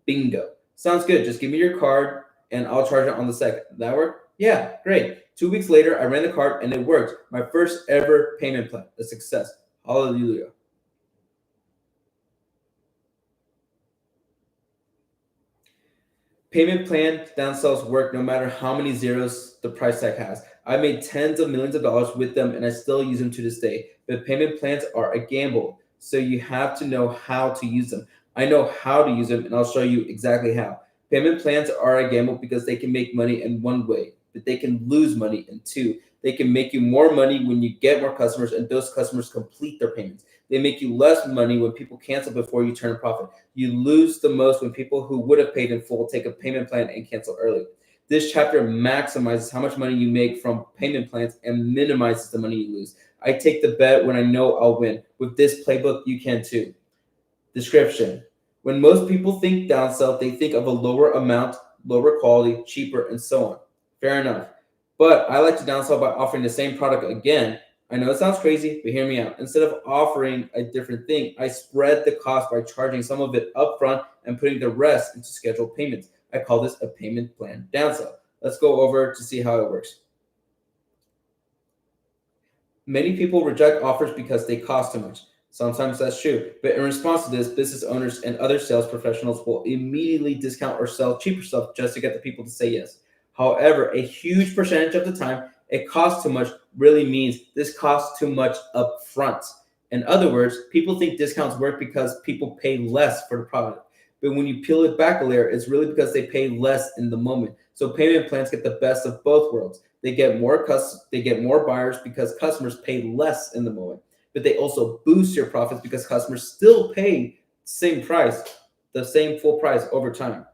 Bingo. Sounds good. Just give me your card and I'll charge it on the 2nd. That work? Yeah, great. 2 weeks later, I ran the card and it worked. My first ever payment plan, a success. Hallelujah. Payment plan downsells work no matter how many zeros the price tag has. I made tens of millions of dollars with them and I still use them to this day. But payment plans are a gamble, so you have to know how to use them. I know how to use them and I'll show you exactly how. Payment plans are a gamble because they can make money in one way, but they can lose money in two. They can make you more money when you get more customers and those customers complete their payments. They make you less money when people cancel before you turn a profit. You lose the most when people who would have paid in full take a payment plan and cancel early. This chapter maximizes how much money you make from payment plans and minimizes the money you lose. I take the bet when I know I'll win. With this playbook, you can too. Description. When most people think downsell, they think of a lower amount, lower quality, cheaper, and so on. Fair enough. But I like to downsell by offering the same product again. I know it sounds crazy, but hear me out. Instead of offering a different thing, I spread the cost by charging some of it upfront and putting the rest into scheduled payments. I call this a payment plan downsell. Let's go over to see how it works. Many people reject offers because they cost too much. Sometimes that's true, but in response to this, business owners and other sales professionals will immediately discount or sell cheaper stuff just to get the people to say yes. However, a huge percentage of the time, it costs too much really means this costs too much up front. In other words, people think discounts work because people pay less for the product. But when you peel it back a layer, it's really because they pay less in the moment. So payment plans get the best of both worlds. They get more buyers because customers pay less in the moment. But they also boost your profits because customers still pay the same full price over time.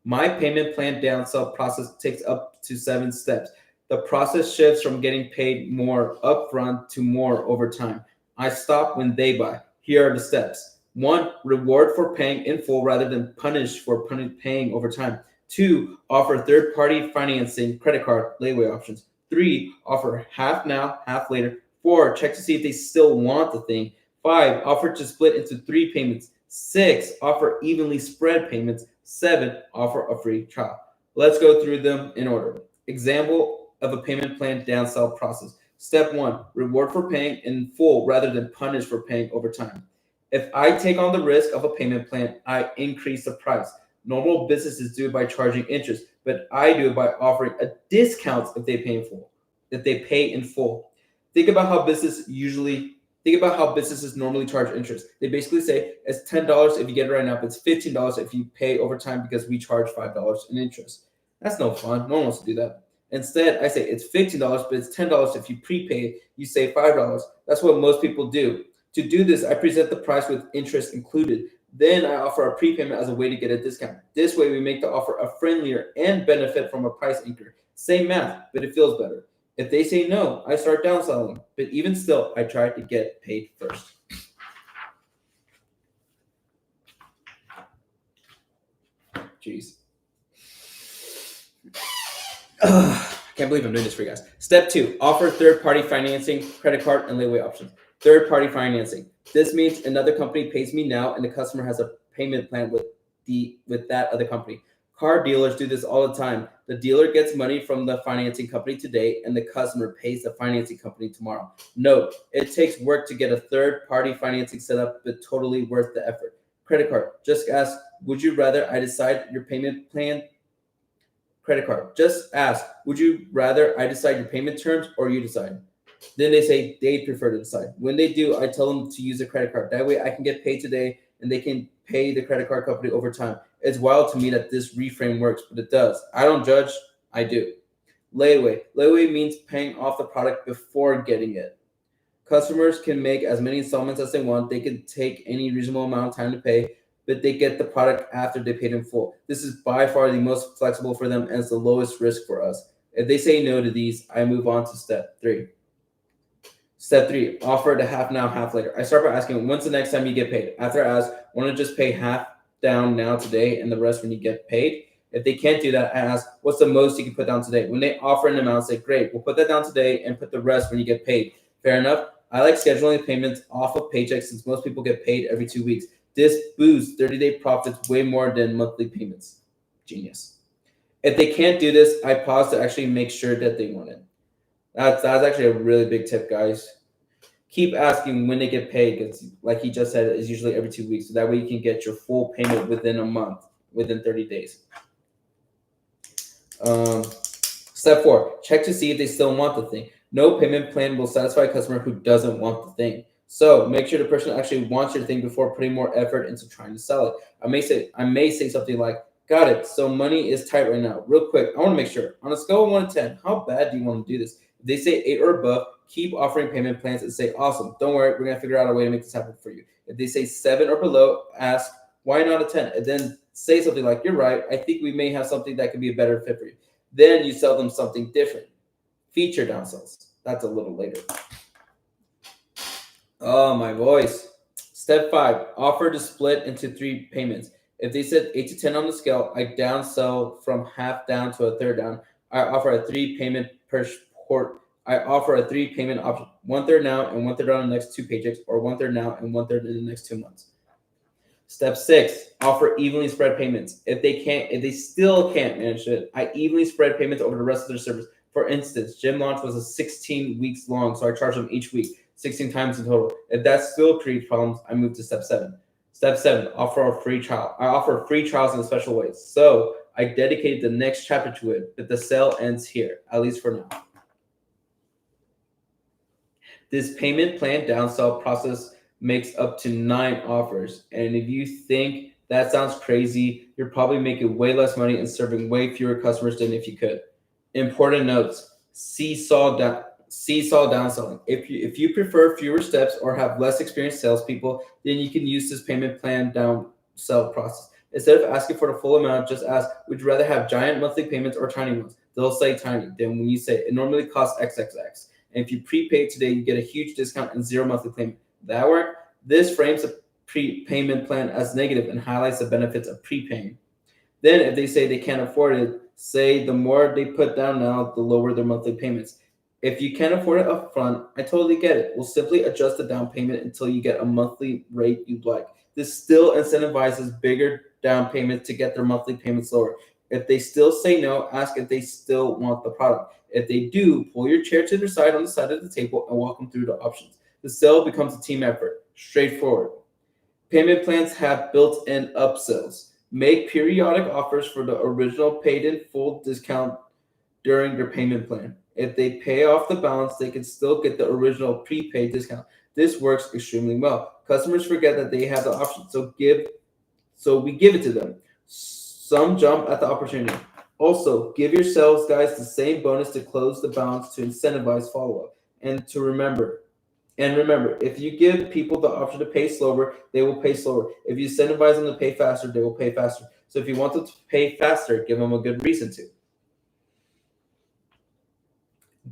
My payment plan downsell process takes up to 7 steps. The process shifts from getting paid more upfront to more over time. I stop when they buy. Here are the steps. 1, reward for paying in full rather than punish for paying over time. 2, offer third-party financing, credit card, layaway options. 3, offer half now, half later. 4, check to see if they still want the thing. 5, offer to split into 3 payments. 6, offer evenly spread payments. 7, offer a free trial. Let's go through them in order. Example of a payment plan downsell process. Step 1, reward for paying in full rather than punish for paying over time. If I take on the risk of a payment plan, I increase the price. Normal businesses do it by charging interest, but I do it by offering a discount if they pay in full. If they pay in full. Think about how businesses normally charge interest. They basically say it's $10 if you get it right now, but it's $15 if you pay over time because we charge $5 in interest. That's no fun. No one wants to do that. Instead, I say it's $15, but it's $10 if you prepay. You save $5. That's what most people do. To do this, I present the price with interest included. Then I offer a prepayment as a way to get a discount. This way, we make the offer a friendlier and benefit from a price anchor. Same math, but it feels better. If they say no, I start downselling. But even still, I try to get paid first. Jeez. I can't believe I'm doing this for you guys. Step 2, offer third-party financing, credit card, and layaway options. Third-party financing. This means another company pays me now, and the customer has a payment plan with that other company. Car dealers do this all the time. The dealer gets money from the financing company today, and the customer pays the financing company tomorrow. Note, it takes work to get a third-party financing set up, but totally worth the effort. Credit card. Just ask, would you rather I decide your payment plan? Credit card. Just ask, would you rather I decide your payment terms or you decide? Then they say they prefer to decide. When they do, I tell them to use a credit card. That way I can get paid today and they can pay the credit card company over time. It's wild to me that this reframe works, but it does. I don't judge, I do. Layaway. Layaway means paying off the product before getting it. Customers can make as many installments as they want. They can take any reasonable amount of time to pay, but they get the product after they paid in full. This is by far the most flexible for them and it's the lowest risk for us. If they say no to these, I move on to step 3. Step 3, offer to half now, half later. I start by asking, when's the next time you get paid? After I ask, want to just pay half down now today and the rest when you get paid? If they can't do that, I ask, what's the most you can put down today? When they offer an amount, say, great, we'll put that down today and put the rest when you get paid. Fair enough? I like scheduling payments off of paychecks since most people get paid every 2 weeks. This boosts 30-day profits way more than monthly payments. Genius. If they can't do this, I pause to actually make sure that they want it. That's actually a really big tip, guys. Keep asking when they get paid because, like he just said, it's usually every 2 weeks. So that way you can get your full payment within a month, within 30 days. Step 4, check to see if they still want the thing. No payment plan will satisfy a customer who doesn't want the thing. So make sure the person actually wants your thing before putting more effort into trying to sell it. I may say something like, got it, so money is tight right now. Real quick, I want to make sure. On a scale of 1 to 10, how bad do you want to do this? If they say 8 or above, keep offering payment plans and say, awesome, don't worry, we're going to figure out a way to make this happen for you. If they say 7 or below, ask, why not a 10? And then say something like, you're right, I think we may have something that could be a better fit for you. Then you sell them something different. Feature downsells. That's a little later. Oh, my voice. Step 5, offer to split into 3 payments. If they said 8 to 10 on the scale, I downsell from half down to a third down. I offer a 3 payment per port. I offer a 3 payment option, 1/3 now and 1/3 on the next 2 paychecks, or 1/3 now and 1/3 in the next 2 months. Step 6, offer evenly spread payments. If they still can't manage it, I evenly spread payments over the rest of their service. For instance, gym launch was a 16 weeks long, so I charge them each week, 16 times in total. If that still creates problems, I move to step 7. Step 7, offer a free trial. I offer free trials in a special way. So I dedicated the next chapter to it, but the sale ends here, at least for now. This payment plan downsell process makes up to 9 offers. And if you think that sounds crazy, you're probably making way less money and serving way fewer customers than if you could. Important notes, seesaw downselling. If you prefer fewer steps or have less experienced salespeople, then you can use this payment plan downsell process. Instead of asking for the full amount, just ask, would you rather have giant monthly payments or tiny ones? They'll say tiny. Then when you say, it normally costs XXX. And if you prepay today, you get a huge discount and 0 monthly payment. That work? This frames a prepayment plan as negative and highlights the benefits of prepaying. Then if they say they can't afford it, say the more they put down now, the lower their monthly payments. If you can't afford it up front, I totally get it. We'll simply adjust the down payment until you get a monthly rate you'd like. This still incentivizes bigger down payments to get their monthly payments lower. If they still say no, ask if they still want the product. If they do, pull your chair to their side on the side of the table and walk them through the options. The sale becomes a team effort. Straightforward. Payment plans have built-in upsells. Make periodic offers for the original paid in full discount during their payment plan. If they pay off the balance, they can still get the original prepaid discount. This works extremely well. Customers forget that they have the option, so we give it to them. Some jump at the opportunity. Also, give your sales guys the same bonus to close the balance to incentivize follow-up. And remember, if you give people the option to pay slower, they will pay slower. If you incentivize them to pay faster, they will pay faster. So if you want them to pay faster, give them a good reason to.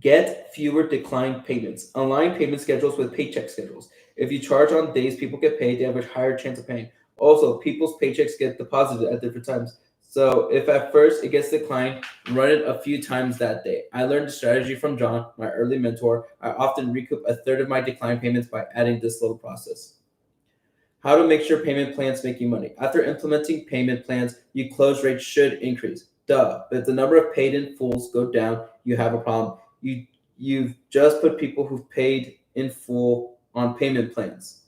Get fewer declined payments. Align payment schedules with paycheck schedules. If you charge on days people get paid, they have a higher chance of paying. Also, people's paychecks get deposited at different times. So if at first it gets declined, run it a few times that day. I learned the strategy from John, my early mentor. I often recoup a third of my declined payments by adding this little process. How to make sure payment plans make you money. After implementing payment plans, your close rate should increase. Duh. But if the number of paid in fulls go down, you have a problem. You've just put people who've paid in full on payment plans.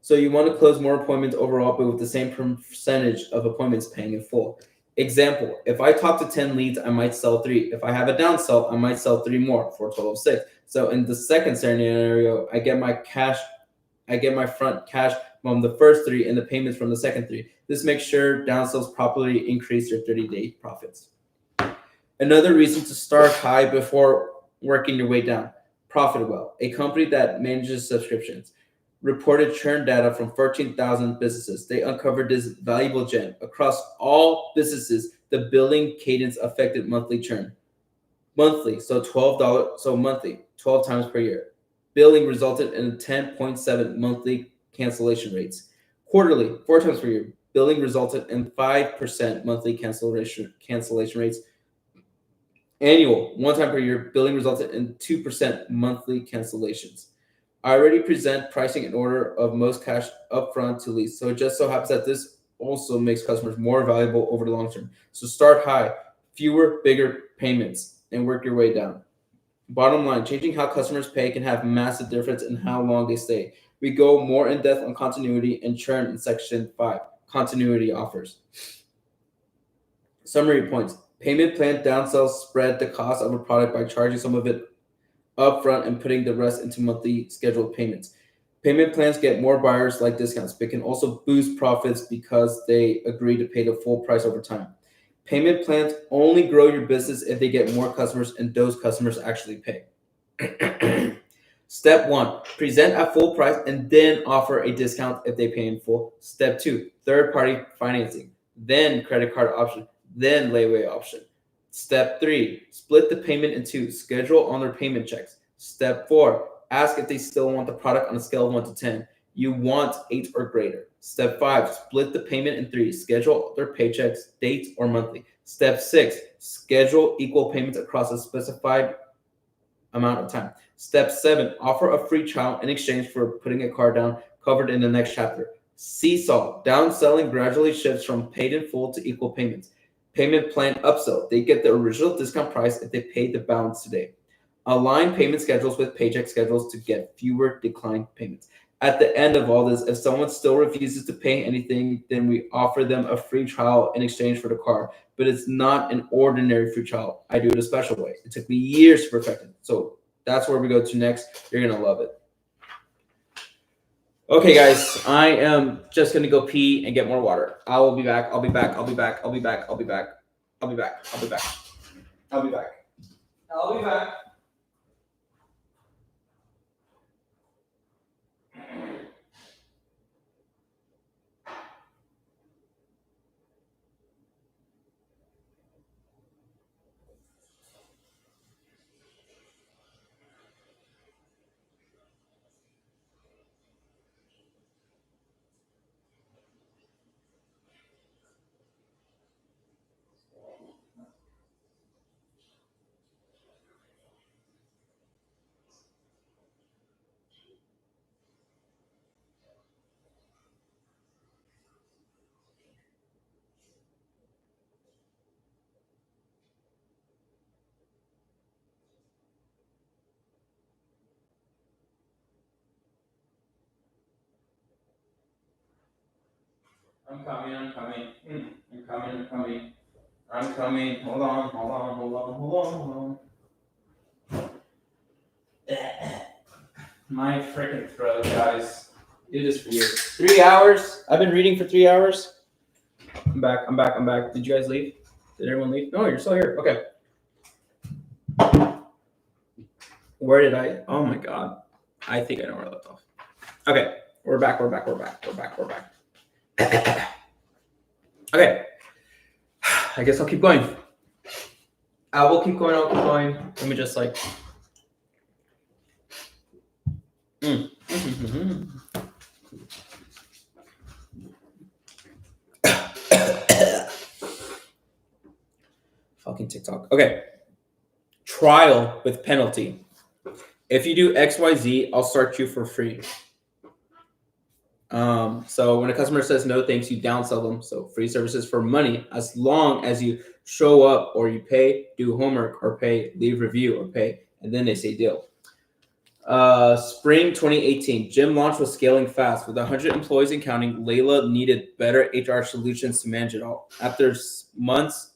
So you want to close more appointments overall, but with the same percentage of appointments paying in full. Example, if I talk to 10 leads, I might sell 3. If I have a downsell, I might sell 3 more for a total of 6. So in the second scenario, I get my front cash from the first 3 and the payments from the second 3. This makes sure downsells properly increase your 30-day profits. Another reason to start high before working your way down. Profit Well, a company that manages subscriptions, reported churn data from 13,000 businesses. They uncovered this valuable gem. Across all businesses, the billing cadence affected monthly churn. Monthly, so $12, so monthly, 12 times per year. Billing resulted in 10.7 monthly cancellation rates. Quarterly, 4 times per year. Billing resulted in 5% monthly cancellation rates. Annual, 1 time per year, billing resulted in 2% monthly cancellations. I already present pricing in order of most cash upfront to lease. So it just so happens that this also makes customers more valuable over the long term. So start high, fewer, bigger payments, and work your way down. Bottom line, changing how customers pay can have massive difference in how long they stay. We go more in depth on continuity and churn in section 5, continuity offers. Summary points. Payment plan downsells spread the cost of a product by charging some of it upfront and putting the rest into monthly scheduled payments. Payment plans get more buyers like discounts, but can also boost profits because they agree to pay the full price over time. Payment plans only grow your business if they get more customers and those customers actually pay. Step 1, present at full price and then offer a discount if they pay in full. Step 2, third-party financing, then credit card option, then layaway option. Step 3, split the payment in 2, schedule on their payment checks. Step 4, ask if they still want the product on a scale of 1 to 10. You want 8 or greater. Step 5, split the payment in 3, schedule their paychecks, dates, or monthly. Step 6, schedule equal payments across a specified amount of time. Step 7, offer a free trial in exchange for putting a card down, covered in the next chapter. Seesaw, downselling gradually shifts from paid in full to equal payments. Payment plan upsell, they get the original discount price if they pay the balance today. Align payment schedules with paycheck schedules to get fewer declined payments. At the end of all this, if someone still refuses to pay anything, then we offer them a free trial in exchange for the card. But it's not an ordinary free trial. I do it a special way. It took me years to perfect it. So that's where we go to next. You're going to love it. Okay, guys, I am just going to go pee and get more water. I will be back. I'll be back. I'll be back. I'll be back. I'll be back. I'll be back. I'll be back. I'll be back. I'll be back. I'm coming. I'm coming. I'm coming. I'm coming. I'm coming. Hold on. Hold on. Hold on. Hold on. Hold on. My freaking throat, guys. Do this for you. 3 hours. I've been reading for 3 hours. I'm back. I'm back. I'm back. Did you guys leave? Did everyone leave? No, you're still here. Okay. Where did I? Oh my god. I think I know where I left off. Okay. We're back. We're back. We're back. We're back. We're back. Okay. I guess I'll keep going. I will keep going. I'll keep going. Let me just like. Fucking TikTok. Okay. Trial with penalty. If you do XYZ, I'll start you for free. So when a customer says no thanks, you downsell them. So free services for money, as long as you show up or you pay, do homework or pay, leave review or pay, and then they say deal. Spring 2018, gym launch was scaling fast. With 100 employees and counting, Layla needed better HR solutions to manage it all. After months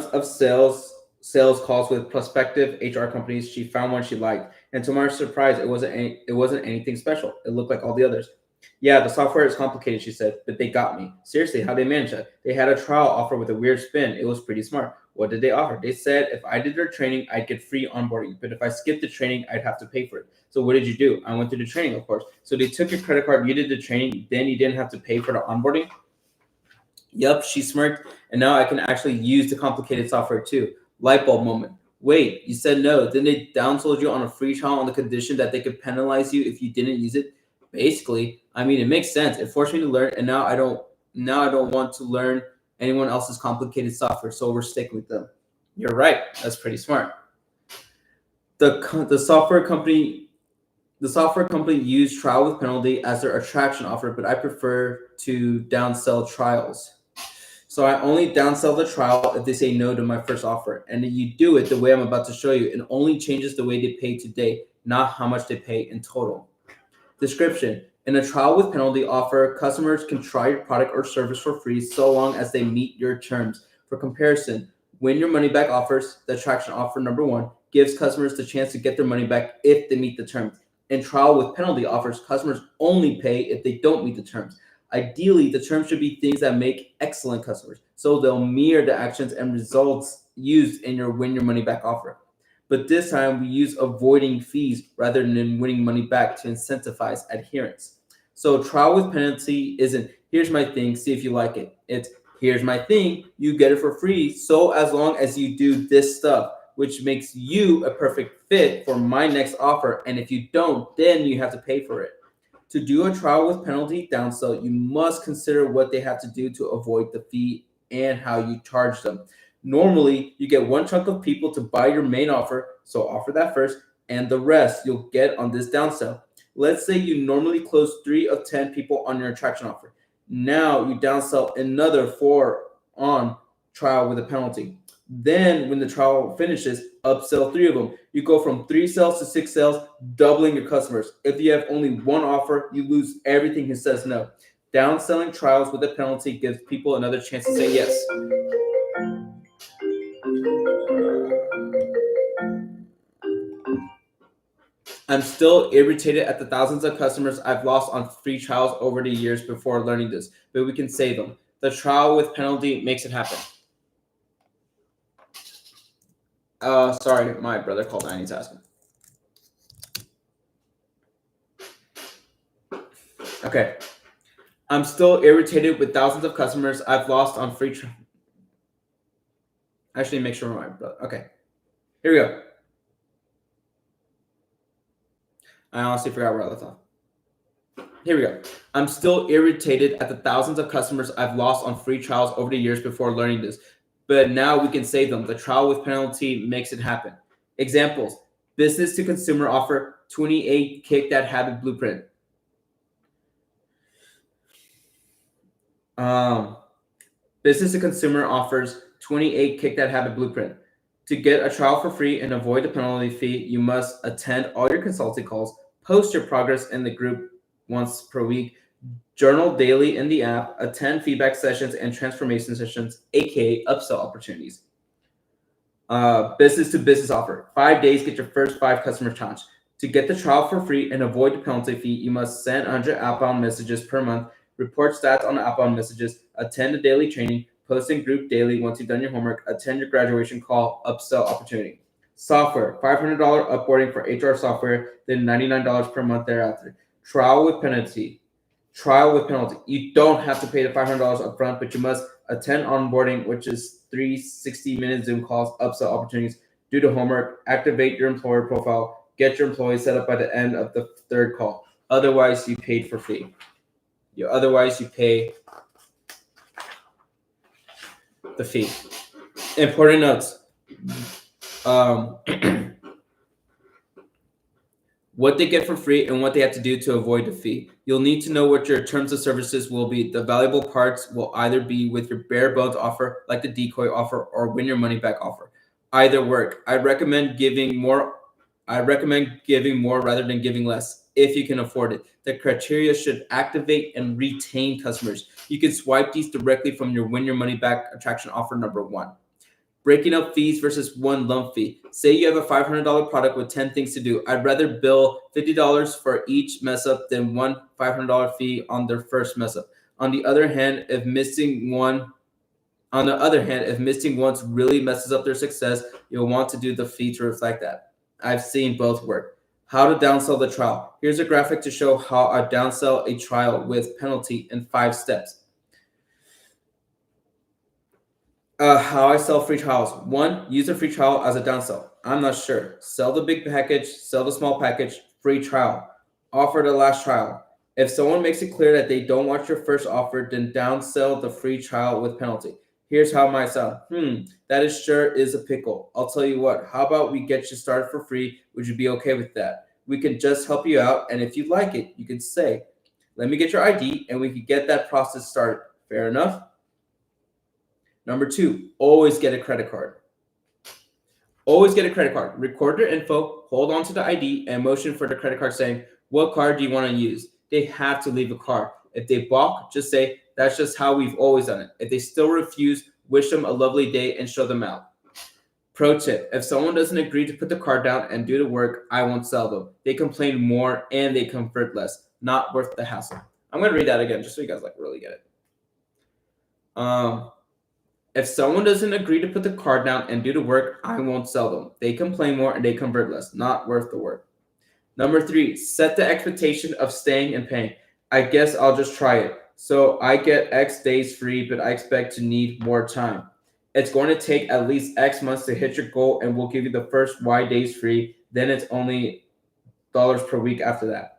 of sales calls with prospective HR companies, she found one she liked. And to my surprise, it wasn't anything special. It looked like all the others. Yeah, the software is complicated, she said, but they got me. Seriously, how they manage that? They had a trial offer with a weird spin. It was pretty smart. What did they offer? They said if I did their training, I'd get free onboarding. But if I skipped the training, I'd have to pay for it. So what did you do? I went through the training, of course. So they took your credit card, you did the training, then you didn't have to pay for the onboarding? Yep, she smirked, and now I can actually use the complicated software too. Light bulb moment. Wait, you said no. Then they downsold you on a free trial on the condition that they could penalize you if you didn't use it? Basically, I mean, it makes sense. It forced me to learn, and now I don't want to learn anyone else's complicated software, so we're sticking with them. You're right. That's pretty smart. The software company used trial with penalty as their attraction offer, but I prefer to downsell trials. So I only downsell the trial if they say no to my first offer. And you do it the way I'm about to show you. It only changes the way they pay today, not how much they pay in total. Description. In a trial with penalty offer, customers can try your product or service for free so long as they meet your terms. For comparison, win your money back offers, the attraction offer number 1, gives customers the chance to get their money back if they meet the terms. In trial with penalty offers, customers only pay if they don't meet the terms. Ideally, the terms should be things that make excellent customers, so they'll mirror the actions and results used in your win your money back offer. But this time, we use avoiding fees rather than winning money back to incentivize adherence. So trial with penalty isn't, here's my thing, see if you like it. It's, here's my thing, you get it for free, so as long as you do this stuff, which makes you a perfect fit for my next offer, and if you don't, then you have to pay for it. To do a trial with penalty downsell, you must consider what they have to do to avoid the fee and how you charge them. Normally, you get one chunk of people to buy your main offer, so offer that first, and the rest you'll get on this downsell. Let's say you normally close 3 of 10 people on your attraction offer. Now you downsell another 4 on trial with a penalty. Then when the trial finishes, upsell 3 of them. You go from 3 sales to 6 sales, doubling your customers. If you have only one offer, you lose everything who says no. Downselling trials with a penalty gives people another chance to say yes. I'm still irritated at the thousands of customers I've lost on free trials over the years before learning this, but we can save them. The trial with penalty makes it happen. Sorry, my brother called. I need to ask him. Okay. I'm still irritated with thousands of customers I've lost on free trial. Actually, make sure my brother. Okay. Here we go. I honestly forgot where I left off. Here we go. I'm still irritated at the thousands of customers I've lost on free trials over the years before learning this, but now we can save them. The trial with penalty makes it happen. Examples: business to consumer offer, 28 kick that habit blueprint. Business to consumer offers 28 kick that habit blueprint. To get a trial for free and avoid the penalty fee, you must attend all your consulting calls, post your progress in the group once per week, journal daily in the app, attend feedback sessions and transformation sessions, aka upsell opportunities. Business to business offer. 5 days, get your first 5 customer challenge. To get the trial for free and avoid the penalty fee, you must send 100 outbound messages per month, report stats on the outbound messages, attend a daily training, post in group daily once you've done your homework, attend your graduation call, upsell opportunity. Software, $500 upboarding for HR software, then $99 per month thereafter. Trial with penalty. You don't have to pay the $500 upfront, but you must attend onboarding, which is 3 60-minute Zoom calls, upsell opportunities, do the homework, activate your employer profile, get your employees set up by the end of the 3rd call. Otherwise, you paid for fee. Otherwise, you pay the fee. Important notes. What they get for free and what they have to do to avoid the fee. You'll need to know what your terms of services will be. The valuable parts will either be with your bare bones offer, like the decoy offer, or win your money back offer. Either work. I recommend giving more rather than giving less if you can afford it. The criteria should activate and retain customers. You can swipe these directly from your win your money back attraction offer number 1. Breaking up fees versus one lump fee. Say you have a $500 product with 10 things to do. I'd rather bill $50 for each mess up than one $500 fee on their first mess up. On the other hand, if missing once really messes up their success, you'll want to do the fee to reflect that. I've seen both work. How to downsell the trial. Here's a graphic to show how I downsell a trial with penalty in 5 steps. How I sell free trials. 1, use a free trial as a downsell. I'm not sure. Sell the big package, sell the small package, free trial. Offer the last trial. If someone makes it clear that they don't want your first offer, then downsell the free trial with penalty. Here's how it might sound. That is a pickle. I'll tell you what, how about we get you started for free? Would you be okay with that? We can just help you out, and if you like it, you can say, let me get your ID, and we can get that process started. Fair enough? Number 2, always get a credit card. Always get a credit card. Record their info, hold on to the ID, and motion for the credit card saying, what card do you want to use? They have to leave a card. If they balk, just say, that's just how we've always done it. If they still refuse, wish them a lovely day and show them out. Pro tip, if someone doesn't agree to put the card down and do the work, I won't sell them. They complain more and they convert less. Not worth the hassle. I'm going to read that again just so you guys really get it. If someone doesn't agree to put the card down and do the work, I won't sell them. They complain more and they convert less. Not worth the work. Number 3, set the expectation of staying and paying. I guess I'll just try it. So I get X days free, but I expect to need more time. It's going to take at least X months to hit your goal, and we'll give you the first Y days free. Then it's only dollars per week after that.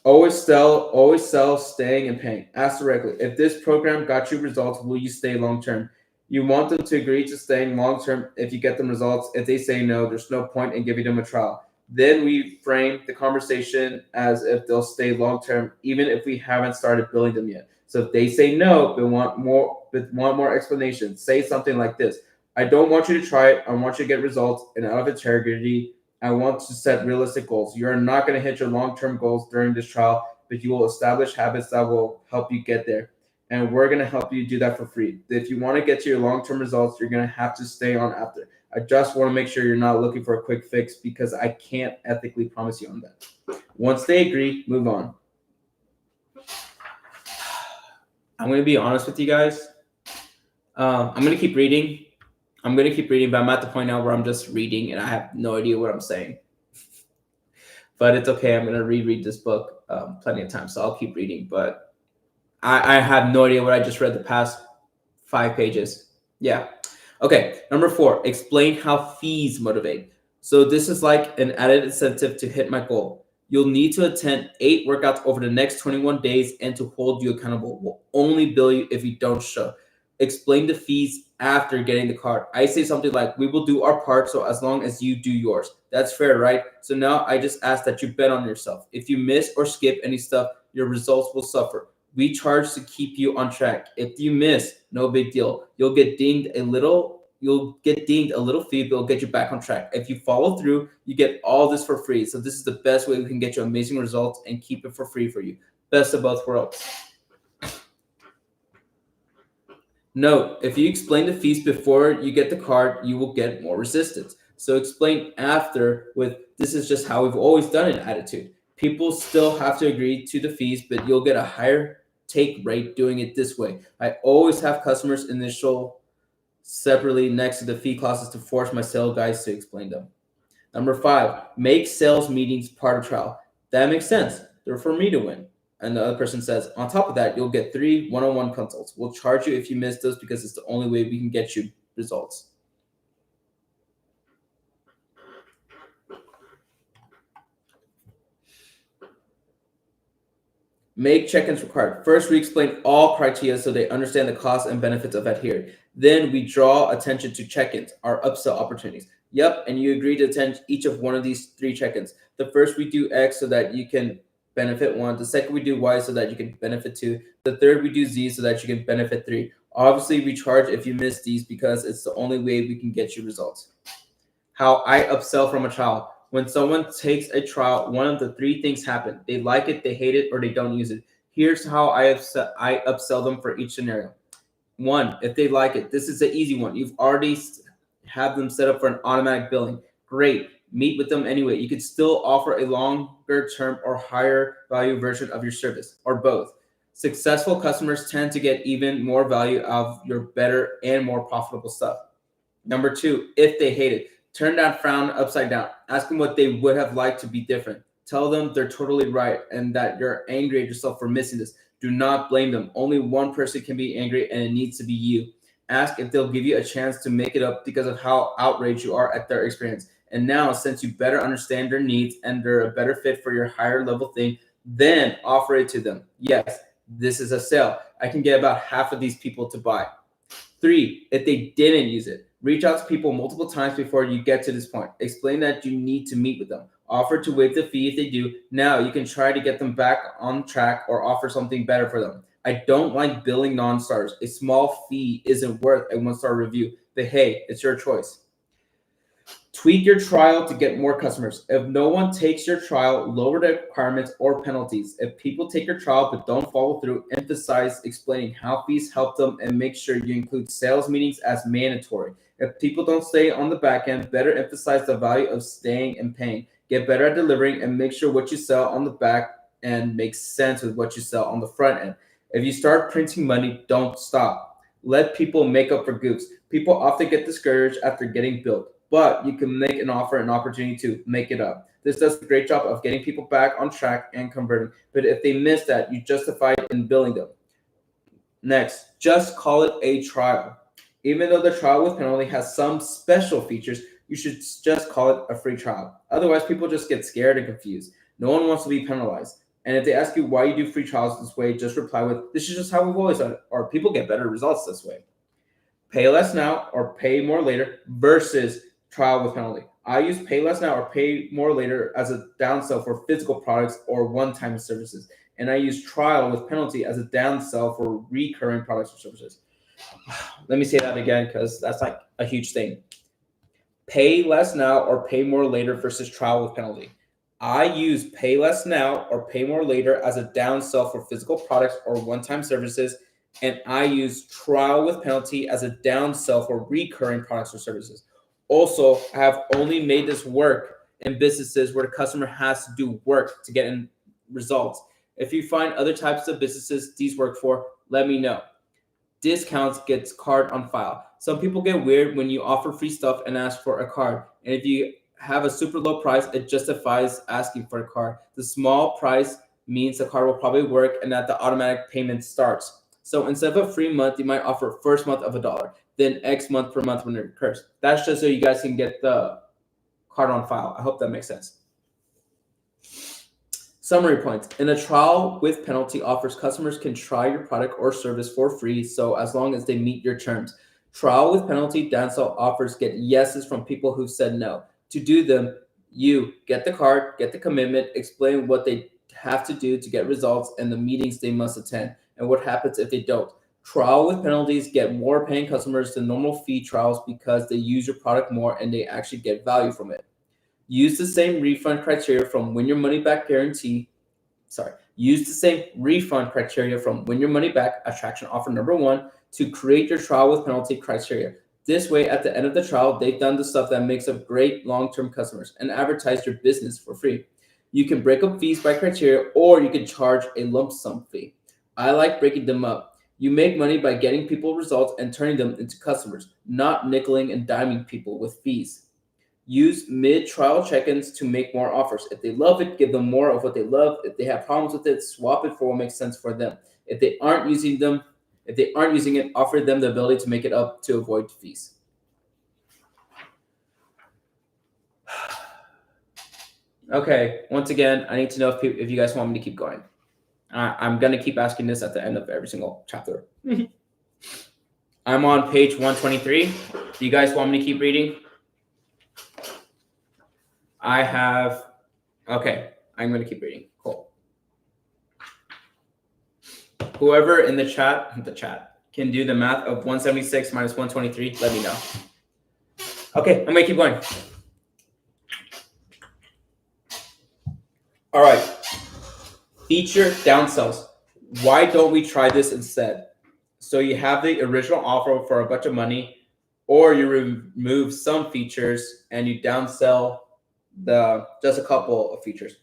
Always sell, staying and paying. Ask directly, if this program got you results, will you stay long term? You want them to agree to staying long term if you get them results. If they say no, there's no point in giving them a trial. Then we frame the conversation as if they'll stay long term, even if we haven't started billing them yet. So if they say no, they want more explanation. Say something like this: I don't want you to try it. I want you to get results, and out of integrity, I want to set realistic goals. You're not going to hit your long-term goals during this trial, but you will establish habits that will help you get there. And we're going to help you do that for free. If you want to get to your long-term results, you're going to have to stay on after. I just want to make sure you're not looking for a quick fix because I can't ethically promise you on that. Once they agree, move on. I'm going to be honest with you guys. I'm going to keep reading. But I'm at the point now where I'm just reading and I have no idea what I'm saying. But it's okay. I'm going to reread this book plenty of times, so I'll keep reading. But I have no idea what I just read the past 5 pages. Yeah. Okay. Number 4, explain how fees motivate. So this is like an added incentive to hit my goal. You'll need to attend 8 workouts over the next 21 days, and to hold you accountable, we'll only bill you if you don't show. Explain the fees after getting the card. I say something like, we will do our part, so as long as you do yours. That's fair, right? So now I just ask that you bet on yourself. If you miss or skip any stuff, your results will suffer. We charge to keep you on track. If you miss, no big deal. You'll get dinged a little you'll get dinged a little fee, but it'll get you back on track. If you follow through, you get all this for free. So this is the best way we can get you amazing results and keep it for free for you. Best of both worlds. Note, if you explain the fees before you get the card, you will get more resistance. So explain after with this is just how we've always done it attitude. People still have to agree to the fees, but you'll get a higher take rate doing it this way. I always have customers initial separately next to the fee clauses to force my sales guys to explain them. Number 5, make sales meetings part of trial. That makes sense. They're for me to win. And the other person says, on top of that, you'll get 3 one-on-one consults. We'll charge you if you miss those because it's the only way we can get you results. Make check-ins required. First, we explain all criteria so they understand the costs and benefits of adhering. Then we draw attention to check-ins, our upsell opportunities. Yep, and you agree to attend each of one of these 3 check-ins. The first, we do X so that you can benefit 1. The second, we do Y so that you can benefit 2. The third, we do Z so that you can benefit 3. Obviously, we charge if you miss these because it's the only way we can get you results. How I upsell from a trial. When someone takes a trial, one of the 3 things happen. They like it, they hate it, or they don't use it. Here's how I upsell them for each scenario. 1, if they like it, this is the easy one. You've already have them set up for an automatic billing. Great. Meet with them anyway. You could still offer a longer term or higher value version of your service, or both. Successful customers tend to get even more value out of your better and more profitable stuff. Number 2, if they hate it, turn that frown upside down. Ask them what they would have liked to be different. Tell them they're totally right and that you're angry at yourself for missing this. Do not blame them. Only one person can be angry, and it needs to be you. Ask if they'll give you a chance to make it up because of how outraged you are at their experience. And now, since you better understand their needs and they're a better fit for your higher level thing, then offer it to them. Yes, this is a sale. I can get about half of these people to buy. 3, if they didn't use it, reach out to people multiple times before you get to this point. Explain that you need to meet with them. Offer to waive the fee if they do. Now you can try to get them back on track or offer something better for them. I don't like billing non-stars. A small fee isn't worth a 1-star review, but hey, it's your choice. Tweak your trial to get more customers. If no one takes your trial, lower the requirements or penalties. If people take your trial but don't follow through, emphasize explaining how fees help them and make sure you include sales meetings as mandatory. If people don't stay on the back end, better emphasize the value of staying and paying. Get better at delivering and make sure what you sell on the back end makes sense with what you sell on the front end. If you start printing money, don't stop. Let people make up for goofs. People often get discouraged after getting billed, but you can make an offer an opportunity to make it up. This does a great job of getting people back on track and converting. But if they miss that, you justify it in billing them. Next, just call it a trial. Even though the trial with penalty has some special features, you should just call it a free trial. Otherwise, people just get scared and confused. No one wants to be penalized. And if they ask you why you do free trials this way, just reply with, this is just how we've always done it, or people get better results this way. Pay less now or pay more later versus trial with penalty. I use pay less now or pay more later as a downsell for physical products or one-time services. And I use trial with penalty as a downsell for recurring products or services. Let me say that again because that's like a huge thing. Pay less now or pay more later versus trial with penalty. I use pay less now or pay more later as a downsell for physical products or one-time services. And I use trial with penalty as a downsell for recurring products or services. Also, I have only made this work in businesses where the customer has to do work to get in results. If you find other types of businesses these work for, let me know. Discounts gets card on file. Some people get weird when you offer free stuff and ask for a card. And if you have a super low price, it justifies asking for a card. The small price means the card will probably work and that the automatic payment starts. So instead of a free month, you might offer first month of $1, then X month per month when it occurs. That's just so you guys can get the card on file. I hope that makes sense. Summary points. In a trial with penalty offers, customers can try your product or service for free, so as long as they meet your terms. Trial with penalty downsell offers get yeses from people who said no. To do them, you get the card, get the commitment, explain what they have to do to get results and the meetings they must attend, and what happens if they don't. Trial with penalties get more paying customers than normal fee trials because they use your product more and they actually get value from it. Use the same refund criteria from win your money back guarantee. Use the same refund criteria from win your money back attraction offer number 1 to create your trial with penalty criteria. This way, at the end of the trial, they've done the stuff that makes up great long-term customers and advertise your business for free. You can break up fees by criteria, or you can charge a lump sum fee. I like breaking them up. You make money by getting people results and turning them into customers, not nickeling and diming people with fees. Use mid-trial check-ins to make more offers. If they love it, give them more of what they love. If they have problems with it, swap it for what makes sense for them. If they aren't using it, offer them the ability to make it up to avoid fees. Okay, once again, I need to know if you guys want me to keep going. I'm going to keep asking this at the end of every single chapter. I'm on page 123. Do you guys want me to keep reading? Okay, I'm going to keep reading. Cool. Whoever in the chat can do the math of 176 minus 123, let me know. Okay, I'm going to keep going. All right. Feature downsells. Why don't we try this instead? So you have the original offer for a bunch of money, or you remove some features and you downsell just a couple of features.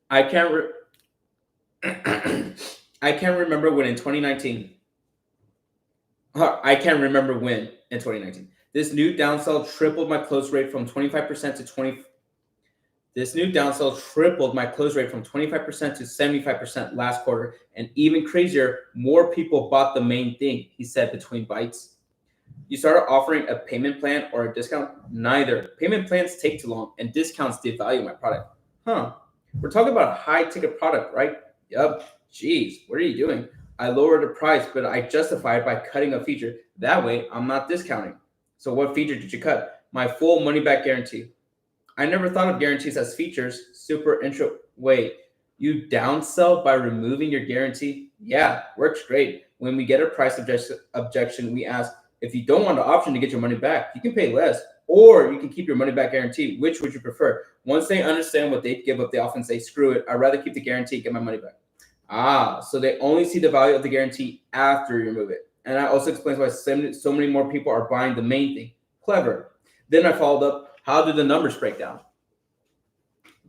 I can't remember when in 2019. I can't remember when in 2019. This new downsell tripled my close rate from 25% to 20. This new downsell tripled my close rate from 25% to 75% last quarter, and even crazier, more people bought the main thing, he said between bites. You started offering a payment plan or a discount? Neither. Payment plans take too long, and discounts devalue my product. We're talking about a high-ticket product, right? Yup. Jeez, what are you doing? I lowered the price, but I justified by cutting a feature. That way, I'm not discounting. So what feature did you cut? My full money-back guarantee. I never thought of guarantees as features. Super intro. Wait, you downsell by removing your guarantee? Yeah, works great. When we get a price objection, we ask, if you don't want the option to get your money back, you can pay less, or you can keep your money back guarantee. Which would you prefer? Once they understand what they give up, they often say, screw it, I'd rather keep the guarantee, get my money back. So they only see the value of the guarantee after you remove it. And that also explains why so many more people are buying the main thing. Clever. Then I followed up, how do the numbers break down?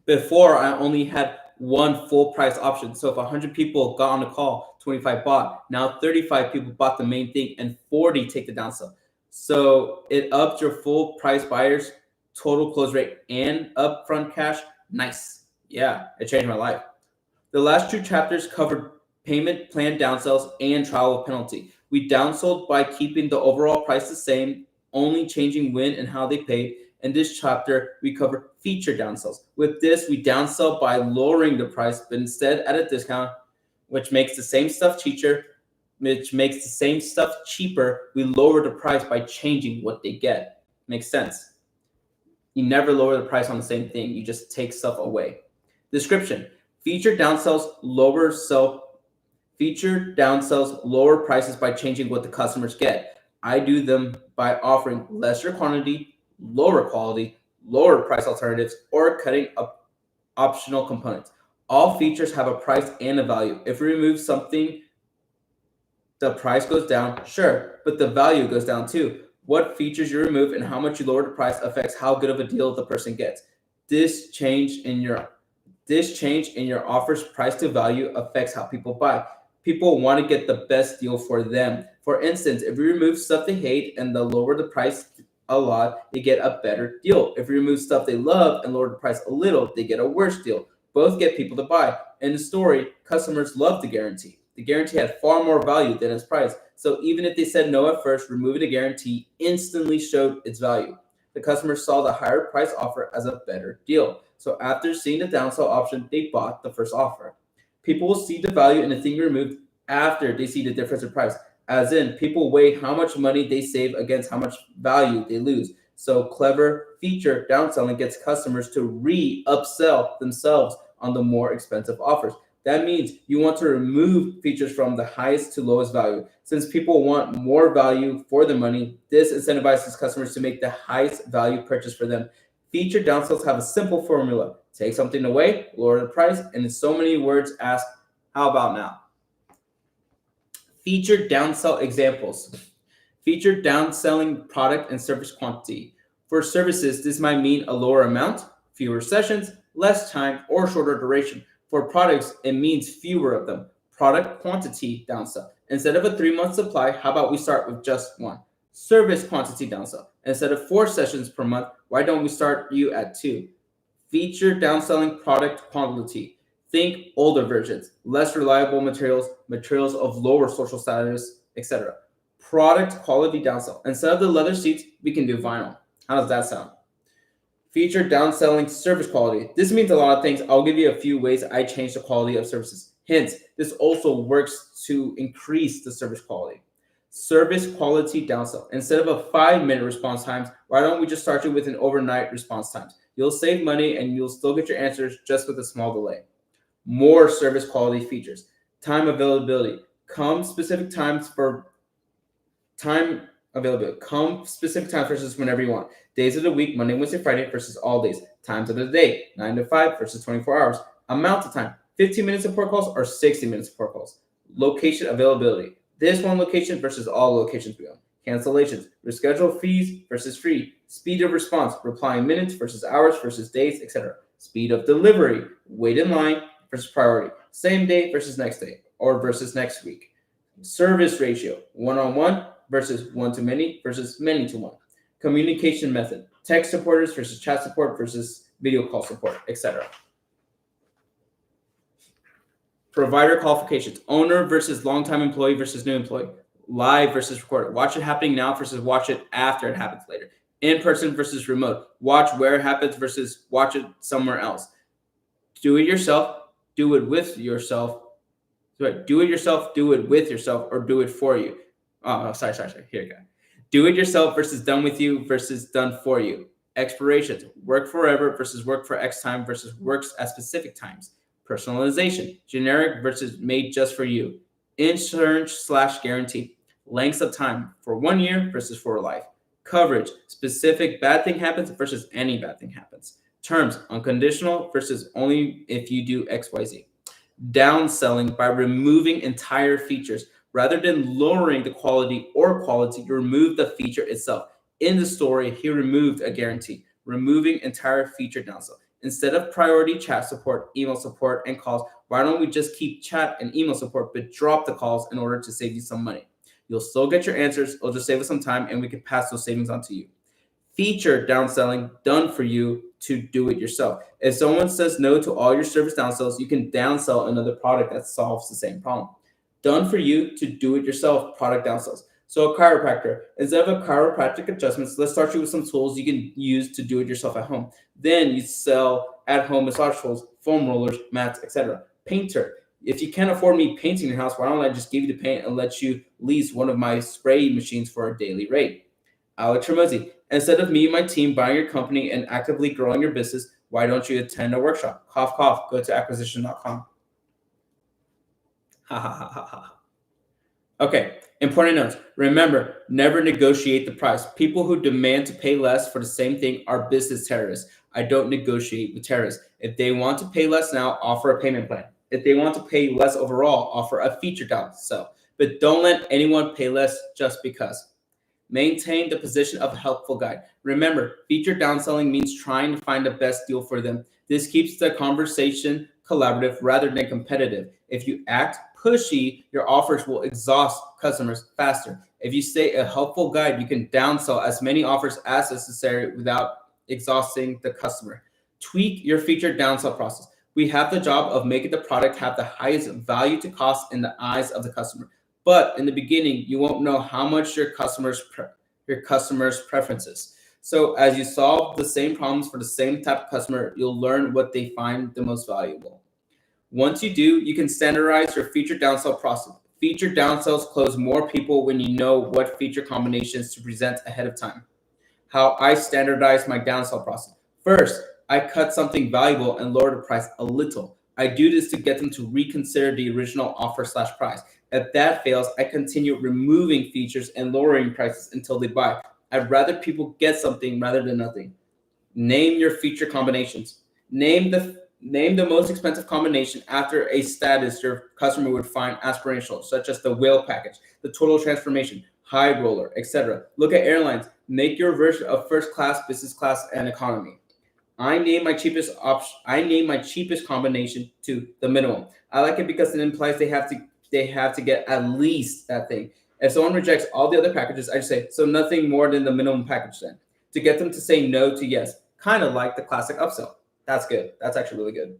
Before, I only had one full price option. So if 100 people got on the call, 25 bought. Now 35 people bought the main thing and 40 take the downsell. So it upped your full price buyers, total close rate, and upfront cash. Nice. Yeah, it changed my life. The last 2 chapters covered payment plan downsells and trial with penalty. We downsold by keeping the overall price the same, only changing when and how they paid. In this chapter, we cover feature downsells. With this, we downsell by lowering the price, but instead at a discount, which makes the same stuff cheaper. We lower the price by changing what they get. Makes sense. You never lower the price on the same thing. You just take stuff away. Description. Feature downsells lower prices by changing what the customers get. I do them by offering lesser quantity, lower quality, lower price alternatives, or cutting up optional components. All features have a price and a value. If we remove something, the price goes down, sure, but the value goes down too. What features you remove and how much you lower the price affects how good of a deal the person gets. This change in your offer's price to value affects how people buy. People want to get the best deal for them. For instance, if we remove stuff they hate and they'll lower the price a lot, they get a better deal. If we remove stuff they love and lower the price a little, they get a worse deal. Both get people to buy. In the story, customers love the guarantee. The guarantee had far more value than its price. So even if they said no at first, removing the guarantee instantly showed its value. The customers saw the higher price offer as a better deal. So after seeing the downsell option, they bought the first offer. People will see the value in the thing removed after they see the difference in price. As in, people weigh how much money they save against how much value they lose. So clever feature downselling gets customers to re-upsell themselves on the more expensive offers. That means you want to remove features from the highest to lowest value. Since people want more value for the money, this incentivizes customers to make the highest value purchase for them. Feature downsells have a simple formula. Take something away, lower the price, and in so many words, ask, how about now? Feature downsell examples. Feature downselling product and service quantity. For services, this might mean a lower amount, fewer sessions, less time, or shorter duration. For products, it means fewer of them. Product quantity downsell. Instead of a 3-month supply, how about we start with just one? Service quantity downsell. Instead of 4 sessions per month, why don't we start you at 2? Feature downselling product quality. Think older versions, less reliable materials, materials of lower social status, etc. Product quality downsell. Instead of the leather seats, we can do vinyl. How does that sound? Feature downselling service quality. This means a lot of things. I'll give you a few ways I change the quality of services. Hence, this also works to increase the service quality. Service quality downsell. Instead of a 5-minute response times, why don't we just start you with an overnight response times? You'll save money and you'll still get your answers just with a small delay. More service quality features. Time availability. Come specific times versus whenever you want. Days of the week, Monday, Wednesday, Friday versus all days. Times of the day, 9 to 5 versus 24 hours. Amount of time, 15 minutes support calls or 60 minutes support calls. Location availability. This one location versus all locations we own. Cancellations, reschedule fees versus free. Speed of response, replying minutes versus hours versus days, etc. Speed of delivery, wait in line versus priority. Same day versus next day or versus next week. Service ratio, one-on-one versus one-to-many versus many-to-one. Communication method, text supporters versus chat support versus video call support, etc. Provider qualifications, owner versus longtime employee versus new employee. Live versus recorded. Watch it happening now versus watch it after it happens later. In-person versus remote. Watch where it happens versus watch it somewhere else. Do it yourself, do it with yourself. Do it yourself, do it with yourself, or do it for you. Sorry. Here we go. Do it yourself versus done with you versus done for you. Expirations. Work forever versus work for X time versus works at specific times. Personalization. Generic versus made just for you. Insurance/guarantee. Lengths of time for 1 year versus for life. Coverage. Specific bad thing happens versus any bad thing happens. Terms. Unconditional versus only if you do XYZ. Downselling by removing entire features. Rather than lowering the quality or quality, you remove the feature itself. In the story, he removed a guarantee, removing entire feature downsell. Instead of priority chat support, email support, and calls, why don't we just keep chat and email support, but drop the calls in order to save you some money? You'll still get your answers. It'll just save us some time, and we can pass those savings on to you. Feature downselling done for you to do it yourself. If someone says no to all your service downsells, you can downsell another product that solves the same problem. Done for you to do it yourself product downsells. So a chiropractor, instead of a chiropractic adjustments, let's start you with some tools you can use to do it yourself at home. Then you sell at-home massage tools, foam rollers, mats, etc. Painter, if you can't afford me painting your house, why don't I just give you the paint and let you lease one of my spray machines for a daily rate? Alex Hormozi, instead of me and my team buying your company and actively growing your business, why don't you attend a workshop? Cough, cough, go to acquisition.com. Ha ha ha ha ha. Okay, important notes. Remember, never negotiate the price. People who demand to pay less for the same thing are business terrorists. I don't negotiate with terrorists. If they want to pay less now, offer a payment plan. If they want to pay less overall, offer a feature downsell. But don't let anyone pay less just because. Maintain the position of a helpful guide. Remember, feature downselling means trying to find the best deal for them. This keeps the conversation collaborative rather than competitive. If you act pushy, your offers will exhaust customers faster. If you stay a helpful guide, you can downsell as many offers as necessary without exhausting the customer. Tweak your feature downsell process. We have the job of making the product have the highest value to cost in the eyes of the customer. But in the beginning, you won't know how much your customers' preferences. So as you solve the same problems for the same type of customer, you'll learn what they find the most valuable. Once you do, you can standardize your feature downsell process. Feature downsells close more people when you know what feature combinations to present ahead of time. How I standardize my downsell process. First, I cut something valuable and lower the price a little. I do this to get them to reconsider the original offer / price. If that fails, I continue removing features and lowering prices until they buy. I'd rather people get something rather than nothing. Name your feature combinations. Name the most expensive combination after a status your customer would find aspirational, such as the whale package, the total transformation, high roller, etc. Look at airlines. Make your version of first class, business class, and economy. I name my cheapest option. I name my cheapest combination to the minimum. I like it because it implies they have to get at least that thing. If someone rejects all the other packages, I just say so nothing more than the minimum package then, to get them to say no to yes. Kind of like the classic upsell. That's good. That's actually really good.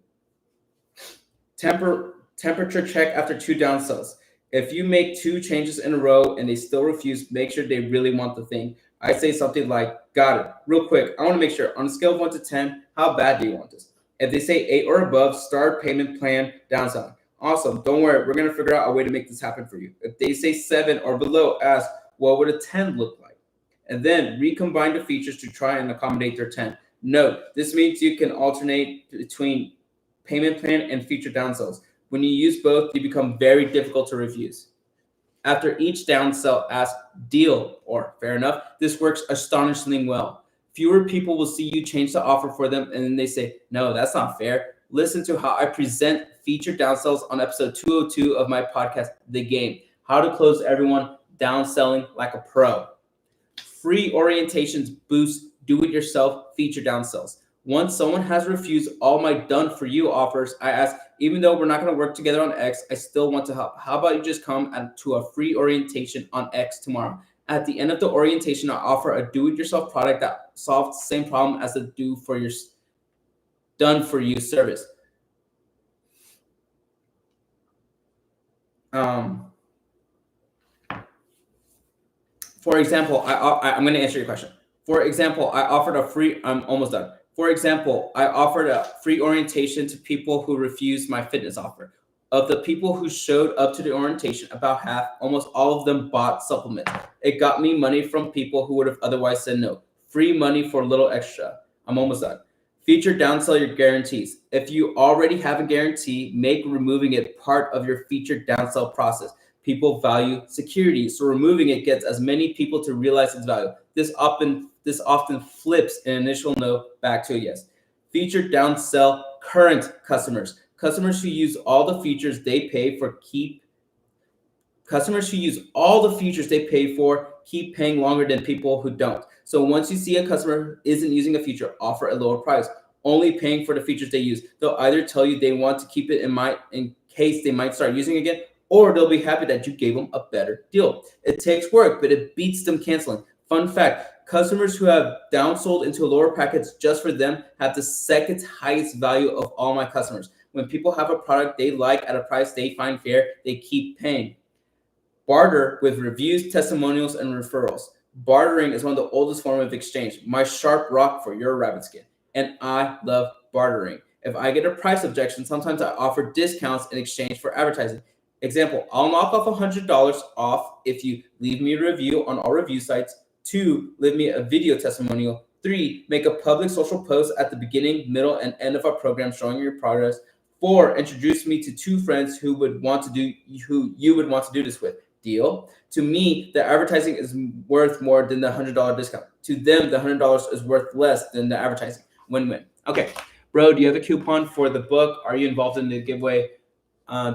Temperature check after 2 downsells. If you make 2 changes in a row and they still refuse, make sure they really want the thing. I say something like, got it. Real quick, I want to make sure on a scale of 1 to 10, how bad do you want this? If they say 8 or above, start payment plan downselling. Awesome. Don't worry. We're going to figure out a way to make this happen for you. If they say 7 or below, ask, what would a 10 look like? And then recombine the features to try and accommodate their 10. Note, this means you can alternate between payment plan and feature downsells. When you use both, they become very difficult to refuse. After each downsell, ask deal or fair enough. This works astonishingly well. Fewer people will see you change the offer for them and then they say, no, that's not fair. Listen to how I present feature downsells on episode 202 of my podcast, The Game. How to close everyone downselling like a pro. Free orientations boost do-it-yourself feature downsells. Once someone has refused all my done-for-you offers, I ask, even though we're not going to work together on X, I still want to help. How about you just come to a free orientation on X tomorrow? At the end of the orientation, I offer a do-it-yourself product that solves the same problem as the done-for-you service. For example, I'm going to answer your question. For example, I offered a free, I'm almost done. For example, I offered a free orientation to people who refused my fitness offer. Of the people who showed up to the orientation, about half, almost all of them bought supplements. It got me money from people who would have otherwise said no. Free money for a little extra. I'm almost done. Feature downsell your guarantees. If you already have a guarantee, make removing it part of your feature downsell process. People value security, so removing it gets as many people to realize its value. This often flips an initial no back to a yes. Feature downsell current customers. Customers who use all the features they pay for keep paying longer than people who don't. So once you see a customer isn't using a feature, offer a lower price, only paying for the features they use. They'll either tell you they want to keep it in case they might start using it again, or they'll be happy that you gave them a better deal. It takes work, but it beats them canceling. Fun fact, customers who have downsold into a lower package just for them have the second highest value of all my customers. When people have a product they like at a price they find fair, they keep paying. Barter with reviews, testimonials, and referrals. Bartering is one of the oldest forms of exchange. My sharp rock for your rabbit skin. And I love bartering. If I get a price objection, sometimes I offer discounts in exchange for advertising. Example, I'll knock off $100 off if you leave me a review on all review sites. 2, leave me a video testimonial. 3, make a public social post at the beginning, middle, and end of our program showing your progress. 4, introduce me to 2 friends who you would want to do this with. Deal. To me, the advertising is worth more than the $100 discount. To them, the $100 is worth less than the advertising. Win-win. Okay, bro, do you have a coupon for the book? Are you involved in the giveaway? I'm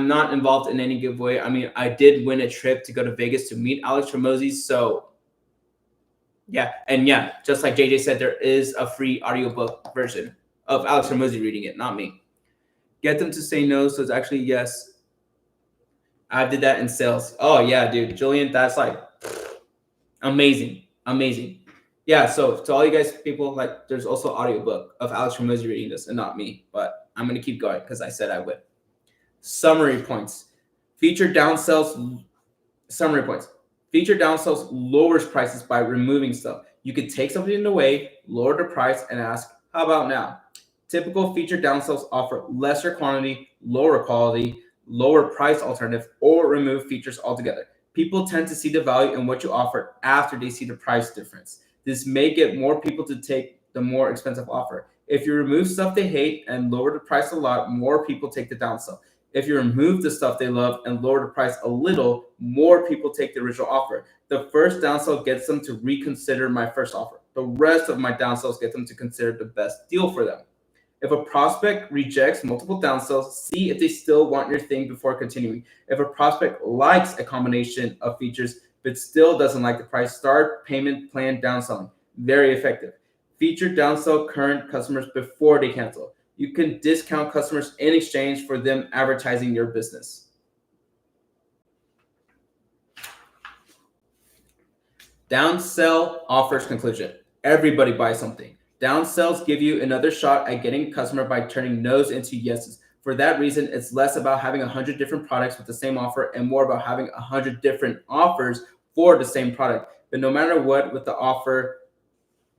not involved in any giveaway. I mean, I did win a trip to go to Vegas to meet Alex Hormozi. So yeah, and yeah, just like JJ said, there is a free audiobook version of Alex Hormozi reading it, not me. Get them to say no, so it's actually yes. I did that in sales. Oh yeah, dude, Julian, that's like amazing. Yeah, so to all you guys, people, like, there's also an audiobook of Alex Hormozi reading this and not me, but I'm gonna keep going because I said I would. Summary points. Feature downsells. Summary points. Feature downsells lowers prices by removing stuff. You could take something away, lower the price, and ask, how about now? Typical feature downsells offer lesser quantity, lower quality, lower price alternative, or remove features altogether. People tend to see the value in what you offer after they see the price difference. This may get more people to take the more expensive offer. If you remove stuff they hate and lower the price a lot, more people take the downsell. If you remove the stuff they love and lower the price a little, more people take the original offer. The first downsell gets them to reconsider my first offer. The rest of my downsells get them to consider the best deal for them. If a prospect rejects multiple downsells, see if they still want your thing before continuing. If a prospect likes a combination of features but still doesn't like the price, start payment plan downselling. Very effective. Feature downsell current customers before they cancel. You can discount customers in exchange for them advertising your business. Downsell offers conclusion. Everybody buys something. Downsells give you another shot at getting a customer by turning no's into yeses. For that reason, it's less about having 100 different products with the same offer and more about having 100 different offers for the same product. But no matter what, with the offer,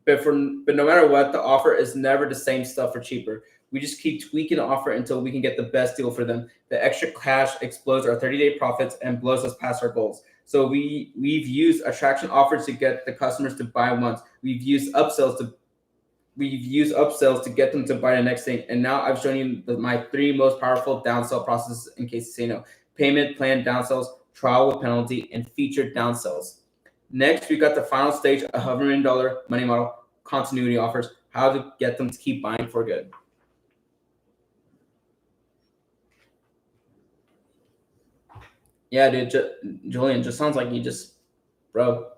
no matter what, the offer is never the same stuff for cheaper. We just keep tweaking the offer until we can get the best deal for them. The extra cash explodes our 30-day profits and blows us past our goals. So we've used attraction offers to get the customers to buy once. We've used upsells to get them to buy the next thing. And now I've shown you my 3 most powerful downsell processes in case you say no. Payment plan downsells, trial with penalty, and featured downsells. Next, we got the final stage of $100 million money model, continuity offers, how to get them to keep buying for good. Yeah, dude, Julian, just sounds like you just, bro,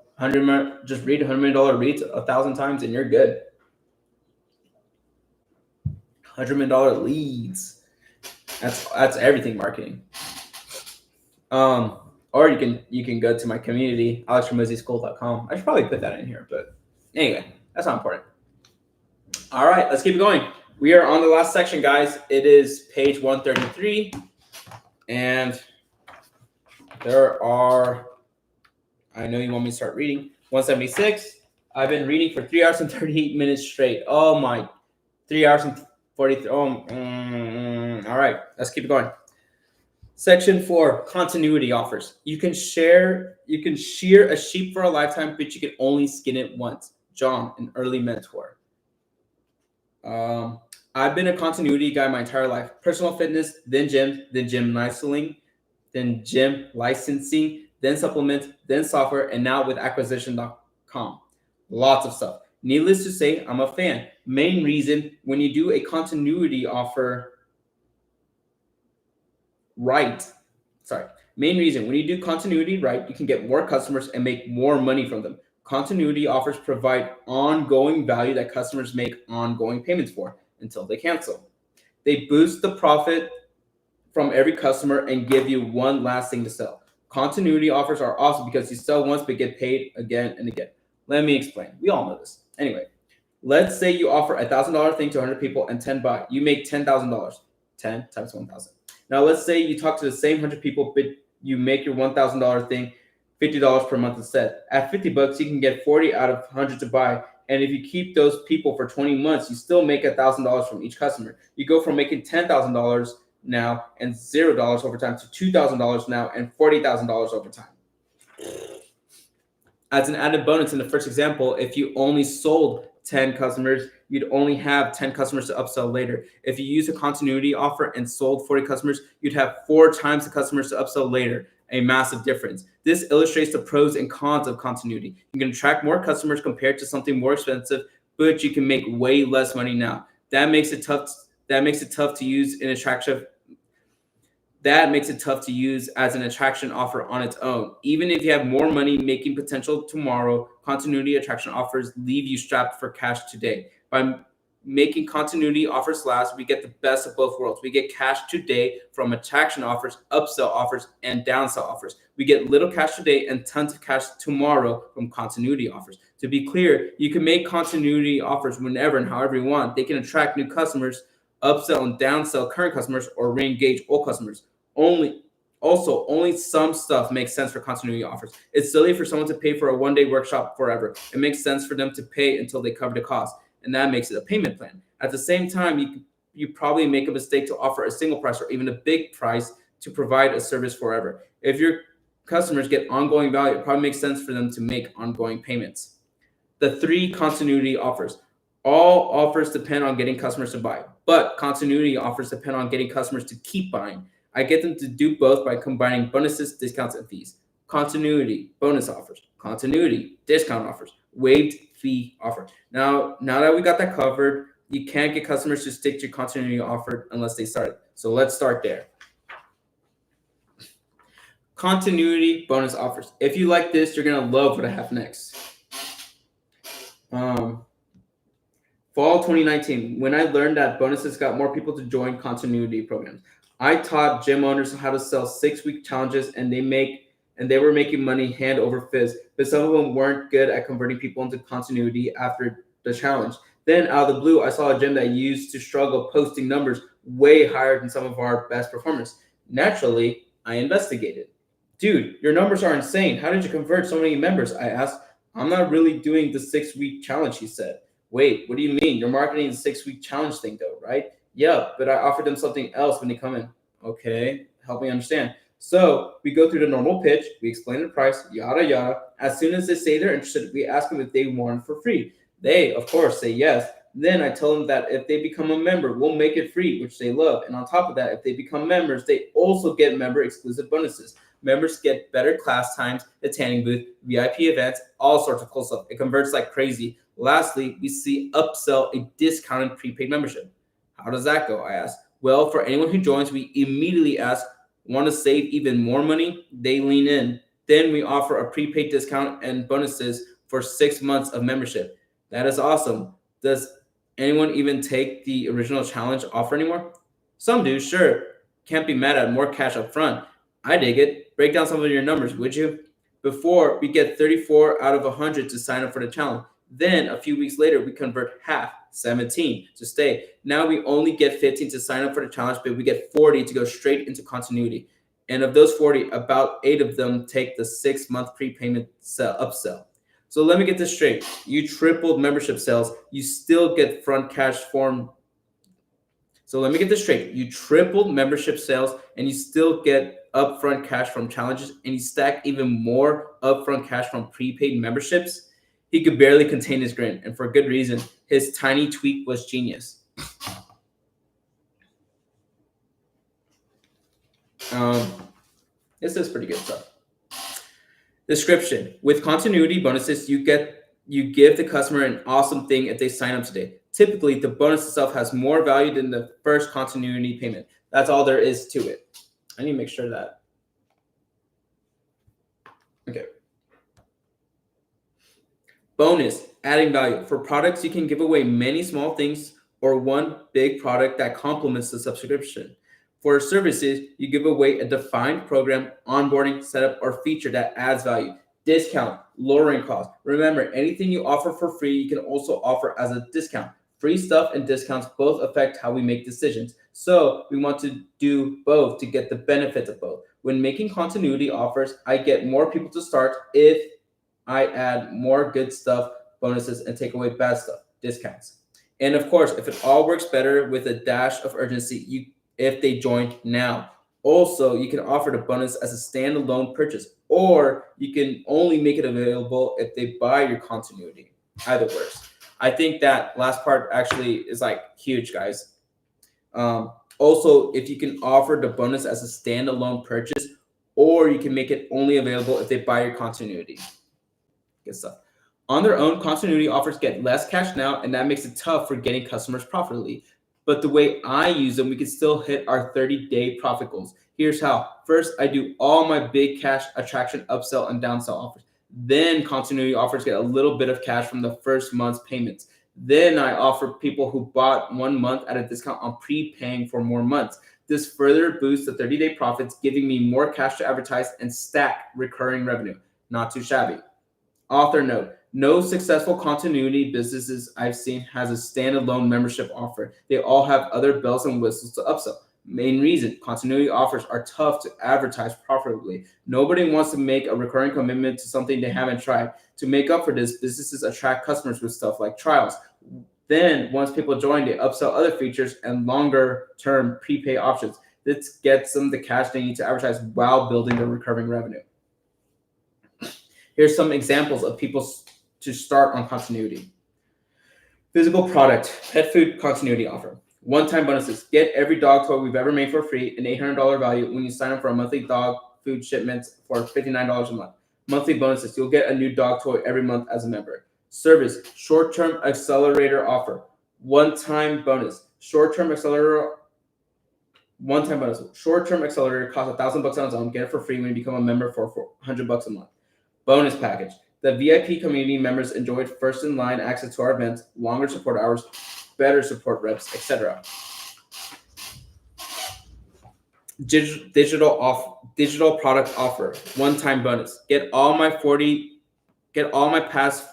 just read $100 million reads 1,000 times and you're good. $100 million leads. That's everything marketing. Or you can go to my community, alexhormozischool.com. I should probably put that in here, but anyway, that's not important. All right, let's keep it going. We are on the last section, guys. It is page 133, and there are, I know you want me to start reading, 176. I've been reading for 3 hours and 38 minutes straight. Oh my, 3 hours and 43. All right, let's keep it going. Section 4, continuity offers. You can shear a sheep for a lifetime, but you can only skin it once. John, an early mentor. I've been a continuity guy my entire life. Personal fitness, then gym licensing, then supplements, then software, and now with acquisition.com. Lots of stuff. Needless to say, I'm a fan. Main reason, when you do a continuity offer right, when you do continuity right, you can get more customers and make more money from them. Continuity offers provide ongoing value that customers make ongoing payments for until they cancel. They boost the profit from every customer and give you one last thing to sell. Continuity offers are awesome because you sell once but get paid again and again. Let me explain. We all know this. Anyway, let's say you offer a $1,000 thing to 100 people and 10 buy. You make $10,000. 10 times 1,000. Now let's say you talk to the same 100 people, but you make your $1,000 thing $50 per month instead. At $50, you can get 40 out of 100 to buy. And if you keep those people for 20 months, you still make $1,000 from each customer. You go from making $10,000 now and $0 over time to $2,000 now and $40,000 over time. As an added bonus in the first example, if you only sold 10 customers, you'd only have 10 customers to upsell later. If you use a continuity offer and sold 40 customers, you'd have 4 times the customers to upsell later. A massive difference. This illustrates the pros and cons of continuity. You can attract more customers compared to something more expensive, but you can make way less money now. That makes it tough to use an attraction. That makes it tough to use as an attraction offer on its own. Even if you have more money making potential tomorrow, continuity attraction offers leave you strapped for cash today. By making continuity offers last, we get the best of both worlds. We get cash today from attraction offers, upsell offers, and downsell offers. We get little cash today and tons of cash tomorrow from continuity offers. To be clear, you can make continuity offers whenever and however you want. They can attract new customers, upsell and downsell current customers, or re-engage old customers. Only some stuff makes sense for continuity offers. It's silly for someone to pay for a one-day workshop forever. It makes sense for them to pay until they cover the cost, and that makes it a payment plan. At the same time, you probably make a mistake to offer a single price or even a big price to provide a service forever. If your customers get ongoing value, it probably makes sense for them to make ongoing payments. The 3 continuity offers. All offers depend on getting customers to buy, but continuity offers depend on getting customers to keep buying. I get them to do both by combining bonuses, discounts, and fees. Continuity, bonus offers. Continuity, discount offers. Waived fee offer. Now that we got that covered, you can't get customers to stick to your continuity offer unless they start it. So let's start there. Continuity bonus offers. If you like this, you're gonna love what I have next. Fall 2019, when I learned that bonuses got more people to join continuity programs, I taught gym owners how to sell 6-week challenges, and they were making money hand over fist. But some of them weren't good at converting people into continuity after the challenge. Then out of the blue, I saw a gym that used to struggle posting numbers way higher than some of our best performers. Naturally, I investigated. Dude, your numbers are insane. How did you convert so many members? I asked. I'm not really doing the 6-week challenge, he said. Wait, what do you mean? You're marketing the 6-week challenge thing though, right? Yeah, but I offer them something else when they come in. Okay, help me understand. So we go through the normal pitch, we explain the price, yada yada. As soon as they say they're interested, we ask them if they want it for free. They, of course, say yes. Then I tell them that if they become a member, we'll make it free, which they love. And on top of that, if they become members, they also get member exclusive bonuses. Members get better class times, the tanning booth, VIP events, all sorts of cool stuff. It converts like crazy. Lastly, we see Upsell a discounted prepaid membership. How does that go? I asked. Well, for anyone who joins, we immediately ask, want to save even more money? They lean in. Then we offer a prepaid discount and bonuses for 6 months of membership. That is awesome. Does anyone even take the original challenge offer anymore? Some do, sure. Can't be mad at more cash up front. I dig it. Break down some of your numbers, would you? Before, we get 34 out of 100 to sign up for the challenge. Then, a few weeks later, we convert half, 17, to stay. Now we only get 15 to sign up for the challenge, but we get 40 to go straight into continuity. And of those 40, about 8 of them take the 6-month prepayment upsell. So let me get this straight. You tripled membership sales. You still get front cash form. So let me get this straight. You tripled membership sales and you still get upfront cash from challenges, and you stack even more upfront cash from prepaid memberships. He could barely contain his grin, and for good reason. His tiny tweak was genius. This is pretty good stuff. Description: with continuity bonuses, you give the customer an awesome thing if they sign up today. Typically, the bonus itself has more value than the first continuity payment. That's all there is to it. I need to make sure that. Okay. Bonus, adding value. For products, you can give away many small things or one big product that complements the subscription. For services, you give away a defined program, onboarding, setup, or feature that adds value. Discount, lowering costs. Remember, anything you offer for free, you can also offer as a discount. Free stuff and discounts both affect how we make decisions. So we want to do both to get the benefits of both. When making continuity offers, I get more people to start if I add more good stuff, bonuses, and take away bad stuff, discounts. And of course, if it all works better with a dash of urgency, if they join now. Also, you can offer the bonus as a standalone purchase, or you can only make it available if they buy your continuity. Either works. I think that last part actually is like huge, guys. Also, if you can offer the bonus as a standalone purchase, or you can make it only available if they buy your continuity. Good stuff. On their own, continuity offers get less cash now, and that makes it tough for getting customers profitably. But the way I use them, we can still hit our 30-day profit goals. Here's how. First, I do all my big cash attraction, upsell, and downsell offers. Then continuity offers get a little bit of cash from the first month's payments. Then I offer people who bought 1 month at a discount on prepaying for more months. This further boosts the 30-day profits, giving me more cash to advertise and stack recurring revenue. Not too shabby. Author note: no successful continuity businesses I've seen has a standalone membership offer. They all have other bells and whistles to upsell. Main reason: continuity offers are tough to advertise profitably. Nobody wants to make a recurring commitment to something they haven't tried. To make up for this, businesses attract customers with stuff like trials. Then, once people join, they upsell other features and longer-term prepay options. This gets them the cash they need to advertise while building their recurring revenue. Here's some examples of people to start on continuity. Physical product, pet food continuity offer. One-time bonuses. Get every dog toy we've ever made for free, an $800 value when you sign up for a monthly dog food shipments for $59 a month. Monthly bonuses. You'll get a new dog toy every month as a member. Service, short-term accelerator offer. One-time bonus. Short-term accelerator costs $1,000 on its own. Get it for free when you become a member for $400 a month. Bonus package. The VIP community members enjoyed first in line access to our events, longer support hours, better support reps, etc. Digital product offer. One-time bonus. Get all my past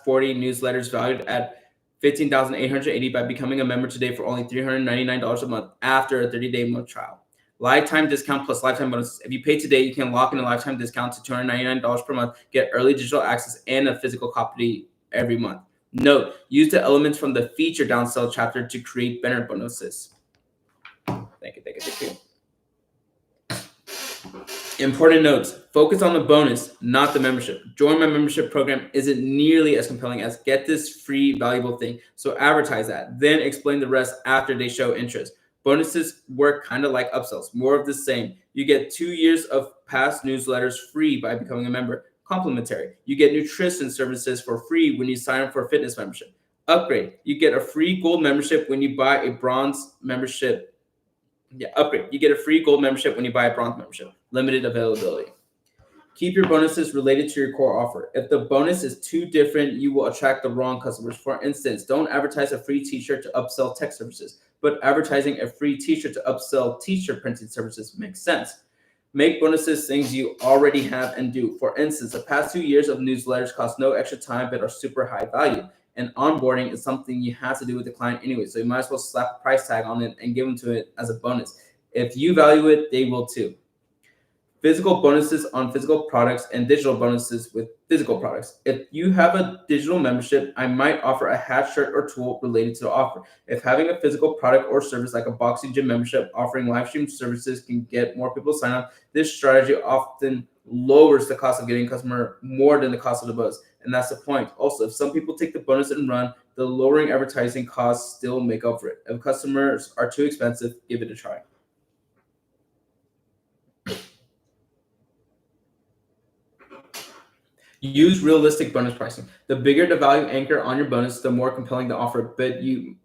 40 newsletters valued at $15,880 by becoming a member today for only $399 a month after a 30-day month trial. Lifetime discount plus lifetime bonuses. If you pay today, you can lock in a lifetime discount to $299 per month, get early digital access, and a physical copy every month. Note, use the elements from the feature downsell chapter to create better bonuses. Thank you. Important notes. Focus on the bonus, not the membership. Join my membership program isn't nearly as compelling as get this free valuable thing. So advertise that. Then explain the rest after they show interest. Bonuses work kind of like upsells, more of the same. You get 2 years of past newsletters free by becoming a member. Complimentary. You get nutrition services for free when you sign up for a fitness membership. Upgrade. You get a free gold membership when you buy a bronze membership. Upgrade. You get a free gold membership when you buy a bronze membership. Limited availability. Keep your bonuses related to your core offer. If the bonus is too different, you will attract the wrong customers. For instance, don't advertise a free t-shirt to upsell tech services, but advertising a free t-shirt to upsell t-shirt printing services makes sense. Make bonuses things you already have and do. For instance, the past 2 years of newsletters cost no extra time but are super high value. And onboarding is something you have to do with the client anyway, so you might as well slap a price tag on it and give them to it as a bonus. If you value it, they will too. Physical bonuses on physical products and digital bonuses with physical products. If you have a digital membership, I might offer a hat, shirt, or tool related to the offer. If having a physical product or service like a boxing gym membership offering live stream services can get more people to sign up, this strategy often lowers the cost of getting a customer more than the cost of the bonus. And that's the point. Also, if some people take the bonus and run, the lowering advertising costs still make up for it. If customers are too expensive, give it a try. Use realistic bonus pricing. The bigger the value anchor on your bonus, the more compelling the offer, but you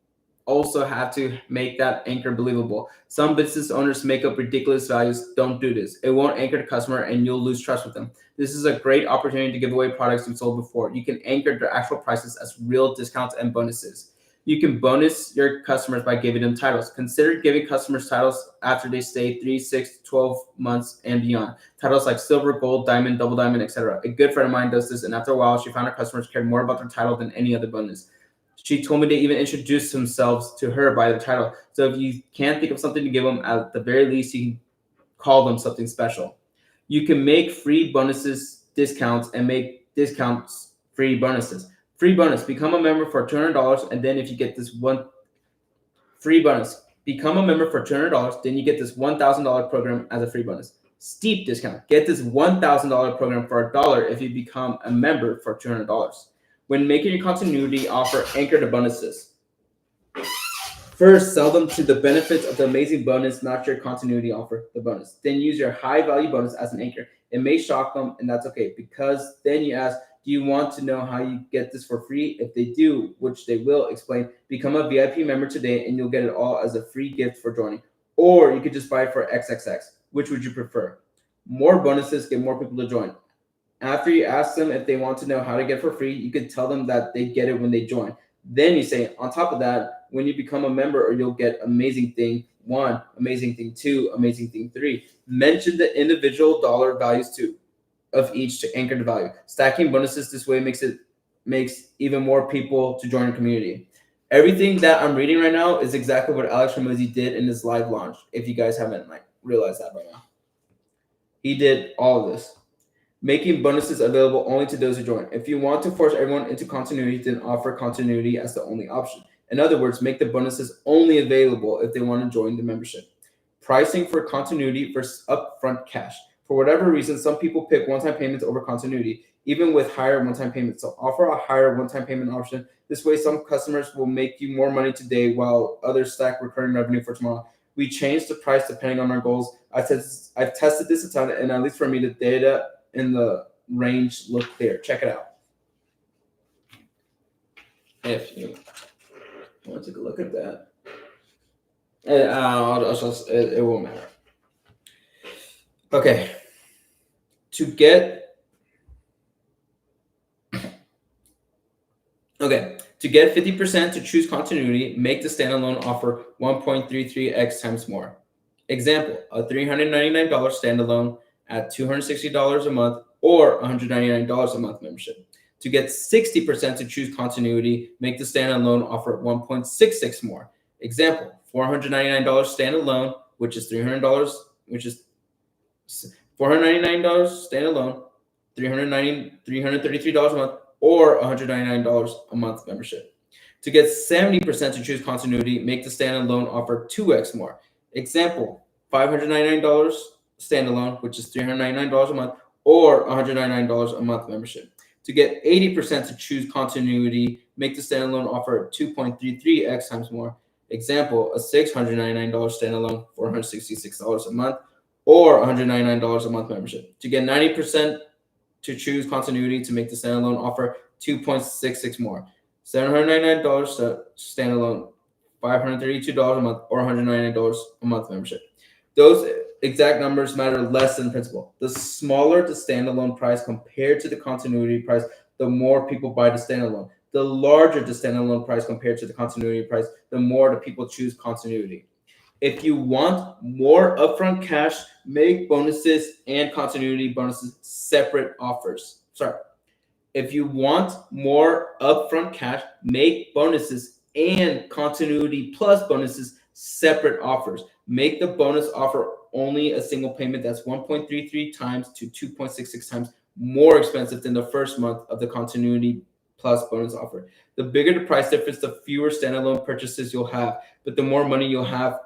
also have to make that anchor believable. Some business owners make up ridiculous values. Don't do this. It won't anchor the customer and you'll lose trust with them. This is a great opportunity to give away products you've sold before. You can anchor their actual prices as real discounts and bonuses. You can bonus your customers by giving them titles. Consider giving customers titles after they stay 3, 6, 12 months and beyond. Titles like silver, gold, diamond, double diamond, etc. A good friend of mine does this, and after a while, she found her customers cared more about their title than any other bonus. She told me they even introduced themselves to her by their title. So if you can't think of something to give them, at the very least, you can call them something special. You can make free bonuses discounts and make discounts free bonuses. Free bonus, become a member for $200, and then if you get this one free bonus, become a member for $200, then you get this $1,000 program as a free bonus. Steep discount, get this $1,000 program for $1 if you become a member for $200. When making your continuity offer, anchor the bonuses. First, sell them to the benefits of the amazing bonus, not your continuity offer, the bonus. Then use your high value bonus as an anchor. It may shock them, and that's okay, because then you ask, do you want to know how you get this for free? If they do, which they will, explain, become a VIP member today and you'll get it all as a free gift for joining. Or you could just buy it for XXX. Which would you prefer? More bonuses get more people to join. After you ask them if they want to know how to get it for free, you can tell them that they get it when they join. Then you say, on top of that, when you become a member, or you'll get amazing thing 1, amazing thing 2, amazing thing 3. Mention the individual dollar values too of each to anchor the value. Stacking bonuses this way makes even more people to join your community. Everything that I'm reading right now is exactly what Alex Hormozi did in his live launch. If you guys haven't realized that by now, he did all of this. Making bonuses available only to those who join. If you want to force everyone into continuity, then offer continuity as the only option. In other words, make the bonuses only available if they want to join the membership. Pricing for continuity versus upfront cash. For whatever reason, some people pick one-time payments over continuity, even with higher one-time payments. So offer a higher one-time payment option. This way, some customers will make you more money today while others stack recurring revenue for tomorrow. We change the price depending on our goals. I've tested this a ton, and at least for me, the data in the range look clear. Check it out. If you want to take a look at that, it won't matter. Okay. To get 50% to choose continuity, make the standalone offer 1.33x times more. Example, a $399 standalone at $260 a month or $199 a month membership. To get 60% to choose continuity, make the standalone offer 1.66 more. Example, $499 standalone, which is $300, which is $499 standalone, $333 a month, or $199 a month membership. To get 70% to choose continuity, make the standalone offer 2x more. Example, $599 standalone, which is $399 a month, or $199 a month membership. To get 80% to choose continuity, make the standalone offer 2.33x times more. Example, a $699 standalone, $466 a month, or $199 a month membership. To get 90% to choose continuity, to make the standalone offer 2.66 more. $799 standalone, $532 a month, or $199 a month membership. Those exact numbers matter less than principal. The smaller the standalone price compared to the continuity price, the more people buy the standalone. The larger the standalone price compared to the continuity price, the more the people choose continuity. If you want more upfront cash, make bonuses and continuity bonuses separate offers. If you want more upfront cash, make bonuses and continuity plus bonuses separate offers. Make the bonus offer only a single payment that's 1.33 times to 2.66 times more expensive than the first month of the continuity plus bonus offer. The bigger the price difference, the fewer standalone purchases you'll have, but the more money you'll have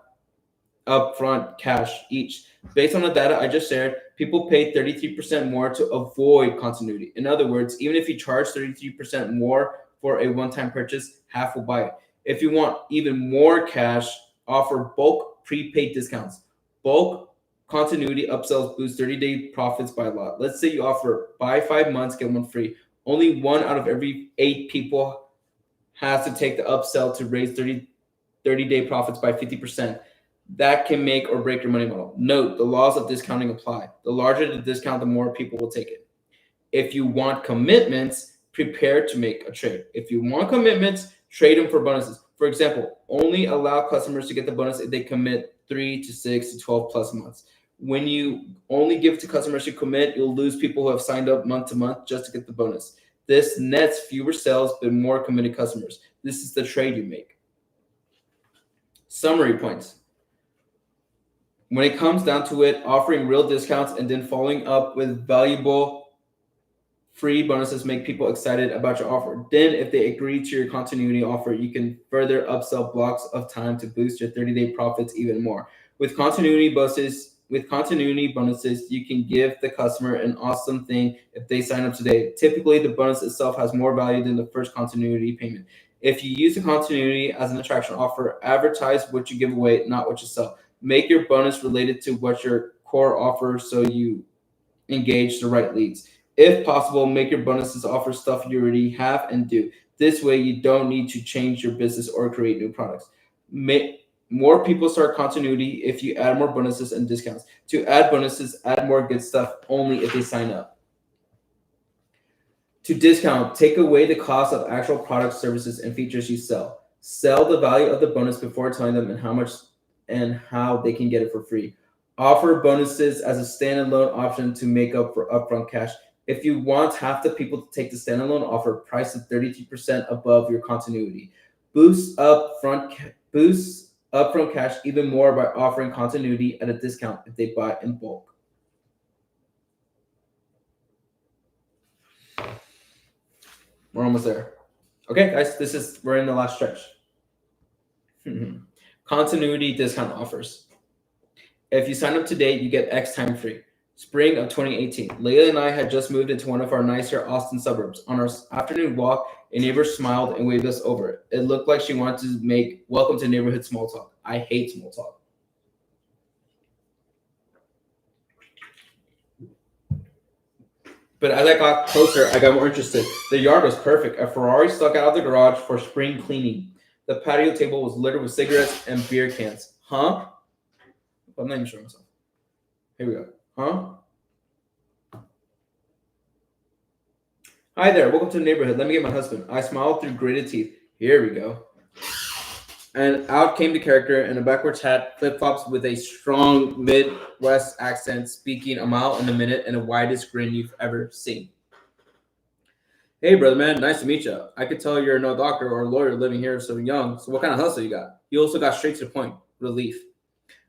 upfront cash each. Based on the data I just shared, people pay 33% more to avoid continuity. In other words, even if you charge 33% more for a one-time purchase, half will buy it. If you want even more cash, offer bulk prepaid discounts. Bulk continuity upsells boost 30-day profits by a lot. Let's say you offer buy 5 months, get 1 free. Only 1 out of every 8 people has to take the upsell to raise 30-day profits by 50%. That can make or break your money model. Note, the laws of discounting apply. The larger the discount, the more people will take it. If you want commitments, prepare to make a trade. If you want commitments, trade them for bonuses. For example, only allow customers to get the bonus if they commit 3 to 6 to 12 plus months. When you only give to customers who commit, you'll lose people who have signed up month to month just to get the bonus. This nets fewer sales but more committed customers. This is the trade you make. Summary points. When it comes down to it, offering real discounts and then following up with valuable free bonuses make people excited about your offer. Then if they agree to your continuity offer, you can further upsell blocks of time to boost your 30-day profits even more. With continuity bonuses, you can give the customer an awesome thing if they sign up today. Typically, the bonus itself has more value than the first continuity payment. If you use the continuity as an attraction offer, advertise what you give away, not what you sell. Make your bonus related to what your core offers so you engage the right leads. If possible, make your bonuses offer stuff you already have and do. This way, you don't need to change your business or create new products. More people start continuity if you add more bonuses and discounts. To add bonuses, add more good stuff only if they sign up. To discount, take away the cost of actual products, services, and features you sell. Sell the value of the bonus before telling them and how they can get it for free. Offer bonuses as a standalone option to make up for upfront cash. If you want half the people to take the standalone offer, price it 33% above your continuity. Boost upfront cash even more by offering continuity at a discount if they buy in bulk. We're almost there. Okay, guys, we're in the last stretch. Continuity discount offers. If you sign up today, you get X time free. Spring of 2018. Layla and I had just moved into one of our nicer Austin suburbs. On our afternoon walk, a neighbor smiled and waved us over. It looked like she wanted to make welcome to neighborhood small talk. I hate small talk. But as I got closer, I got more interested. The yard was perfect. A Ferrari stuck out of the garage for spring cleaning. The patio table was littered with cigarettes and beer cans. Huh? I'm not even showing myself. Here we go. Huh? Hi there. Welcome to the neighborhood. Let me get my husband. I smiled through gritted teeth. Here we go. And out came the character in a backwards hat, flip-flops with a strong Midwest accent, speaking a mile in a minute and the widest grin you've ever seen. Hey, brother man, nice to meet you. I could tell you're no doctor or a lawyer living here so young. So what kind of hustle you got? He also got straight to the point. Relief.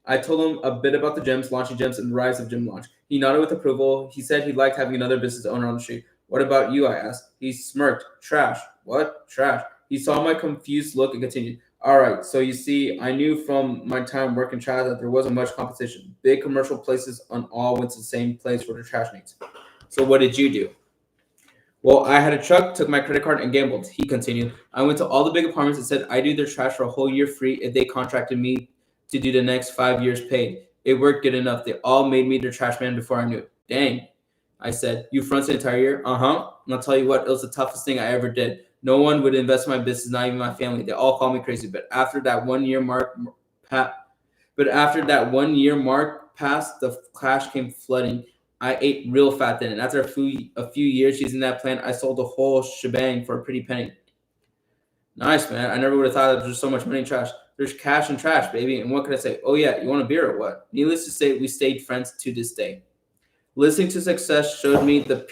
I told him a bit about the gyms, launching gyms, and the rise of gym launch. He nodded with approval. He said he liked having another business owner on the street. What about you? I asked. He smirked. Trash. What? Trash. He saw my confused look and continued. All right, so you see, I knew from my time working trash that there wasn't much competition. Big commercial places on all went to the same place for their trash needs. So what did you do? Well, I had a truck, took my credit card, and gambled. He continued. I went to all the big apartments and said I'd do their trash for a whole year free if they contracted me to do the next 5 years paid. It worked good enough. They all made me their trash man before I knew it. Dang, I said. You fronted the entire year? Uh-huh. And I'll tell you what, it was the toughest thing I ever did. No one would invest in my business, not even my family. They all called me crazy. But after that 1 year mark passed, the cash came flooding. I ate real fat then. And after a few years using that plan, I sold the whole shebang for a pretty penny. Nice, man. I never would have thought that there's so much money in trash. There's cash and trash, baby. And what could I say? Oh, yeah, you want a beer or what? Needless to say, we stayed friends to this day. Listening to success showed me the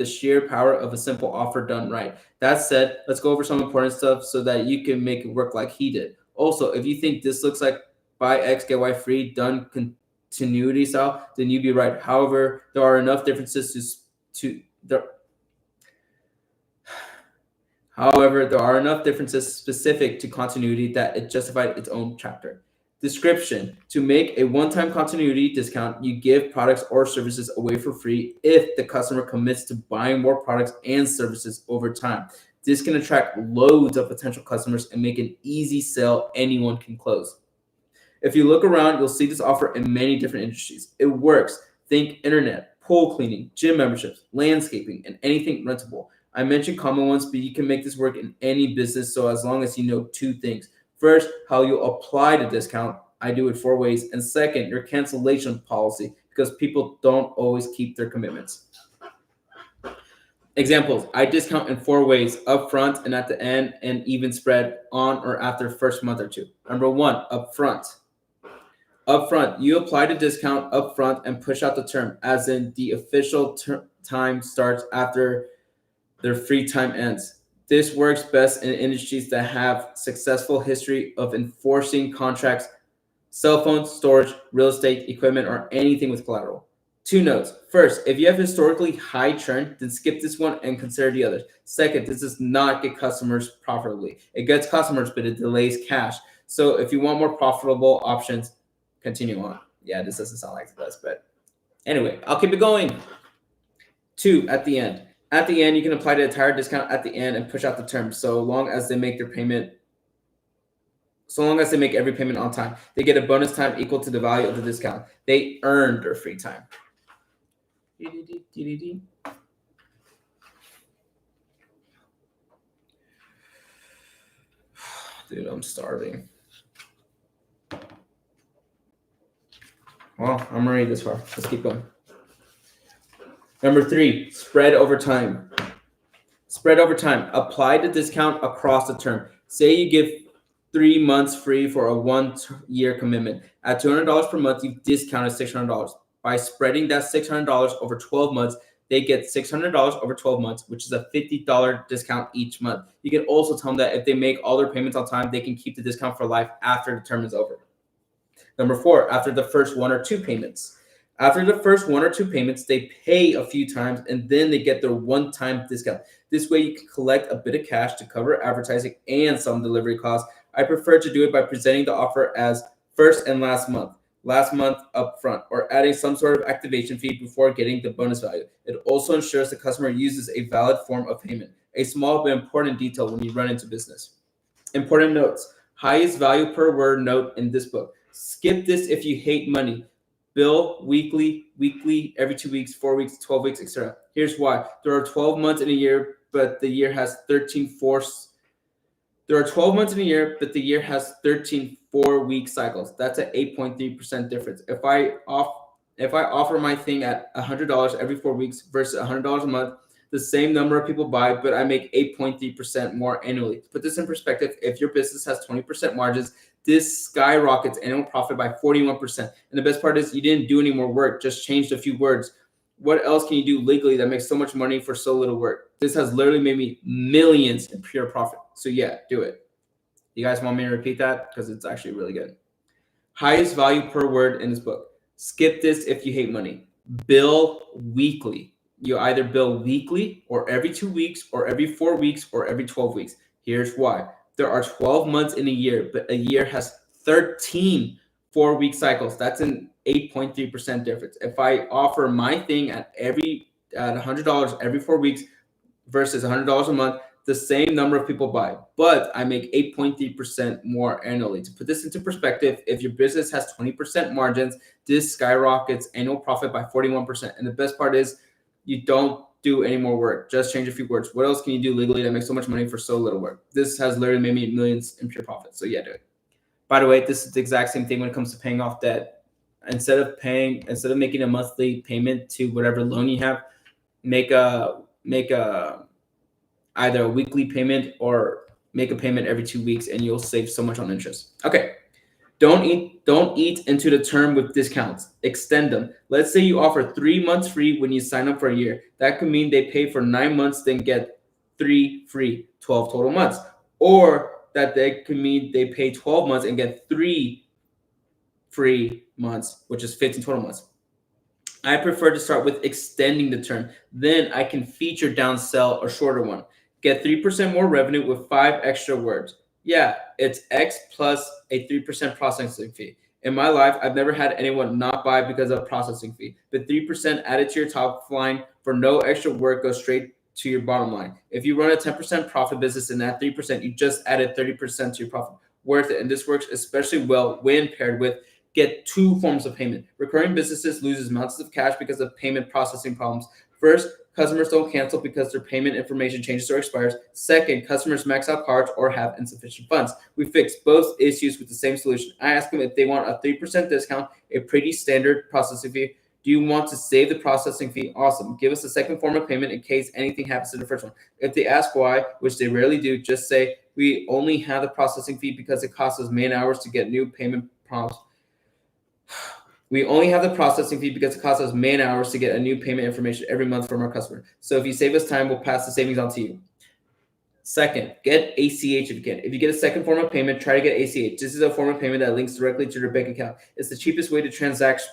sheer power of a simple offer done right. That said, let's go over some important stuff so that you can make it work like he did. Also, if you think this looks like buy X, get Y free, done continuity style, then you'd be right. However, there are enough differences specific to continuity that it justified its own chapter. Description: to make a one-time continuity discount, you give products or services away for free if the customer commits to buying more products and services over time. This can attract loads of potential customers and make an easy sale anyone can close. If you look around, you'll see this offer in many different industries. It works. Think internet, pool cleaning, gym memberships, landscaping, and anything rentable. I mentioned common ones, but you can make this work in any business, so as long as you know two things. First, how you apply the discount. I do it 4 ways. And second, your cancellation policy, because people don't always keep their commitments. Examples: I discount in 4 ways: upfront and at the end, and even spread on or after first month or two. Number 1, upfront. Upfront, you apply the discount upfront and push out the term, as in the official time starts after their free time ends. This works best in industries that have successful history of enforcing contracts: cell phones, storage, real estate, equipment, or anything with collateral. 2 notes. First, if you have historically high churn, then skip this one and consider the others. Second, this does not get customers profitably. It gets customers, but it delays cash. So if you want more profitable options, continue on. Yeah, this doesn't sound like the best, but anyway, I'll keep it going. 2, at the end. At the end, you can apply the entire discount at the end and push out the term so long as they make every payment on time. They get a bonus time equal to the value of the discount. They earned their free time. Dude, I'm starving. Well, I'm ready this far. Let's keep going. Number 3, spread over time. Spread over time. Apply the discount across the term. Say you give 3 months free for a 1 year commitment. At $200 per month, you've discounted $600. By spreading that $600 over 12 months, they get $600 over 12 months, which is a $50 discount each month. You can also tell them that if they make all their payments on time, they can keep the discount for life after the term is over. Number 4, after the first 1 or 2 payments. After the first 1 or 2 payments, they pay a few times and then they get their one-time discount. This way you can collect a bit of cash to cover advertising and some delivery costs. I prefer to do it by presenting the offer as first and last month upfront, or adding some sort of activation fee before getting the bonus value. It also ensures the customer uses a valid form of payment, a small but important detail when you run into business. Important notes. Highest value per word note in this book. Skip this if you hate money. Bill weekly, every 2 weeks, 4 weeks, 12 weeks, etc. Here's why. There are 12 months in a year, but the year has 13 fourths. There are 12 months in a year, but the year has 13 4-week cycles. That's an 8.3% difference. If I offer my thing at $100 every 4 weeks versus $100 a month, the same number of people buy, but I make 8.3% more annually. To put this in perspective, if your business has 20% margins, this skyrockets annual profit by 41%. And the best part is you didn't do any more work, just changed a few words. What else can you do legally that makes so much money for so little work? This has literally made me millions in pure profit. So yeah, do it. You guys want me to repeat that? Because it's actually really good. Highest value per word in this book. Skip this if you hate money. Bill weekly. You either bill weekly or every 2 weeks or every 4 weeks or every 12 weeks. Here's why. There are 12 months in a year, but a year has 13 4-week cycles. That's an 8.3% difference. If I offer my thing at $100 every 4 weeks versus $100 a month, the same number of people buy, but I make 8.3% more annually. To put this into perspective, if your business has 20% margins, this skyrockets annual profit by 41%. And the best part is you don't do any more work. Just change a few words. What else can you do legally that makes so much money for so little work? This has literally made me millions in pure profit. So yeah, do it. By the way, this is the exact same thing when it comes to paying off debt. Instead of making a monthly payment to whatever loan you have, make a either a weekly payment or make a payment every 2 weeks, and you'll save so much on interest. Okay. Don't eat into the term with discounts. Extend them. Let's say you offer 3 months free when you sign up for a year. That could mean they pay for 9 months, then get 3 free, 12 total months. Or that they could mean they pay 12 months and get 3 free months, which is 15 total months. I prefer to start with extending the term. Then I can feature downsell a shorter one. Get 3% more revenue with 5 extra words. Yeah, it's X plus a 3% processing fee. In my life, I've never had anyone not buy because of processing fee. But 3% added to your top line for no extra work goes straight to your bottom line. If you run a 10% profit business and that 3%, you just added 30% to your profit. Worth it. And this works especially well when paired with get 2 forms of payment. Recurring businesses loses amounts of cash because of payment processing problems. First, customers don't cancel because their payment information changes or expires. Second, customers max out cards or have insufficient funds. We fix both issues with the same solution. I ask them if they want a 3% discount, a pretty standard processing fee. Do you want to save the processing fee? Awesome. Give us a second form of payment in case anything happens to the first one. If they ask why, which they rarely do, just say, we only have the processing fee because it costs us man hours to get new payment prompts. We only have the processing fee because it costs us man hours to get a new payment information every month from our customer. So if you save us time, we'll pass the savings on to you. Second, get ACH if you can. If you get a second form of payment, try to get ACH. This is a form of payment that links directly to your bank account. It's the cheapest way to transact.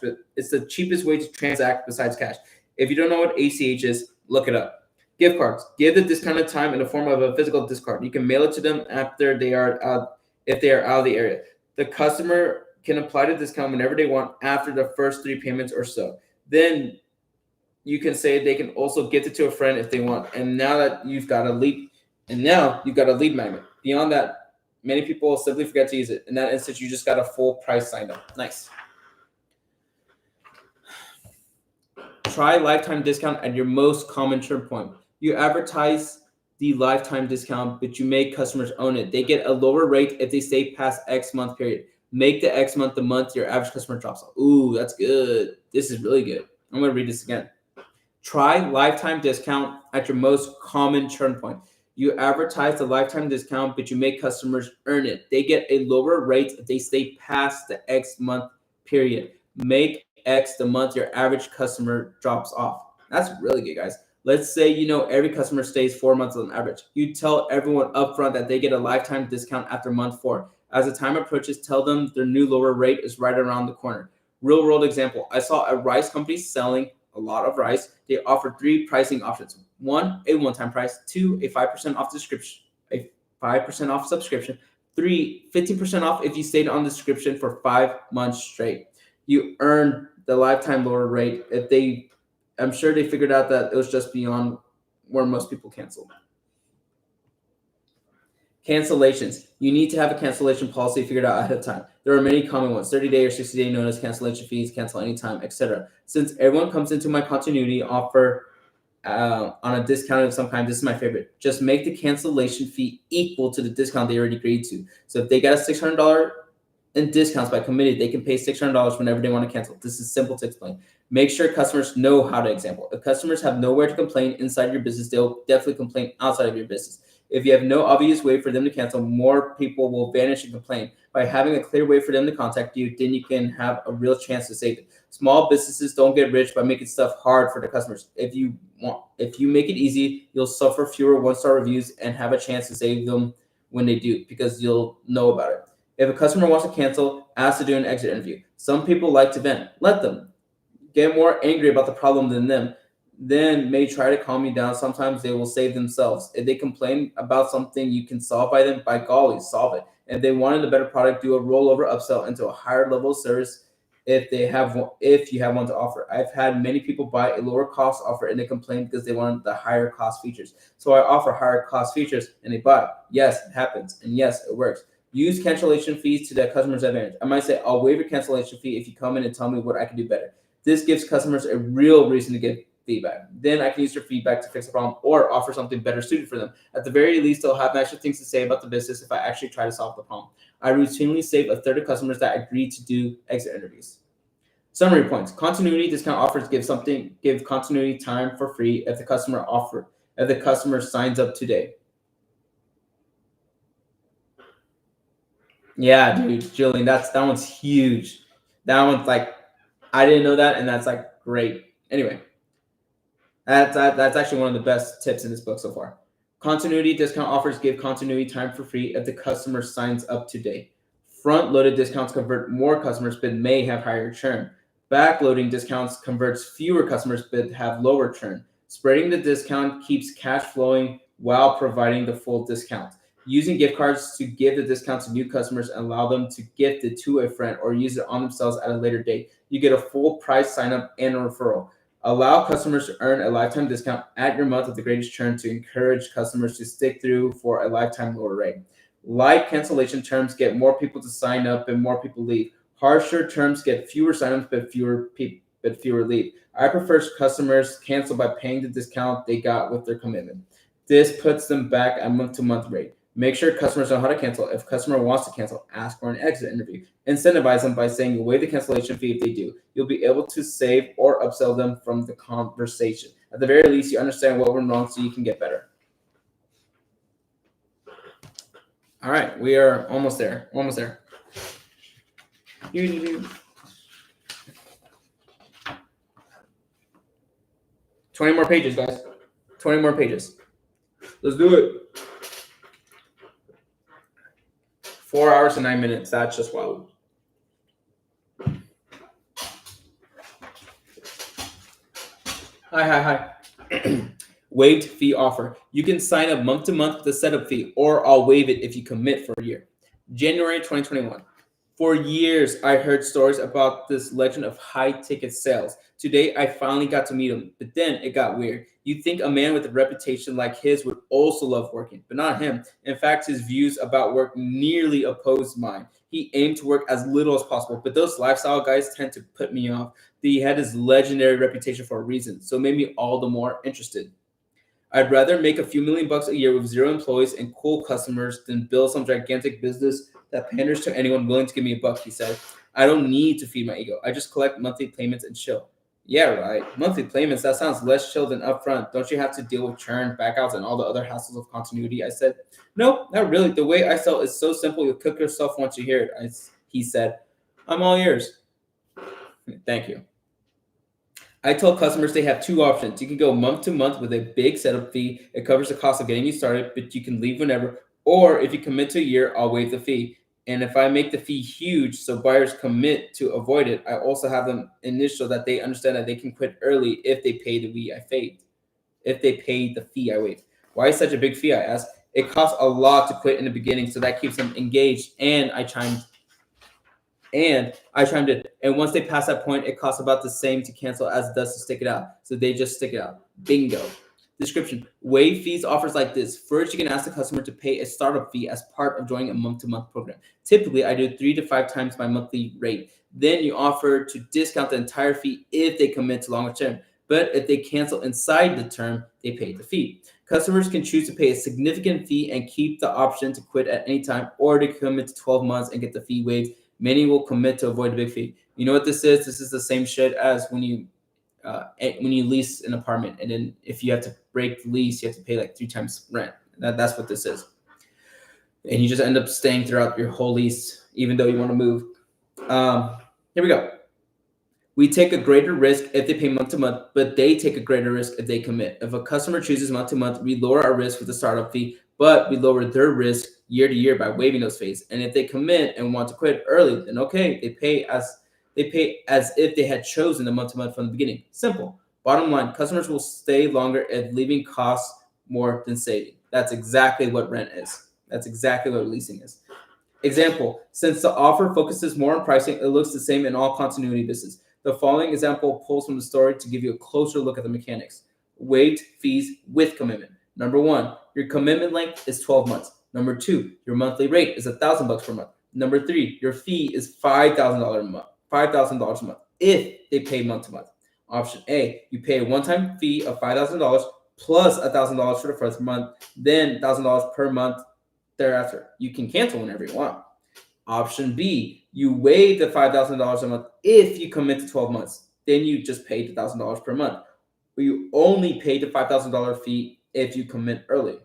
Besides cash. If you don't know what ACH is, look it up. Gift cards. Give the discounted time in the form of a physical gift card. You can mail it to them after they are out, if they are out of the area. The customer can apply the discount whenever they want after the first 3 payments or so. Then you can say they can also gift it to a friend if they want. And now you've got a lead magnet. Beyond that, many people simply forget to use it. In that instance, you just got a full price signed up. Nice. Try lifetime discount at your most common churn point. You advertise the lifetime discount, but you make customers own it. They get a lower rate if they stay past X month period. Make the X month the month your average customer drops off. Ooh, that's good. This is really good. I'm going to read this again. Try lifetime discount at your most common churn point. You advertise the lifetime discount, but you make customers earn it. They get a lower rate if they stay past the X month period. Make X the month your average customer drops off. That's really good, guys. Let's say every customer stays 4 months on average. You tell everyone upfront that they get a lifetime discount after month 4. As the time approaches, tell them their new lower rate is right around the corner. Real world example. I saw a rice company selling a lot of rice. They offered 3 pricing options. 1, a one-time price. 2, a 5% off subscription. 3, 15% off if you stayed on the subscription for 5 months straight. You earn the lifetime lower rate. I'm sure they figured out that it was just beyond where most people cancel. Cancellations. You need to have a cancellation policy figured out ahead of time. There are many common ones: 30-day or 60-day notice, cancellation fees, cancel anytime, etc. Since everyone comes into my continuity offer on a discount of some kind, this is my favorite. Just make the cancellation fee equal to the discount they already agreed to. So if they got a $600 in discounts by committed, they can pay $600 whenever they want to cancel. This is simple to explain. Make sure customers know how to example. If customers have nowhere to complain inside your business, they'll definitely complain outside of your business. If you have no obvious way for them to cancel, more people will vanish and complain. By having a clear way for them to contact you, then you can have a real chance to save it. Small businesses don't get rich by making stuff hard for the customers. If you make it easy, you'll suffer fewer one-star reviews and have a chance to save them when they do, because you'll know about it. If a customer wants to cancel, ask to do an exit interview. Some people like to vent. Let them. Get more angry about the problem than them. Then may try to calm you down. Sometimes they will save themselves. If they complain about something you can solve by them, by golly, solve it. If they wanted a better product, do a rollover upsell into a higher level of service if you have one to offer. I've had many people buy a lower cost offer and they complain because they wanted the higher cost features. So I offer higher cost features and they buy it. Yes, it happens. And yes, it works. Use cancellation fees to the customer's advantage. I might say, I'll waive your cancellation fee if you come in and tell me what I can do better. This gives customers a real reason to give feedback. Then I can use their feedback to fix the problem or offer something better suited for them. At the very least, they'll have extra things to say about the business if I actually try to solve the problem. I routinely save a third of customers that agree to do exit interviews. Summary points. Continuity discount offers give continuity time for free if the customer signs up today. Yeah, dude, Jillian, that one's huge. That one's like, I didn't know that, and that's like great. Anyway, that's actually one of the best tips in this book so far. Continuity discount offers give continuity time for free if the customer signs up today. Front-loaded discounts convert more customers but may have higher churn. Backloading discounts converts fewer customers but have lower churn. Spreading the discount keeps cash flowing while providing the full discount. Using gift cards to give the discount to new customers and allow them to gift it to a friend or use it on themselves at a later date. You get a full price sign up and a referral. Allow customers to earn a lifetime discount at your month of the greatest churn to encourage customers to stick through for a lifetime lower rate. Light cancellation terms get more people to sign up and more people leave. Harsher terms get fewer signups but fewer leave. I prefer customers cancel by paying the discount they got with their commitment. This puts them back at month-to-month rate. Make sure customers know how to cancel. If a customer wants to cancel, ask for an exit interview. Incentivize them by saying you'll waive the cancellation fee if they do. You'll be able to save or upsell them from the conversation. At the very least, you understand what went wrong so you can get better. All right, we are almost there. 20 more pages, guys. 20 more pages. Let's do it. 4 hours and 9 minutes. That's just wild. Hi. Waived fee offer. You can sign up month to month with a setup fee, or I'll waive it if you commit for a year. January 2021. For years, I heard stories about this legend of high-ticket sales. Today, I finally got to meet him, but then it got weird. You'd think a man with a reputation like his would also love working, but not him. In fact, his views about work nearly opposed mine. He aimed to work as little as possible, but those lifestyle guys tend to put me off. He had his legendary reputation for a reason, so it made me all the more interested. I'd rather make a few $1,000,000 a year with 0 employees and cool customers than build some gigantic business that panders to anyone willing to give me $1, he said. I don't need to feed my ego. I just collect monthly payments and chill. Yeah, right. Monthly payments, that sounds less chill than upfront. Don't you have to deal with churn, backouts, and all the other hassles of continuity? I said, no, not really. The way I sell is so simple, you'll cook yourself once you hear it. He said, I'm all ears. Thank you. I told customers they have 2 options. You can go month to month with a big setup fee. It covers the cost of getting you started, but you can leave whenever. Or if you commit to a year, I'll waive the fee. And if I make the fee huge so buyers commit to avoid it, I also have them initial that they understand that they can quit early if they pay the fee I waived. Why is such a big fee, I asked. It costs a lot to quit in the beginning, so that keeps them engaged. And I chimed in. And once they pass that point, it costs about the same to cancel as it does to stick it out. So they just stick it out. Bingo. Description: waive fees offers like this. First, you can ask the customer to pay a startup fee as part of joining a month-to-month program. Typically, I do 3 to 5 times my monthly rate. Then you offer to discount the entire fee if they commit to longer term. But if they cancel inside the term, they pay the fee. Customers can choose to pay a significant fee and keep the option to quit at any time, or to commit to 12 months and get the fee waived. Many will commit to avoid the big fee. You know what this is? This is the same shit as when you lease an apartment, and then if you have to break the lease, you have to pay like 3 times rent. That's what this is. And you just end up staying throughout your whole lease, even though you want to move. Here we go. We take a greater risk if they pay month to month, but they take a greater risk if they commit. If a customer chooses month to month, we lower our risk with the startup fee, but we lower their risk year to year by waiving those fees. And if they commit and want to quit early, then okay, they pay as if they had chosen the month to month from the beginning. Simple. Bottom line, customers will stay longer if leaving costs more than saving. That's exactly what rent is. That's exactly what leasing is. Example: since the offer focuses more on pricing, it looks the same in all continuity business. The following example pulls from the story to give you a closer look at the mechanics. Waived fees with commitment. Number 1, your commitment length is 12 months. Number 2, your monthly rate is $1,000 per month. Number 3, your fee is $5,000 a month. $5,000 a month if they pay month to month. Option A, you pay a one-time fee of $5,000 plus $1,000 for the first month, then $1,000 per month thereafter. You can cancel whenever you want. Option B, you waive the $5,000 a month if you commit to 12 months. Then you just pay the $1,000 per month. But you only pay the $5,000 fee if you commit early.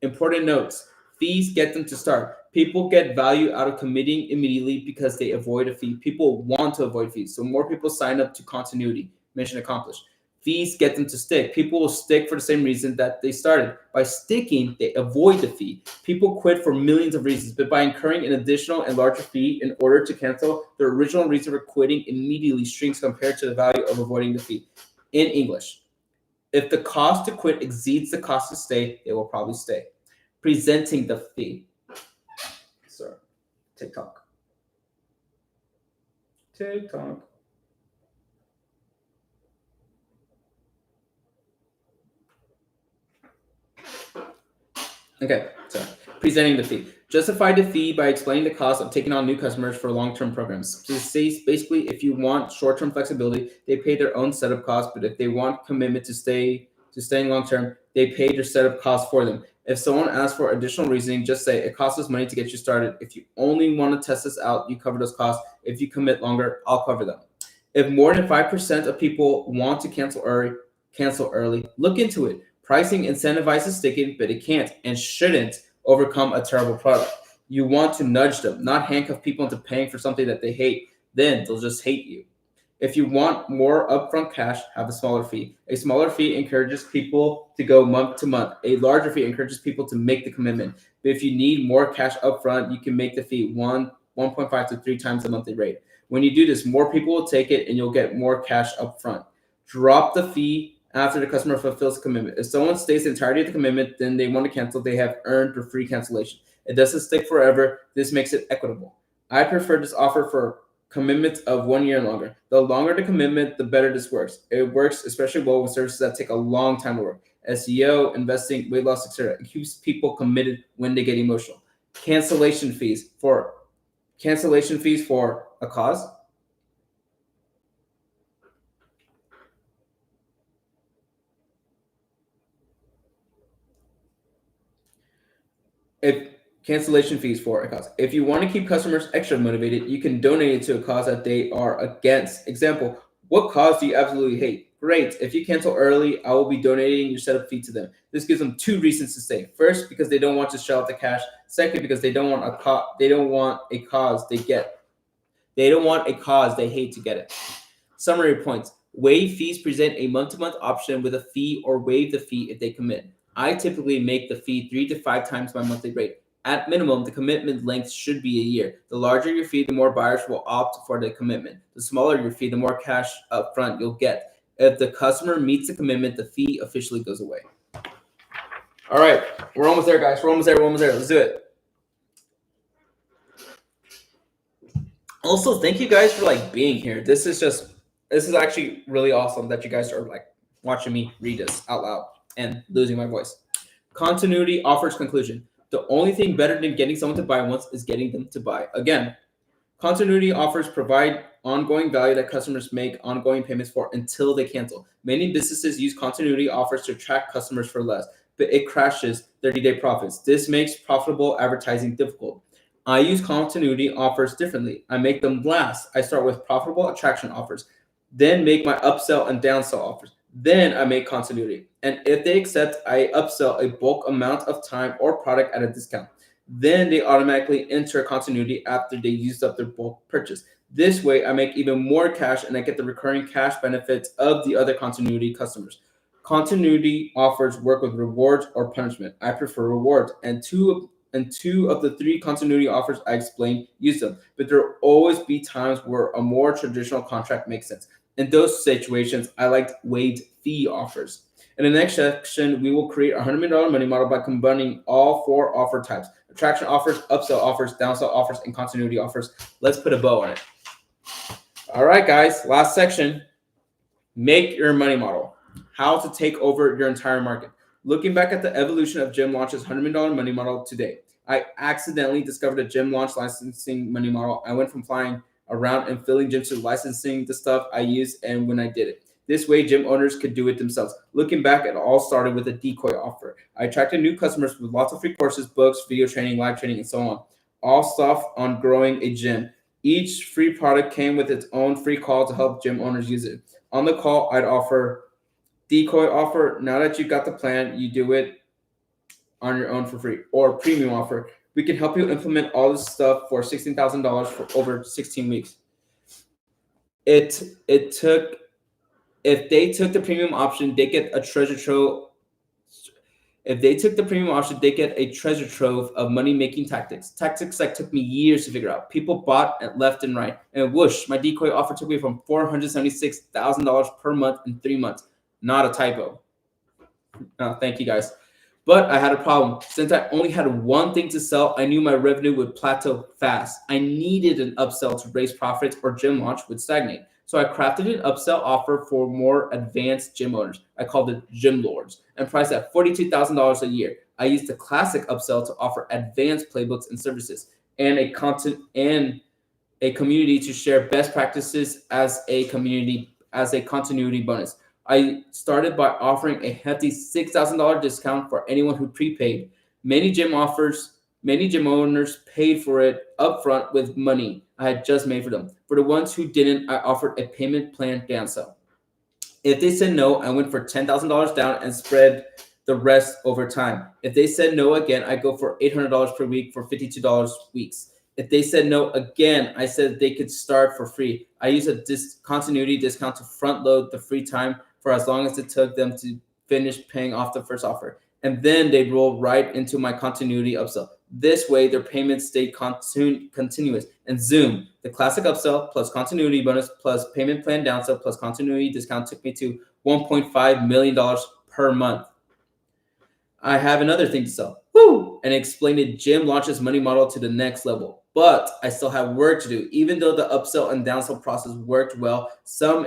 Important notes: fees get them to start. People get value out of committing immediately because they avoid a fee. People want to avoid fees, so more people sign up to continuity. Mission accomplished. Fees get them to stick. People will stick for the same reason that they started. By sticking, they avoid the fee. People quit for millions of reasons, but by incurring an additional and larger fee in order to cancel, their original reason for quitting immediately shrinks compared to the value of avoiding the fee. In English, if the cost to quit exceeds the cost to stay, they will probably stay. Presenting the fee. Sorry, TikTok. Okay, sorry. Presenting the fee. Justify the fee by explaining the cost of taking on new customers for long-term programs. So basically, if you want short-term flexibility, they pay their own setup costs, but if they want commitment to staying long-term, they pay their setup costs for them. If someone asks for additional reasoning, just say, it costs us money to get you started. If you only want to test this out, you cover those costs. If you commit longer, I'll cover them. If more than 5% of people want to cancel early, look into it. Pricing incentivizes sticking, but it can't and shouldn't overcome a terrible product. You want to nudge them, not handcuff people into paying for something that they hate. Then they'll just hate you. If you want more upfront cash, have a smaller fee. A smaller fee encourages people to go month to month. A larger fee encourages people to make the commitment. But if you need more cash upfront, you can make the fee 1.5 to 3 times the monthly rate. When you do this, more people will take it and you'll get more cash upfront. Drop the fee after the customer fulfills the commitment. If someone stays the entirety of the commitment, then they want to cancel, they have earned their free cancellation. It doesn't stick forever. This makes it equitable. I prefer this offer for commitments of 1 year and longer. The longer the commitment, the better this works. It works especially well with services that take a long time to work. SEO, investing, weight loss, etc. It keeps people committed when they get emotional. Cancellation fees for a cause. Cancellation fees for a cause. If you want to keep customers extra motivated, you can donate it to a cause that they are against. Example: what cause do you absolutely hate? Great. If you cancel early, I will be donating your setup fee to them. This gives them 2 reasons to stay. First, because they don't want to shell out the cash. Second, because they don't want a cause they hate to get it. Summary points: waive fees present a month-to-month option with a fee, or waive the fee if they commit. I typically make the fee 3 to 5 times my monthly rate. At minimum, the commitment length should be a year. The larger your fee, the more buyers will opt for the commitment. The smaller your fee, the more cash up front you'll get. If the customer meets the commitment, the fee officially goes away. All right, we're almost there, guys. We're almost there. Let's do it. Also, thank you guys for like being here. This is actually really awesome that you guys are like watching me read this out loud and losing my voice. Continuity offers conclusion. The only thing better than getting someone to buy once is getting them to buy again. Continuity offers provide ongoing value that customers make ongoing payments for until they cancel. Many businesses use continuity offers to attract customers for less, but it crashes 30-day profits. This makes profitable advertising difficult. I use continuity offers differently. I make them last. I start with profitable attraction offers, then make my upsell and downsell offers. Then I make continuity. And if they accept, I upsell a bulk amount of time or product at a discount. Then they automatically enter continuity after they used up their bulk purchase. This way, I make even more cash and I get the recurring cash benefits of the other continuity customers. Continuity offers work with rewards or punishment. I prefer rewards, and two of the three continuity offers I explained use them, but there will always be times where a more traditional contract makes sense. In those situations, I like waived fee offers. In the next section, we will create a $100 million money model by combining all four offer types: attraction offers, upsell offers, downsell offers, and continuity offers. Let's put a bow on it. All right, guys, last section. Make your money model. How to take over your entire market. Looking back at the evolution of Gym Launch's $100 million money model today, I accidentally discovered a gym launch licensing money model. I went from flying around and filling gyms to licensing the stuff I used and when I did it. This way, gym owners could do it themselves. Looking back, it all started with a decoy offer. I attracted new customers with lots of free courses, books, video training, live training, and so on. All stuff on growing a gym. Each free product came with its own free call to help gym owners use it. On the call, I'd offer decoy offer. Now that you got the plan, you do it on your own for free. Or premium offer. We can help you implement all this stuff for $16,000 for over 16 weeks. It took. If they took the premium option, they get a treasure trove. If they took the premium option, they get a treasure trove of money-making tactics. Tactics that took me years to figure out. People bought at left and right. And whoosh, my decoy offer took me from $476,000 per month in 3 months. Not a typo. Thank you, guys. But I had a problem. Since I only had one thing to sell, I knew my revenue would plateau fast. I needed an upsell to raise profits or gym launch would stagnate. So I crafted an upsell offer for more advanced gym owners. I called it Gym Lords and priced at $42,000 a year. I used the classic upsell to offer advanced playbooks and services and a community to share best practices as a continuity bonus. I started by offering a hefty $6,000 discount for anyone who prepaid. Many gym owners paid for it upfront with money I had just made for them. For the ones who didn't, I offered a payment plan downsell. If they said no, I went for $10,000 down and spread the rest over time. If they said no again, I go for $800 per week for $52 weeks. If they said no again, I said they could start for free. I use a continuity discount to front load the free time for as long as it took them to finish paying off the first offer. And then they'd roll right into my continuity upsell. This way, their payments stayed continuous. And zoom, the classic upsell plus continuity bonus plus payment plan downsell plus continuity discount took me to $1.5 million per month. I have another thing to sell. Woo! And explain the Gym Launch's money model to the next level. But I still have work to do. Even though the upsell and downsell process worked well, some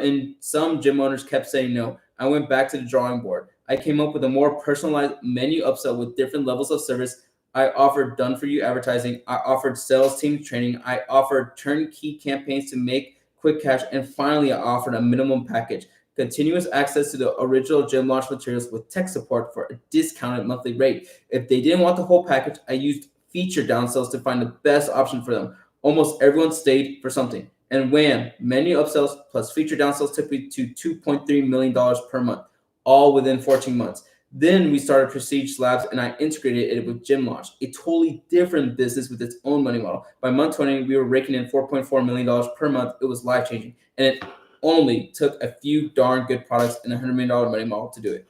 gym owners kept saying no. I went back to the drawing board. I came up with a more personalized menu upsell with different levels of service. I offered done-for-you advertising. I offered sales team training. I offered turnkey campaigns to make quick cash. And finally, I offered a minimum package. Continuous access to the original Gym Launch materials with tech support for a discounted monthly rate. If they didn't want the whole package, I used feature downsells to find the best option for them. Almost everyone stayed for something. And wham, menu upsells plus feature downsells took me to $2.3 million per month, all within 14 months. Then we started Prestige Labs and I integrated it with Gym Launch, a totally different business with its own money model. By month 20, we were raking in $4.4 million per month. It was life-changing. And it only took a few darn good products and a $100 million money model to do it.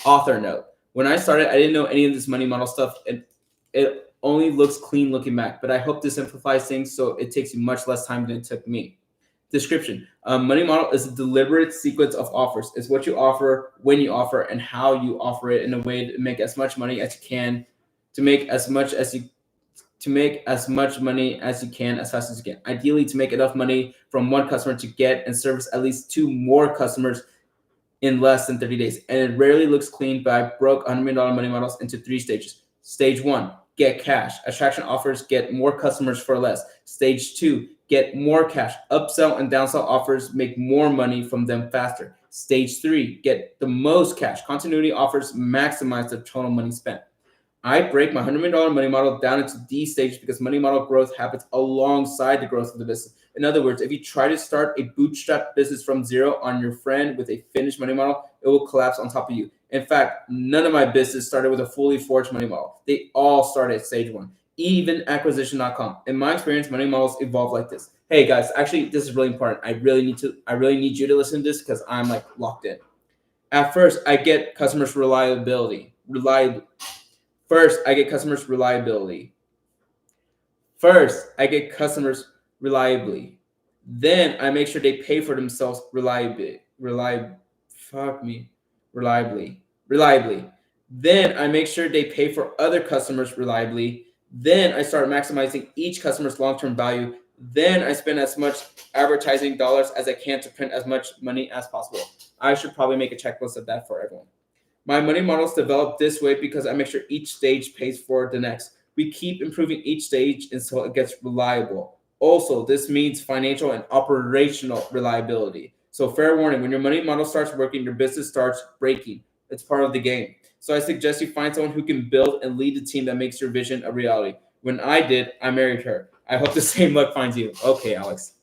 Author note. When I started, I didn't know any of this money model stuff. And it only looks clean looking back, but I hope this simplifies things so it takes you much less time than it took me. Description. Money model is a deliberate sequence of offers. It's what you offer, when you offer, and how you offer it in a way to make as much money as you can, to make as much money as you can as fast as you can. Ideally, to make enough money from one customer to get and service at least 2 more customers in less than 30 days. And it rarely looks clean, but I broke $100 million money models into 3 stages. Stage 1, get cash. Attraction offers get more customers for less. Stage 2, get more cash. Upsell and downsell offers make more money from them faster. Stage 3, get the most cash. Continuity offers maximize the total money spent. I break my $100 million money model down into these stages because money model growth happens alongside the growth of the business. In other words, if you try to start a bootstrap business from zero on your friend with a finished money model, it will collapse on top of you. In fact, none of my business started with a fully forged money model. They all started at stage 1, even acquisition.com. In my experience, money models evolve like this. Hey guys, actually, this is really important. I really need you to listen to this because I'm like locked in. At first, I get customers reliability. First, I get customers reliably. Then I make sure they pay for themselves reliably. Then I make sure they pay for other customers reliably. Then I start maximizing each customer's long-term value. Then I spend as much advertising dollars as I can to print as much money as possible. I should probably make a checklist of that for everyone. My money models develop this way because I make sure each stage pays for the next. We keep improving each stage until it gets reliable. Also, this means financial and operational reliability. So fair warning, when your money model starts working, your business starts breaking. It's part of the game. So I suggest you find someone who can build and lead a team that makes your vision a reality. When I did, I married her. I hope the same luck finds you. Okay, Alex.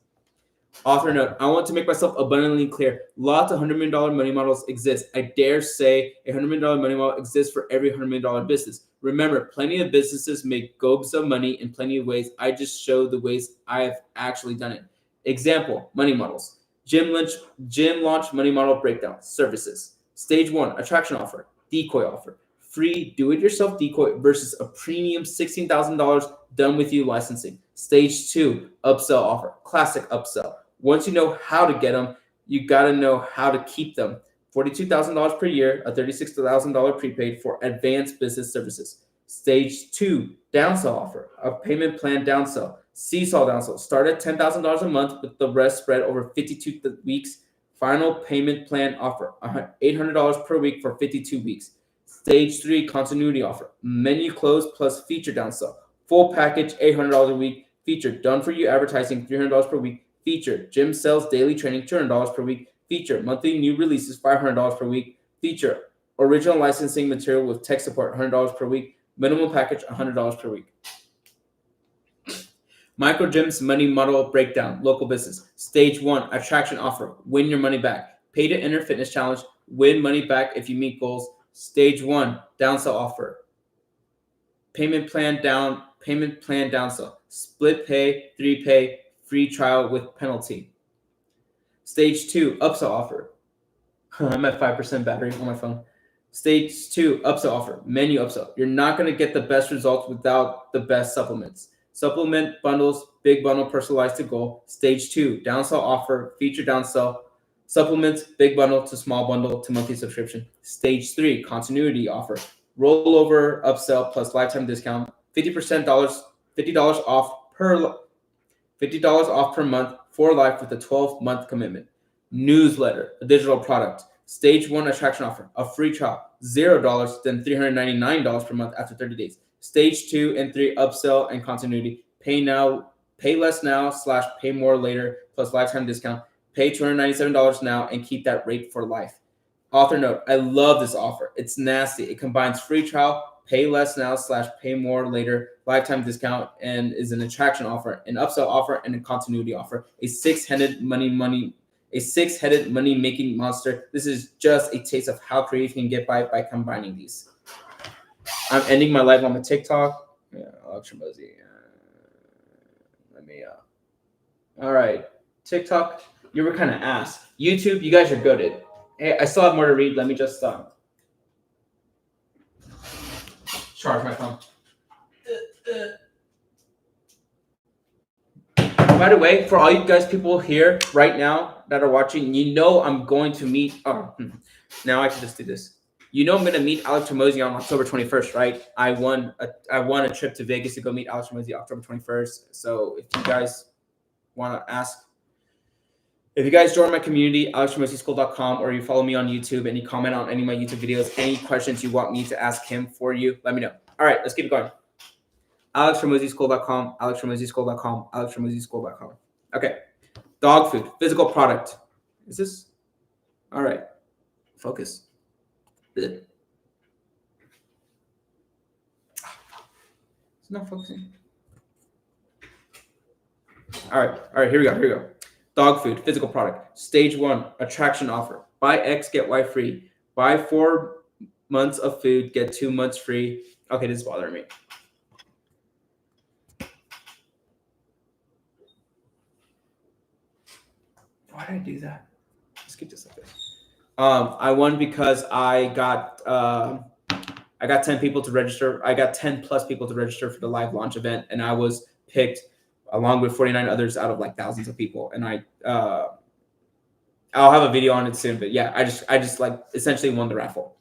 Author note, I want to make myself abundantly clear. Lots of $100 million money models exist. I dare say a $100 million money model exists for every $100 million business. Remember, plenty of businesses make gobs of money in plenty of ways. I just show the ways I've actually done it. Example, money models. Gym launch money model breakdown. Services. Stage 1, attraction offer. Decoy offer. Free do-it-yourself decoy versus a premium $16,000 done with you licensing. Stage 2, upsell offer. Classic upsell. Once you know how to get them, you got to know how to keep them. $42,000 per year, a $36,000 prepaid for advanced business services. Stage 2, downsell offer, a payment plan downsell. Seesaw downsell. Start at $10,000 a month with the rest spread over 52 weeks. Final payment plan offer, $800 per week for 52 weeks. Stage 3, continuity offer. Menu close plus feature downsell. Full package, $800 a week. Feature, done for you advertising, $300 per week. Feature, gym sells daily training, $200 per week. Feature, monthly new releases, $500 per week. Feature, original licensing material with tech support, $100 per week. Minimum package, $100 per week. Micro gyms money model breakdown, local business. Stage 1, attraction offer, win your money back. Pay to enter fitness challenge, win money back if you meet goals. Stage 1, downsell offer. Payment plan downsell. Split pay, 3 pay, free trial with penalty. Stage 2, upsell offer. I'm at 5% battery on my phone. Stage 2, upsell offer. Menu upsell. You're not going to get the best results without the best supplements. Supplement bundles, big bundle personalized to goal. Stage 2, downsell offer, feature downsell. Supplements, big bundle to small bundle to monthly subscription. Stage 3, continuity offer. Rollover upsell plus lifetime discount. $50 off per month for life with a 12-month commitment. Newsletter, a digital product. Stage 1 attraction offer, a free trial, $0, then $399 per month after 30 days. Stage 2 and 3 upsell and continuity. Pay less now / pay more later plus lifetime discount. Pay $297 now and keep that rate for life. Author note, I love this offer. It's nasty. It combines free trial, pay less now / pay more later, lifetime discount, and is an attraction offer, an upsell offer, and a continuity offer. A six-headed money-making monster. This is just a taste of how creative you can get by combining these. I'm ending my live on my TikTok. Yeah, Hormozi. All right. TikTok, you were kind of ass. YouTube, you guys are good at it. Hey, I still have more to read. Let me just charge my phone. By the way, for all you guys people here right now that are watching, I'm going to meet. Now I can just do this. I'm going to meet Alex Hormozi on October 21st, right? I won a trip to Vegas to go meet Alex Hormozi October 21st. So if you guys want to ask, if you guys join my community, alexhormozischool.com, or you follow me on YouTube and you comment on any of my YouTube videos, any questions you want me to ask him for you, let me know. All right, let's keep it going. alexhormozischool.com, alexhormozischool.com, alexhormozischool.com. Okay. Dog food, physical product. Is this? All right. Focus. It's not focusing. All right, here we go. Dog food, physical product. Stage 1, attraction offer. Buy X, get Y free. Buy 4 months of food, get 2 months free. Okay, this is bothering me. Why did I do that? Let's keep this like this. I won because I got 10 people to register. I got 10 plus people to register for the live launch event, and I was picked along with 49 others out of like thousands of people. And I'll have a video on it soon, but yeah, I just like essentially won the raffle.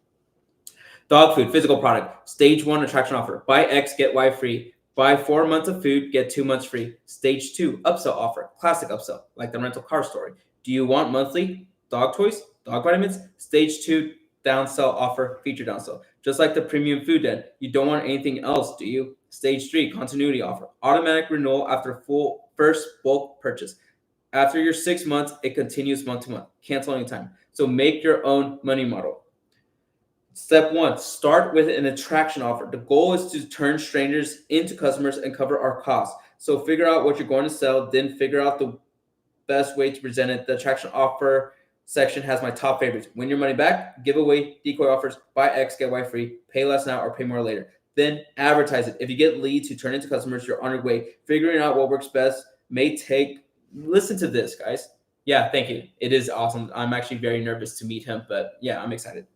Dog food, physical product. Stage 1, attraction offer. Buy X, get Y free. Buy 4 months of food, get 2 months free. Stage 2, upsell offer. Classic upsell, like the rental car story. Do you want monthly dog toys, dog vitamins? Stage 2, downsell offer, feature downsell. Just like the premium food den. You don't want anything else, do you? Stage 3, continuity offer. Automatic renewal after full first bulk purchase. After your 6 months, it continues month to month. Cancel anytime. So make your own money model. Step 1, start with an attraction offer. The goal is to turn strangers into customers and cover our costs. So figure out what you're going to sell, then figure out the best way to present it. The attraction offer section has my top favorites. Win your money back, giveaway, decoy offers, buy X, get Y free, pay less now or pay more later. Then advertise it. If you get leads who turn into customers, you're on your way. Figuring out what works best may take, listen to this, guys. Yeah, thank you. It is awesome. I'm actually very nervous to meet him, but yeah, I'm excited.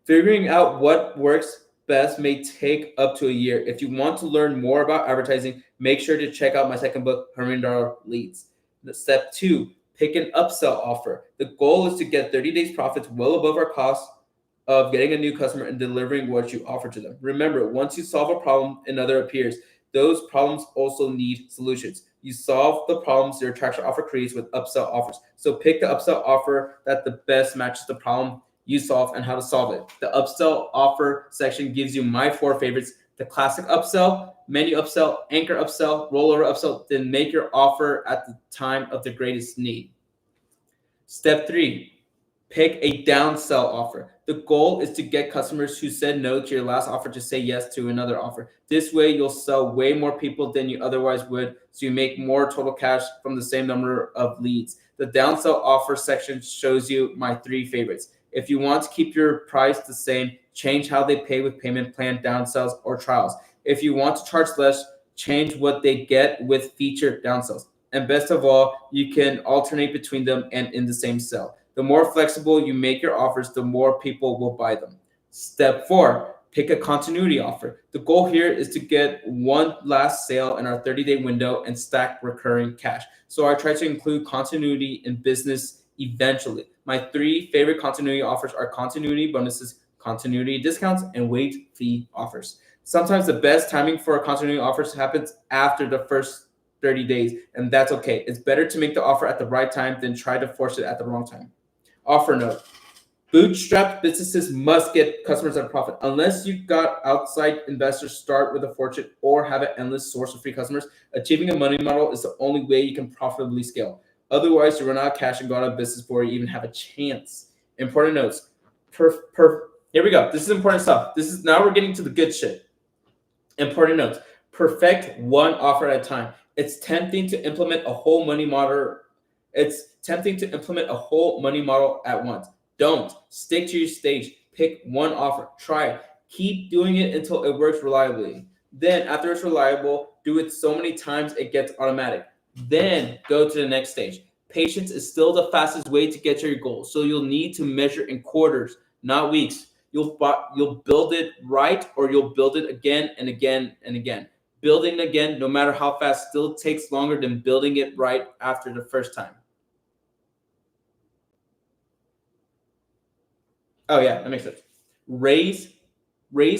Figuring out what works best may take up to a year. If you want to learn more about advertising, make sure to check out my second book, $100 Leads. Step 2, pick an upsell offer. The goal is to get 30 days profits well above our cost of getting a new customer and delivering what you offer to them. Remember, once you solve a problem, another appears. Those problems also need solutions. You solve the problems your attraction offer creates with upsell offers. So pick the upsell offer that the best matches the problem you solve and how to solve it. The upsell offer section gives you my 4 favorites: the classic upsell, menu upsell, anchor upsell, rollover upsell. Then make your offer at the time of the greatest need. Step 3, pick a downsell offer. The goal is to get customers who said no to your last offer to say yes to another offer. This way, you'll sell way more people than you otherwise would, so you make more total cash from the same number of leads. The downsell offer section shows you my 3 favorites. If you want to keep your price the same, change how they pay with payment plan, downsells, or trials. If you want to charge less, change what they get with feature downsells. And best of all, you can alternate between them and in the same sell. The more flexible you make your offers, the more people will buy them. Step 4, pick a continuity offer. The goal here is to get one last sale in our 30-day window and stack recurring cash. So I try to include continuity in business eventually. My 3 favorite continuity offers are continuity bonuses, continuity discounts, and wait fee offers. Sometimes the best timing for continuity offers happens after the first 30 days, and that's okay. It's better to make the offer at the right time than try to force it at the wrong time. Offer note: bootstrapped businesses must get customers at a profit. Unless you've got outside investors, start with a fortune, or have an endless source of free customers, achieving a money model is the only way you can profitably scale. Otherwise, you run out of cash and go out of business before you even have a chance. Important notes. Here we go. This is important stuff. Now we're getting to the good shit. Important notes. Perfect one offer at a time. It's tempting to implement a whole money model. At once. Don't. Stick to your stage. Pick one offer. Try it. Keep doing it until it works reliably. Then, after it's reliable, do it so many times it gets automatic. Then go to the next stage. Patience is still the fastest way to get to your goal. So you'll need to measure in quarters, not weeks. You'll build it right, or you'll build it again and again and again. Building again, no matter how fast, still takes longer than building it right after the first time. Oh yeah, that makes sense. Raise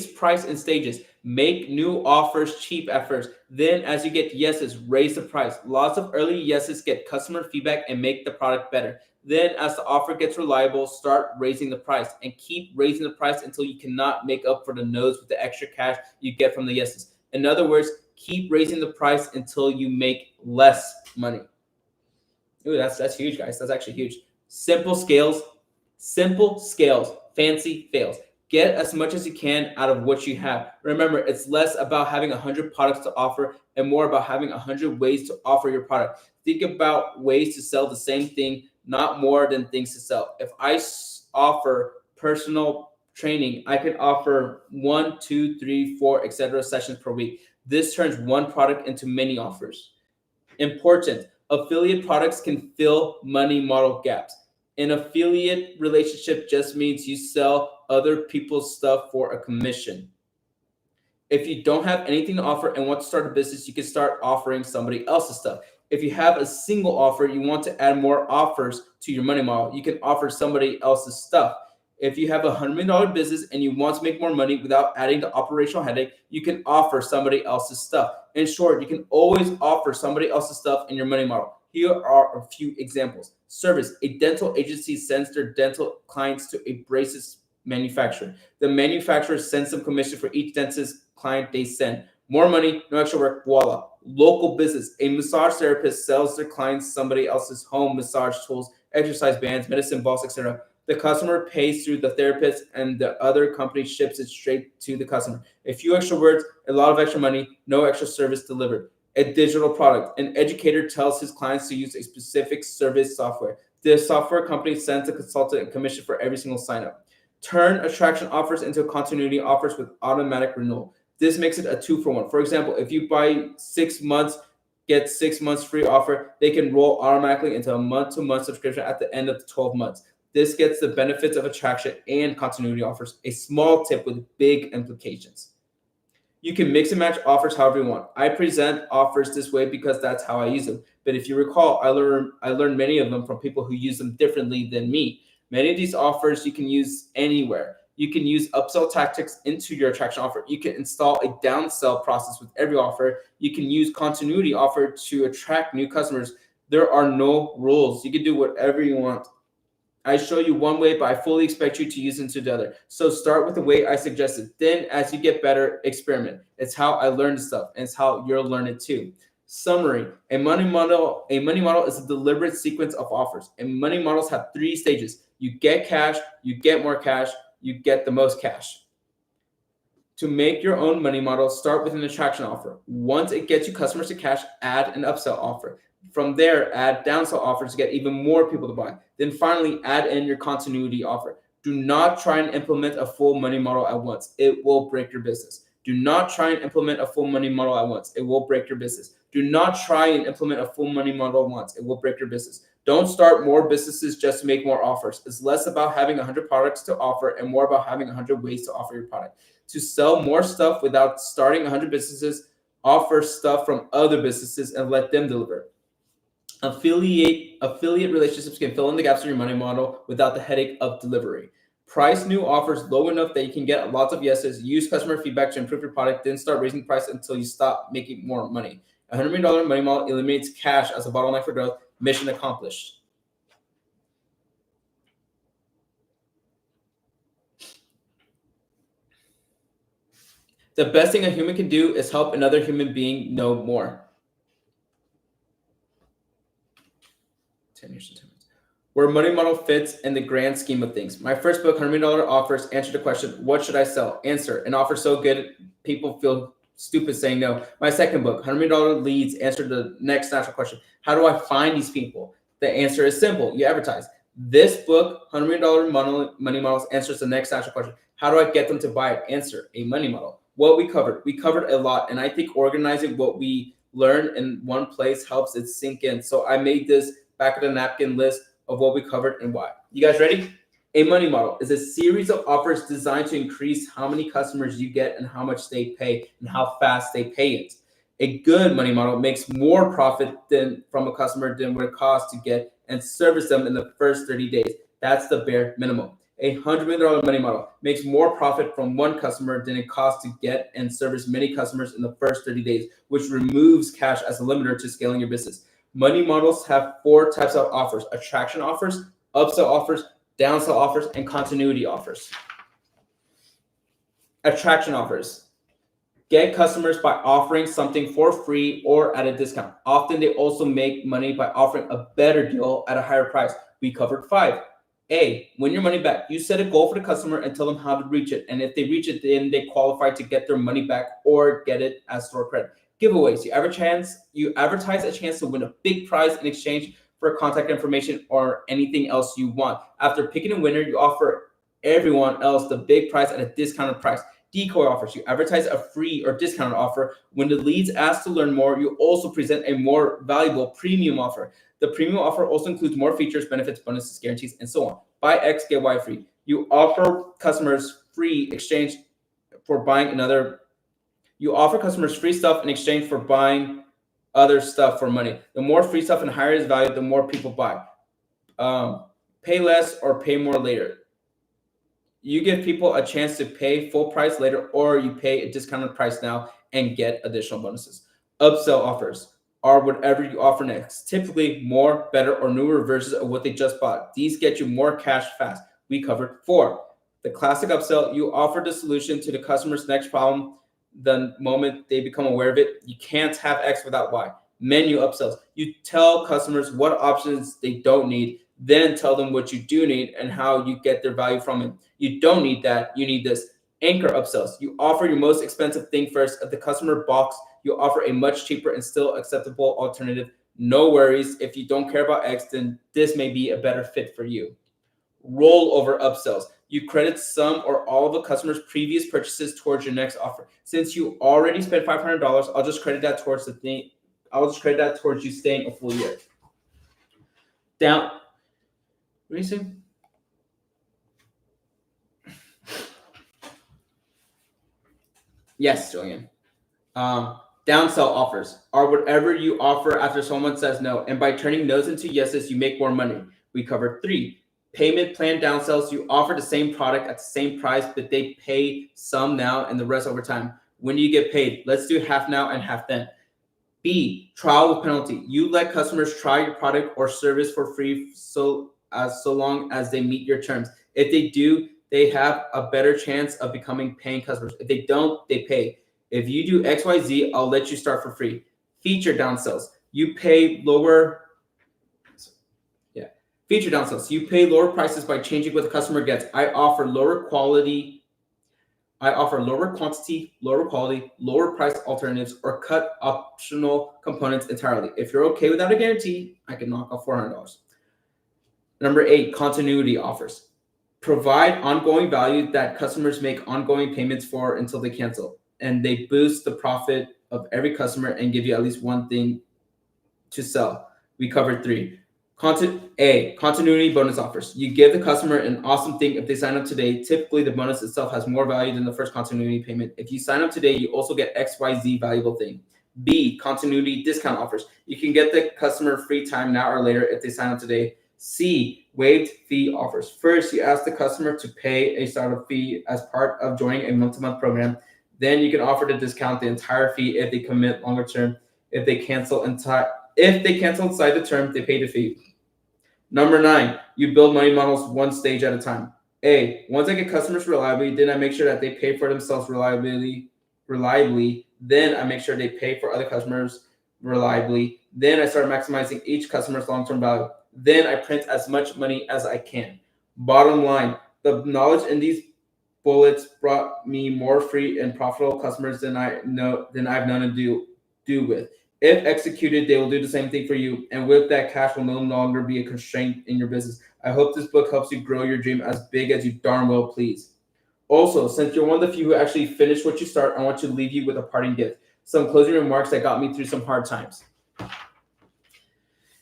price in stages. Make new offers cheap at first. Then, as you get yeses, raise the price. Lots of early yeses get customer feedback and make the product better. Then, as the offer gets reliable, start raising the price and keep raising the price until you cannot make up for the no's with the extra cash you get from the yeses. In other words, keep raising the price until you make less money. Ooh, that's huge, guys. That's actually huge. Simple scales, fancy fails. Get as much as you can out of what you have. Remember, it's less about having 100 products to offer and more about having 100 ways to offer your product. Think about ways to sell the same thing, not more than things to sell. If I offer personal training, I can offer 1, 2, 3, 4, etc. sessions per week. This turns one product into many offers. Important. Affiliate products can fill money model gaps. An affiliate relationship just means you sell other people's stuff for a commission. If you don't have anything to offer and want to start a business, you can start offering somebody else's stuff. If you have a single offer, you want to add more offers to your money model, you can offer somebody else's stuff. If you have $100 million business and you want to make more money without adding the operational headache, you can offer somebody else's stuff. In short, you can always offer somebody else's stuff in your money model. Here are a few examples. Service. A dental agency sends their dental clients to a braces manufacturer. The manufacturer sends some commission for each dentist client they send. More money, no extra work, voila. Local business. A massage therapist sells their clients somebody else's home massage tools, exercise bands, medicine balls, etc. The customer pays through the therapist and the other company ships it straight to the customer. A few extra words, a lot of extra money, no extra service delivered. A digital product. An educator tells his clients to use a specific service software. The software company sends a consultant a commission for every single sign up. Turn attraction offers into continuity offers with automatic renewal. This makes it a 2-for-1. For example, if you buy 6 months, get 6 months free offer, they can roll automatically into a month-to-month subscription at the end of the 12 months. This gets the benefits of attraction and continuity offers. A small tip with big implications. You can mix and match offers however you want. I present offers this way because that's how I use them. But if you recall, I learned many of them from people who use them differently than me. Many of these offers you can use anywhere. You can use upsell tactics into your attraction offer. You can install a downsell process with every offer. You can use continuity offer to attract new customers. There are no rules. You can do whatever you want. I show you one way, but I fully expect you to use into the other. So start with the way I suggested. Then as you get better, experiment. It's how I learned stuff, and it's how you'll learn it too. Summary. A money model is a deliberate sequence of offers. And money models have 3 stages. You get cash, you get more cash, you get the most cash. To make your own money model, start with an attraction offer. Once it gets you customers to cash, add an upsell offer. From there, add downsell offers to get even more people to buy. Then finally, add in your continuity offer. Do not try and implement a full money model at once. It will break your business. Do not try and implement a full money model at once. It will break your business. Do not try and implement a full money model at once. It will break your business. Don't start more businesses just to make more offers. It's less about having 100 products to offer and more about having 100 ways to offer your product. To sell more stuff without starting 100 businesses, offer stuff from other businesses and let them deliver. Affiliate relationships can fill in the gaps in your money model without the headache of delivery. Price new offers low enough that you can get lots of yeses. Use customer feedback to improve your product. Then start raising price until you stop making more money. $100 million money model eliminates cash as a bottleneck for growth. Mission accomplished. The best thing a human can do is help another human being know more. 10 years and 10 minutes. Where money model fits in the grand scheme of things. My first book, $100 million offers, answered the question, what should I sell? Answer, an offer so good, people feel stupid saying no. My second book, $100 million leads, answered the next natural question. How do I find these people? The answer is simple. You advertise. This book, $100 million money models, answers the next natural question. How do I get them to buy it? Answer, a money model. What we covered a lot. And I think organizing what we learn in one place helps it sink in. So I made this back of the napkin list of what we covered and why. You guys ready? A money model is a series of offers designed to increase how many customers you get and how much they pay and how fast they pay it. A good money model makes more profit from a customer than what it costs to get and service them in the first 30 days. That's the bare minimum. A $100 million money model makes more profit from one customer than it costs to get and service many customers in the first 30 days, which removes cash as a limiter to scaling your business. Money models have 4 types of offers: attraction offers, upsell offers, downsell offers, and continuity offers. Attraction offers. Get customers by offering something for free or at a discount. Often they also make money by offering a better deal at a higher price. We covered 5. A, win your money back. You set a goal for the customer and tell them how to reach it. And if they reach it, then they qualify to get their money back or get it as store credit. Giveaways. You advertise a chance to win a big prize in exchange for contact information or anything else you want. After picking a winner, you offer everyone else the big prize at a discounted price. Decoy offers. You advertise a free or discounted offer. When the leads ask to learn more, you also present a more valuable premium offer. The premium offer also includes more features, benefits, bonuses, guarantees, and so on. Buy X, get Y free. You offer customers free exchange for buying another. You offer customers free stuff in exchange for buying other stuff for money. The more free stuff and higher its value, the more people buy. Pay less or pay more later. You give people a chance to pay full price later, or you pay a discounted price now and get additional bonuses. Upsell offers are whatever you offer next, typically more, better, or newer versions of what they just bought. These get you more cash fast. We covered 4. The classic upsell, you offer the solution to the customer's next problem the moment they become aware of it. You can't have X without Y. Menu upsells, you tell customers what options they don't need, then tell them what you do need and how you get their value from it. You don't need that, you need this. Anchor upsells, you offer your most expensive thing first. If the customer balks, you offer a much cheaper and still acceptable alternative. No worries, if you don't care about X, then this may be a better fit for you. Rollover upsells, you credit some or all of the customer's previous purchases towards your next offer. Since you already spent $500, I'll just credit that towards you staying a full year. What are you saying? Yes, Julian. Downsell offers are whatever you offer after someone says no, and by turning no's into yeses, you make more money. We covered 3. Payment plan downsells, you offer the same product at the same price, but they pay some now and the rest over time. When do you get paid? Let's do half now and half then. B, trial with penalty. You let customers try your product or service for free so long as they meet your terms. If they do, they have a better chance of becoming paying customers. If they don't, they pay. If you do XYZ, I'll let you start for free. Feature downsells. You pay lower. Feature downsells. You pay lower prices by changing what the customer gets. I offer lower quantity, lower quality, lower price alternatives, or cut optional components entirely. If you're okay without a guarantee, I can knock off $400. Number 8, continuity offers. Provide ongoing value that customers make ongoing payments for until they cancel. And they boost the profit of every customer and give you at least one thing to sell. We covered 3. Continuity bonus offers. You give the customer an awesome thing if they sign up today. Typically, the bonus itself has more value than the first continuity payment. If you sign up today, you also get XYZ valuable thing. B, continuity discount offers. You can get the customer free time now or later if they sign up today. C, waived fee offers. First, you ask the customer to pay a startup fee as part of joining a month-to-month program. Then you can offer to discount the entire fee if they commit longer term. If they cancel inside the term, they pay the fee. Number 9, you build money models one stage at a time. A, once I get customers reliably, then I make sure that they pay for themselves reliably. Then I make sure they pay for other customers reliably. Then I start maximizing each customer's long-term value. Then I print as much money as I can. Bottom line, the knowledge in these bullets brought me more free and profitable customers than I've known to do with. If executed, they will do the same thing for you, and with that, cash will no longer be a constraint in your business. I hope this book helps you grow your dream as big as you darn well please. Also, since you're one of the few who actually finish what you start, I want to leave you with a parting gift. Some closing remarks that got me through some hard times.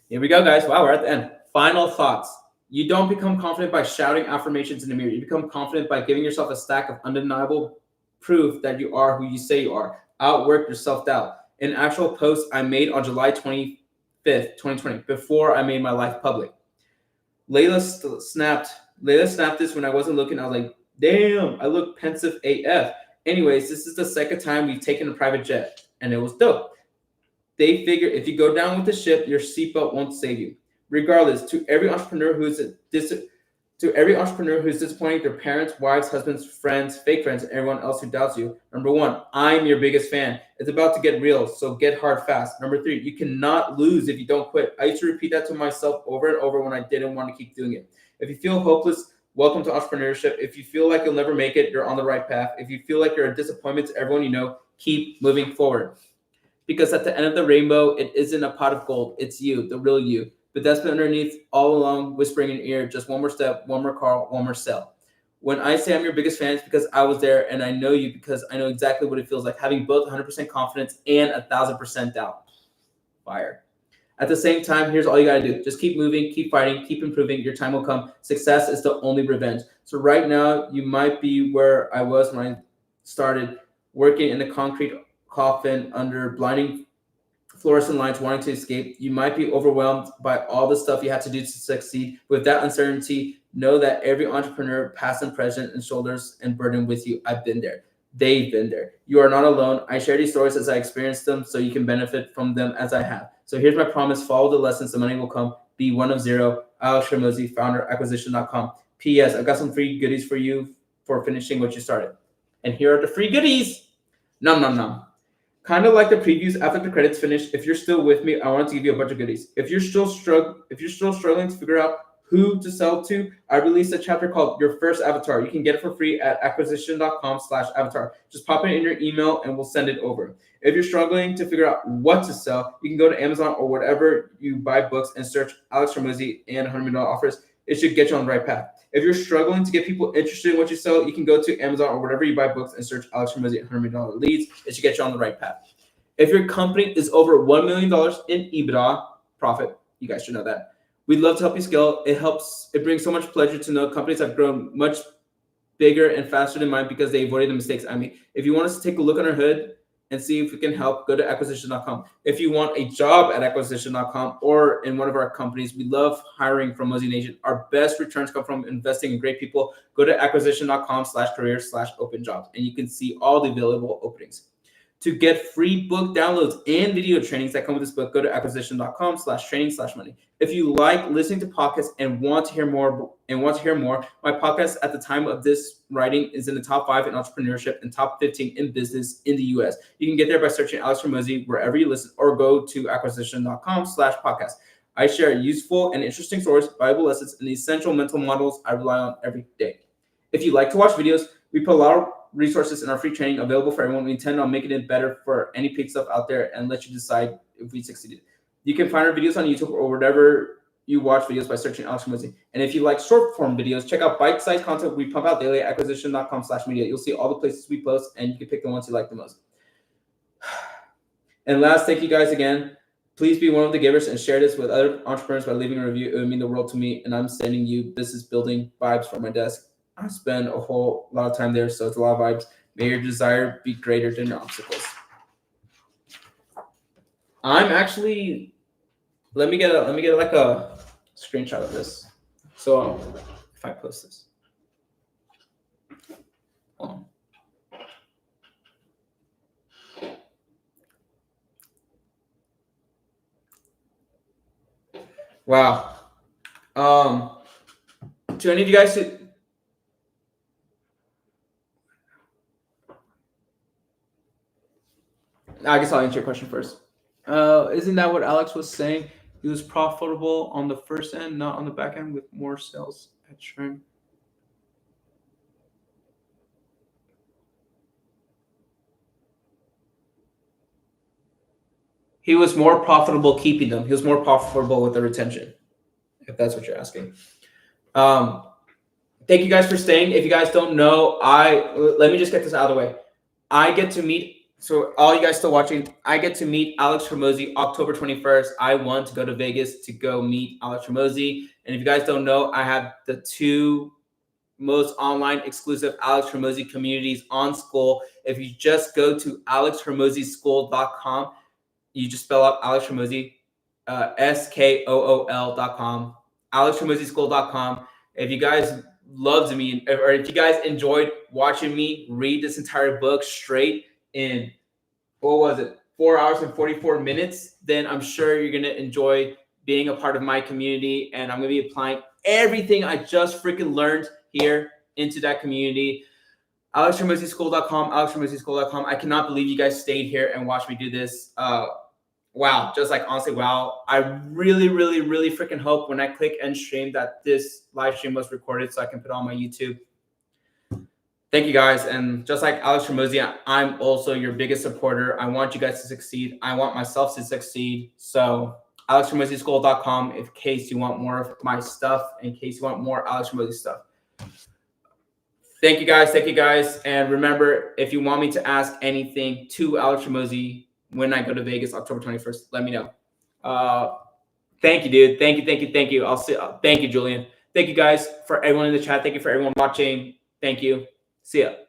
Here we go, guys. Wow, we're at the end. Final thoughts. You don't become confident by shouting affirmations in the mirror. You become confident by giving yourself a stack of undeniable proof that you are who you say you are. Outwork your self-doubt. an actual post I made on July 25th, 2020, before I made my life public. Layla snapped this when I wasn't looking. I was like, damn, I look pensive AF. Anyways, this is the second time we've taken a private jet, and it was dope. They figure if you go down with the ship, your seatbelt won't save you. Regardless, to every entrepreneur who's disappointing their parents, wives, husbands, friends, fake friends, and everyone else who doubts you. Number one, I'm your biggest fan. It's about to get real, so get hard fast. Number three, you cannot lose if you don't quit. I used to repeat that to myself over and over when I didn't want to keep doing it. If you feel hopeless, welcome to entrepreneurship. If you feel like you'll never make it, you're on the right path. If you feel like you're a disappointment to everyone you know, keep moving forward. Because at the end of the rainbow, it isn't a pot of gold. It's you, the real you. But that's been underneath all along, whispering in your ear, just one more step, one more call, one more sell. When I say I'm your biggest fan, it's because I was there, and I know you because I know exactly what it feels like, having both 100% confidence and 1,000% doubt. Fire. At the same time, here's all you got to do. Just keep moving, keep fighting, keep improving. Your time will come. Success is the only revenge. So right now, you might be where I was when I started working in the concrete coffin under blinding fluorescent lights, wanting to escape. You might be overwhelmed by all the stuff you have to do to succeed. With that uncertainty, know that every entrepreneur, past and present, and shoulders and burden with you. I've been there. They've been there. You are not alone. I share these stories as I experience them so you can benefit from them as I have. So here's my promise. Follow the lessons. The money will come. Be one of zero. Alex Hormozi, founder, acquisition.com. P.S. I've got some free goodies for you for finishing what you started. And here are the free goodies. Nom, nom, nom. Kind of like the previews after the credits finish. If you're still with me, I wanted to give you a bunch of goodies. If you're still struggling to figure out who to sell to, I released a chapter called Your First Avatar. You can get it for free at acquisition.com/avatar. Just pop it in your email and we'll send it over. If you're struggling to figure out what to sell, you can go to Amazon or whatever you buy books and search Alex Hormozi and $100 million offers. It should get you on the right path. If you're struggling to get people interested in what you sell, you can go to Amazon or wherever you buy books and search Alex Hormozi and $100 million leads. It should get you on the right path. If your company is over $1 million in EBITDA profit, you guys should know that. We'd love to help you scale. It brings so much pleasure to know companies have grown much bigger and faster than mine because they avoided the mistakes I made. If you want us to take a look under the hood and see if we can help, go to acquisition.com. If you want a job at acquisition.com or in one of our companies, we love hiring from Mosey Nation. Our best returns come from investing in great people. Go to acquisition.com/career/open jobs, and you can see all the available openings. To get free book downloads and video trainings that come with this book, go to acquisition.com/training/money. If you like listening to podcasts and want to hear more, my podcast at the time of this writing is in the top 5 in entrepreneurship and top 15 in business in the US. You can get there by searching Alex Hormozi wherever you listen, or go to acquisition.com/podcast. I share useful and interesting stories, valuable lessons, and the essential mental models I rely on every day. If you like to watch videos, we put a lot of resources in our free training available for everyone. We intend on making it better for any paid stuff out there and let you decide if we succeeded. You can find our videos on YouTube or whatever you watch videos by searching Alex Hormozi. And if you like short form videos, check out bite-sized content we pump out daily at acquisition.com/media. You'll see all the places we post and you can pick the ones you like the most. And last, thank you guys again. Please be one of the givers and share this with other entrepreneurs by leaving a review. It would mean the world to me. And I'm sending you business building vibes from my desk. I spend a whole lot of time there, so it's a lot of vibes. May your desire be greater than your obstacles. I'm actually, let me get like a screenshot of this. So if I post this, wow. To any of you guys who, I guess I'll answer your question first. Isn't that what Alex was saying? He was profitable on the first end, not on the back end, with more sales at Shrem. He was more profitable keeping them. He was more profitable with the retention, if that's what you're asking. Thank you guys for staying. If you guys don't know, let me just get this out of the way. I get to meet, so all you guys still watching, I get to meet Alex Hormozi October 21st. I want to go to Vegas to go meet Alex Hormozi. And if you guys don't know, I have the 2 most online exclusive Alex Hormozi communities on School. If you just go to alexhormozischool.com, You just spell out Alex Hormozi, SKOOL.com, AlexHormoziSchool.com. If you guys loved me, or if you guys enjoyed watching me read this entire book straight in, what was it, 4 hours and 44 minutes, then I'm sure you're going to enjoy being a part of my community. And I'm going to be applying everything I just freaking learned here into that community. AlexHormoziSchool.com, AlexHormoziSchool.com. I cannot believe you guys stayed here and watched me do this. Wow, just like honestly, wow. I really, really, really freaking hope when I click end stream that this live stream was recorded so I can put it on my YouTube. Thank you guys. And just like Alex Hormozi, I'm also your biggest supporter. I want you guys to succeed. I want myself to succeed. So AlexHormoziSchool.com in case you want more of my stuff, in case you want more Alex Hormozi stuff. Thank you guys. Thank you guys. And remember, if you want me to ask anything to Alex Hormozi when I go to Vegas, October 21st, let me know. Thank you, dude. Thank you. Thank you. Thank you. I'll see. Thank you, Julian. Thank you guys for everyone in the chat. Thank you for everyone watching. Thank you. See ya.